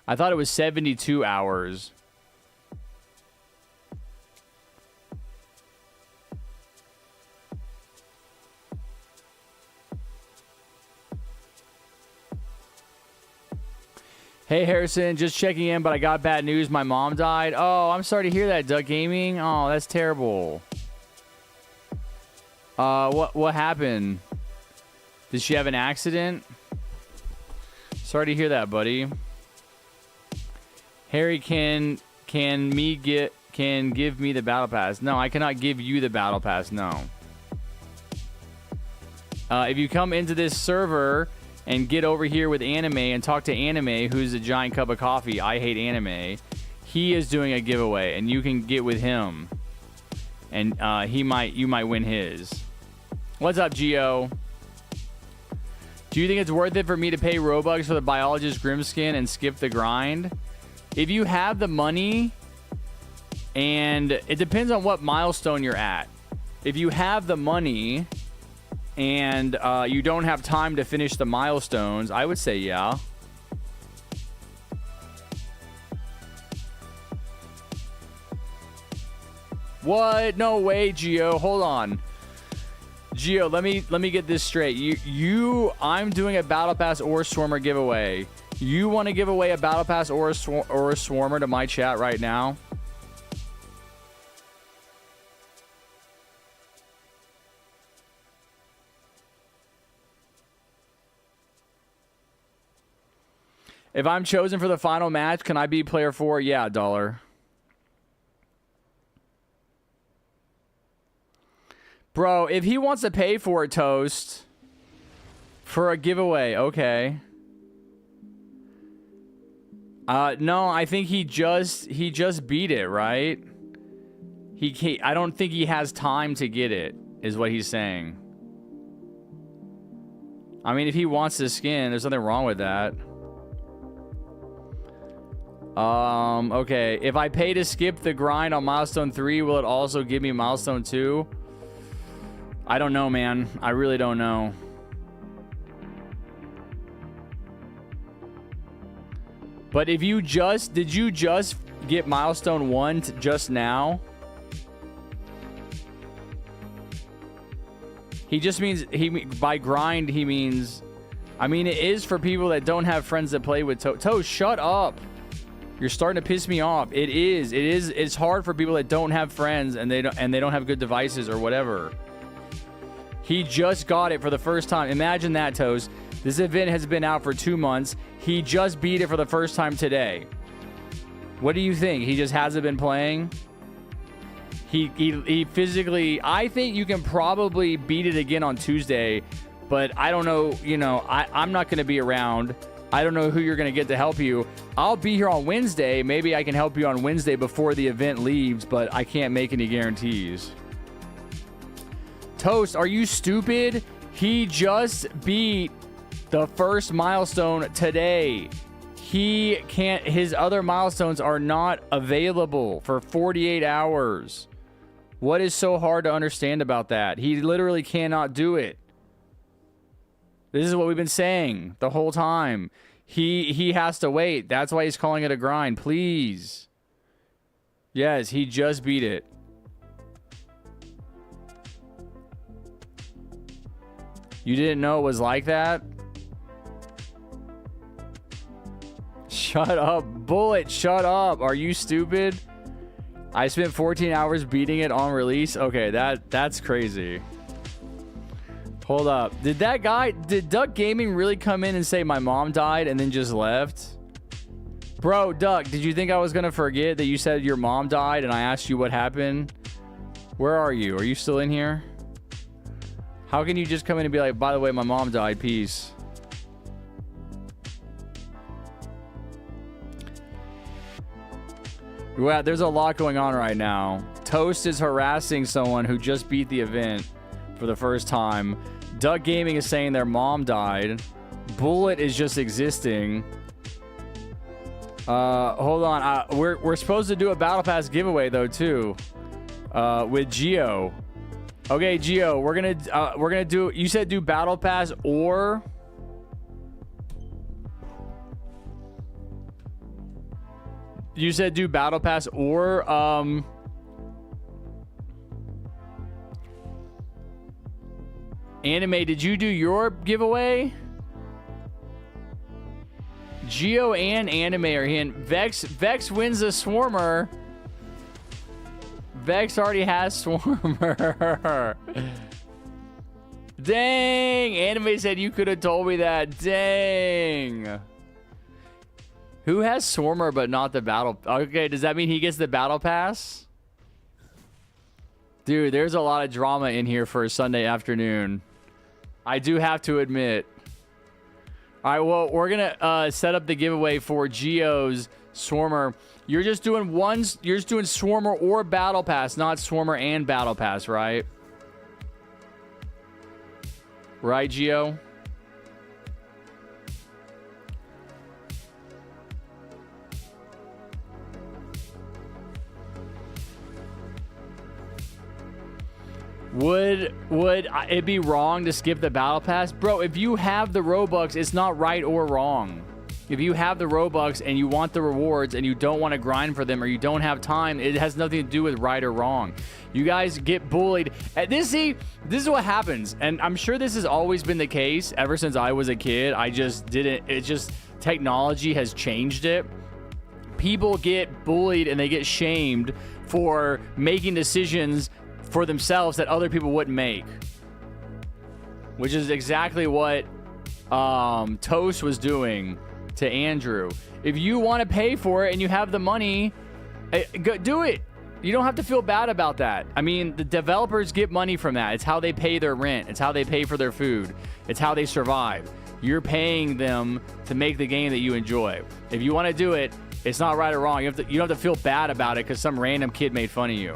I thought it was 72 hours. Hey, Harrison, just checking in, but I got bad news. My mom died. Oh, I'm sorry to hear that, Duck Gaming. Oh, that's terrible. What happened? Did she have an accident? Sorry to hear that, buddy. Harry, can give me the battle pass? No, I cannot give you the battle pass. No. If you come into this server and get over here with Anime and talk to Anime, who's a giant cup of coffee, I hate Anime. He is doing a giveaway, and you can get with him, and you might win his. What's up, Gio? Do you think it's worth it for me to pay Robux for the biologist Grimskin and skip the grind? If you have the money, and it depends on what milestone you're at. If you have the money and you don't have time to finish the milestones, I would say yeah. What? No way, Gio. Hold on. Gio, let me get this straight. I'm doing a Battle Pass or Swarmer giveaway. You want to give away a Battle Pass or a Swarmer to my chat right now? If I'm chosen for the final match, can I be player 4? Yeah, $1. Bro, if he wants to pay for it, Toast, for a giveaway, okay. No, I think he just beat it, right? I don't think he has time to get it, is what he's saying. I mean, if he wants the skin, there's nothing wrong with that. Okay. If I pay to skip the grind on milestone 3, will it also give me milestone 2? I don't know, man. I really don't know. But if you did you just get milestone 1 just now? He just means, by grind, he means, I mean, it is for people that don't have friends that play with Toast, shut up. You're starting to piss me off. It's hard for people that don't have friends and they don't have good devices or whatever. He just got it for the first time. Imagine that, Toast. This event has been out for 2 months. He just beat it for the first time today. What do you think? He just hasn't been playing? He physically... I think you can probably beat it again on Tuesday, but I don't know, I'm not going to be around. I don't know who you're going to get to help you. I'll be here on Wednesday. Maybe I can help you on Wednesday before the event leaves, but I can't make any guarantees. Toast, are you stupid? He just beat the first milestone today. His other milestones are not available for 48 hours. What is so hard to understand about that? He literally cannot do it. This is what we've been saying the whole time. He has to wait. That's why he's calling it a grind. Please. Yes, he just beat it. You didn't know it was like that? Shut up. Bullet, shut up. Are you stupid? I spent 14 hours beating it on release. Okay, that's crazy. Hold up. Did Duck Gaming really come in and say my mom died and then just left? Bro, Duck, did you think I was going to forget that you said your mom died and I asked you what happened? Where are you? Are you still in here? How can you just come in and be like, by the way, my mom died. Peace. Wow, there's a lot going on right now. Toast is harassing someone who just beat the event for the first time. Duck Gaming is saying their mom died. Bullet is just existing. Hold on. We're supposed to do a Battle Pass giveaway though too. With Geo. Okay, Geo, we're gonna do. You said do Battle Pass or. You said do Battle Pass or Anime, did you do your giveaway? Geo and Anime are in. Vex wins a Swarmer. Vex already has Swarmer. Dang! Anime said you could have told me that. Dang. Who has Swarmer but not the battle? Okay, does that mean he gets the battle pass? Dude, there's a lot of drama in here for a Sunday afternoon. I do have to admit. All right, well, we're gonna set up the giveaway for Geo's Swarmer. You're just doing Swarmer or battle pass, not Swarmer and battle pass, right? Right, Geo? Would it be wrong to skip the battle pass? Bro, if you have the Robux, it's not right or wrong. If you have the Robux and you want the rewards and you don't want to grind for them or you don't have time, it has nothing to do with right or wrong. You guys get bullied. This is what happens. And I'm sure this has always been the case ever since I was a kid. Technology has changed it. People get bullied and they get shamed for making decisions for themselves that other people wouldn't make, which is exactly what Toast was doing to Andrew. If you want to pay for it and you have the money, do it. You don't have to feel bad about that. I mean, the developers get money from that. It's how they pay their rent. It's how they pay for their food. It's how they survive. You're paying them to make the game that you enjoy. If you want to do it, it's not right or wrong. You don't have to feel bad about it because some random kid made fun of you.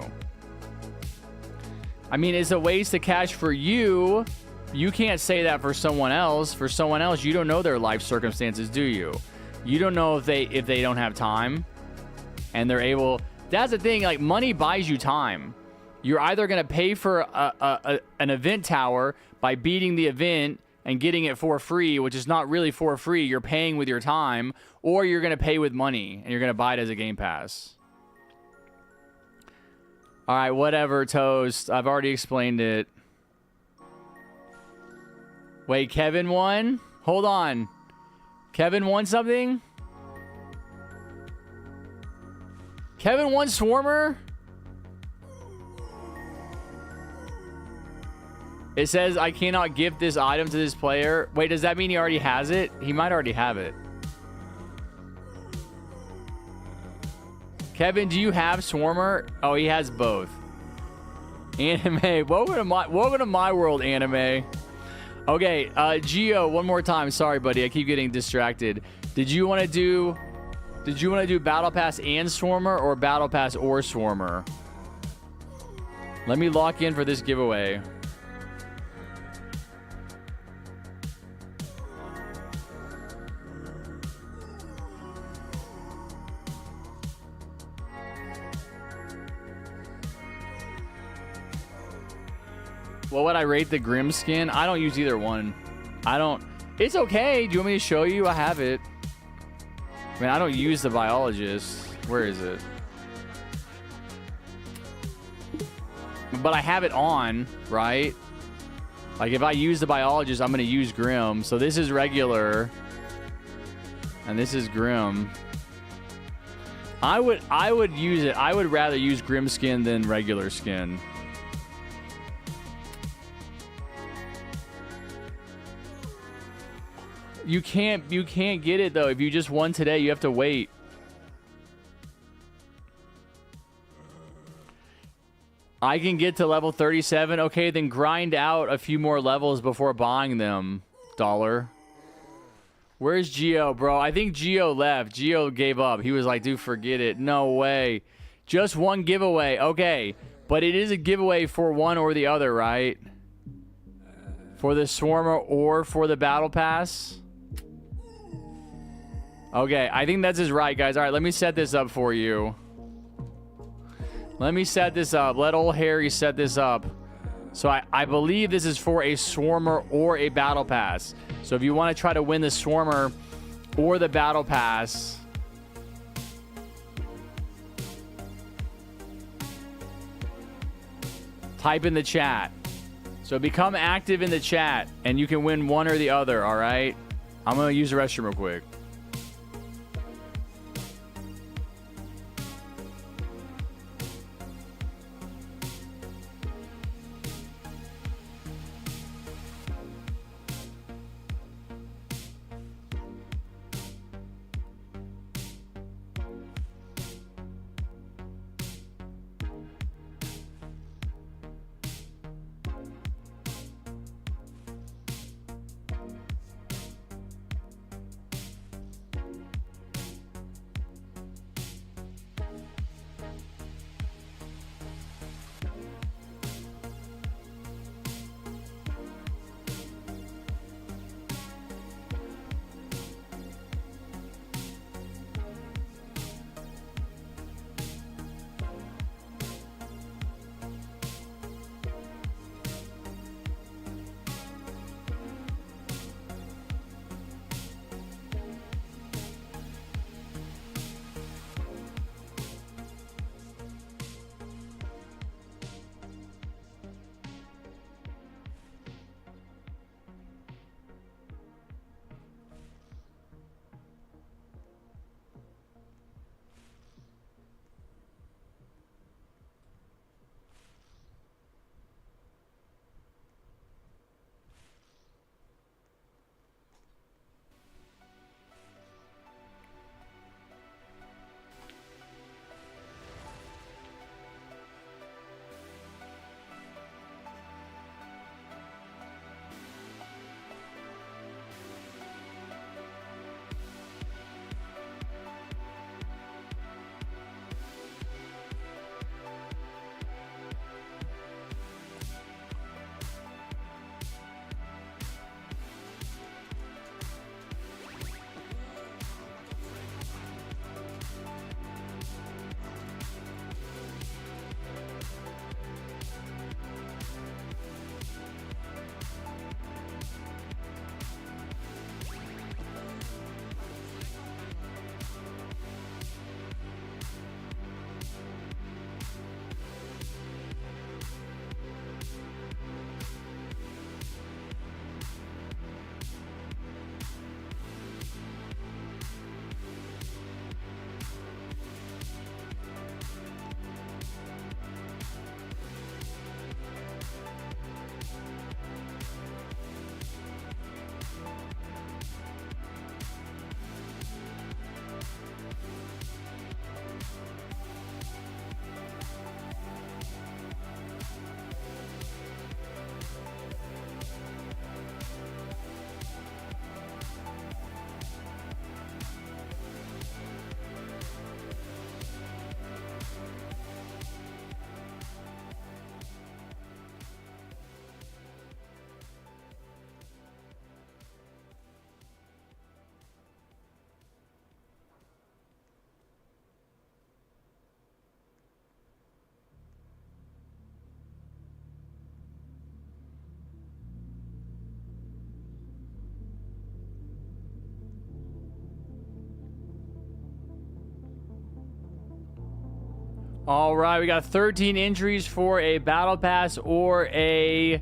I mean, it's a waste of cash for you. You can't say that for someone else. For someone else, you don't know their life circumstances, do you? You don't know if they don't have time and they're able. That's the thing. Like, money buys you time. You're either going to pay for an event tower by beating the event and getting it for free, which is not really for free. You're paying with your time, or you're going to pay with money and you're going to buy it as a game pass. All right, whatever, Toast. I've already explained it. Wait, Kevin won? Hold on. Kevin won something? Kevin won Swarmer? It says I cannot gift this item to this player. Wait, does that mean he already has it? He might already have it. Kevin, do you have Swarmer? Oh, he has both. Anime. Welcome to my world, Anime. Okay, Geo, one more time. Sorry, buddy. I keep getting distracted. Did you want to do Battle Pass and Swarmer or Battle Pass or Swarmer? Let me lock in for this giveaway. What would I rate the Grim skin? I don't use either one. It's okay. Do you want me to show you? I have it. I mean, I don't use the biologist. Where is it? But I have it on, right? Like, if I use the biologist, I'm going to use Grim. So this is regular. And this is Grim. I would use it. I would rather use Grim Skin than regular skin. You can't get it though. If you just won today, you have to wait. I can get to level 37. Okay, then grind out a few more levels before buying them. Dollar. Where's Geo, bro? I think Geo left. Geo gave up. He was like, dude, forget it. No way. Just one giveaway. Okay. But it is a giveaway for one or the other, right? For the Swarmer or for the Battle Pass? Okay, I think that's his right, guys. All right, let me set this up for you. Let me set this up. Let old Harry set this up. So I believe this is for a Swarmer or a Battle Pass. So if you want to try to win the Swarmer or the Battle Pass, type in the chat. So become active in the chat, and you can win one or the other, all right? I'm going to use the restroom real quick. All right, we got 13 entries for a Battle Pass or a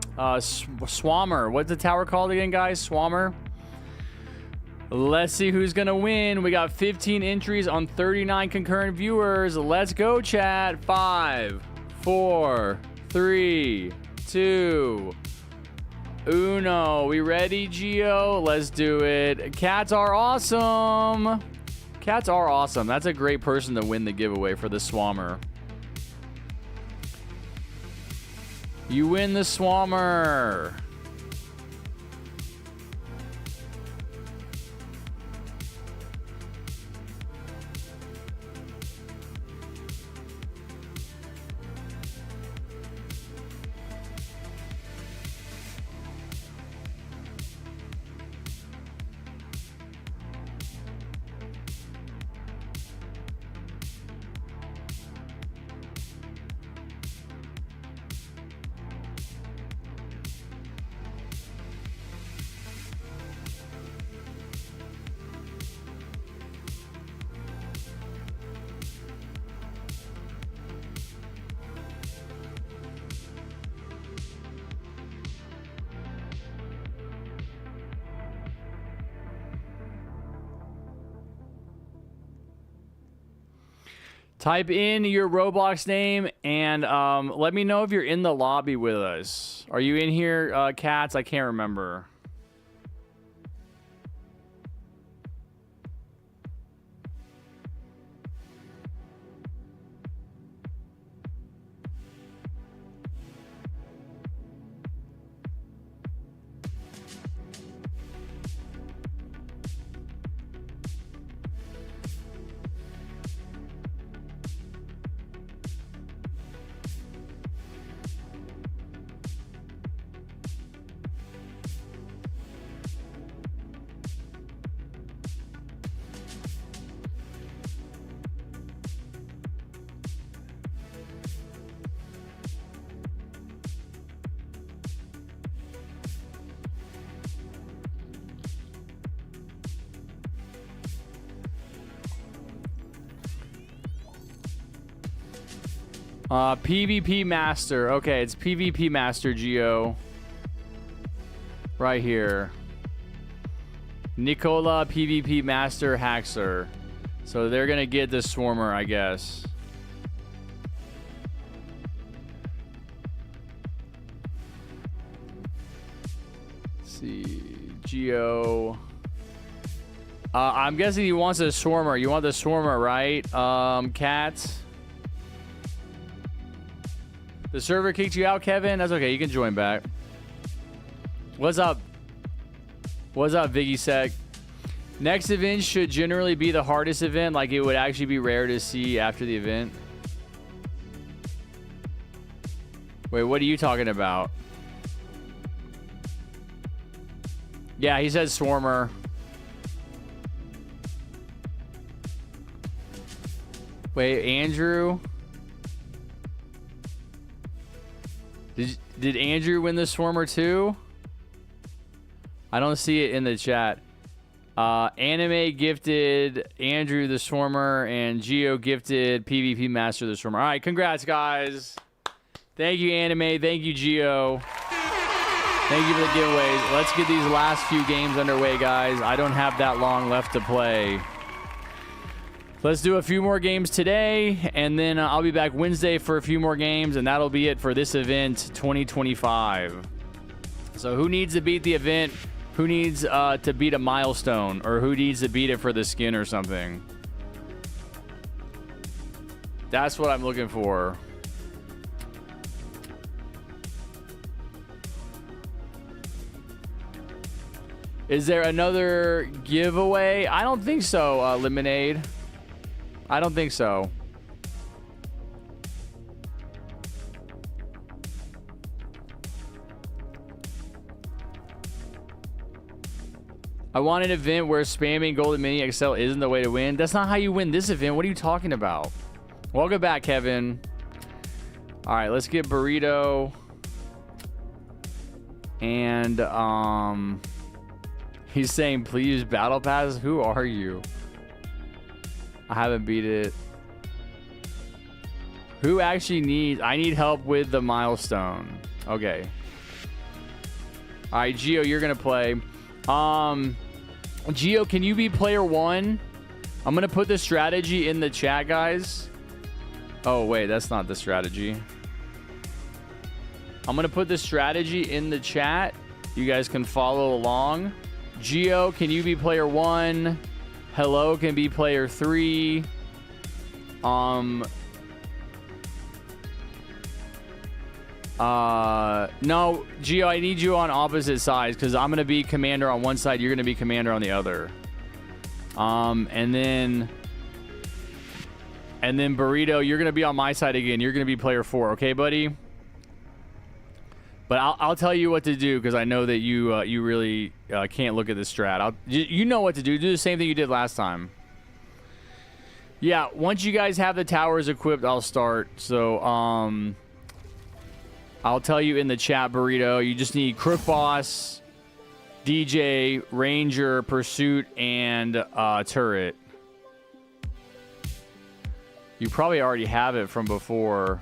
Swammer. What's the tower called again, guys? Swammer. Let's see who's going to win. We got 15 entries on 39 concurrent viewers. Let's go, chat. 5, 4, 3, 2, uno. We ready, Gio? Let's do it. Cats are awesome. Cats are awesome. That's a great person to win the giveaway for the Swammer. You win the Swammer. Type in your Roblox name and let me know if you're in the lobby with us. Are you in here, Cats? I can't remember. PvP Master. Okay, it's PvP Master, Geo. Right here. Nicola PvP Master Haxer. So they're going to get the Swarmer, I guess. Let's see. Geo. I'm guessing he wants a Swarmer. You want the Swarmer, right? Cats. The server kicked you out, Kevin? That's okay. You can join back. What's up? What's up, Viggy Sec? Next event should generally be the hardest event. Like, it would actually be rare to see after the event. Wait, what are you talking about? Yeah, he says Swarmer. Wait, Andrew? Did Andrew win the Swarmer too? I don't see it in the chat. Anime gifted Andrew the Swarmer and Geo gifted PvP Master the Swarmer. All right, congrats, guys. Thank you, Anime. Thank you, Geo. Thank you for the giveaways. Let's get these last few games underway, guys. I don't have that long left to play. Let's do a few more games today, and then I'll be back Wednesday for a few more games, and that'll be it for this event 2025. So who needs to beat the event? Who needs to beat a milestone? Or who needs to beat it for the skin or something? That's what I'm looking for. Is there another giveaway? I don't think so, Lemonade. I don't think so. I want an event where spamming Golden Mini XL isn't the way to win. That's not how you win this event. What are you talking about? Welcome back, Kevin. All right, let's get Burrito. And he's saying, please battle pass. Who are you? I haven't beat it. Who actually needs... I need help with the milestone. Okay. All right, Gio, you're going to play. Geo, can you be player 1? I'm going to put the strategy in the chat, guys. Oh, wait, that's not the strategy. I'm going to put the strategy in the chat. You guys can follow along. Geo, can you be player 1? Hello can be player 3. No, Geo, I need you on opposite sides because I'm going to be commander on one side. You're going to be commander on the other. And then Burrito, you're going to be on my side again. You're going to be player 4. Okay, buddy? But I'll tell you what to do because I know that you really can't look at the strat. You know what to do. Do the same thing you did last time. Yeah, once you guys have the towers equipped, I'll start. So, I'll tell you in the chat, Burrito. You just need Crook Boss, DJ, Ranger, Pursuit, and Turret. You probably already have it from before.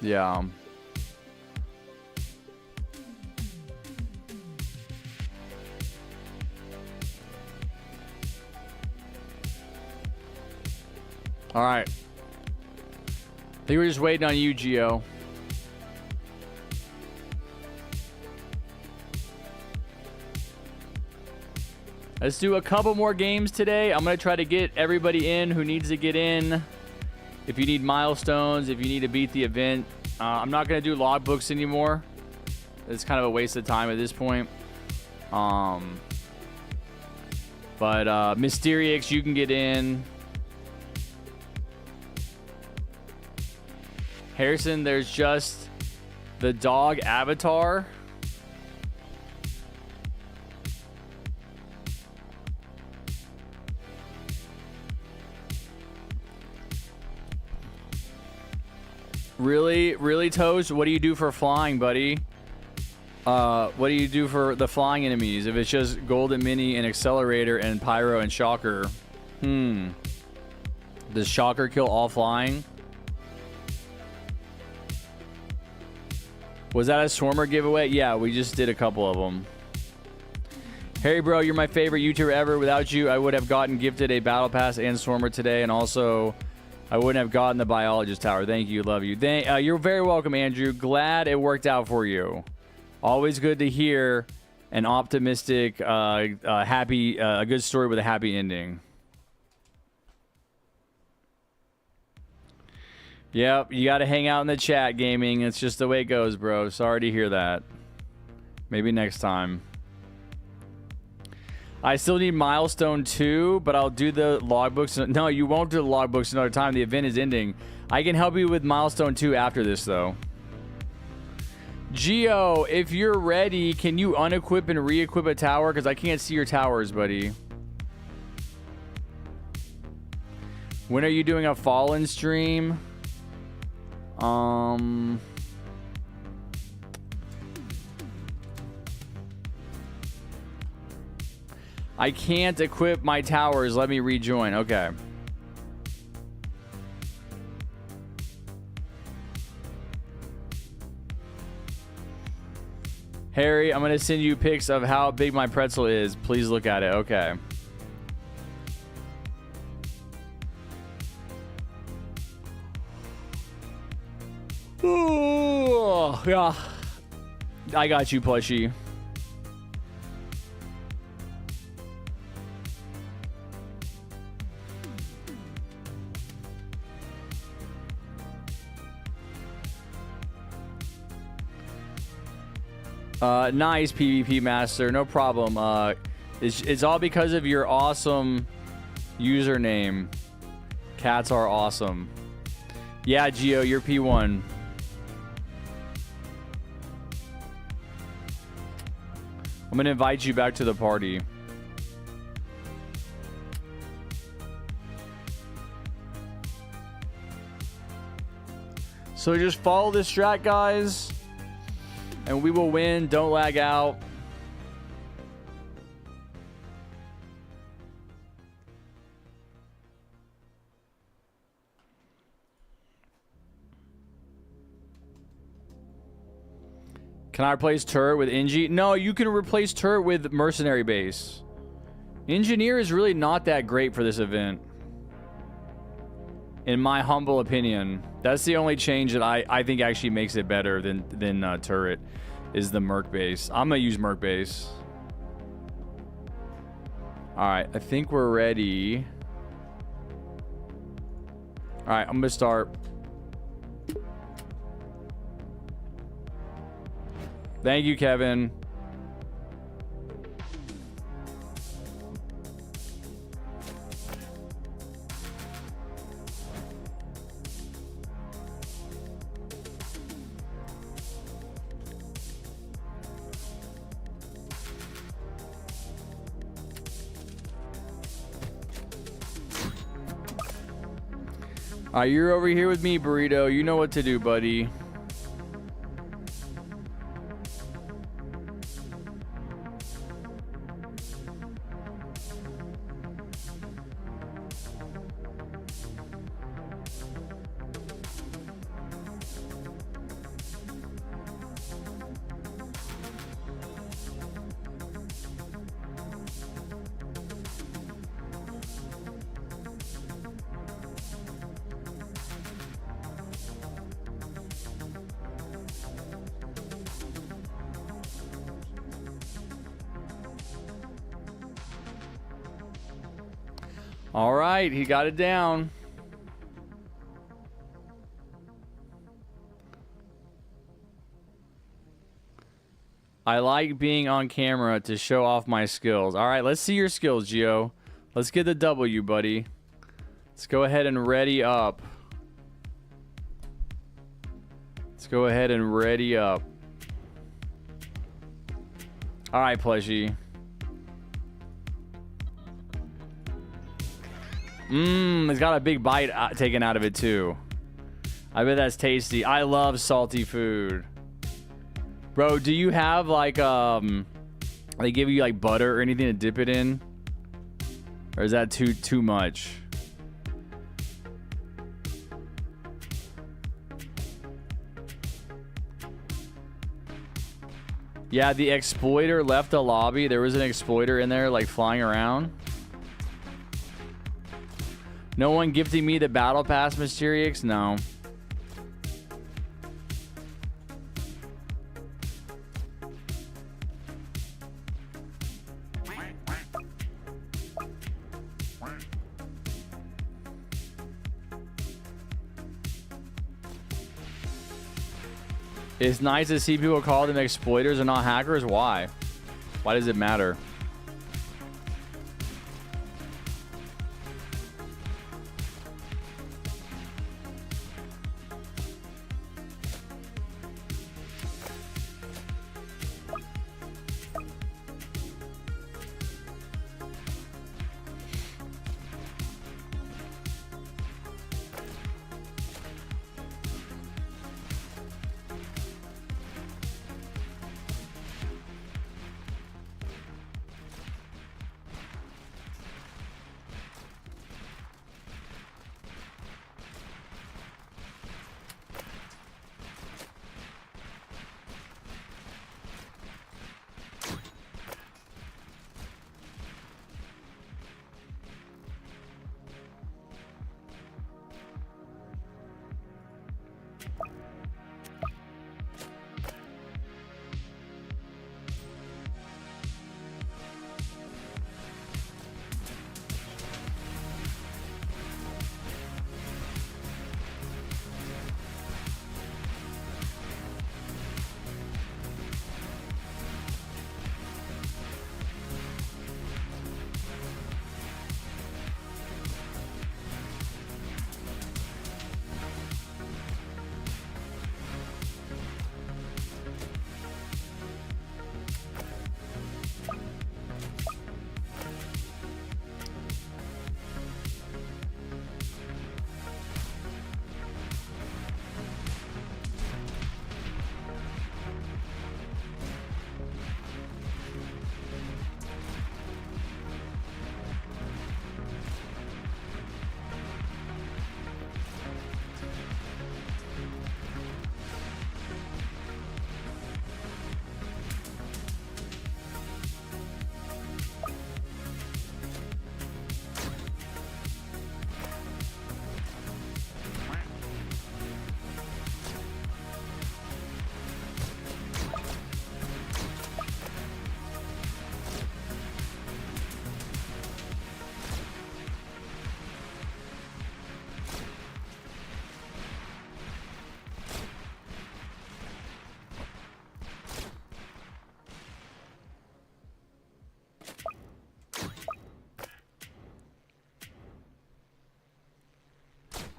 Yeah. All right. I think we're just waiting on you, Geo. Let's do a couple more games today. I'm going to try to get everybody in who needs to get in. If you need milestones, if you need to beat the event. I'm not going to do logbooks anymore. It's kind of a waste of time at this point. But Mysterix, you can get in. Harrison, there's just the dog avatar. Really, Toast? What do you do for flying, buddy? What do you do for the flying enemies? If it's just Golden Mini and Accelerator and Pyro and Shocker. Does Shocker kill all flying? Was that a Swarmer giveaway? Yeah, we just did a couple of them. Harry, bro, you're my favorite YouTuber ever. Without you, I would have gotten gifted a Battle Pass and Swarmer today, and also I wouldn't have gotten the Biologist Tower. Thank you. Love you. You're very welcome, Andrew. Glad it worked out for you. Always good to hear an optimistic, happy, a good story with a happy ending. Yep, you got to hang out in the chat, gaming. It's just the way it goes, bro. Sorry to hear that. Maybe next time. I still need milestone 2, but I'll do the logbooks. No, you won't do the logbooks another time. The event is ending. I can help you with milestone 2 after this, though. Geo, if you're ready, can you unequip and re-equip a tower? Because I can't see your towers, buddy. When are you doing a Fallen stream? I can't equip my towers. Let me rejoin. Okay. Harry, I'm going to send you pics of how big my pretzel is. Please look at it. Okay. Ooh, yeah. I got you, plushie. Nice, PvP Master. No problem. It's all because of your awesome username. Cats are awesome. Yeah, Geo, you're P1. I'm going to invite you back to the party. So just follow this strat, guys. And we will win. Don't lag out. Can I replace turret with Engie? No, you can replace turret with mercenary base. Engineer is really not that great for this event. In my humble opinion. That's the only change that I think actually makes it better than turret, is the merc base. I'm going to use merc base. Alright, I think we're ready. Alright, I'm going to start. Thank you, Kevin. Alright, you're over here with me, Burrito. You know what to do, buddy. All right, he got it down. I like being on camera to show off my skills. All right, let's see your skills, Gio. Let's get the W, buddy. Let's go ahead and ready up. Let's go ahead and ready up. All right, Plushy. It's got a big bite taken out of it too. I bet that's tasty. I love salty food. Bro, do you have like they give you like butter or anything to dip it in? Or is that too much? Yeah, the exploiter left the lobby. There was an exploiter in there like flying around. No one gifting me the battle pass, Mysterix? No. It's nice to see people call them exploiters and not hackers. Why? Why does it matter?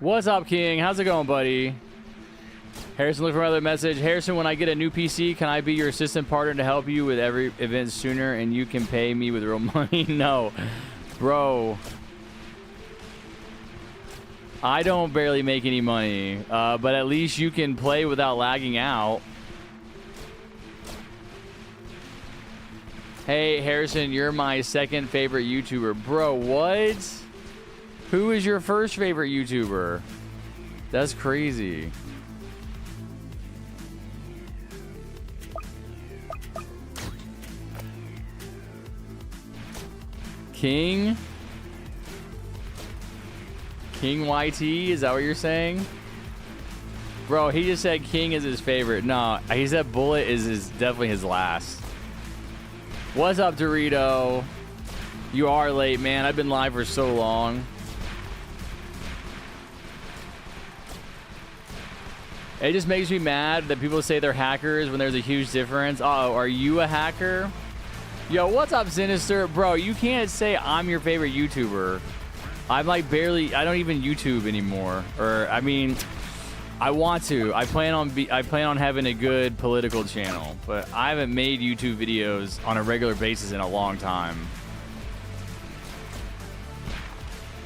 What's up, King? How's it going, buddy? Harrison, look for another message. Harrison, when I get a new PC, can I be your assistant partner to help you with every event sooner and you can pay me with real money? No. Bro. I don't barely make any money, but at least you can play without lagging out. Hey, Harrison, you're my second favorite YouTuber. Bro, what? Who is your first favorite YouTuber? That's crazy. King YT, is that what you're saying? Bro, he just said King is his favorite. No, he said Bullet is definitely his last. What's up, Dorito? You are late, man. I've been live for so long. It just makes me mad that people say they're hackers when there's a huge difference. Uh-oh, are you a hacker? Yo, what's up, Sinister? Bro, you can't say I'm your favorite YouTuber. I'm like I don't even YouTube anymore. Or, I mean, I want to. I plan on having a good political channel, but I haven't made YouTube videos on a regular basis in a long time.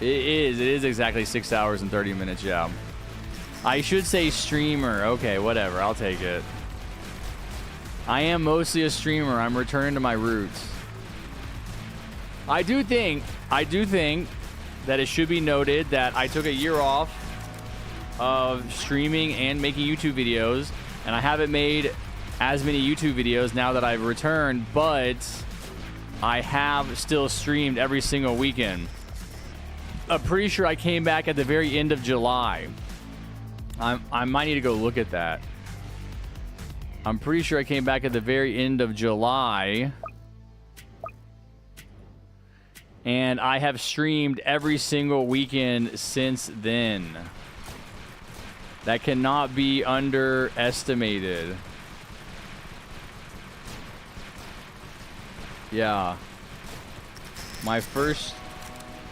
It is exactly 6 hours and 30 minutes, yeah. I should say streamer. Okay, whatever. I'll take it. I am mostly a streamer. I'm returning to my roots. I do think that it should be noted that I took a year off of streaming and making YouTube videos, and I haven't made as many YouTube videos now that I've returned, but I have still streamed every single weekend. I'm pretty sure I came back at the very end of July. I might need to go look at that. I'm pretty sure I came back at the very end of July. And I have streamed every single weekend since then. That cannot be underestimated. Yeah. My first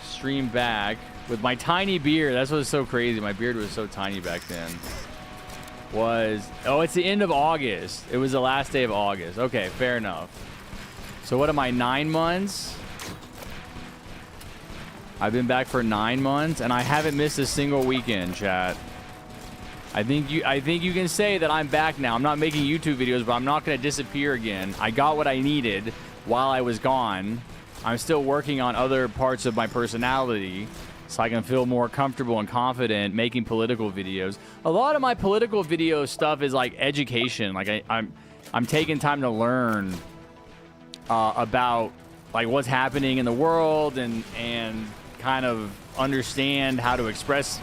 stream back with my tiny beard. That's what's so crazy. My beard was so tiny back then. Oh, it's the end of August. It was the last day of August. Okay, fair enough. So what am I, 9 months? I've been back for 9 months and I haven't missed a single weekend, chat. I think you can say that I'm back now. I'm not making YouTube videos, but I'm not going to disappear again. I got what I needed while I was gone. I'm still working on other parts of my personality so I can feel more comfortable and confident making political videos. A lot of my political video stuff is like education. Like I'm taking time to learn about like what's happening in the world and kind of understand how to express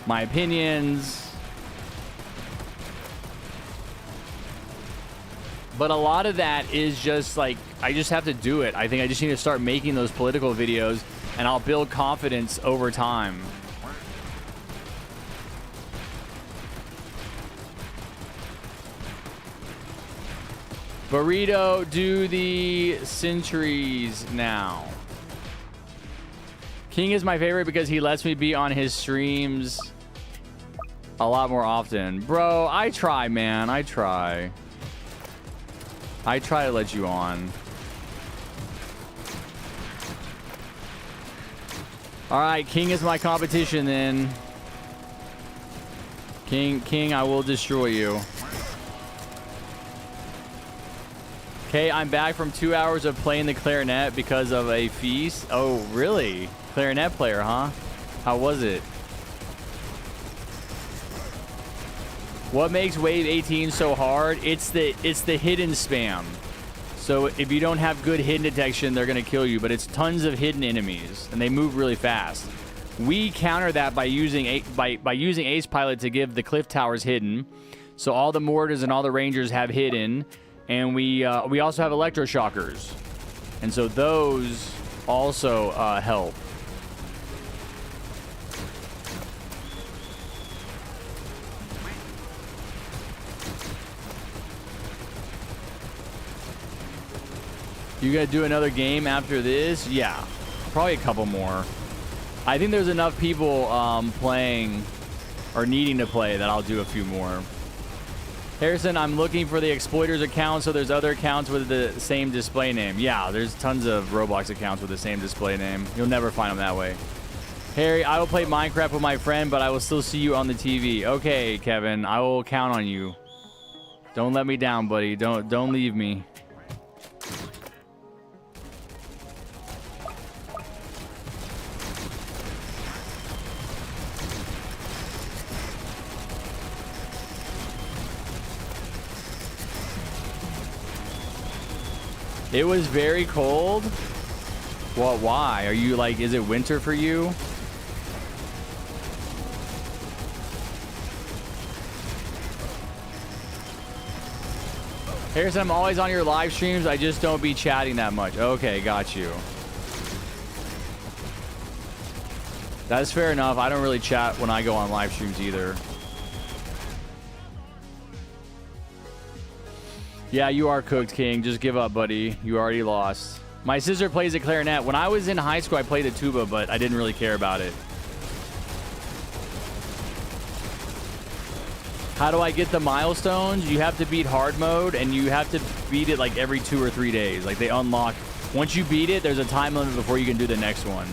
my opinions. But a lot of that is just like, I just have to do it. I think I just need to start making those political videos and I'll build confidence over time. Burrito, do the centuries now. King is my favorite because he lets me be on his streams a lot more often. Bro, I try, man. I try. I try to let you on. All right, King is my competition then. King, I will destroy you. Okay, I'm back from 2 hours of playing the clarinet because of a feast. Oh, really? Clarinet player, huh? How was it? What makes Wave 18 so hard? It's the hidden spam. So if you don't have good hidden detection, they're gonna kill you. But it's tons of hidden enemies, and they move really fast. We counter that by using Ace Pilot to give the cliff towers hidden. So all the mortars and all the rangers have hidden, and we also have electroshockers, and so those also help. You gonna do another game after this? Yeah, probably a couple more. I think there's enough people playing or needing to play that I'll do a few more. Harrison, I'm looking for the exploiters account, so there's other accounts with the same display name. Yeah, there's tons of Roblox accounts with the same display name. You'll never find them that way. Harry, I will play Minecraft with my friend, but I will still see you on the TV. Okay, Kevin, I will count on you. Don't let me down, buddy. Don't leave me. It was very cold. Well, why? Are you like, is it winter for you? Harrison, I'm always on your live streams. I just don't be chatting that much. Okay, got you. That's fair enough. I don't really chat when I go on live streams either. Yeah, you are cooked, King. Just give up, buddy. You already lost. My sister plays the clarinet. When I was in high school, I played the tuba, but I didn't really care about it. How do I get the milestones? You have to beat hard mode, and you have to beat it like every 2 or 3 days. Like they unlock. Once you beat it, there's a time limit before you can do the next one.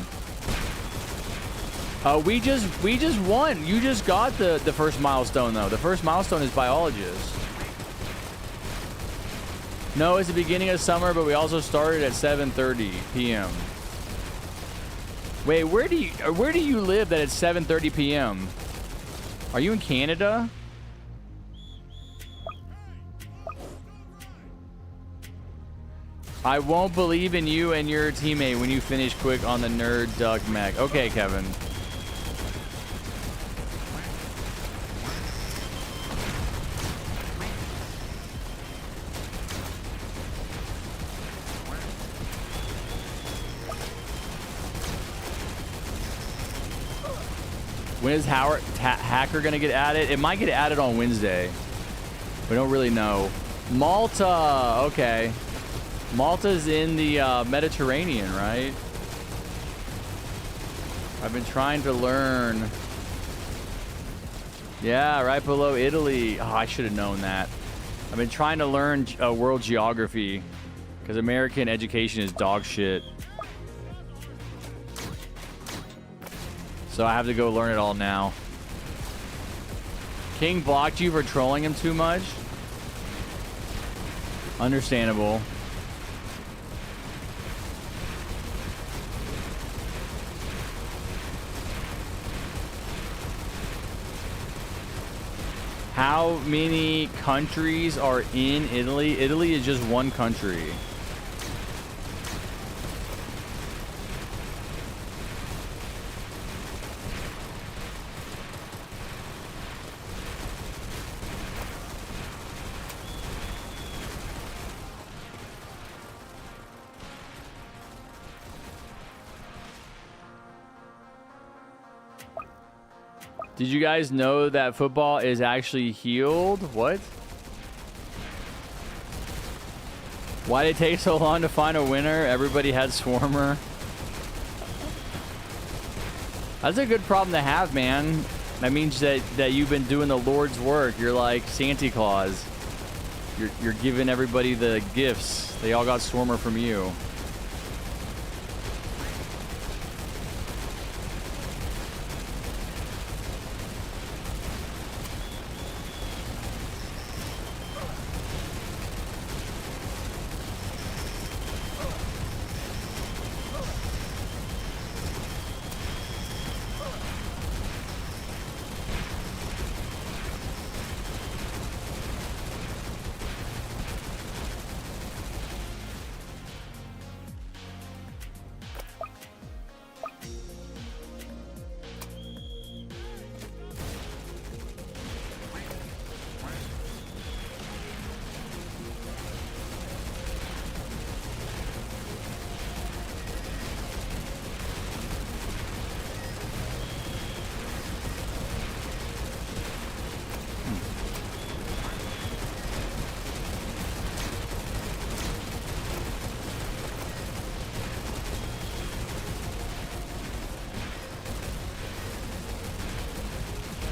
We just won. You just got the first milestone though. The first milestone is biologist. No, it's the beginning of summer, but we also started at 7:30 p.m. Wait, where do you live that it's 7:30 p.m.? Are you in Canada? I won't believe in you and your teammate when you finish quick on the nerd duck mech. Okay, Kevin. When is Hacker gonna get added? It might get added on Wednesday. We don't really know. Malta, okay. Malta's in the Mediterranean, right? I've been trying to learn. Yeah, right below Italy. Oh, I should have known that. I've been trying to learn world geography because American education is dog shit. So I have to go learn it all now. King blocked you for trolling him too much? Understandable. How many countries are in Italy? Italy is just one country. Did you guys know that football is actually healed? What? Why did it take so long to find a winner? Everybody had Swarmer. That's a good problem to have, man. That means that you've been doing the Lord's work. You're like Santa Claus. You're giving everybody the gifts. They all got Swarmer from you.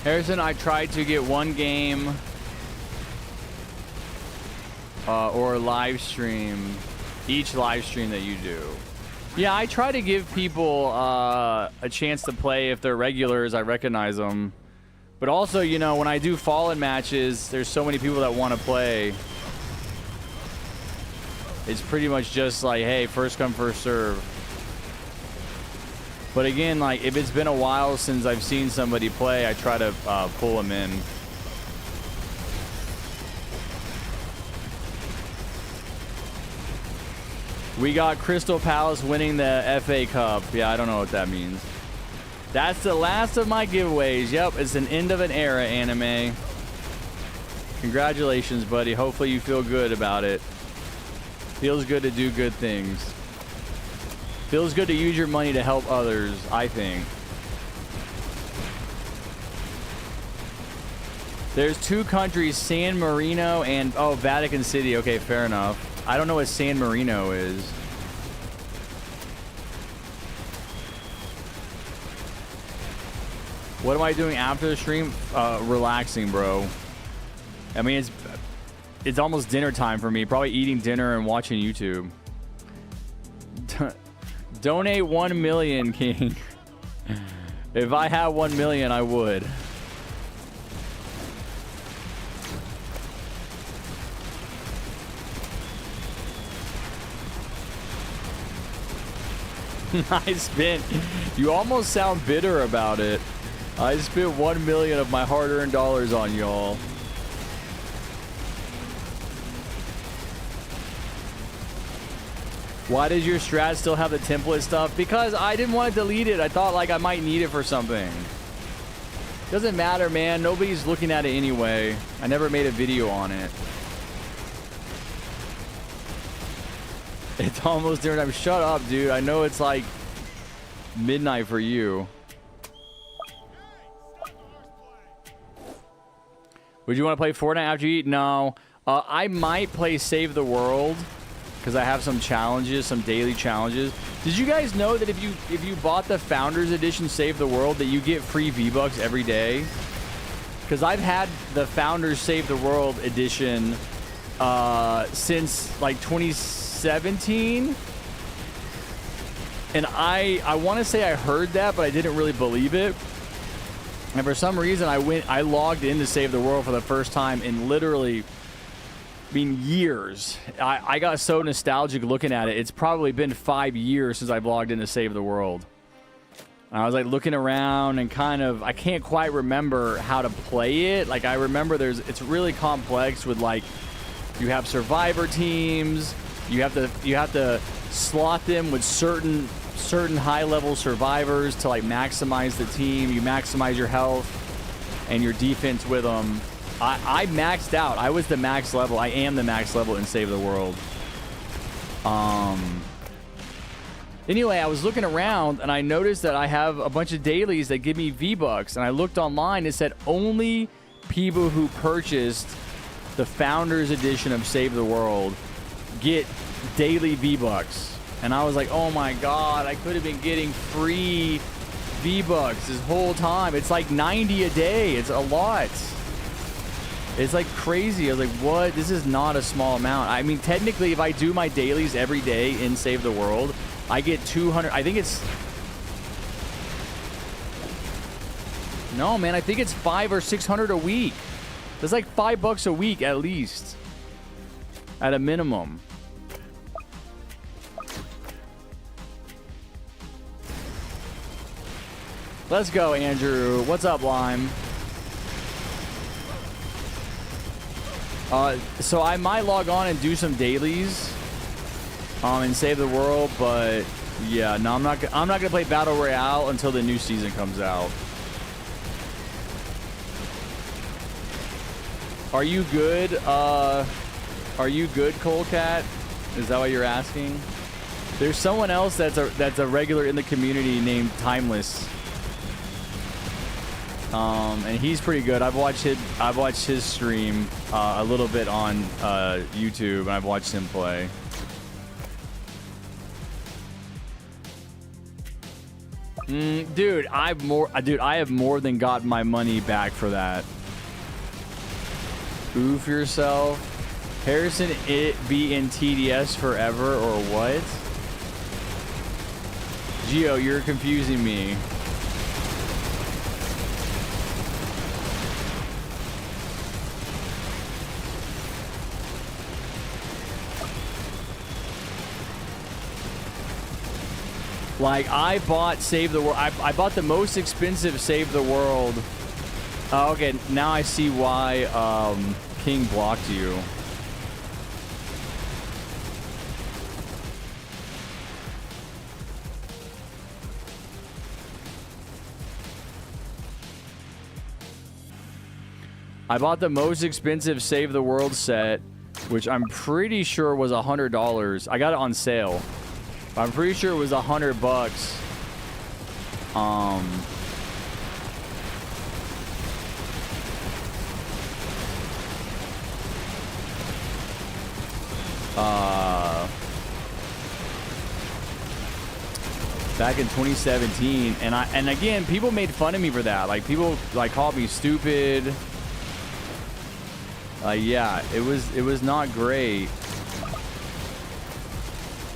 Harrison, I tried to get one game or live stream, each live stream that you do. Yeah, I try to give people a chance to play if they're regulars. I recognize them. But also, you know, when I do Fallen matches, there's so many people that want to play. It's pretty much just like, hey, first come, first serve. But again, like, if it's been a while since I've seen somebody play, I try to pull them in. We got Crystal Palace winning the FA Cup. Yeah, I don't know what that means. That's the last of my giveaways. Yep, it's an end of an era, anime. Congratulations, buddy. Hopefully you feel good about it. Feels good to do good things. Feels good to use your money to help others, I think. There's two countries, San Marino and, oh, Vatican City. Okay, fair enough. I don't know what San Marino is. What am I doing after the stream? Relaxing, bro. I mean, it's almost dinner time for me. Probably eating dinner and watching YouTube. Donate 1 million, King. If I had 1 million, I would. I spent... You almost sound bitter about it. I spent 1 million of my hard-earned dollars on y'all. Why does your strat still have the template stuff? Because I didn't want to delete it. I thought like I might need it for something. Doesn't matter, man. Nobody's looking at it anyway. I never made a video on it. It's almost dinner time. Shut up, dude. I know it's like midnight for you. Would you want to play Fortnite after you eat? No. I might play Save the World because I have some challenges, some daily challenges. Did you guys know that if you bought the Founders Edition Save the World that you get free V-Bucks every day? Because I've had the Founders Save the World Edition since like 2017. And I want to say I heard that, but I didn't really believe it. And for some reason, I logged in to Save the World for the first time in literally, I mean, years. I got so nostalgic looking at it. It's probably been 5 years since I've logged in to Save the World. And I was like looking around and kind of, I can't quite remember how to play it. Like I remember it's really complex with like, you have survivor teams. You have to slot them with certain high-level survivors to like maximize the team. You maximize your health and your defense with them. I maxed out. I was the max level. I am the max level in Save the World. Anyway, I was looking around and I noticed that I have a bunch of dailies that give me V-Bucks. And I looked online. It said only people who purchased the Founders Edition of Save the World get daily V-Bucks. And I was like, oh my god, I could have been getting free V-Bucks this whole time. It's like 90 a day. It's a lot. It's like crazy. I was like, what? This is not a small amount. I mean, technically, if I do my dailies every day in Save the World, I get 200. I think it's... No, man, I think it's 500 or 600 a week. That's like $5 a week at least. At a minimum. Let's go, Andrew. What's up, Lime? So I might log on and do some dailies and Save the World, but yeah, no, I'm not gonna play Battle Royale until the new season comes out. Are you good? Are you good, Colecat? Is that what you're asking? There's someone else that's a regular in the community named Timeless. And he's pretty good. I've watched his stream a little bit on YouTube, and I've watched him play. Dude, I have more than got my money back for that. Oof yourself. Harrison, it be in TDS forever or what? Geo, you're confusing me. Like, I bought Save the World. I bought the most expensive Save the World. Oh, okay, now I see why King blocked you. I bought the most expensive Save the World set, which I'm pretty sure was $100. I got it on sale. I'm pretty sure it was $100. Back in 2017, and again, people made fun of me for that. Like, people like called me stupid. Yeah, it was not great.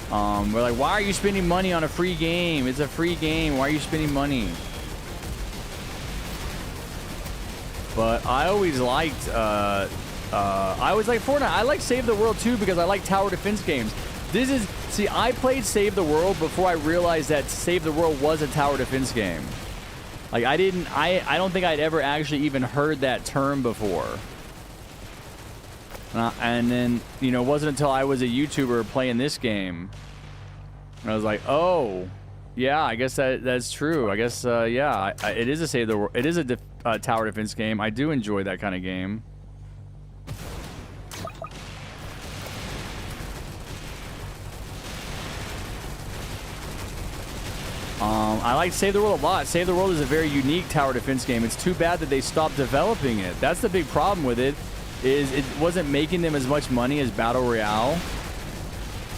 We're like, why are you spending money on a free game? It's a free game. Why are you spending money? But I always liked, I always liked Fortnite. I like Save the World too because I like tower defense games. See, I played Save the World before I realized that Save the World was a tower defense game. Like, I don't think I'd ever actually even heard that term before. And then, you know, it wasn't until I was a YouTuber playing this game, and I was like, oh, yeah, I guess that's true. I guess, yeah, it is a Save the World. It is a tower defense game. I do enjoy that kind of game. I like Save the World a lot. Save the World is a very unique tower defense game. It's too bad that they stopped developing it. That's the big problem with it. Is it wasn't making them as much money as Battle Royale,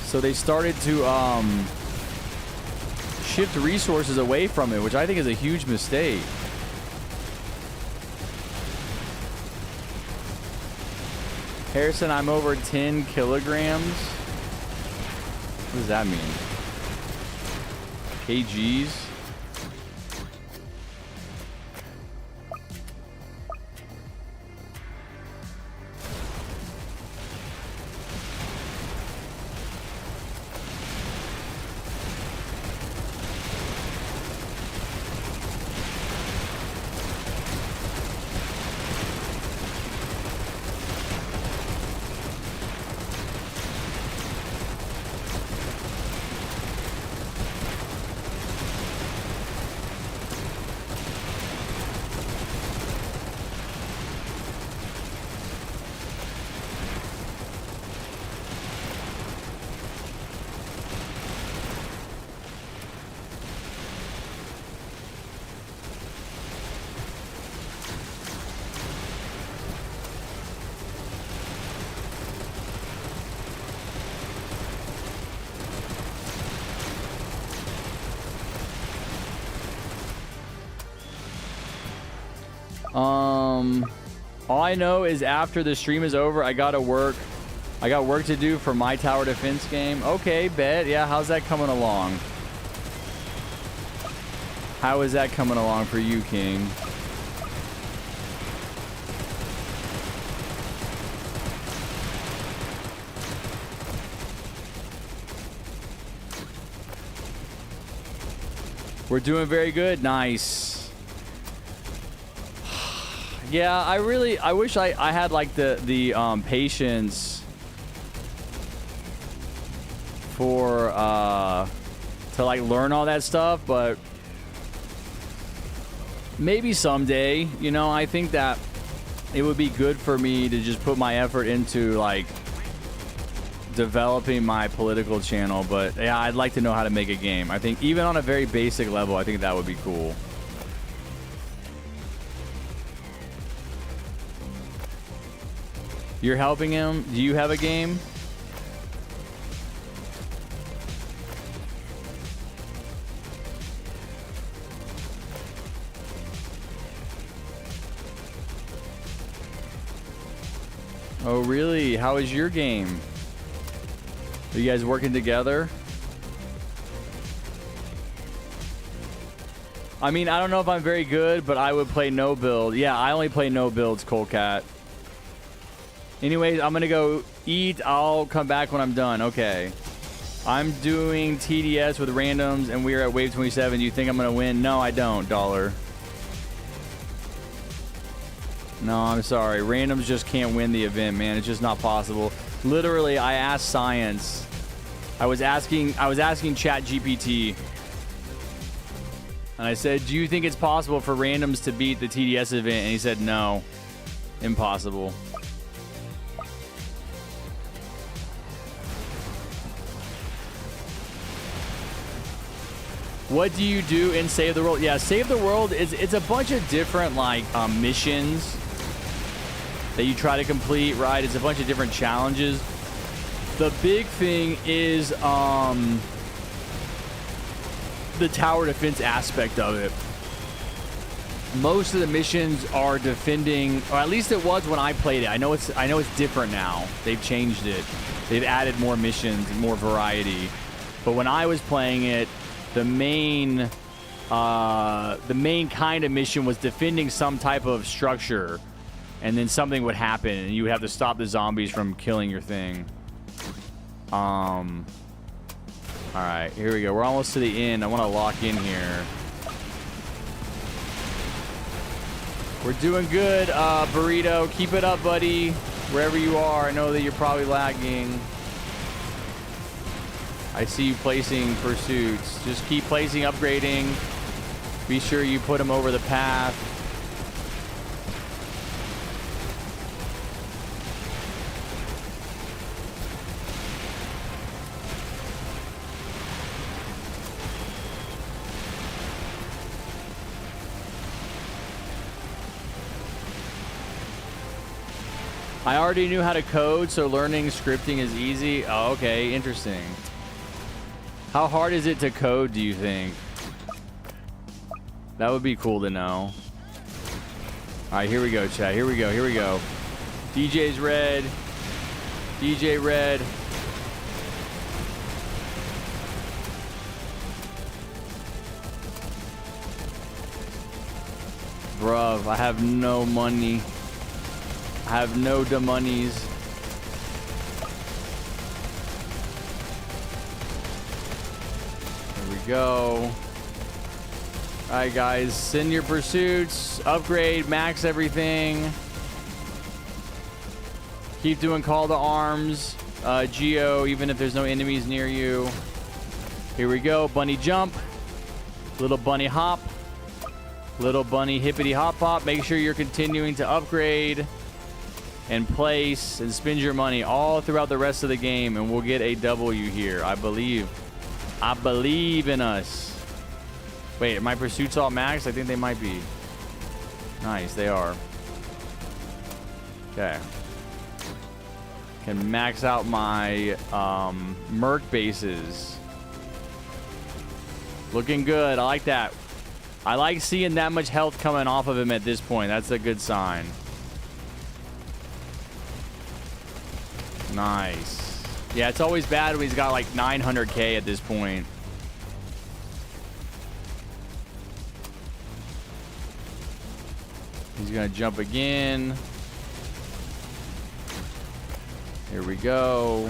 so they started to shift resources away from it, which I think is a huge mistake. Harrison, I'm over 10 kilograms. What does that mean? KGs? All I know is after the stream is over, I got work to do for my tower defense game. Okay, bet. Yeah, how's that coming along? How is that coming along for you, King? We're doing very good. Nice. Yeah, I wish I had like the patience for to like learn all that stuff, but maybe someday, you know, I think that it would be good for me to just put my effort into like developing my political channel. But yeah, I'd like to know how to make a game. I think even on a very basic level, I think that would be cool. You're helping him? Do you have a game? Oh, really? How is your game? Are you guys working together? I mean, I don't know if I'm very good, but I would play no build. Yeah, I only play no builds, Colecat. Anyways, I'm going to go eat. I'll come back when I'm done. Okay. I'm doing TDS with randoms, and we're at wave 27. You think I'm going to win? No, I don't, Dollar. No, I'm sorry. Randoms just can't win the event, man. It's just not possible. Literally, I asked Science. I was asking ChatGPT. And I said, do you think it's possible for randoms to beat the TDS event? And he said, no. Impossible. What do you do in Save the World? Yeah, Save the World it's a bunch of different like missions that you try to complete, right? It's a bunch of different challenges. The big thing is the tower defense aspect of it. Most of the missions are defending, or at least it was when I played it. I know it's different now. They've changed it. They've added more missions and more variety. But when I was playing it, the main kind of mission was defending some type of structure, and then something would happen, and you would have to stop the zombies from killing your thing. All right, here we go. We're almost to the end. I want to lock in here. We're doing good, Burrito. Keep it up, buddy. Wherever you are, I know that you're probably lagging. I see you placing pursuits. Just keep placing, upgrading. Be sure you put them over the path. I already knew how to code, so learning scripting is easy. Oh, okay, interesting. How hard is it to code, do you think? That would be cool to know. All right, here we go, chat. Here we go. Here we go. DJ's red. DJ red. Bruv, I have no money. I have no monies. There we go. All right, guys, send your pursuits, upgrade, max everything. Keep doing call to arms, Geo, even if there's no enemies near you. Here we go, bunny jump, little bunny hop, little bunny hippity hop hop. Make sure you're continuing to upgrade and place and spend your money all throughout the rest of the game, and we'll get a W here. I believe in us. Wait, are my pursuits all maxed? I think they might be. Nice, they are. Okay. Can max out my Merc bases. Looking good. I like that. I like seeing that much health coming off of him at this point. That's a good sign. Nice. Yeah, it's always bad when he's got like 900k at this point. He's gonna jump again. Here we go.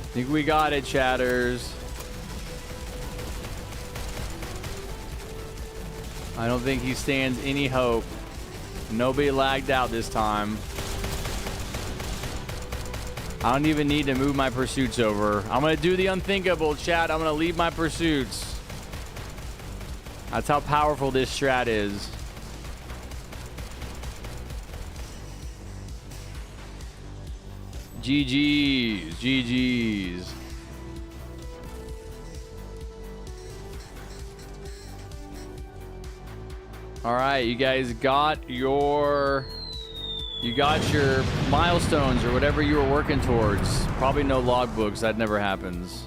I think we got it, chatters. I don't think he stands any hope. Nobody lagged out this time. I don't even need to move my pursuits over. I'm going to do the unthinkable, chat. I'm going to leave my pursuits. That's how powerful this strat is. GG's. GG's. All right, you guys got your milestones or whatever you were working towards. Probably no logbooks. That never happens.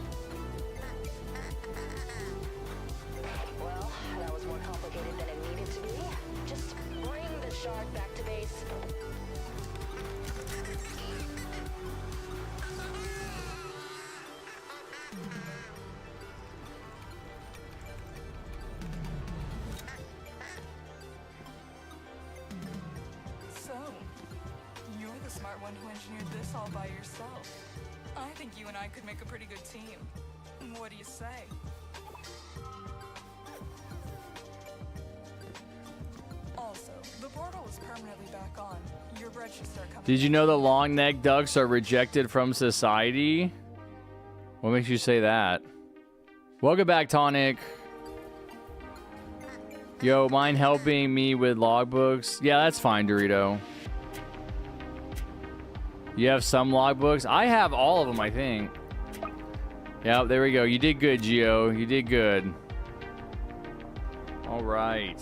Well, that was more complicated than it needed to be. Just bring the shark back to base. So, you're the smart one who engineered this all by yourself. I think you and I could make a pretty good team. What do you say? Also, the portal is permanently back on. Your bread should start coming. Did you know the long-necked ducks are rejected from society? What makes you say that? Welcome back, Tonic. Yo, mind helping me with logbooks? Yeah, that's fine, Dorito. You have some logbooks? I have all of them, I think. Yep, there we go. You did good, Gio. You did good. All right.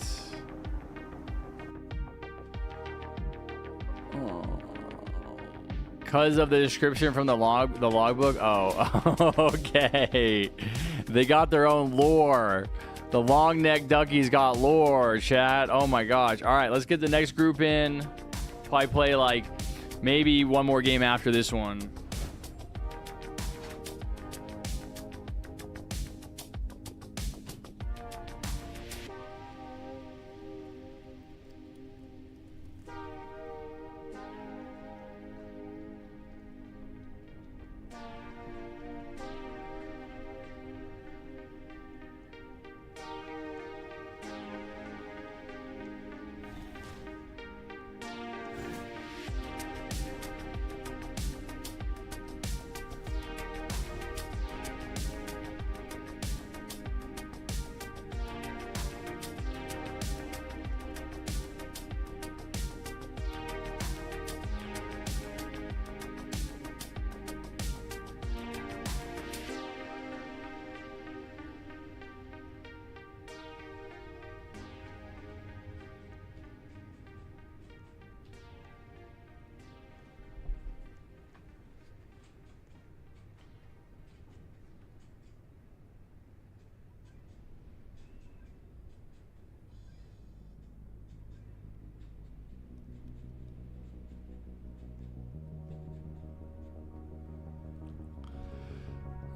Because of the description from the logbook? Oh, okay. They got their own lore. The long-necked duckies got lore, chat. Oh my gosh. All right, let's get the next group in. Probably play like maybe one more game after this one.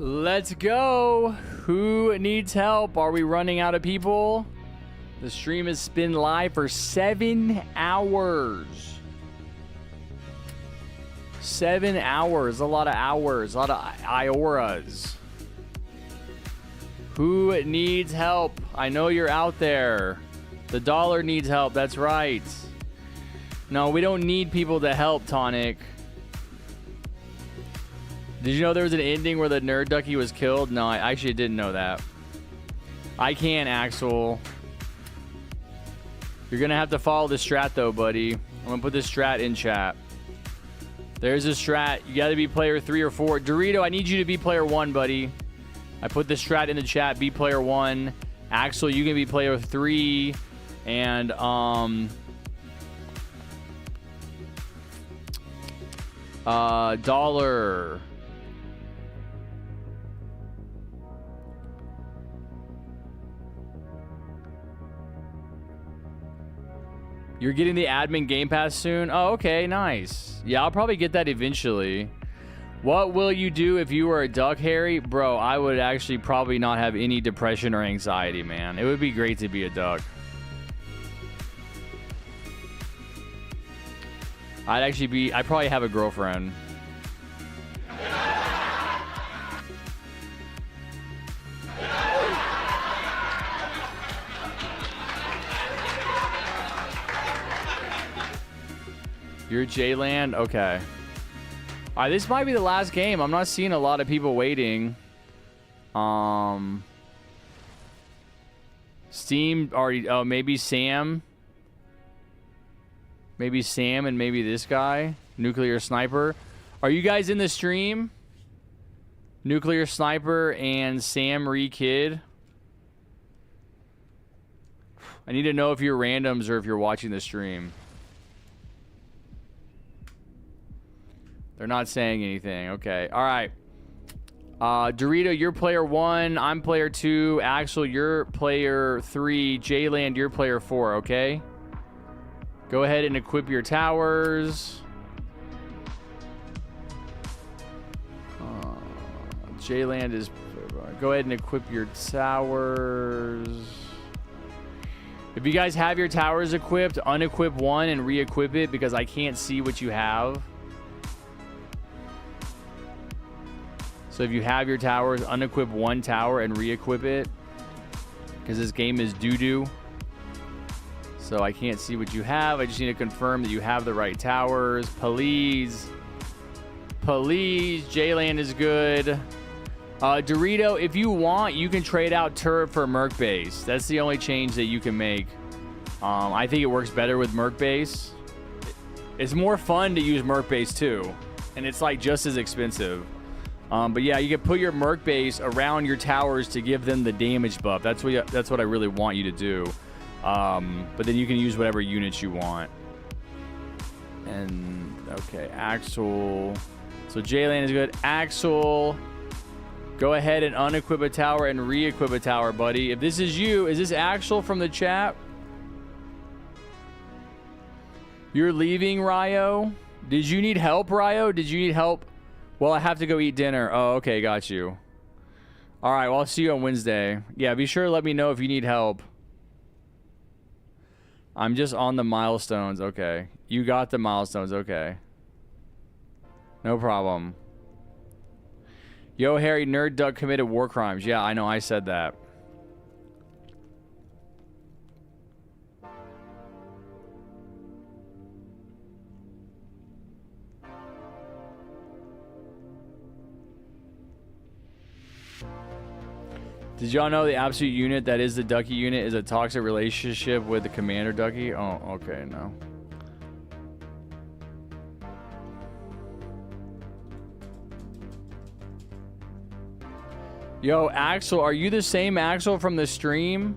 Let's go. Who needs help? Are we running out of people? The stream has been live for 7 hours. 7 hours. A lot of hours. A lot of Ioras. Who needs help? I know you're out there. The dollar needs help. That's right. No, we don't need people to help, Tonic. Did you know there was an ending where the nerd ducky was killed? No, I actually didn't know that. I can't, Axel. You're going to have to follow the strat, though, buddy. I'm going to put this strat in chat. There's a strat. You got to be player 3 or 4. Dorito, I need you to be player 1, buddy. I put the strat in the chat. Be player 1. Axel, you can be player 3. And, dollar. You're getting the admin Game Pass soon? Oh, okay, nice. Yeah, I'll probably get that eventually. What will you do if you were a duck, Harry? Bro, I would actually probably not have any depression or anxiety, man. It would be great to be a duck. I'd probably have a girlfriend. You're J-Land? Okay. All right, this might be the last game. I'm not seeing a lot of people waiting. Steam already. Oh, maybe Sam. Maybe Sam and maybe this guy. Nuclear Sniper. Are you guys in the stream? Nuclear Sniper and Sam Kid. I need to know if you're randoms or if you're watching the stream. They're not saying anything. Okay. All right. Dorito, you're player 1. I'm player 2. Axel, you're player 3. Jayland, you're player 4. Okay? Go ahead and equip your towers. Jayland is... Go ahead and equip your towers. If you guys have your towers equipped, unequip one and re-equip it because I can't see what you have. So if you have your towers, unequip one tower and re-equip it. Because this game is doo-doo. So I can't see what you have. I just need to confirm that you have the right towers. Please. Please. Jayland is good. Dorito, if you want, you can trade out turret for Merc base. That's the only change that you can make. I think it works better with Merc base. It's more fun to use Merc base too. And it's like just as expensive. But yeah, you can put your Merc base around your towers to give them the damage buff. That's what I really want you to do. But then you can use whatever units you want. And okay, Axel. So Jayland is good. Axel, go ahead and unequip a tower and re-equip a tower, buddy. If this is you, is this Axel from the chat? You're leaving, Ryo? Did you need help, Ryo? Did you need help? Well, I have to go eat dinner. Oh, okay, got you. All right, well, I'll see you on Wednesday. Yeah, be sure to let me know if you need help. I'm just on the milestones. Okay. You got the milestones. Okay. No problem. Yo, Harry, Nerd Duck committed war crimes. Yeah, I know. I said that. Did y'all know the absolute unit that is the Ducky unit is a toxic relationship with the Commander Ducky? Oh, okay, no. Yo, Axel, are you the same Axel from the stream?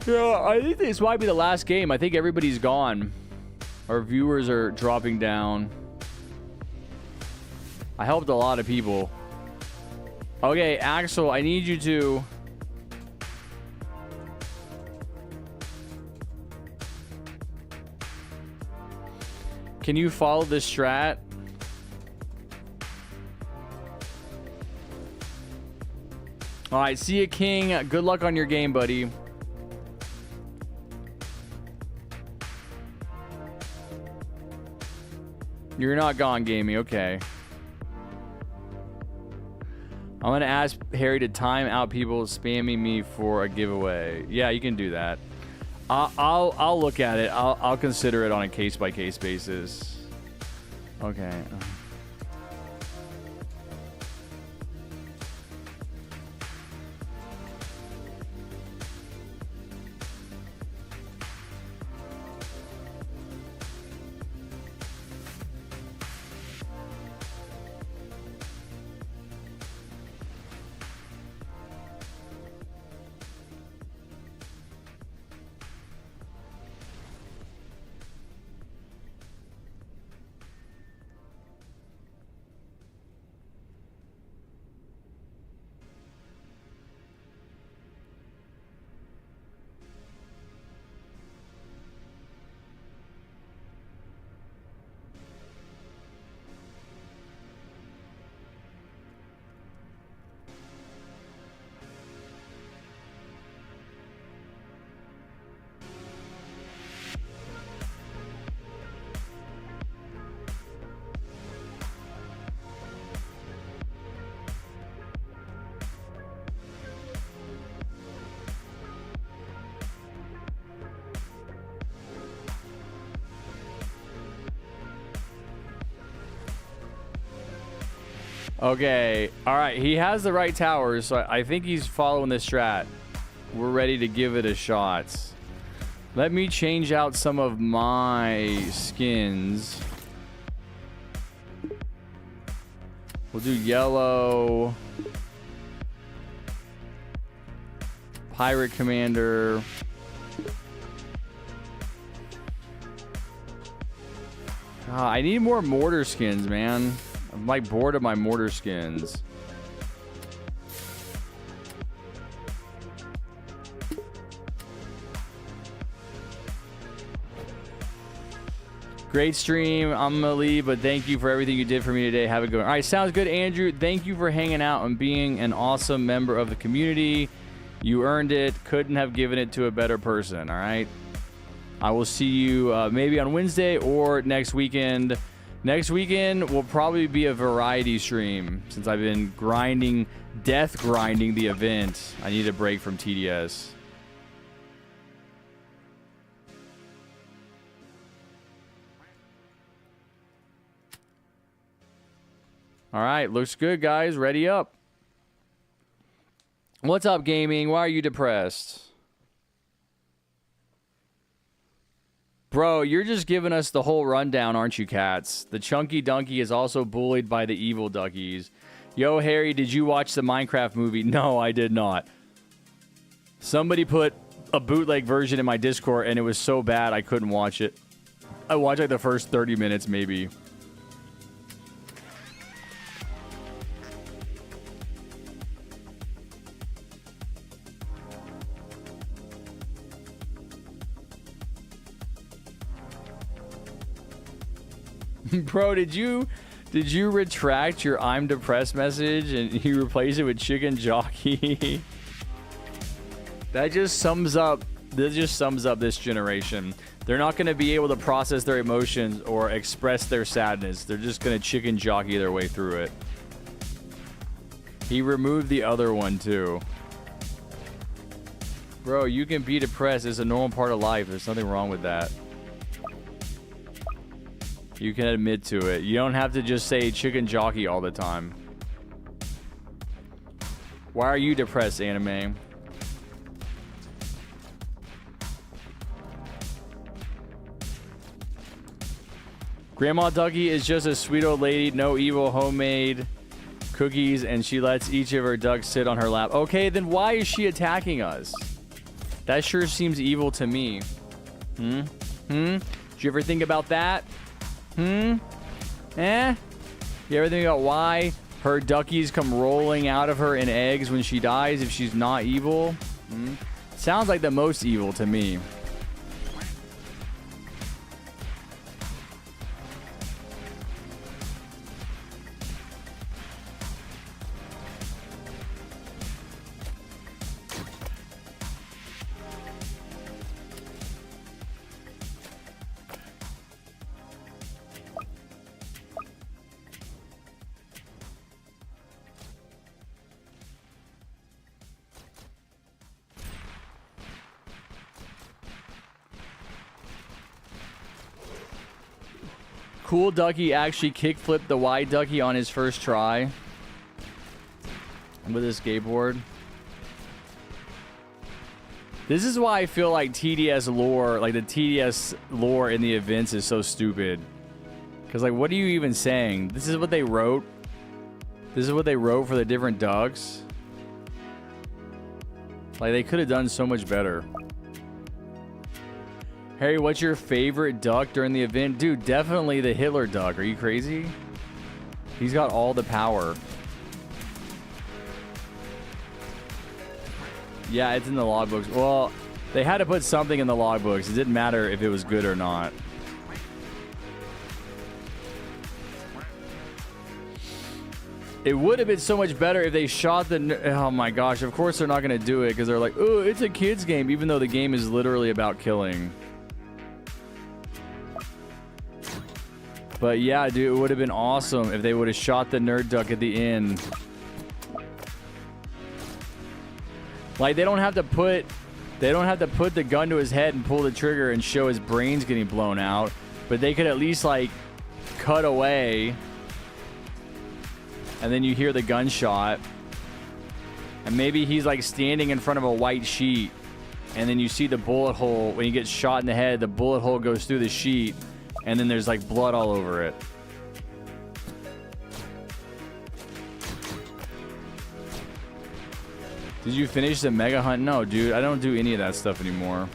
Yeah, I think this might be the last game. I think everybody's gone. Our viewers are dropping down. I helped a lot of people. Okay, Axel, I need you to... Can you follow this strat? All right, see you, King. Good luck on your game, buddy. You're not gone, Gamey. Okay. I'm going to ask Harry to time out people spamming me for a giveaway. Yeah, you can do that. I'll look at it. I'll consider it on a case-by-case basis. Okay. Okay. All right. He has the right towers, so I think he's following this strat. We're ready to give it a shot. Let me change out some of my skins. We'll do yellow. Pirate Commander. I need more mortar skins, man. I'm like bored of my mortar skins. Great stream. I'm gonna leave, but thank you for everything you did for me today. Have a good one. All right, sounds good, Andrew. Thank you for hanging out and being an awesome member of the community. You earned it. Couldn't have given it to a better person. All right. I will see you maybe on Wednesday or next weekend. Next weekend will probably be a variety stream since I've been grinding, death grinding the event. I need a break from TDS. All right, looks good, guys. Ready up. What's up, gaming? Why are you depressed? Bro, you're just giving us the whole rundown, aren't you, cats? The chunky donkey is also bullied by the evil duckies. Yo, Harry, did you watch the Minecraft movie? No, I did not. Somebody put a bootleg version in my Discord, and it was so bad I couldn't watch it. I watched like the first 30 minutes, maybe. Bro, did you retract your I'm depressed message and you replace it with chicken jockey? That just sums up this generation. They're not going to be able to process their emotions or express their sadness. They're just going to chicken jockey their way through it. He removed the other one too. Bro, you can be depressed. It's a normal part of life. There's nothing wrong with that. You can admit to it. You don't have to just say chicken jockey all the time. Why are you depressed, anime? Grandma Ducky is just a sweet old lady, no evil, homemade cookies, and she lets each of her ducks sit on her lap. Okay, then why is she attacking us? That sure seems evil to me. Did you ever think about that? You ever think about why her duckies come rolling out of her in eggs when she dies if she's not evil? Sounds like the most evil to me. Cool Ducky actually kickflipped the white ducky on his first try with his skateboard. This is why I feel like TDS lore, like the TDS lore in the events is so stupid. Because, like, what are you even saying? This is what they wrote? This is what they wrote for the different ducks? Like, they could have done so much better. Harry, what's your favorite duck during the event? Dude, definitely the Hitler duck. Are you crazy? He's got all the power. Yeah, it's in the logbooks. Well, they had to put something in the logbooks. It didn't matter if it was good or not. It would have been so much better if they shot the... Oh my gosh, of course they're not going to do it because they're like, oh, it's a kid's game, even though the game is literally about killing. But yeah, dude, it would have been awesome if they would have shot the nerd duck at the end. Like, they don't have to put the gun to his head and pull the trigger and show his brains getting blown out, but they could at least, like, cut away and then you hear the gunshot, and maybe he's like standing in front of a white sheet, and then you see the bullet hole. When he gets shot in the head, the bullet hole goes through the sheet, and then there's like blood all over it. Did you finish the mega hunt? No, dude, I don't do any of that stuff anymore.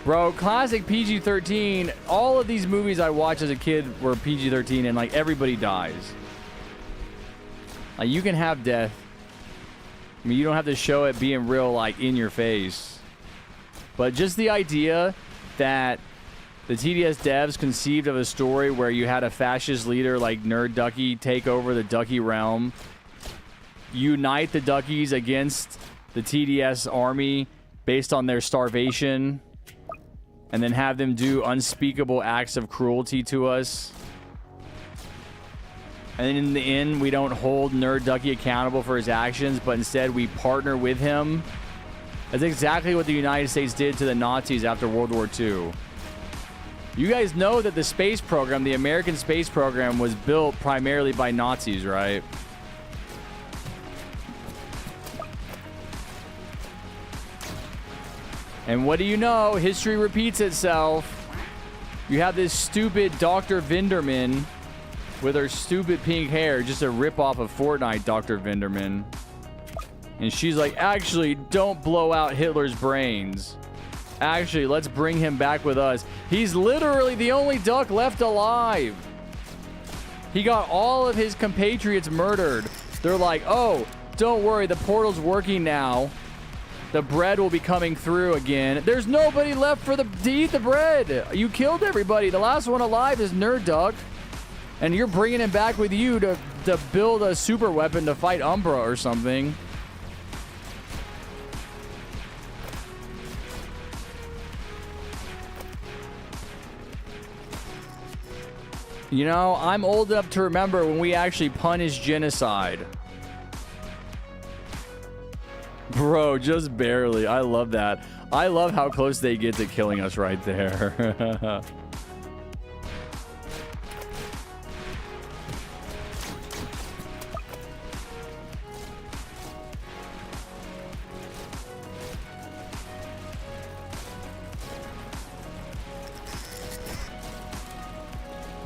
Bro, classic PG-13. All of these movies I watched as a kid were PG-13, and like everybody dies. Like, you can have death. I mean, you don't have to show it being real, like, in your face. But just the idea that the TDS devs conceived of a story where you had a fascist leader like Nerd Ducky take over the Ducky realm, unite the Duckies against the TDS army based on their starvation, and then have them do unspeakable acts of cruelty to us. And in the end, we don't hold Nerd Ducky accountable for his actions, but instead we partner with him. That's exactly what the United States did to the Nazis after World War II. You guys know that the space program, the American space program, was built primarily by Nazis, right? And what do you know? History repeats itself. You have this stupid Dr. Vinderman with her stupid pink hair, just a ripoff of Fortnite Dr. Vinderman. And she's like, actually, don't blow out Hitler's brains. Actually, let's bring him back with us. He's literally the only duck left alive. He got all of his compatriots murdered. They're like, oh, don't worry, the portal's working now. The bread will be coming through again. There's nobody left to eat the bread. You killed everybody. The last one alive is Nerd Duck. And you're bringing him back with you to build a super weapon to fight Umbra or something. You know, I'm old enough to remember when we actually punished genocide. Bro, just barely. I love that. I love how close they get to killing us right there.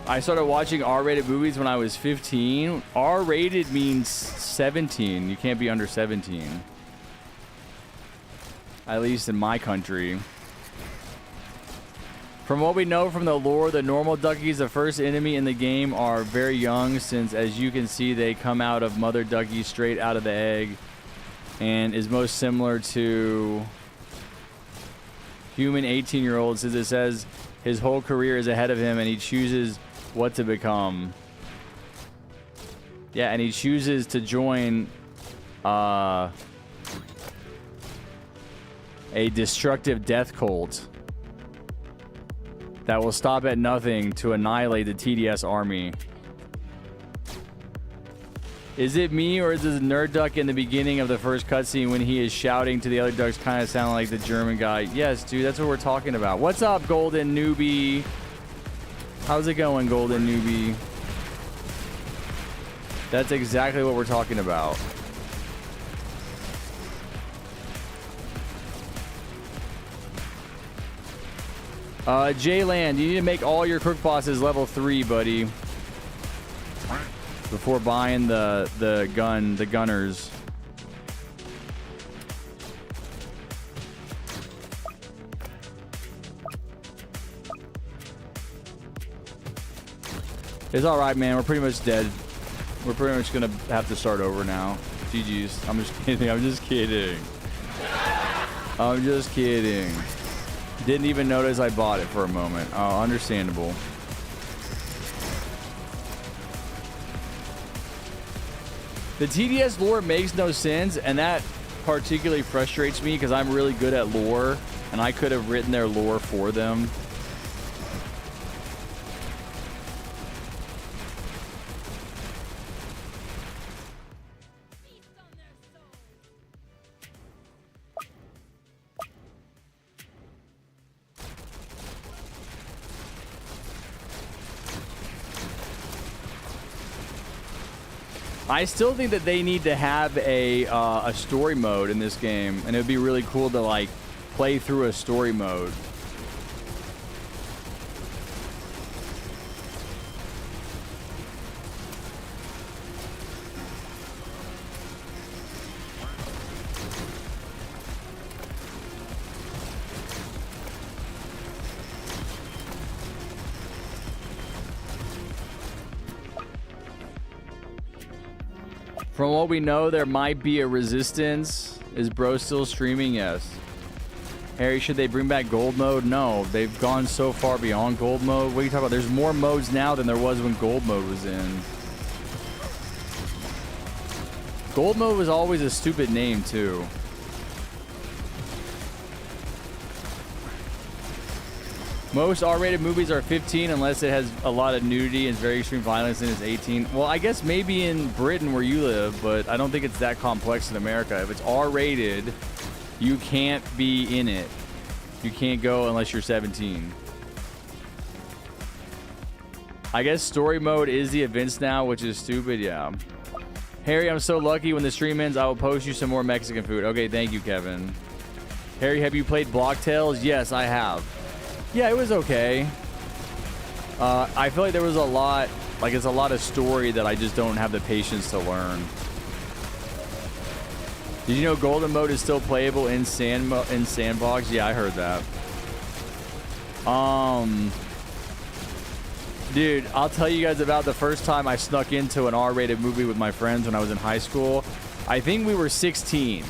I started watching R-rated movies when I was 15. R-rated means 17. You can't be under 17. At least in my country. From what we know from the lore, the normal duckies, the first enemy in the game, are very young, since as you can see they come out of mother ducky straight out of the egg, and is most similar to human 18-year-old, since it says his whole career is ahead of him and he chooses what to become. Yeah, and he chooses to join a destructive death cult that will stop at nothing to annihilate the TDS army. Is it me, or is this Nerd Duck in the beginning of the first cutscene when he is shouting to the other ducks kind of sound like the German guy? Yes, dude, that's what we're talking about. What's up, Golden Newbie? How's it going, Golden Newbie? That's exactly what we're talking about. J-Land, you need to make all your cook bosses level 3, buddy. Before buying the gunners. It's alright, man. We're pretty much dead. We're pretty much gonna have to start over now. GG's. I'm just kidding. I'm just kidding. I'm just kidding. Didn't even notice I bought it for a moment. Oh, understandable. The TDS lore makes no sense, and that particularly frustrates me because I'm really good at lore, and I could have written their lore for them. I still think that they need to have a story mode in this game, and it would be really cool to like play through a story mode. From what we know, there might be a resistance. Is bro still streaming? Yes. Harry, should they bring back gold mode? No, they've gone so far beyond gold mode. What are you talking about? There's more modes now than there was when gold mode was in. Gold mode was always a stupid name too. Most R-rated movies are 15 unless it has a lot of nudity and very extreme violence and is 18. Well, I guess maybe in Britain where you live, but I don't think it's that complex in America. If it's R-rated, you can't be in it. You can't go unless you're 17. I guess story mode is the events now, which is stupid, yeah. Harry, I'm so lucky. When the stream ends, I will post you some more Mexican food. Okay, thank you, Kevin. Harry, have you played Block Tales? Yes, I have. Yeah, it was okay. I feel like there was a lot, like it's a lot of story that I just don't have the patience to learn. Did you know Golden Mode is still playable in Sandbox? Yeah, I heard that. Dude, I'll tell you guys about the first time I snuck into an R-rated movie with my friends when I was in high school. I think we were 16.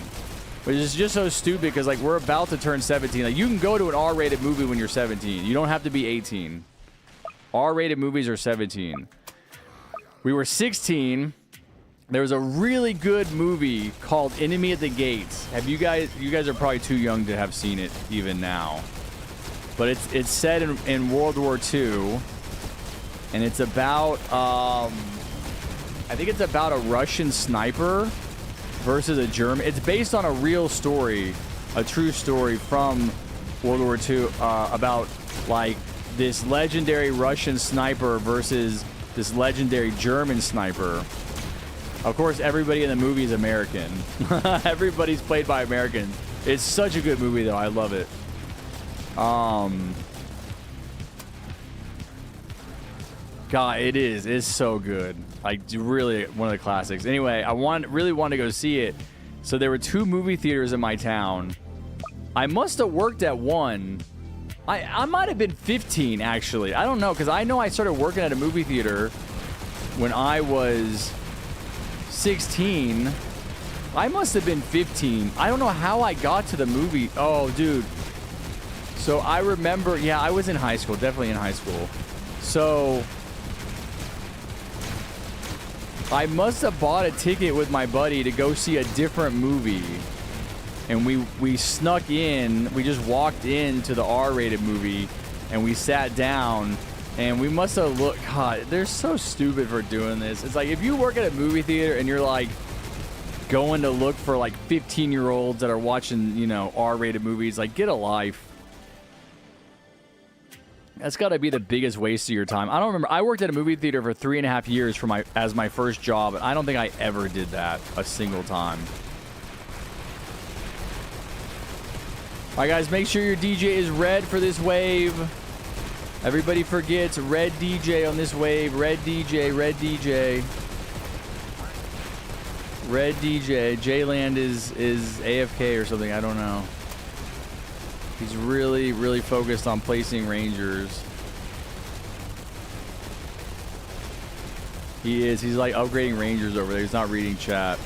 Which is just so stupid because, like, we're about to turn 17. Like, you can go to an R-rated movie when you're 17. You don't have to be 18. R-rated movies are 17. We were 16. There was a really good movie called Enemy at the Gates. Have you guys are probably too young to have seen it even now. But it's set in World War II. And it's about, I think it's about a Russian sniper versus a German. It's based on a real story, a true story from World War II about like this legendary Russian sniper versus this legendary German sniper. Of course, everybody in the movie is American. Everybody's played by Americans. It's such a good movie, though. I love it. God, it is. It's so good. Like, really one of the classics. Anyway, I really wanted to go see it. So there were 2 movie theaters in my town. I must have worked at one. I might have been 15, actually. I don't know, because I know I started working at a movie theater when I was 16. I must have been 15. I don't know how I got to the movie. Oh, dude. So I remember, yeah, I was in high school. Definitely in high school. So I must have bought a ticket with my buddy to go see a different movie. And we snuck in. We just walked into the R-rated movie and we sat down and we must have looked. God, they're so stupid for doing this. It's like if you work at a movie theater and you're like going to look for like 15-year-olds that are watching, you know, R-rated movies, like get a life. That's got to be the biggest waste of your time. I don't remember. I worked at a movie theater for 3.5 years as my first job, and I don't think I ever did that a single time. All right, guys, make sure your DJ is red for this wave. Everybody forgets red DJ on this wave. Red DJ, red DJ. Red DJ. J-Land is AFK or something. I don't know. He's really, really focused on placing Rangers. He is. He's like upgrading Rangers over there. He's not reading chat.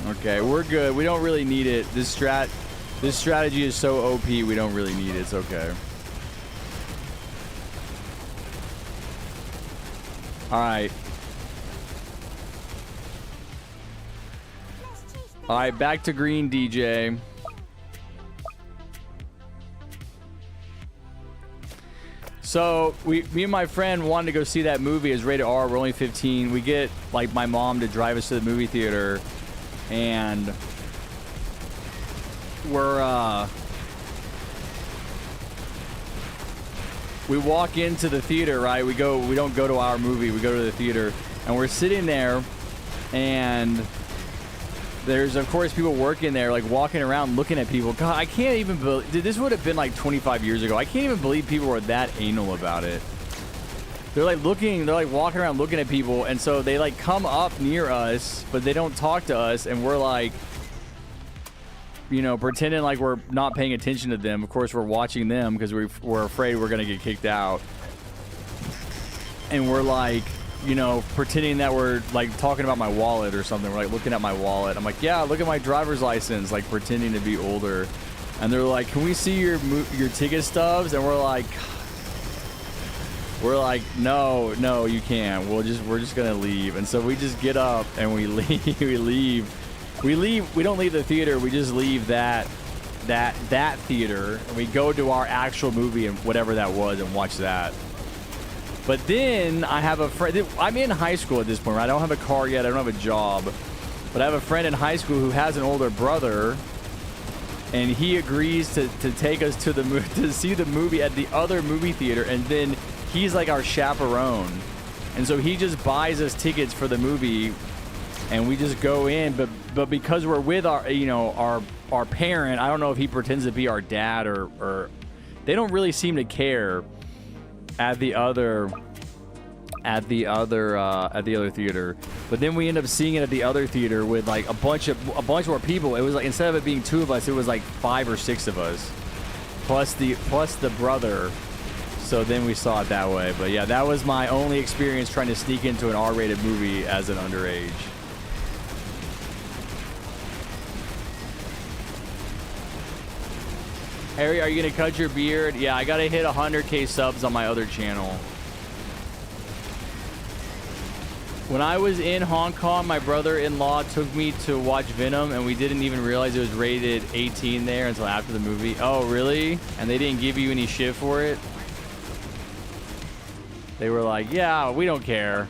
Okay, we're good. We don't really need it. This strategy is so OP, we don't really need it. It's okay. All right. All right, back to green, DJ. So me and my friend wanted to go see that movie. It's rated R. We're only 15. We get like my mom to drive us to the movie theater, and we're we walk into the theater, right? We don't go to our movie, we go to the theater, and we're sitting there, and there's of course people working there, like walking around looking at people. God, I can't even believe this would have been like 25 years ago. I can't even believe people were that anal about it. They're like walking around looking at people, and so they like come up near us, but they don't talk to us, and we're like, you know, pretending like we're not paying attention to them. Of course, we're watching them because we're afraid we're gonna get kicked out, and we're like, you know, pretending that we're like talking about my wallet or something. We're like looking at my wallet. I'm like, yeah, look at my driver's license, like pretending to be older. And they're like, can we see your ticket stubs? And we're like, no, you can't. We're just gonna leave. And so we just get up and we leave. We leave. We don't leave the theater. We just leave that theater, and we go to our actual movie and whatever that was and watch that. But then I have a friend. I'm in high school at this point, right? I don't have a car yet. I don't have a job. But I have a friend in high school who has an older brother, and he agrees to take us to see the movie at the other movie theater, and then he's like our chaperone. And so he just buys us tickets for the movie, and we just go in. But because we're with our parent, I don't know if he pretends to be our dad or they don't really seem to care at the other theater. But then we end up seeing it at the other theater with like a bunch more people. It was like, instead of it being 2 of us, it was like 5 or 6 of us plus the brother. So then we saw it that way. But yeah, that was my only experience trying to sneak into an R-rated movie as an underage. Harry, are you gonna cut your beard? Yeah, I gotta hit 100K subs on my other channel. When I was in Hong Kong, my brother-in-law took me to watch Venom, and we didn't even realize it was rated 18 there until after the movie. Oh, really? And they didn't give you any shit for it? They were like, yeah, we don't care.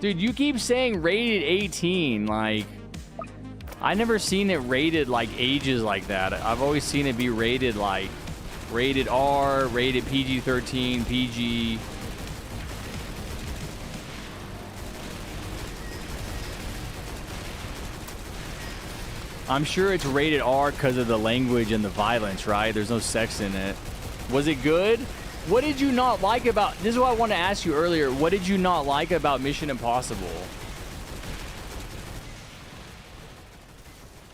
Dude, you keep saying rated 18, like... I never seen it rated like ages like that. I've always seen it be rated like rated R, rated PG-13, PG. I'm sure it's rated R because of the language and the violence, right? There's no sex in it. Was it good? What did you not like about... This is what I wanted to ask you earlier. What did you not like about Mission Impossible?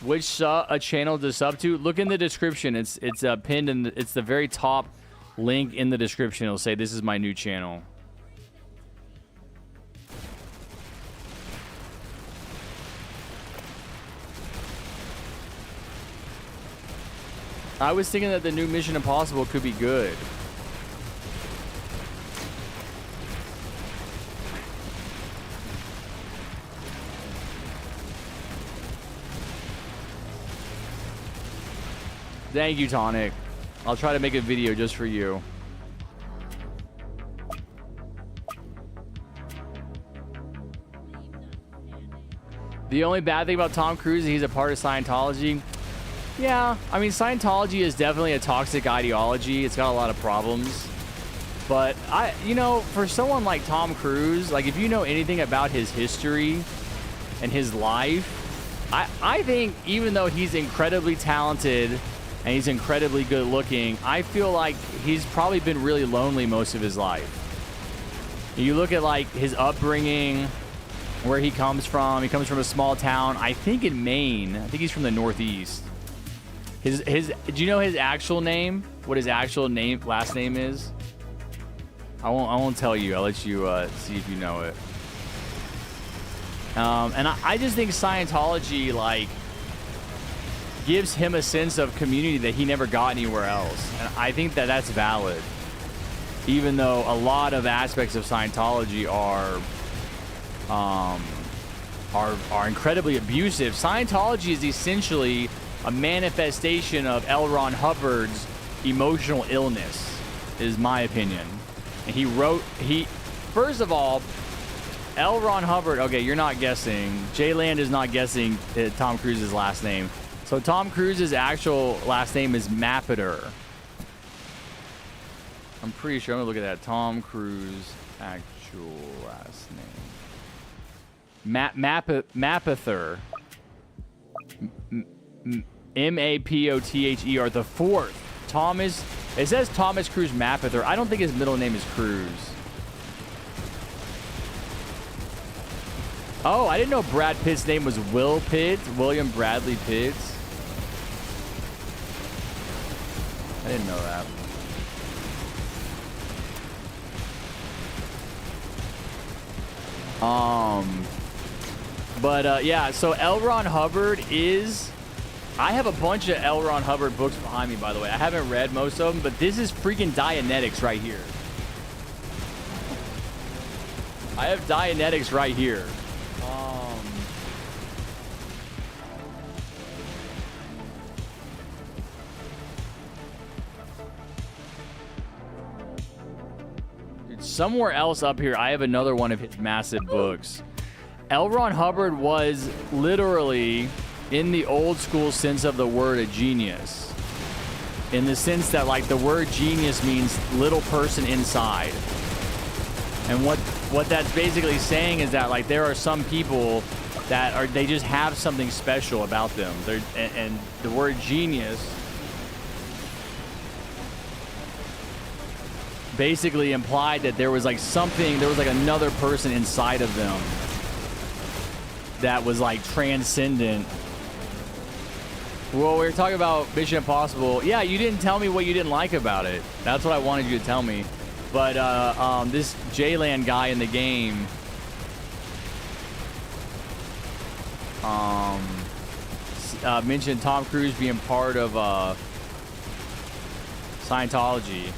Which channel to sub to? Look in the description. It's pinned in. It's the very top link in the description. It'll say this is my new channel. I was thinking that the new Mission Impossible could be good. Thank you, Tonic. I'll try to make a video just for you. The only bad thing about Tom Cruise is he's a part of Scientology. Yeah, I mean, Scientology is definitely a toxic ideology. It's got a lot of problems. But, for someone like Tom Cruise, like, if you know anything about his history and his life, I think even though he's incredibly talented and he's incredibly good looking, I feel like he's probably been really lonely most of his life. You look at like his upbringing, where he comes from. He comes from a small town, I think in Maine. I think he's from the Northeast. Do you know his actual name? What his actual last name is? I won't tell you. I'll let you see if you know it. And I just think Scientology like gives him a sense of community that he never got anywhere else, and I think that that's valid. Even though a lot of aspects of Scientology are incredibly abusive, Scientology is essentially a manifestation of L. Ron Hubbard's emotional illness, is my opinion. And first of all, L. Ron Hubbard, okay, you're not guessing. J-Land is not guessing Tom Cruise's last name. So Tom Cruise's actual last name is Mappeter. I'm pretty sure. I'm gonna look at that. Tom Cruise actual last name. Mapother. Mapother. The fourth. Thomas. It says Thomas Cruise Mapother. I don't think his middle name is Cruise. Oh, I didn't know Brad Pitt's name was Will Pitt. William Bradley Pitts. I didn't know that. Yeah, so L. Ron Hubbard is... I have a bunch of L. Ron Hubbard books behind me, by the way. I haven't read most of them, but this is freaking Dianetics right here. I have Dianetics right here. Somewhere else up here, I have another one of his massive books. L. Ron Hubbard was literally, in the old school sense of the word, a genius. In the sense that, like, the word genius means little person inside. And what that's basically saying is that, like, there are some people that are, they just have something special about them. And the word genius basically implied that there was like something, there was like another person inside of them that was like transcendent. Well, we were talking about Mission Impossible. Yeah, you didn't tell me what you didn't like about it. That's what I wanted you to tell me. But this J-Land guy in the game mentioned Tom Cruise being part of Scientology.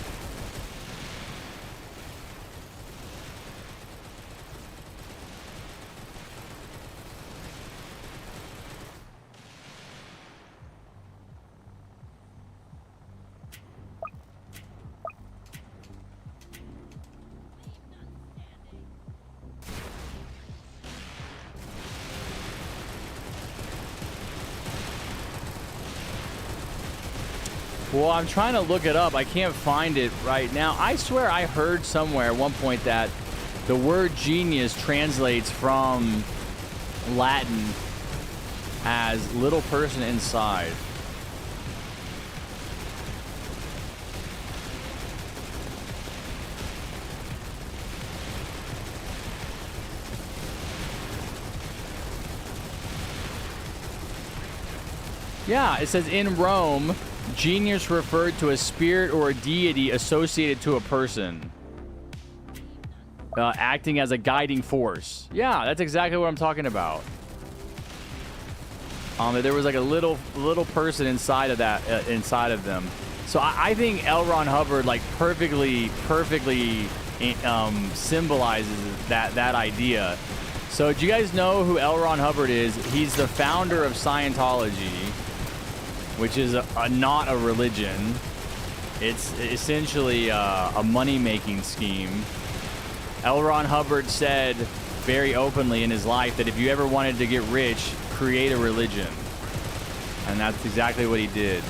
Well, I'm trying to look it up. I can't find it right now. I swear I heard somewhere at one point that the word genius translates from Latin as little person inside. Yeah, it says in Rome, genius referred to a spirit or a deity associated to a person, acting as a guiding force. Yeah, that's exactly what I'm talking about. There was like a little person inside of that, inside of them. So I think L. Ron Hubbard like perfectly symbolizes that idea. So do you guys know who L. Ron Hubbard is? He's the founder of Scientology, which is not a religion. It's essentially a money-making scheme. L. Ron Hubbard said very openly in his life that if you ever wanted to get rich, create a religion. And that's exactly what he did.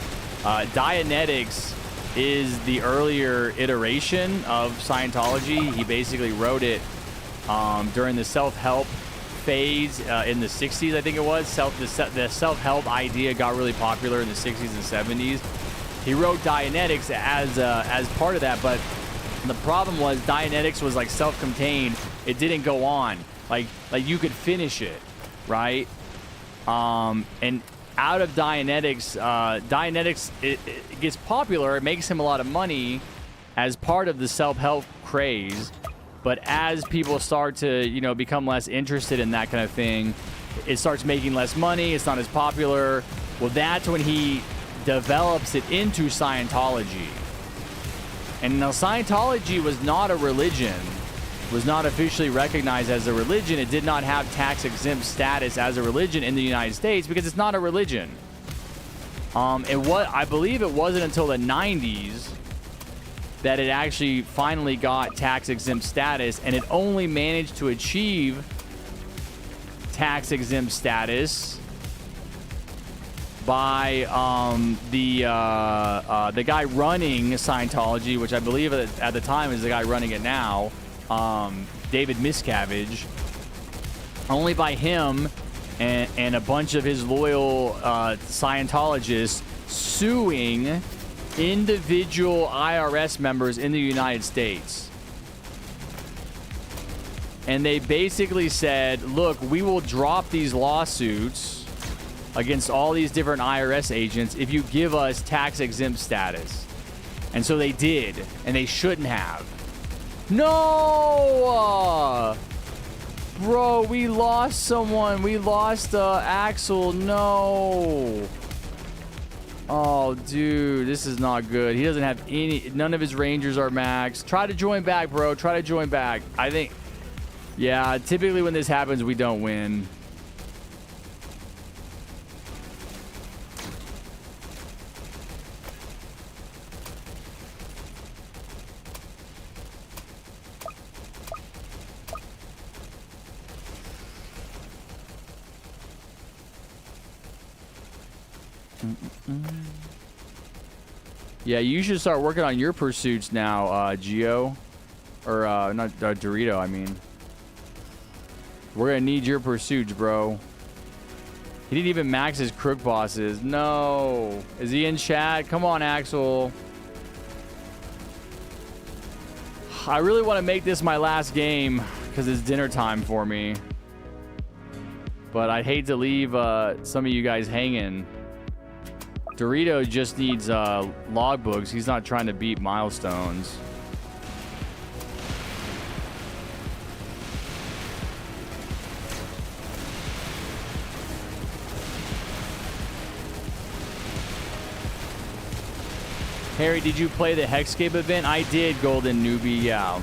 Dianetics is the earlier iteration of Scientology. He basically wrote it during the self-help phase in the 60s, I think it was. The self-help idea got really popular in the 60s and 70s. He wrote Dianetics as part of that, but the problem was Dianetics was like self-contained. It didn't go on. Like you could finish it, right? And out of Dianetics, it gets popular. It makes him a lot of money as part of the self-help craze. But as people start to, you know, become less interested in that kind of thing, it starts making less money. It's not as popular. Well, that's when he develops it into Scientology. And now Scientology was not a religion, was not officially recognized as a religion. It did not have tax-exempt status as a religion in the United States because it's not a religion. And what I believe it wasn't until the 90s that it actually finally got tax-exempt status, and it only managed to achieve tax-exempt status by the guy running Scientology, which I believe at the time is the guy running it now, David Miscavige. Only by him and a bunch of his loyal Scientologists suing individual IRS members in the United States. And they basically said, look, we will drop these lawsuits against all these different IRS agents if you give us tax-exempt status. And so they did, and they shouldn't have. No! Bro, we lost someone. We lost Axel. No. Oh, dude, this is not good. He doesn't have any... None of his Rangers are max. Try to join back, bro. Try to join back. I think... Yeah, typically when this happens, we don't win. Yeah, you should start working on your pursuits now, Gio. Or, not Dorito, I mean. We're gonna need your pursuits, bro. He didn't even max his crook bosses. No. Is he in chat? Come on, Axel. I really want to make this my last game because it's dinner time for me. But I'd hate to leave some of you guys hanging. Dorito just needs logbooks. He's not trying to beat milestones. Harry, did you play the Hexscape event? I did, Golden Newbie, yeah.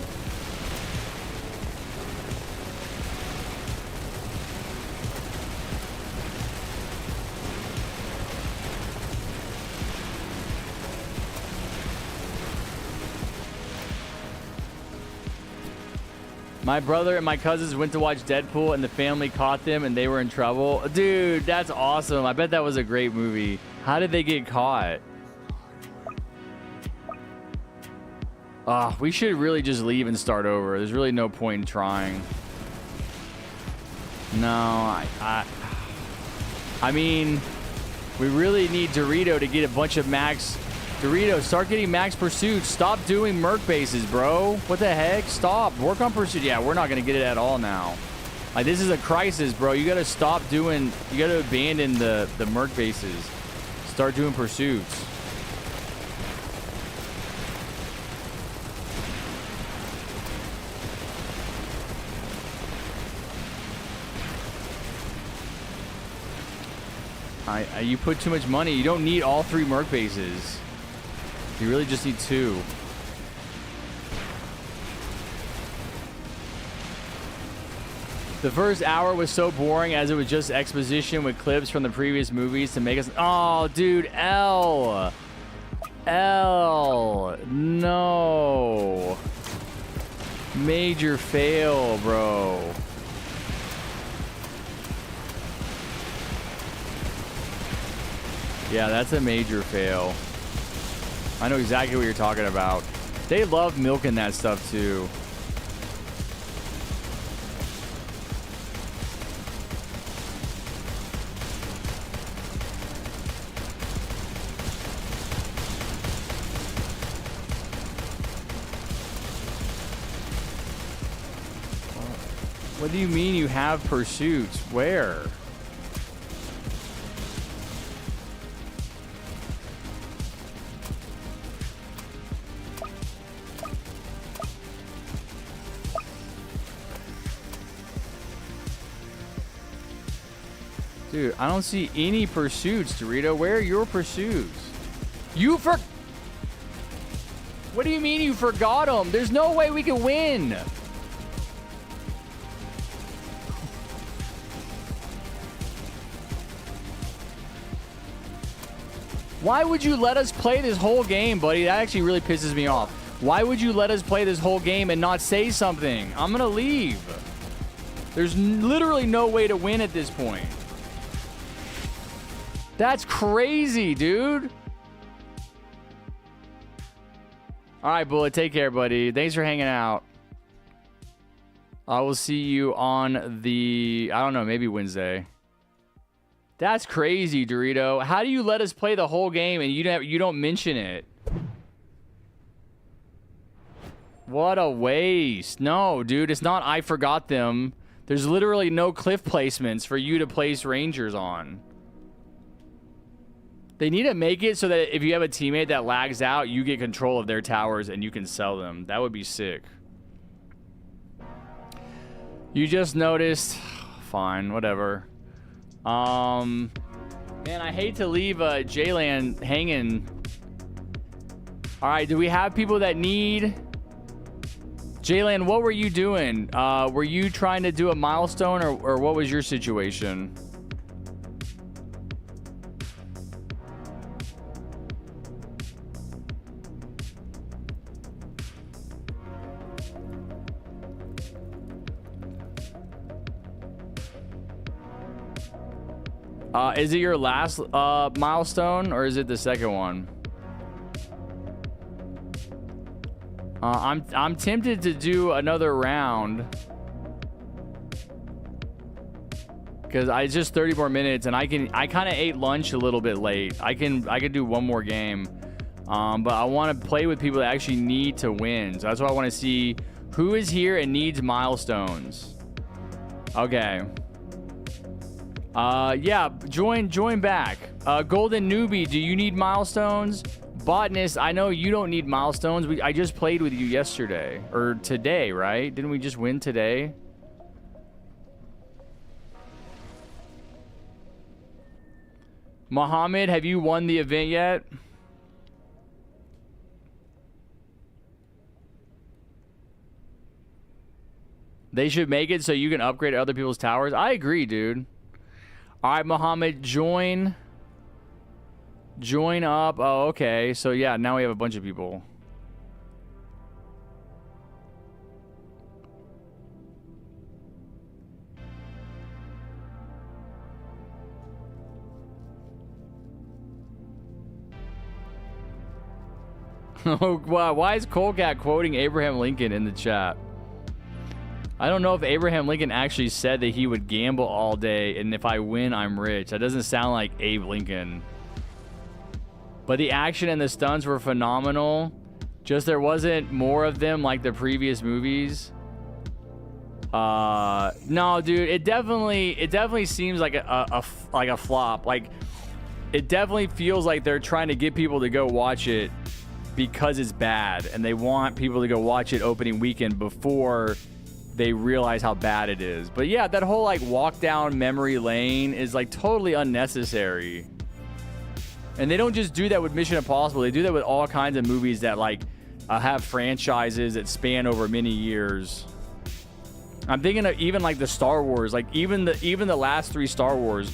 My brother and my cousins went to watch Deadpool and the family caught them and they were in trouble. Dude, that's awesome. I bet that was a great movie. How did they get caught? We should really just leave and start over. There's really no point in trying. No, I mean, we really need Dorito to get a bunch of max. Dorito, start getting max pursuits. Stop doing merc bases, bro. What the heck? Stop. Work on pursuit. Yeah, we're not going to get it at all now. Like, this is a crisis, bro. You got to stop doing... You got to abandon the merc bases. Start doing pursuits. You put too much money. You don't need all 3 merc bases. You really just need 2. The first hour was so boring as it was just exposition with clips from the previous movies to make us... Oh, dude, L. No. Major fail, bro. Yeah, that's a major fail. I know exactly what you're talking about. They love milking that stuff too. What do you mean you have pursuits? Where? Dude, I don't see any pursuits, Dorito. Where are your pursuits? What do you mean you forgot them? There's no way we can win. Why would you let us play this whole game, buddy? That actually really pisses me off. Why would you let us play this whole game and not say something? I'm gonna leave. There's literally no way to win at this point. That's crazy, dude. All right, Bullet, take care, buddy. Thanks for hanging out. I will see you on the, I don't know, maybe Wednesday. That's crazy, Dorito. How do you let us play the whole game and you don't mention it? What a waste. No, dude, it's not I forgot them. There's literally no cliff placements for you to place Rangers on. They need to make it so that if you have a teammate that lags out, you get control of their towers and you can sell them. That would be sick. You just noticed. Fine, whatever. Man, I hate to leave Jaylan hanging. All right, do we have people that need... Jaylan, what were you doing? Were you trying to do a milestone or what was your situation? Is it your last milestone or is it the second one? I'm tempted to do another round because it's just 30 more minutes and I kind of ate lunch a little bit late. I could do one more game, but I want to play with people that actually need to win. So that's why I want to see who is here and needs milestones. Okay. Yeah, join back. Golden Newbie, do you need milestones? Botanist, I know you don't need milestones. I just played with you yesterday. Or today, right? Didn't we just win today? Mohammed, have you won the event yet? They should make it so you can upgrade other people's towers. I agree, dude. All right, Mohammed, join up. Oh, okay. So yeah, now we have a bunch of people. Oh, wow. Why is Colecat quoting Abraham Lincoln in the chat? I don't know if Abraham Lincoln actually said that he would gamble all day and if I win, I'm rich. That doesn't sound like Abe Lincoln. But the action and the stunts were phenomenal. Just there wasn't more of them like the previous movies. No, dude, it definitely seems like a flop. Like, it definitely feels like they're trying to get people to go watch it because it's bad, and they want people to go watch it opening weekend before they realize how bad it is. But yeah, that whole like walk down memory lane is like totally unnecessary. And they don't just do that with Mission Impossible. They do that with all kinds of movies that like have franchises that span over many years. I'm thinking of even like the Star Wars, like even the last 3 Star Wars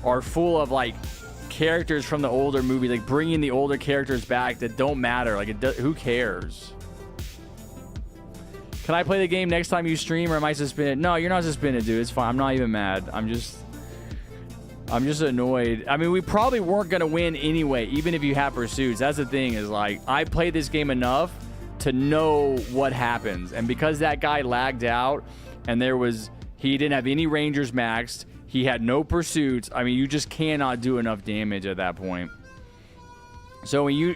are full of like characters from the older movie, like bringing the older characters back that don't matter. Like, who cares? Can I play the game next time you stream, or am I suspended? No, you're not suspended, dude. It's fine. I'm not even mad. I'm just annoyed. I mean, we probably weren't going to win anyway, even if you have pursuits. That's the thing, is like, I played this game enough to know what happens. And because that guy lagged out and he didn't have any Rangers maxed, he had no pursuits. I mean, you just cannot do enough damage at that point. So when you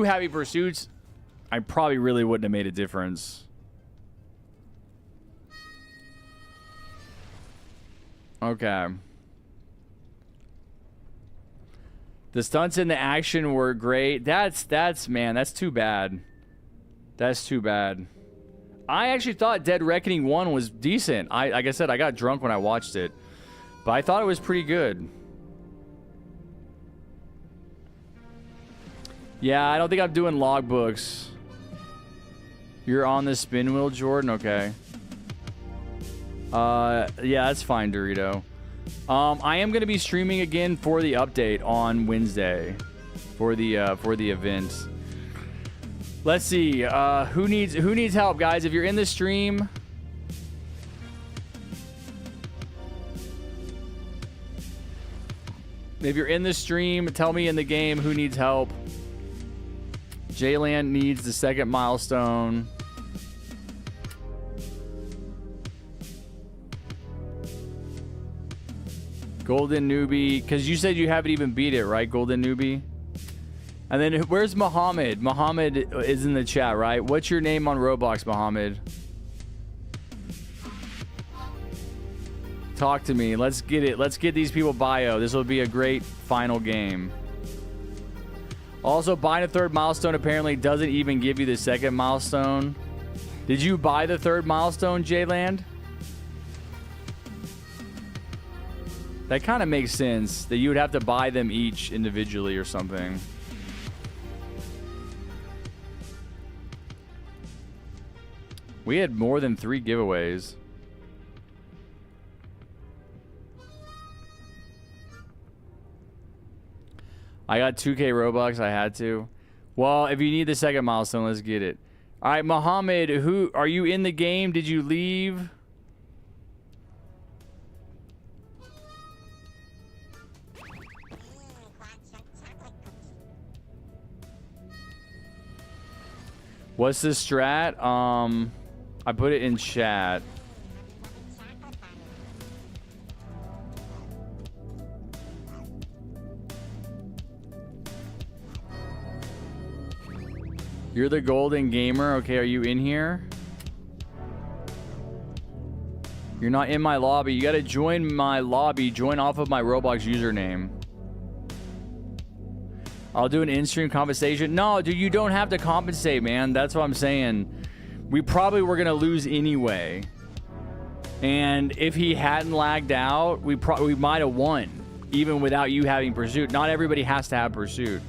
having pursuits, I probably really wouldn't have made a difference. Okay. The stunts and the action were great. That's too bad. That's too bad. I actually thought Dead Reckoning 1 was decent. Like I said, I got drunk when I watched it, but I thought it was pretty good. Yeah, I don't think I'm doing logbooks. You're on the spin wheel, Jordan? Okay. Yeah, that's fine, Dorito. I am going to be streaming again for the update on Wednesday for the event. Let's see. Who needs help, guys? If you're in the stream, If you're in the stream, tell me in the game who needs help. Jayland needs the second milestone. Golden Newbie, because you said you haven't even beat it, right? Golden Newbie. And then where's Muhammad? Muhammad is in the chat, right? What's your name on Roblox, Muhammad? Talk to me. Let's get it. Let's get these people bio. This will be a great final game. Also, buying a third milestone apparently doesn't even give you the second milestone. Did you buy the third milestone, Jayland? That kind of makes sense that you would have to buy them each individually or something. We had more than 3 giveaways. I got 2K Robux. I had to. Well, if you need the second milestone, let's get it. All right, Muhammad, who are you in the game? Did you leave? What's the strat? I put it in chat. You're the golden gamer. Okay, are you in here? You're not in my lobby. You gotta join my lobby. Join off of my Roblox username. I'll do an in-stream compensation. No, dude, you don't have to compensate, man. That's what I'm saying. We probably were gonna lose anyway. And if he hadn't lagged out, we might have won, even without you having pursuit. Not everybody has to have pursuit,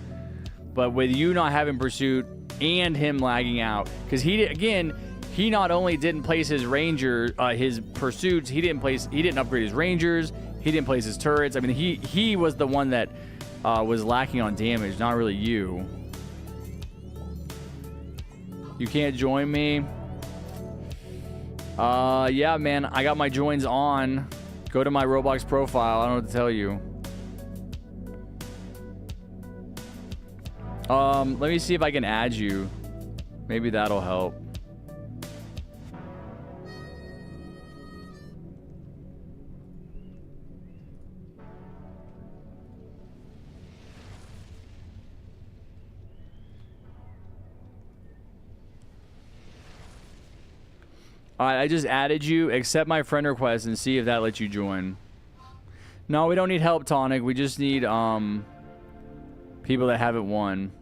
but with you not having pursuit and him lagging out, because he not only didn't place his ranger, his pursuits, he didn't upgrade his rangers, he didn't place his turrets. I mean, he was the one that was lacking on damage, not really you. You can't join me. Yeah, man, I got my joins on. Go to my Roblox profile. I don't know what to tell you. Let me see if I can add you. Maybe that'll help. Alright, I just added you. Accept my friend request and see if that lets you join. No, we don't need help, Tonic. We just need people that haven't won.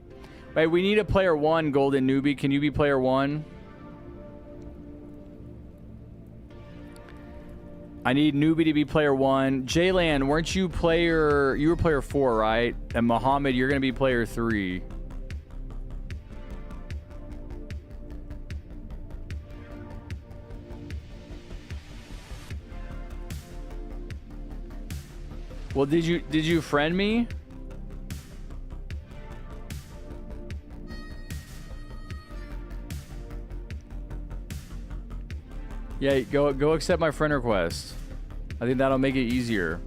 Wait, we need a player 1, Golden Newbie. Can you be player 1? I need Newbie to be player 1. Jayland, weren't you player... You were player 4, right? And Muhammad, you're going to be player 3. Well, did you friend me? Yeah, go accept my friend request. I think that'll make it easier.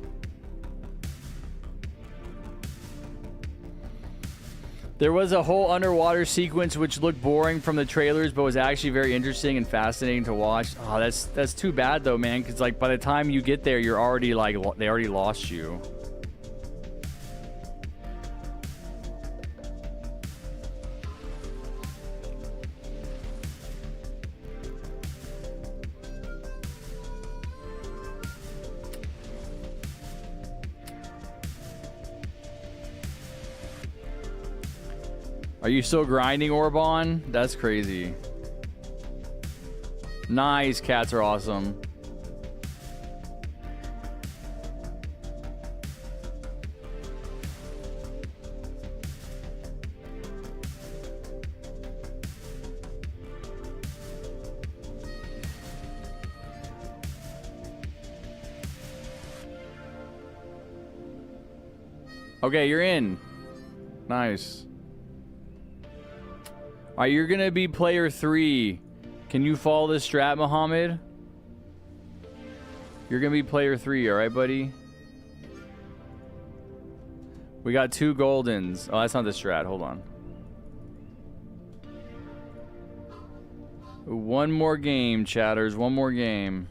There was a whole underwater sequence which looked boring from the trailers, but was actually very interesting and fascinating to watch. Oh, that's too bad though, man. Because like by the time you get there, you're already like they already lost you. Are you still grinding, Orbon? That's crazy. Nice. Cats are awesome. Okay, you're in. Nice. All right, you're going to be player 3. Can you follow this strat, Muhammad? You're going to be player 3, all right, buddy? We got 2 goldens. Oh, that's not the strat. Hold on. One more game, chatters. One more game.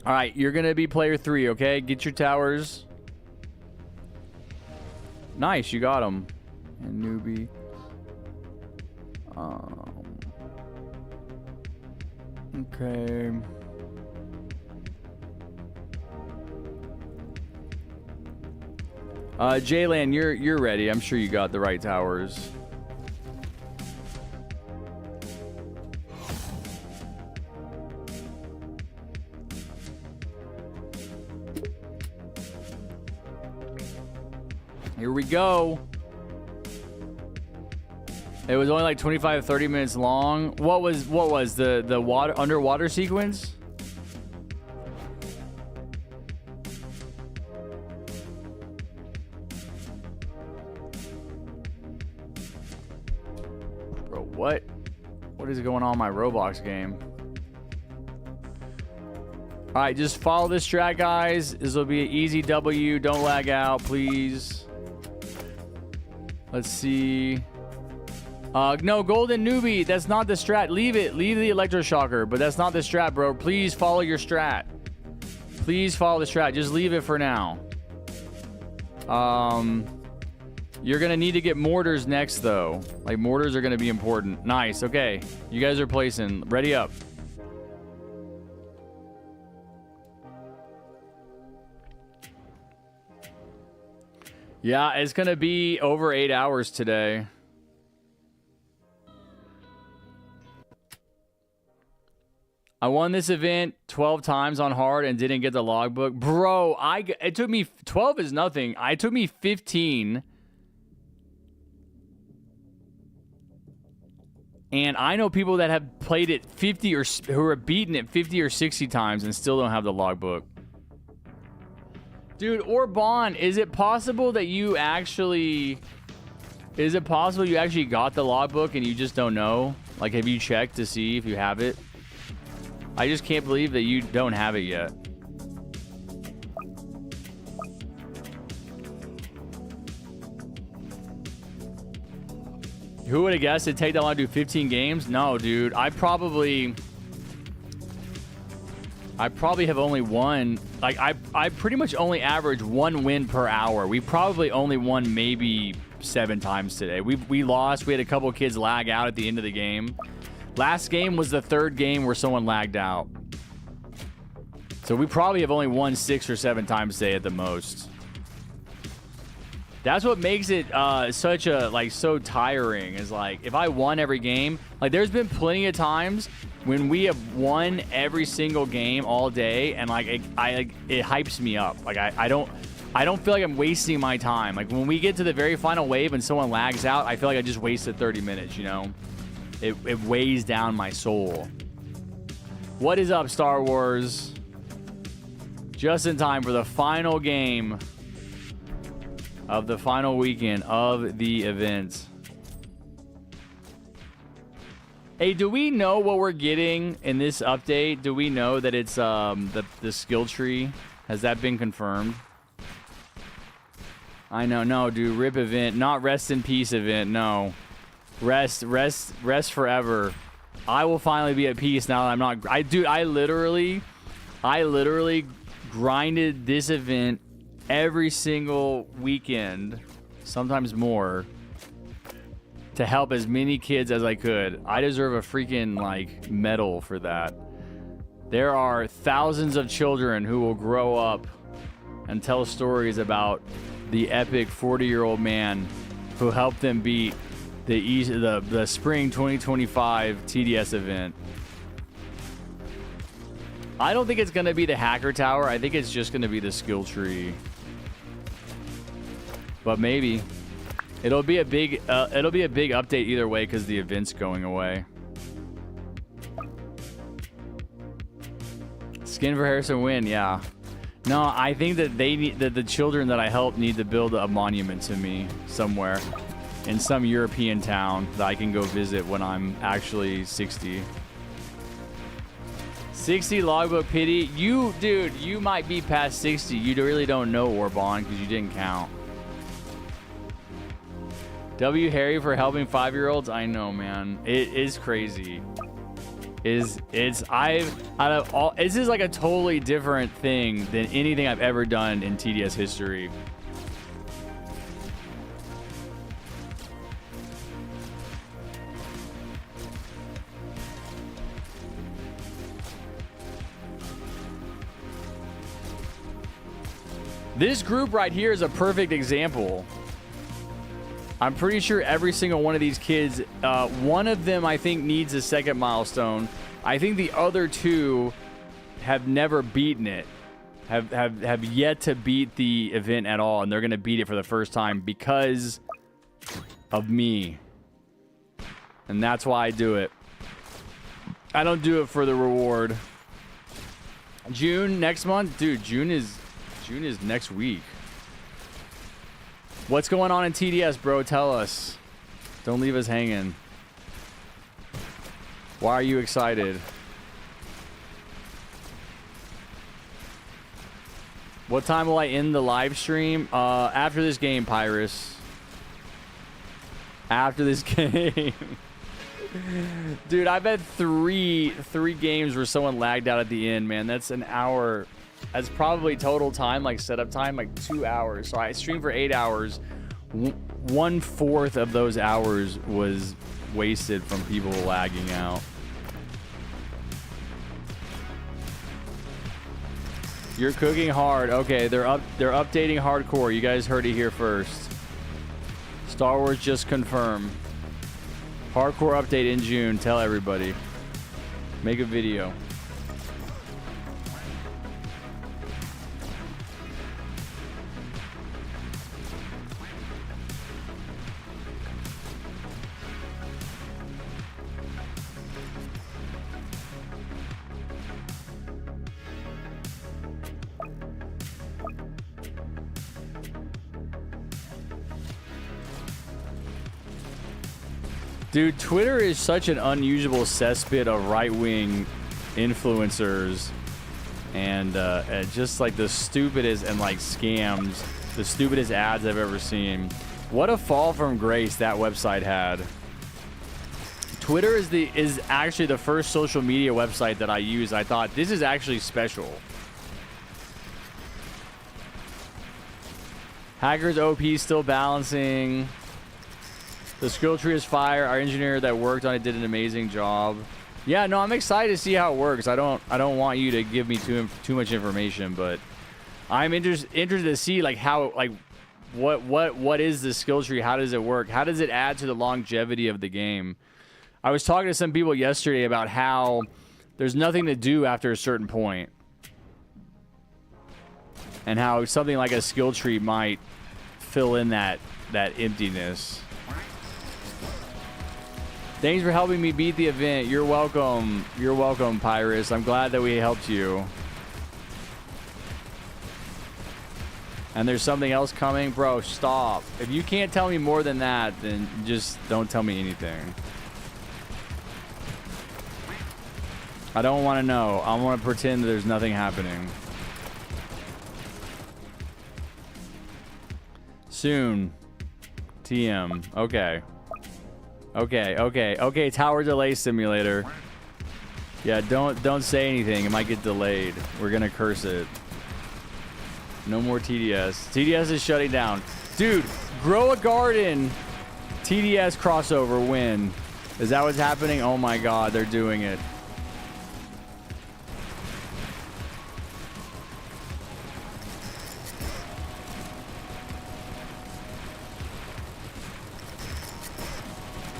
All right, you're going to be player 3, okay? Get your towers. Nice, you got them. And newbie. Okay. Jaylan, you're ready. I'm sure you got the right towers. Here we go. It was only like 25 30 minutes long. What was the water underwater sequence? Bro, what is going on in my Roblox game? All right, just follow this strat, guys. This will be an easy W. Don't lag out, please. Let's see. No, golden newbie. That's not the strat. Leave it. Leave the electroshocker. But that's not the strat, bro. Please follow your strat. Please follow the strat. Just leave it for now. You're gonna need to get mortars next, though. Like, mortars are gonna be important. Nice. Okay. You guys are placing. Ready up. Yeah, it's gonna be over 8 hours today. I won this event 12 times on hard and didn't get the logbook. Bro, it took me 12 is nothing. It took me 15. And I know people that have played it 50 or who are beaten it 50 or 60 times and still don't have the logbook. Dude, or Bond, is it possible that you actually... Is it possible you actually got the logbook and you just don't know? Like, have you checked to see if you have it? I just can't believe that you don't have it yet. Who would have guessed it'd take that long to do 15 games? No, dude. I probably have only won, like, I pretty much only average 1 win per hour. We probably only won maybe 7 times today. We lost. We had a couple kids lag out at the end of the game. Last game was the 3rd game where someone lagged out. So we probably have only won 6 or 7 times today at the most. That's what makes it such a, like, so tiring, is like, if I won every game, like, there's been plenty of times when we have won every single game all day, and like it hypes me up. Like, I don't feel like I'm wasting my time. Like, when we get to the very final wave and someone lags out, I feel like I just wasted 30 minutes, you know? It weighs down my soul. What is up, Star Wars? Just in time for the final game of the final weekend of the event. Hey, do we know what we're getting in this update? Do we know that it's the skill tree? Has that been confirmed? I know, no, dude. RIP event, not rest in peace event. No, rest forever. I will finally be at peace now that I'm not. I literally grinded this event every single weekend, sometimes more, to help as many kids as I could. I deserve a freaking, like, medal for that. There are thousands of children who will grow up and tell stories about the epic 40-year-old man who helped them beat the spring 2025 TDS event. I don't think it's going to be the hacker tower. I think it's just going to be the skill tree. But maybe it'll be a big update either way, because the event's going away. Skin for Harrison win, yeah. No, I think that the children that I help need to build a monument to me somewhere in some European town that I can go visit when I'm actually 60. 60 logbook pity. You, dude, you might be past 60. You really don't know, Orbon, because you didn't count. W. Harry for helping 5-year-olds. I know, man. It is crazy. This is like a totally different thing than anything I've ever done in TDS history. This group right here is a perfect example. I'm pretty sure every single one of these kids, one of them I think needs a second milestone. I think the other two have never beaten it, have yet to beat the event at all, and they're gonna beat it for the first time because of me. And that's why I do it. I don't do it for the reward. June next month, dude. June is next week. What's going on in TDS, bro? Tell us. Don't leave us hanging. Why are you excited? What time will I end the live stream? After this game, Pyrus. After this game. Dude, I've had three games where someone lagged out at the end, man. That's an hour. That's probably total time, like setup time, like 2 hours. So I streamed for 8 hours. 1/4 of those hours was wasted from people lagging out. You're cooking hard. Okay, they're updating hardcore. You guys heard it here first. Star Wars just confirmed. Hardcore update in June. Tell everybody. Make a video. Dude, Twitter is such an unusual cesspit of right-wing influencers and just like the stupidest and like scams, the stupidest ads I've ever seen. What a fall from grace that website had. Twitter is actually the first social media website that I use. I thought this is actually special. Hackers OP still balancing. The skill tree is fire. Our engineer that worked on it did an amazing job. Yeah, no, I'm excited to see how it works. I don't want you to give me too much information, but I'm interested to see like how like what is the skill tree? How does it work? How does it add to the longevity of the game? I was talking to some people yesterday about how there's nothing to do after a certain point, and how something like a skill tree might fill in that emptiness. Thanks for helping me beat the event. You're welcome. You're welcome, Pyrus. I'm glad that we helped you. And there's something else coming? Bro, stop. If you can't tell me more than that, then just don't tell me anything. I don't want to know. I want to pretend that there's nothing happening. Soon. TM. Okay. Okay, tower delay simulator. Yeah, don't say anything. It might get delayed. We're gonna curse it. No more TDS. TDS is shutting down. Dude, grow a garden. TDS crossover win. Is that what's happening? Oh my god, they're doing it.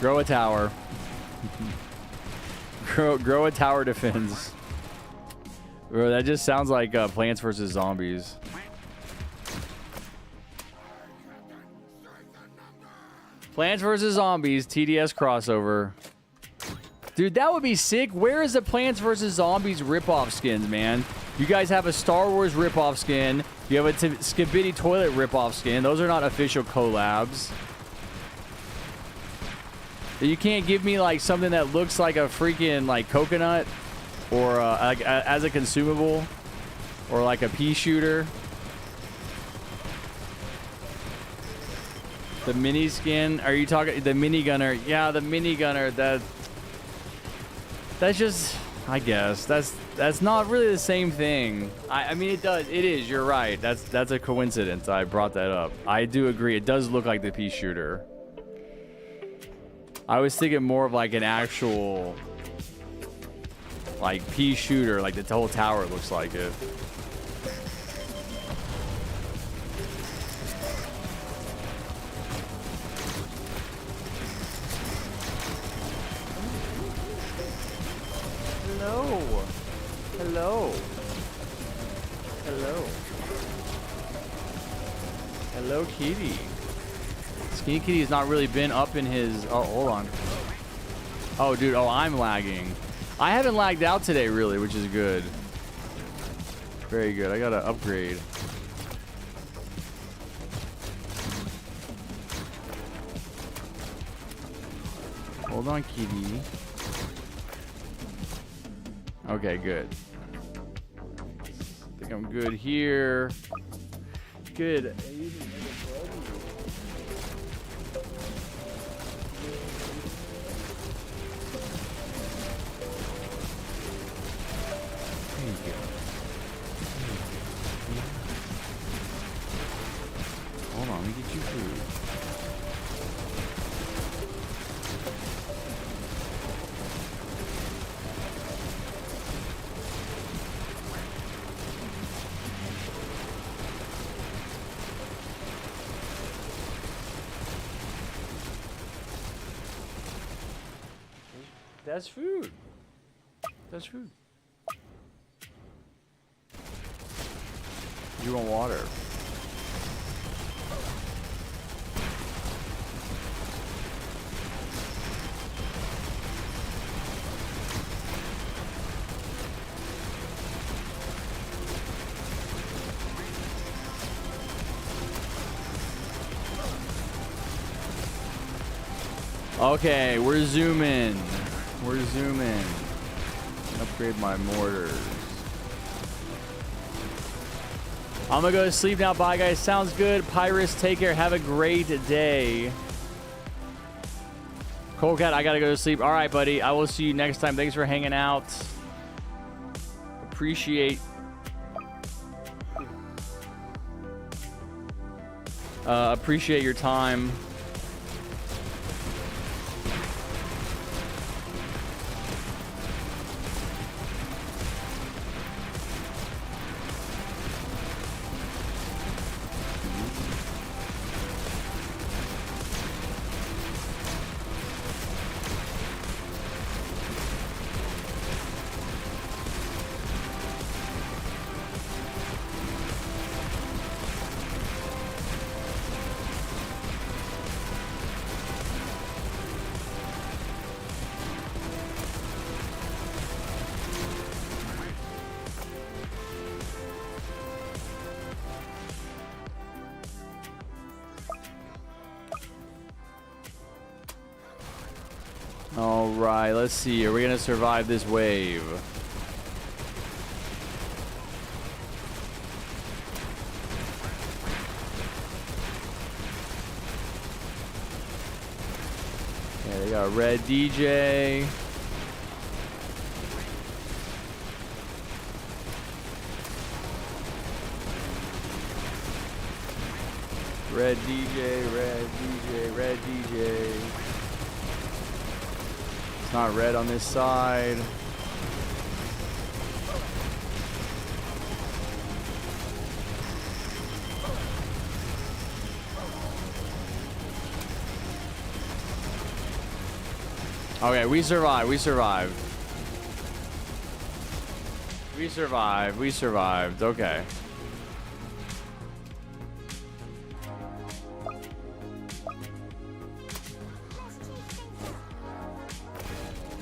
Grow a tower. grow a tower defense. Bro, that just sounds like Plants vs. Zombies. Plants vs. Zombies, TDS crossover. Dude, that would be sick. Where is the Plants vs. Zombies ripoff skins, man? You guys have a Star Wars ripoff skin. You have a Skibidi Toilet ripoff skin. Those are not official collabs. You can't give me like something that looks like a freaking like coconut. or like as a consumable, or like a pea shooter. The mini skin? Are you talking the mini gunner? Yeah, the mini gunner. That's just, I guess that's not really the same thing. I mean, it does. It is. You're right. That's a coincidence. I brought that up. I do agree. It does look like the pea shooter. I was thinking more of like an actual, like pea shooter. Like the whole tower looks like it. Hello. Hello. Hello. Hello, Kitty. Skinny Kitty has not really been up in his... Oh, hold on. Oh, dude. Oh, I'm lagging. I haven't lagged out today, really, which is good. Very good. I got to upgrade. Hold on, Kitty. Okay, good. I think I'm good here. Good. Hold on, let me get you food. That's food. That's food. You want water? Okay, we're zooming. We're zooming. Upgrade my mortars. I'm gonna go to sleep now. Bye, guys. Sounds good. Pyrus, take care. Have a great day. Colecat, I gotta go to sleep. All right, buddy. I will see you next time. Thanks for hanging out. Appreciate your time. All right, let's see. Are we gonna survive this wave? Yeah, they got Red DJ. Red DJ, Red DJ, Red DJ. It's not red on this side. Okay, we survived. We survived. We survived. We survived. Okay.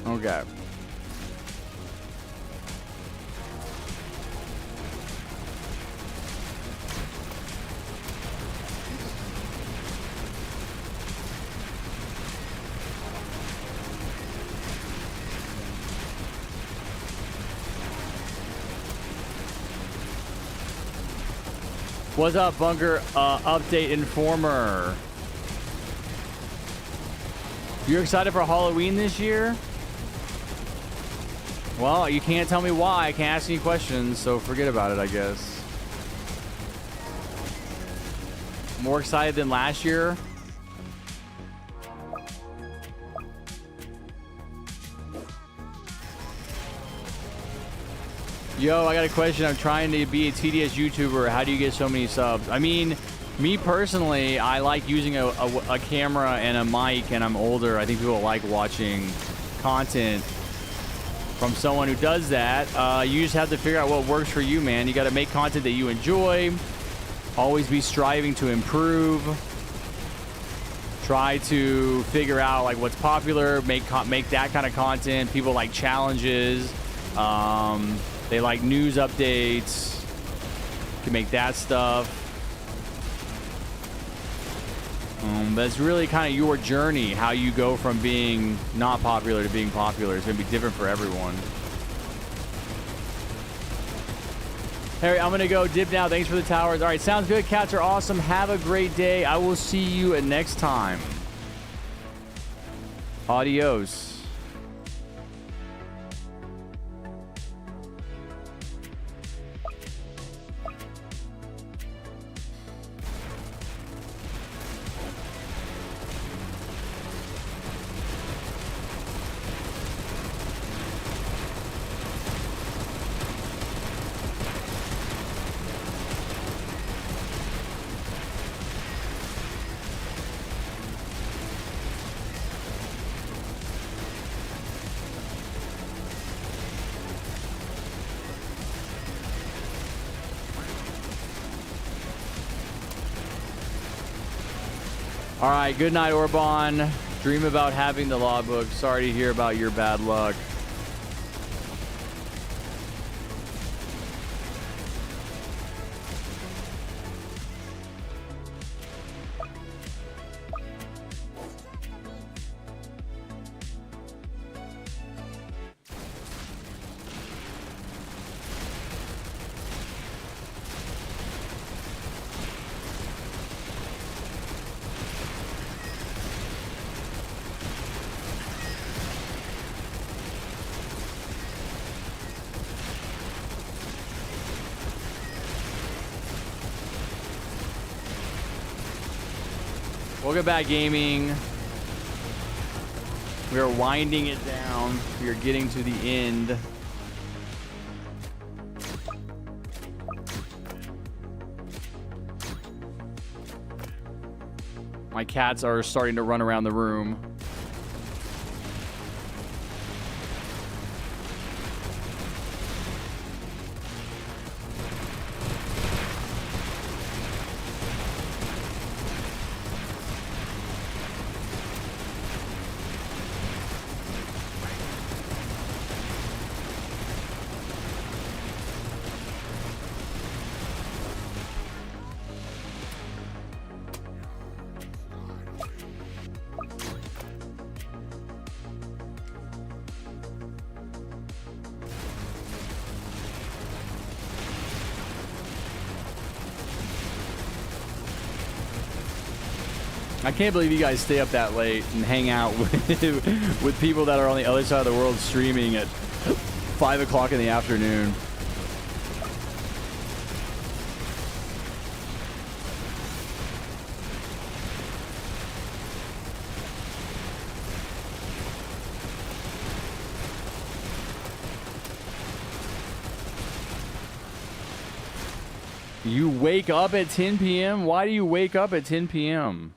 Okay. What's up, Bunker Update Informer? You're excited for Halloween this year? Well, you can't tell me why. I can't ask any questions, so forget about it, I guess. More excited than last year? Yo, I got a question. I'm trying to be a TDS YouTuber. How do you get so many subs? I mean, me personally, I like using a camera and a mic, and I'm older. I think people like watching content from someone who does that. You just have to figure out what works for you, man. You got to make content that you enjoy. Always be striving to improve. Try to figure out like what's popular. Make that kind of content. People like challenges. They like news updates. You can make that stuff. That's really kind of your journey, how you go from being not popular to being popular. It's going to be different for everyone. Harry, I'm going to go dip now. Thanks for the towers. All right, sounds good. Cats are awesome. Have a great day. I will see you next time. Adios. All right, good night, Orban. Dream about having the logbook. Sorry to hear about your bad luck. Welcome back, gaming. We are winding it down. We are getting to the end. My cats are starting to run around the room. I can't believe you guys stay up that late and hang out with people that are on the other side of the world streaming at 5 o'clock in the afternoon. You wake up at 10 p.m.? Why do you wake up at 10 p.m.?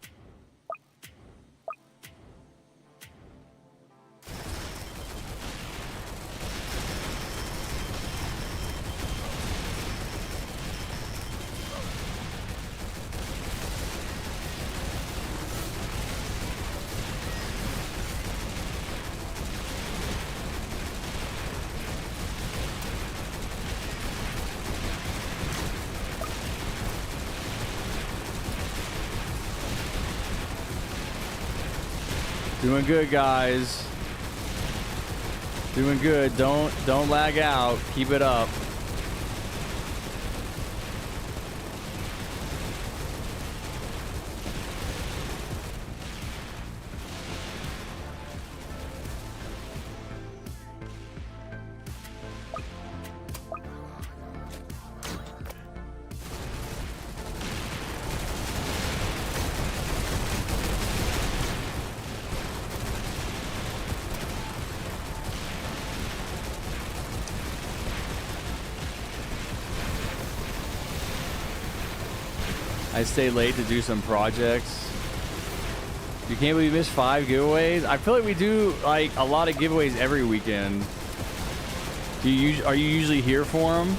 Doing good, guys. Doing good. Don't lag out. Keep it up. I stay late to do some projects. You can't believe we missed 5 giveaways. I feel like we do like a lot of giveaways every weekend. Are you usually here for them?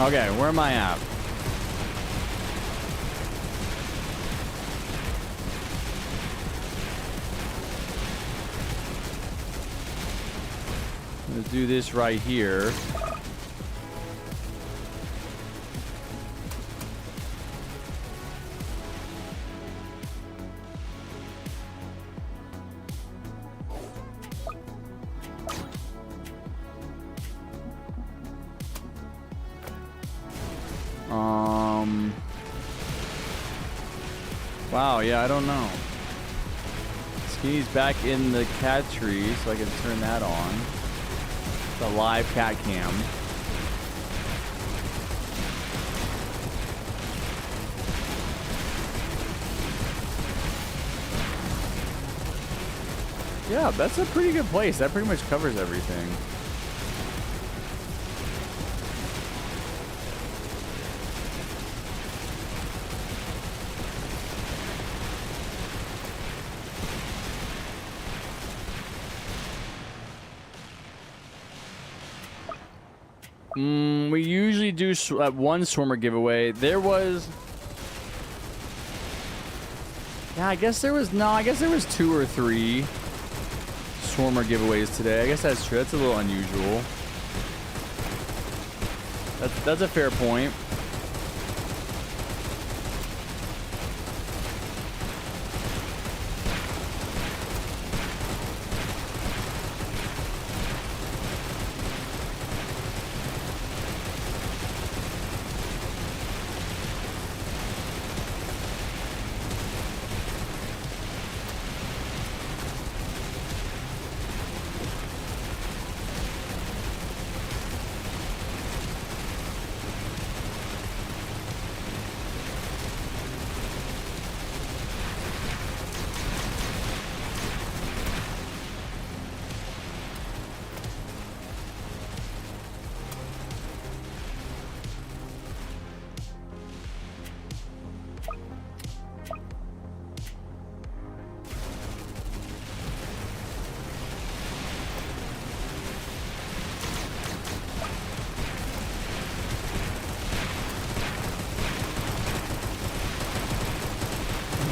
Okay, where am I at? I'm gonna do this right here. Wow, yeah, I don't know. Skinny's back in the cat tree, so I can turn that on. The live cat cam. Yeah, that's a pretty good place. That pretty much covers everything. We usually do one swimmer giveaway. There was... Yeah, I guess there was... No, I guess there was 2 or 3 swimmer giveaways today. I guess that's true. That's a little unusual. That's a fair point.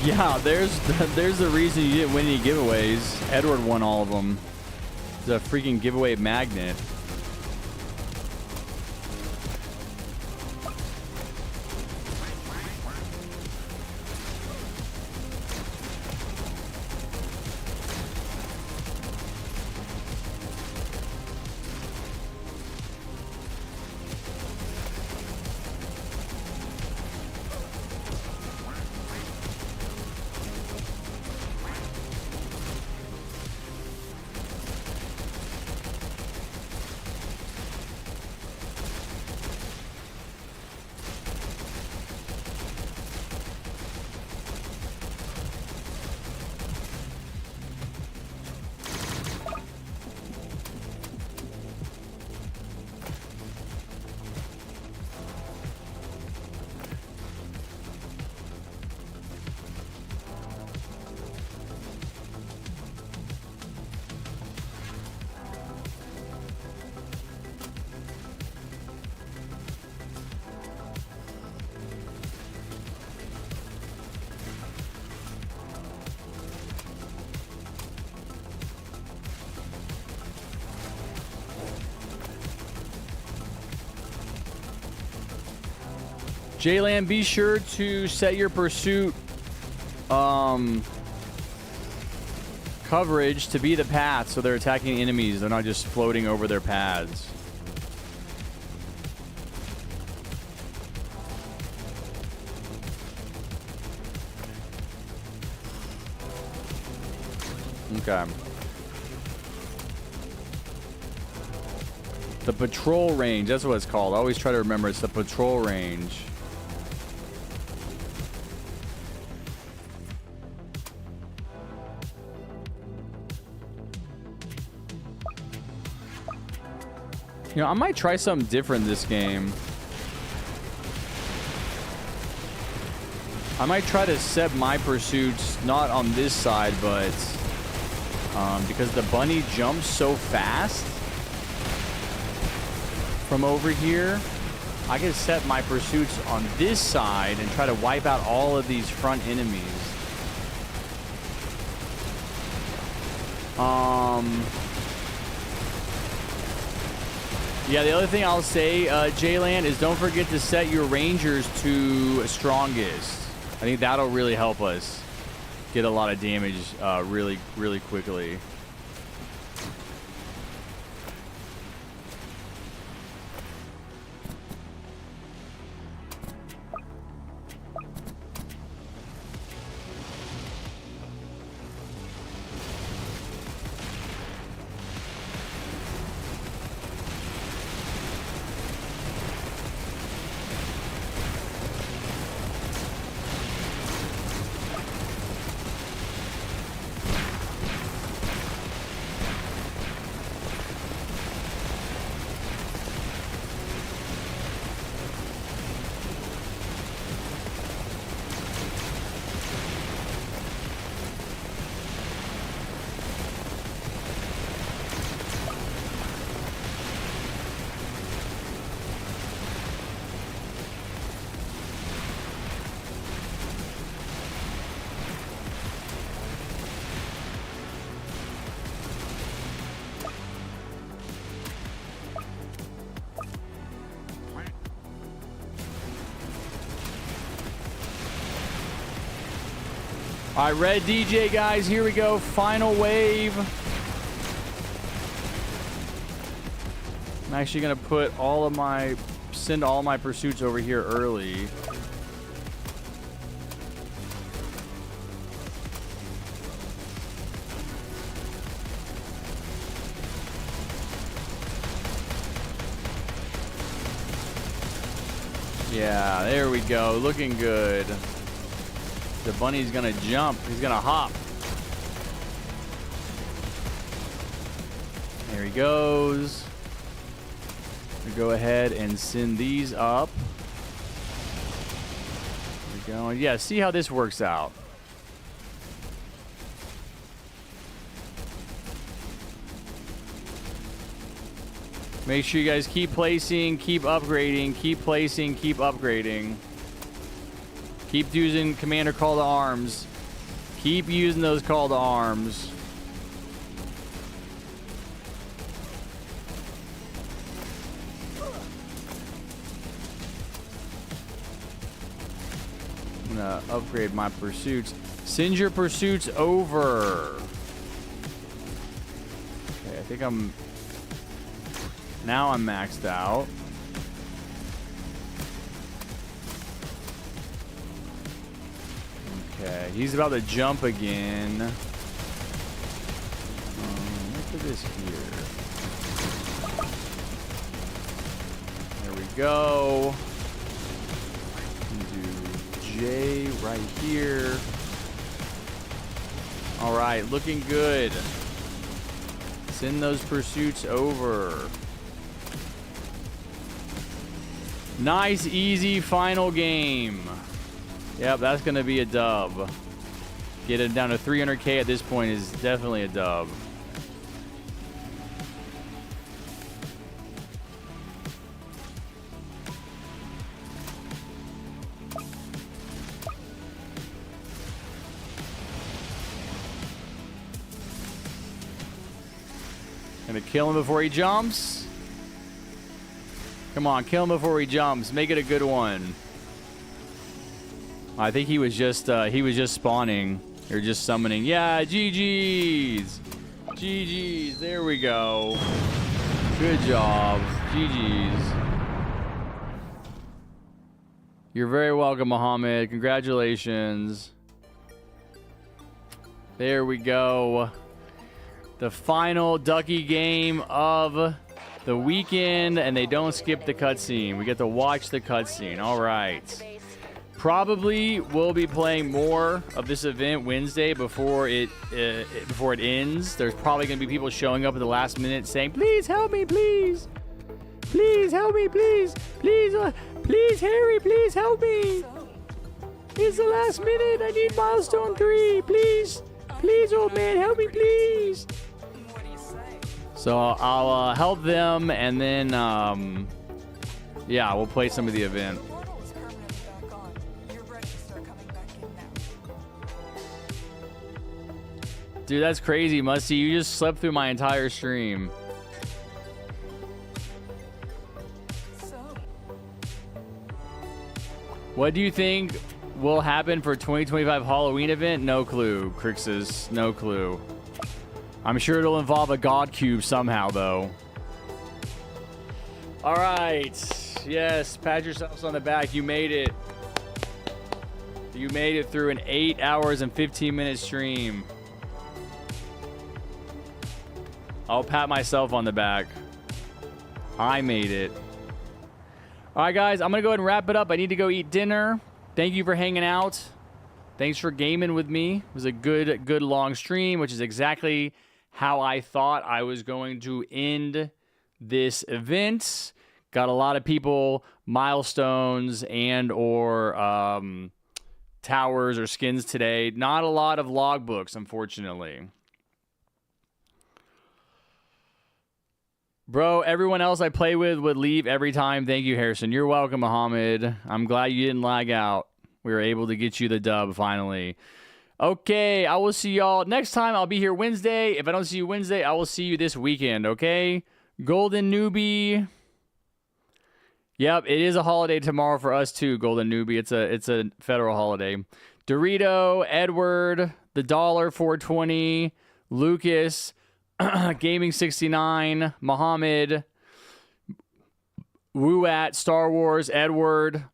Yeah, there's the reason you didn't win any giveaways. Edward won all of them. He's a freaking giveaway magnet. Jaylan, be sure to set your pursuit coverage to be the path so they're attacking enemies. They're not just floating over their paths. Okay. The patrol range, that's what it's called. I always try to remember it's the patrol range. You know, I might try something different this game. I might try to set my pursuits not on this side, but because the bunny jumps so fast from over here, I can set my pursuits on this side and try to wipe out all of these front enemies. Yeah, the other thing I'll say, Jaylan, is don't forget to set your rangers to strongest. I think that'll really help us get a lot of damage really, really quickly. All right, red DJ, guys. Here we go. Final wave. I'm actually going to put send all my pursuits over here early. Yeah, there we go. Looking good. The bunny's gonna jump. He's gonna hop. There he goes. We go ahead and send these up. There we go. Yeah, see how this works out. Make sure you guys keep placing, keep upgrading, keep placing, keep upgrading. Keep using Commander Call to Arms. Keep using those Call to Arms. I'm gonna upgrade my pursuits. Send your pursuits over. Okay, I think now I'm maxed out. Okay, he's about to jump again. Look at this here. There we go. Do J right here. All right, looking good. Send those pursuits over. Nice, easy final game. Yep, that's going to be a dub. Get it down to 300K at this point is definitely a dub. Gonna kill him before he jumps. Come on, kill him before he jumps. Make it a good one. I think he was just spawning or just summoning. Yeah, GG's. GG's. There we go. Good job. GG's. You're very welcome, Mohammed. Congratulations. There we go. The final Ducky game of the weekend, and they don't skip the cutscene. We get to watch the cutscene. All right. Probably will be playing more of this event Wednesday before it ends. There's probably going to be people showing up at the last minute saying, "Please help me, please. Please help me, please. Please, please, Harry, please help me. It's the last minute. I need milestone 3. Please, please, old man, help me, please." What do you say? So I'll help them, and then yeah, we'll play some of the event. The portal is permanently back on. You're ready to start coming back in now. Dude, that's crazy, Musty. You just slept through my entire stream. So, What do you think will happen for 2025 Halloween event? No clue, Crixus. No clue. I'm sure it'll involve a God Cube somehow, though. All right. Yes, pat yourselves on the back. You made it. You made it through an 8 hours and 15-minute stream. I'll pat myself on the back. I made it. All right, guys, I'm going to go ahead and wrap it up. I need to go eat dinner. Thank you for hanging out. Thanks for gaming with me. It was a good long stream, which is exactly how I thought I was going to end this event. Got a lot of people milestones and or towers or skins today. Not a lot of logbooks, unfortunately. Bro, everyone else I play with would leave every time. Thank you, Harrison. You're welcome, Muhammad. I'm glad you didn't lag out. We were able to get you the dub finally. Okay, I will see y'all next time. I'll be here Wednesday. If I don't see you Wednesday, I will see you this weekend, okay? Golden Newbie. Yep, it is a holiday tomorrow for us too, Golden Newbie. It's a federal holiday. Dorito, Edward, the Dollar 420, Lucas, Gaming 69, Muhammad, Wooat, Star Wars, Edward,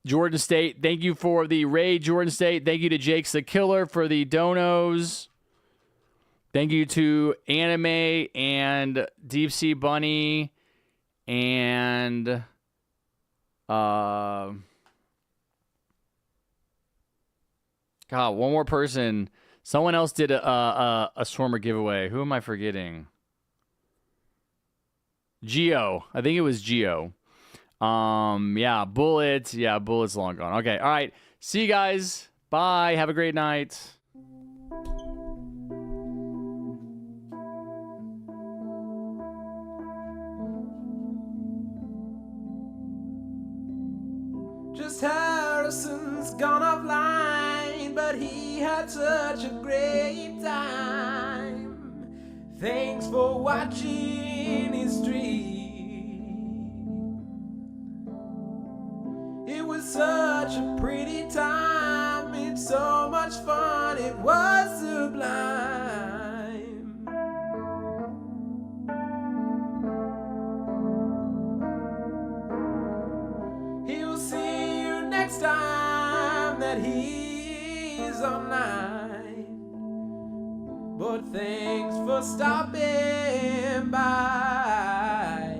Jordan State. Thank you for the raid, Jordan State. Thank you to Jake's the Killer for the donos. Thank you to Anime and Deep Sea Bunny and God, one more person. Someone else did a Swarmer giveaway. Who am I forgetting? Geo. I think it was Geo. Yeah, Bullet. Yeah, Bullet's long gone. Okay, all right. See you guys. Bye. Have a great night. JustHarrison's gone offline, but he had such a great time. Thanks for watching his stream. It was such a pretty time, it's so much fun, it was sublime. He'll see you next time that he's online. But thanks for stopping by.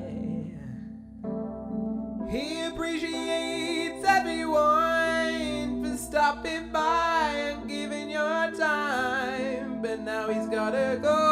He appreciates everyone for stopping by and giving your time. But now he's gotta go.